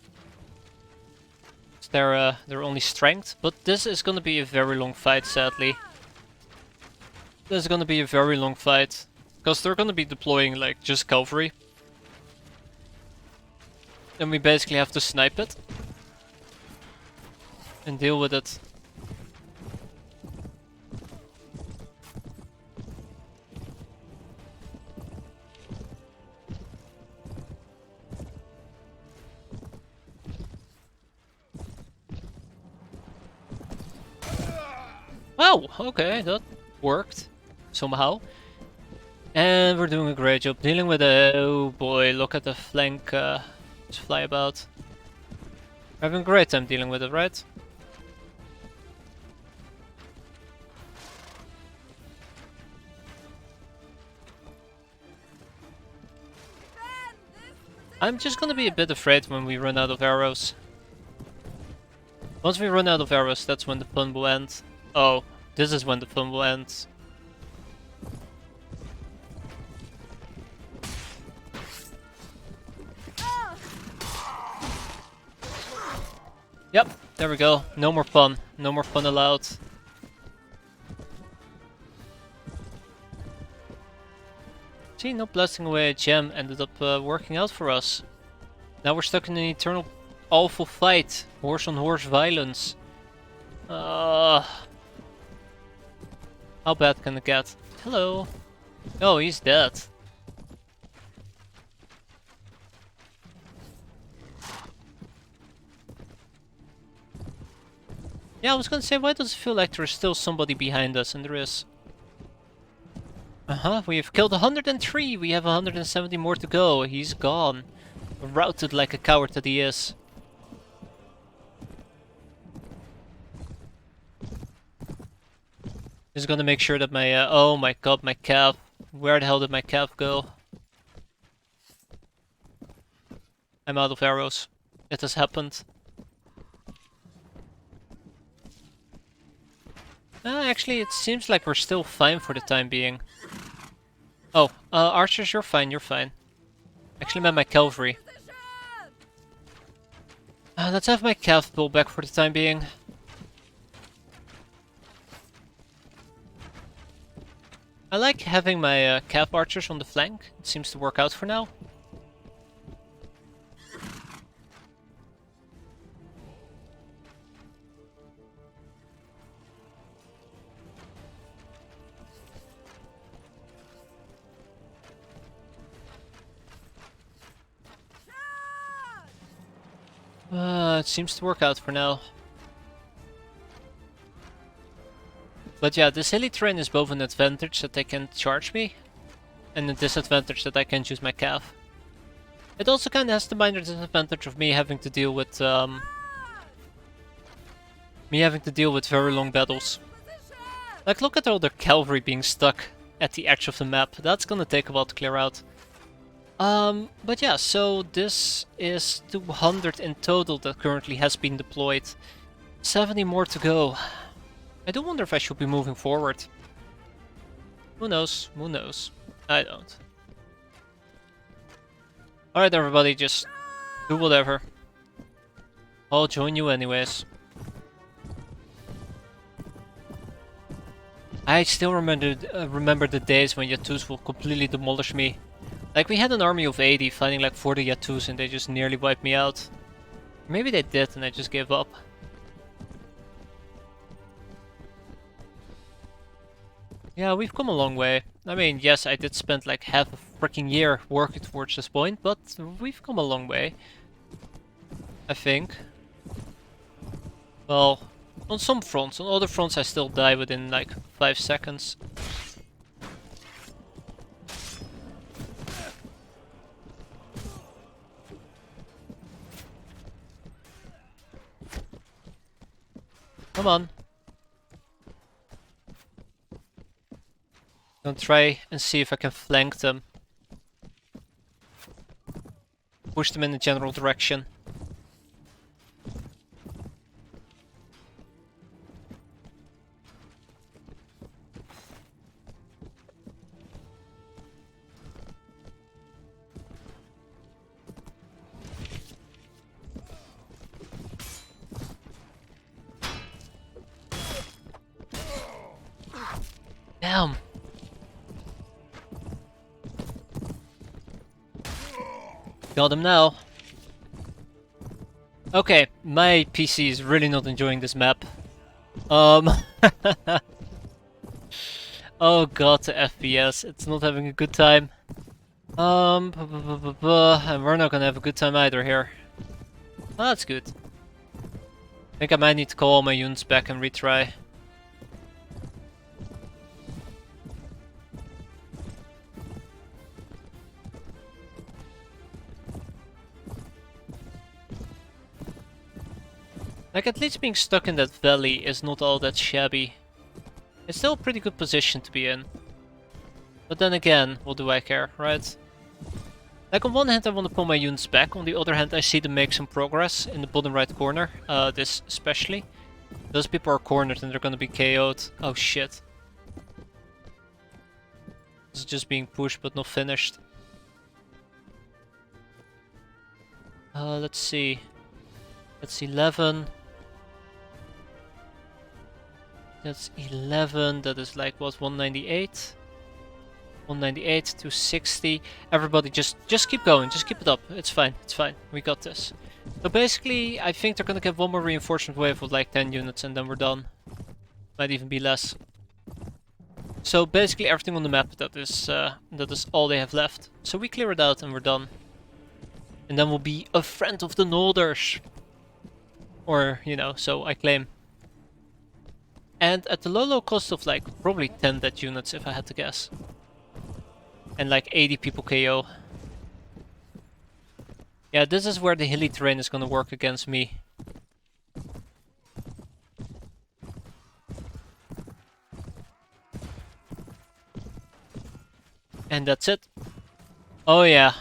It's their only strength, but this is gonna be a very long fight, sadly. This is gonna be a very long fight, because they're gonna be deploying like just cavalry. And we basically have to snipe it. And deal with it. Oh, okay, that worked somehow. And we're doing a great job dealing with it. Oh boy, look at the flank just fly about. We're having a great time dealing with it, right? I'm just gonna be a bit afraid when we run out of arrows. Once we run out of arrows, that's when the fun will end. Oh, this is when the fun will end. Yep, there we go. No more fun. No more fun allowed. See, not blasting away a gem ended up working out for us. Now we're stuck in an eternal awful fight. Horse on horse violence. How bad can it get? Hello. Oh, he's dead. Yeah, I was gonna say, why does it feel like there is still somebody behind us? And there is. We have killed 103. We have 170 more to go. He's gone. Routed like a coward that he is. Just gonna make sure that my, oh my god, my calf. Where the hell did my calf go? I'm out of arrows. It has happened. Actually, it seems like we're still fine for the time being. Oh, archers, you're fine, you're fine. Actually, meant my cavalry. Let's have my calf pull back for the time being. I like having my calf archers on the flank. It seems to work out for now. It seems to work out for now. But yeah, this hilly terrain is both an advantage that they can charge me, and a disadvantage that I can't use my calf. It also kind of has the minor disadvantage of me having to deal with very long battles. Like, look at all the cavalry being stuck at the edge of the map. That's gonna take a while to clear out. But yeah, so this is 200 in total that currently has been deployed. 70 more to go. I do wonder if I should be moving forward. Who knows? Who knows? I don't. Alright everybody, just do whatever. I'll join you anyways. I still remember the days when Yatus will completely demolish me. Like, we had an army of 80 fighting like 40 Yatus and they just nearly wiped me out. Maybe they did and I just gave up. Yeah, we've come a long way. I mean, yes, I did spend like half a freaking year working towards this point, but we've come a long way. I think. Well, on some fronts. On other fronts I still die within like 5 seconds. Come on. Gonna try and see if I can flank them. Push them in the general direction. Damn. Got him now. Okay, my PC is really not enjoying this map. Oh god, the FPS, it's not having a good time. And we're not gonna have a good time either here. Oh, that's good. I think I might need to call all my units back and retry. Like, at least being stuck in that valley is not all that shabby. It's still a pretty good position to be in. But then again, what do I care, right? Like, on one hand I want to pull my units back, on the other hand I see them make some progress in the bottom right corner, this especially. Those people are cornered and they're gonna be KO'd. Oh shit. This is just being pushed but not finished. Let's see. That's 11. That's 11, that is like, what, 198? 198 to 60. Everybody just keep going, just keep it up. It's fine, we got this. So basically, I think they're gonna get one more reinforcement wave of like 10 units and then we're done. Might even be less. So basically everything on the map, that is all they have left. So we clear it out and we're done. And then we'll be a friend of the Nolders. Or, you know, so I claim. And at the low cost of like probably 10 dead units if I had to guess. And like 80 people KO. Yeah, this is where the hilly terrain is gonna work against me. And that's it. Oh yeah.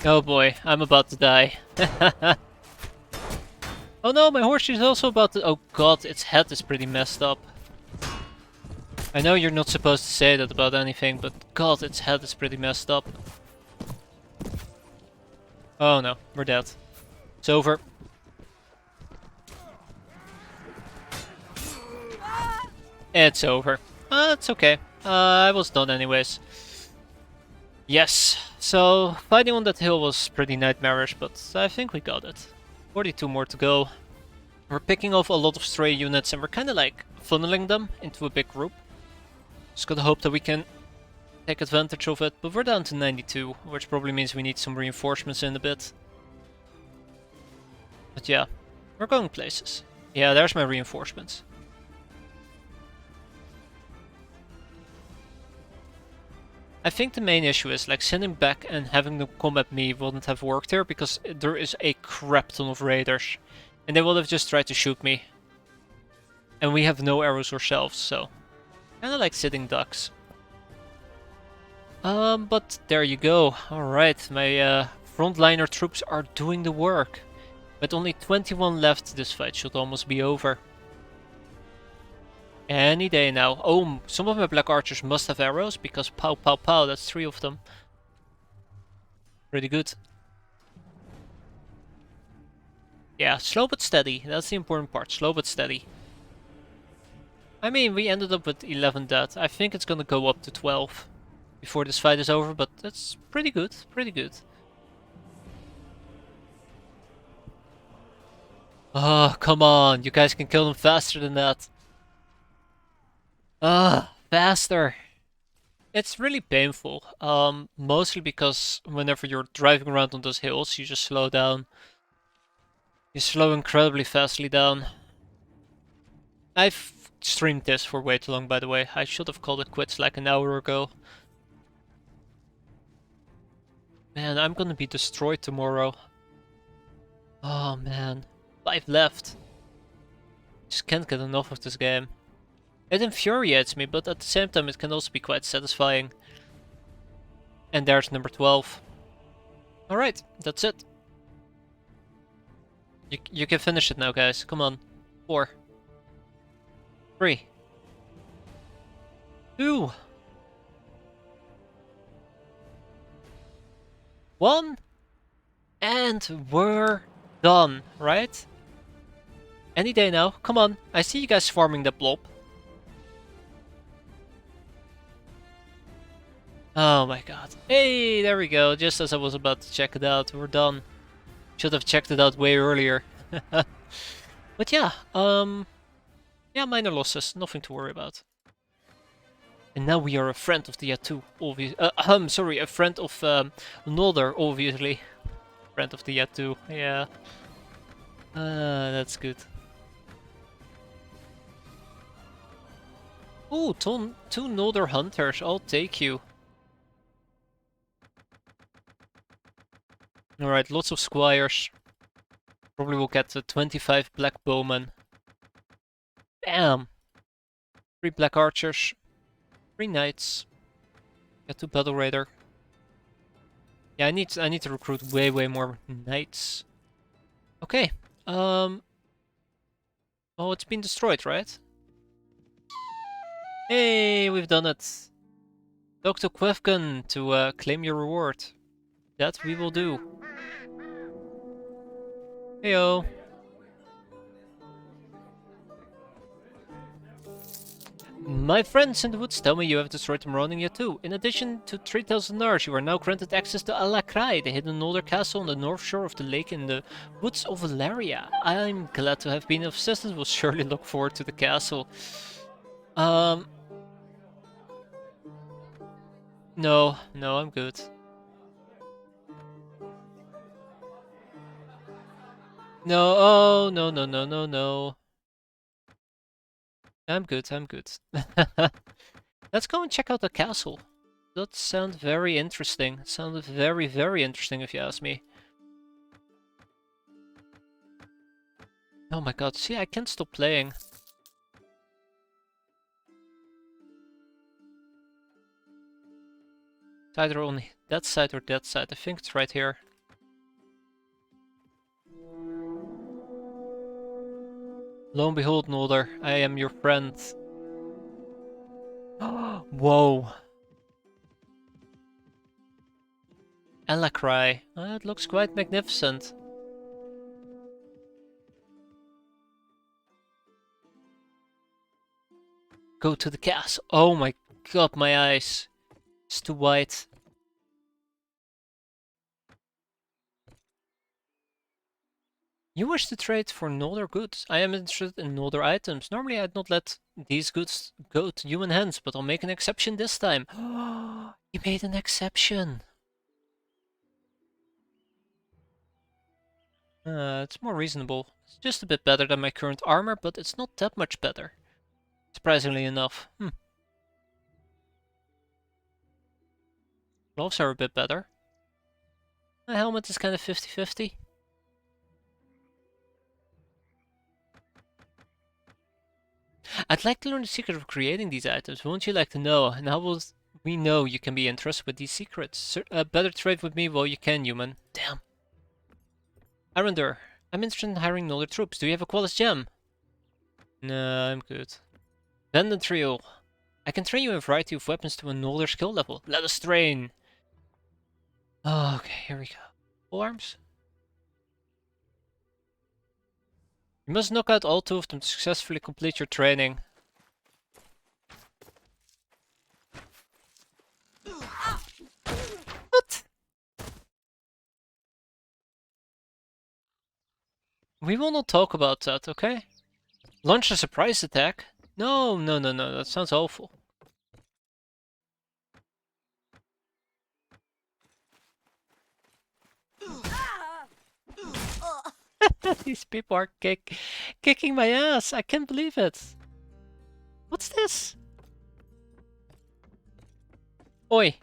Oh boy, I'm about to die. Oh no, my horse is also about to... Oh god, its head is pretty messed up. I know you're not supposed to say that about anything, but god, its head is pretty messed up. Oh no, we're dead. It's over. It's over. It's okay. I was done anyways. Yes, so fighting on that hill was pretty nightmarish, but I think we got it. 42 more to go. We're picking off a lot of stray units and we're kind of like funneling them into a big group. Just gotta hope that we can take advantage of it, but we're down to 92, which probably means we need some reinforcements in a bit. But yeah, we're going places. Yeah, there's my reinforcements. I think the main issue is like sitting back and having them combat me wouldn't have worked here because there is a crap ton of raiders. And they would have just tried to shoot me. And we have no arrows ourselves, so kinda like sitting ducks. But there you go. Alright, my frontliner troops are doing the work. With only 21 left, this fight should almost be over. Any day now. Oh, some of my black archers must have arrows, because pow pow pow, that's 3 of them. Pretty good. Yeah, slow but steady. That's the important part. Slow but steady. I mean, we ended up with 11 dead. I think it's gonna go up to 12 before this fight is over, but that's pretty good. Pretty good. Oh, come on. You guys can kill them faster than that. Faster. It's really painful. Mostly because whenever you're driving around on those hills, you just slow down. You slow incredibly fastly down. I've streamed this for way too long, by the way. I should have called it quits like an hour ago. Man, I'm gonna be destroyed tomorrow. Oh man. 5 left. Just can't get enough of this game. It infuriates me, but at the same time it can also be quite satisfying. And there's number 12. Alright, that's it. You can finish it now, guys. Come on. 4. 3. 2. 1. And we're done, right? Any day now. Come on. I see you guys farming the blob. Oh my god. Hey, there we go. Just as I was about to check it out, we're done. Should have checked it out way earlier. But yeah, yeah, minor losses, nothing to worry about. And now we are a friend of the Yatu, obviously. Sorry, a friend of Nodder, obviously. Friend of the Yatu, yeah. That's good. Ooh, two Nodder hunters, I'll take you. Alright, lots of squires. Probably will get 25 black bowmen. Bam! 3 black archers. 3 knights. Get 2 battle raider. Yeah, I need to recruit way more knights. Okay. Oh, it's been destroyed, right? Hey, we've done it. Dr. Kvefgen to claim your reward. That we will do. Heyo. My friends in the woods tell me you have destroyed the Marauding Yatu. In addition to 3000 Nars, you are now granted access to Alakrai, the hidden Nolder castle on the north shore of the lake in the woods of Valeria. I'm glad to have been of assistance, will surely look forward to the castle. No, I'm good. No, oh, no. I'm good. Let's go and check out the castle. That sounds very interesting. It sounded very interesting if you ask me. Oh my god, see, I can't stop playing. It's either on that side or that side. I think it's right here. Lo and behold, Nolder, I am your friend. Whoa. Alakrai. It looks quite magnificent. Go to the castle. Oh my god, my eyes. It's too white. You wish to trade for Nolder goods. I am interested in Nolder items. Normally I'd not let these goods go to human hands, but I'll make an exception this time. You made an exception. It's more reasonable. It's just a bit better than my current armor, but it's not that much better. Surprisingly enough. Gloves are a bit better. My helmet is kind of 50-50. I'd like to learn the secret of creating these items. Won't you like to know? And how will we know you can be entrusted with these secrets? Better trade with me while you can, human. Damn. Arender, I'm interested in hiring Noller troops. Do you have a Qualis gem? No, I'm good. Then the trio. I can train you in a variety of weapons to a Noller skill level. Let us train. Okay, here we go. Full arms. You must knock out all 2 of them to successfully complete your training. What? We will not talk about that, okay? Launch a surprise attack? No, no, no, no, that sounds awful. These people are kicking my ass. I can't believe it. What's this? Oi.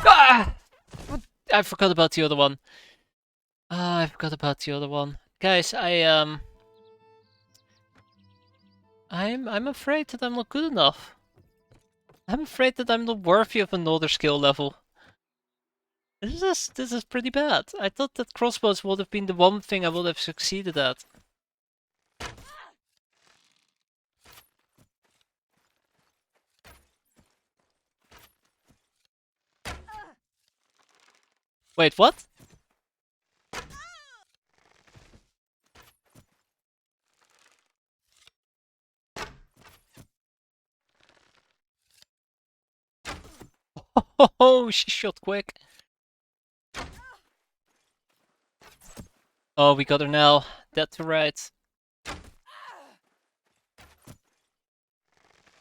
Ah! I forgot about the other one. Ah, I forgot about the other one. Guys, I'm afraid that I'm not good enough. I'm afraid that I'm not worthy of another skill level. This is pretty bad. I thought that crossbows would have been the one thing I would have succeeded at. Wait, what? Oh, she shot quick. Oh, we got her now. Dead to rights.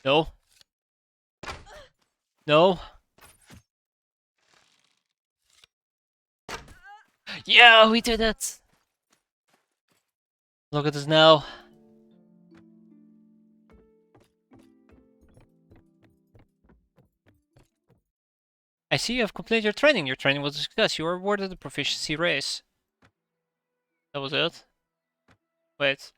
No. No. Yeah, we did it. Look at us now. I see you have completed your training. Your training was a success. You were awarded a proficiency raise. That was it? Wait.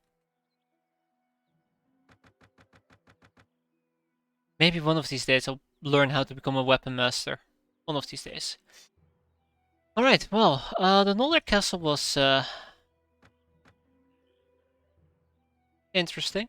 Maybe one of these days I'll learn how to become a weapon master. One of these days. Alright, well, the Noller Castle was interesting.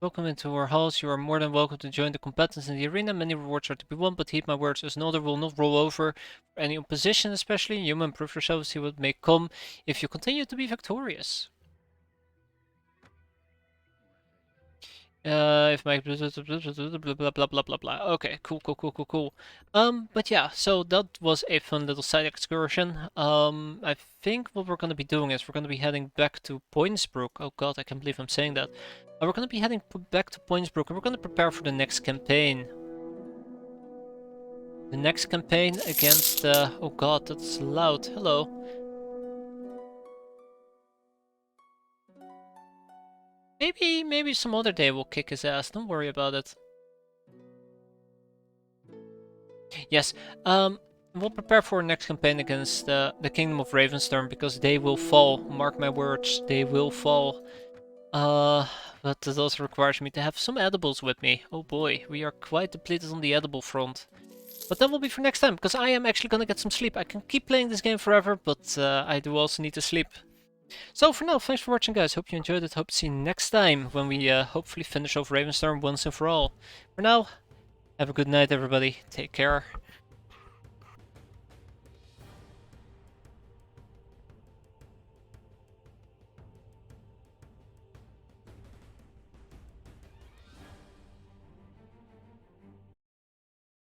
Welcome into our halls. You are more than welcome to join the combatants in the arena. Many rewards are to be won, but heed my words, as Noller will not roll over for any opposition, especially. You may prove yourself, see what may come if you continue to be victorious. If my blah blah blah blah blah blah. Okay, cool. But yeah, so that was a fun little side excursion. I think what we're gonna be doing is we're gonna be heading back to Pointsbrook. Oh god, I can't believe I'm saying that. We're gonna be heading back to Pointsbrook, and we're gonna prepare for the next campaign. The next campaign against. Oh god, that's loud. Hello. Maybe some other day we'll kick his ass. Don't worry about it. Yes, we'll prepare for our next campaign against the Kingdom of Ravernstern, because they will fall. Mark my words, they will fall. But this also requires me to have some edibles with me. Oh boy, we are quite depleted on the edible front. But that will be for next time, because I am actually gonna get some sleep. I can keep playing this game forever, but I do also need to sleep. So for now, thanks for watching, guys. Hope you enjoyed it. Hope to see you next time when we hopefully finish off Ravernstern once and for all. For now, have a good night, everybody. Take care.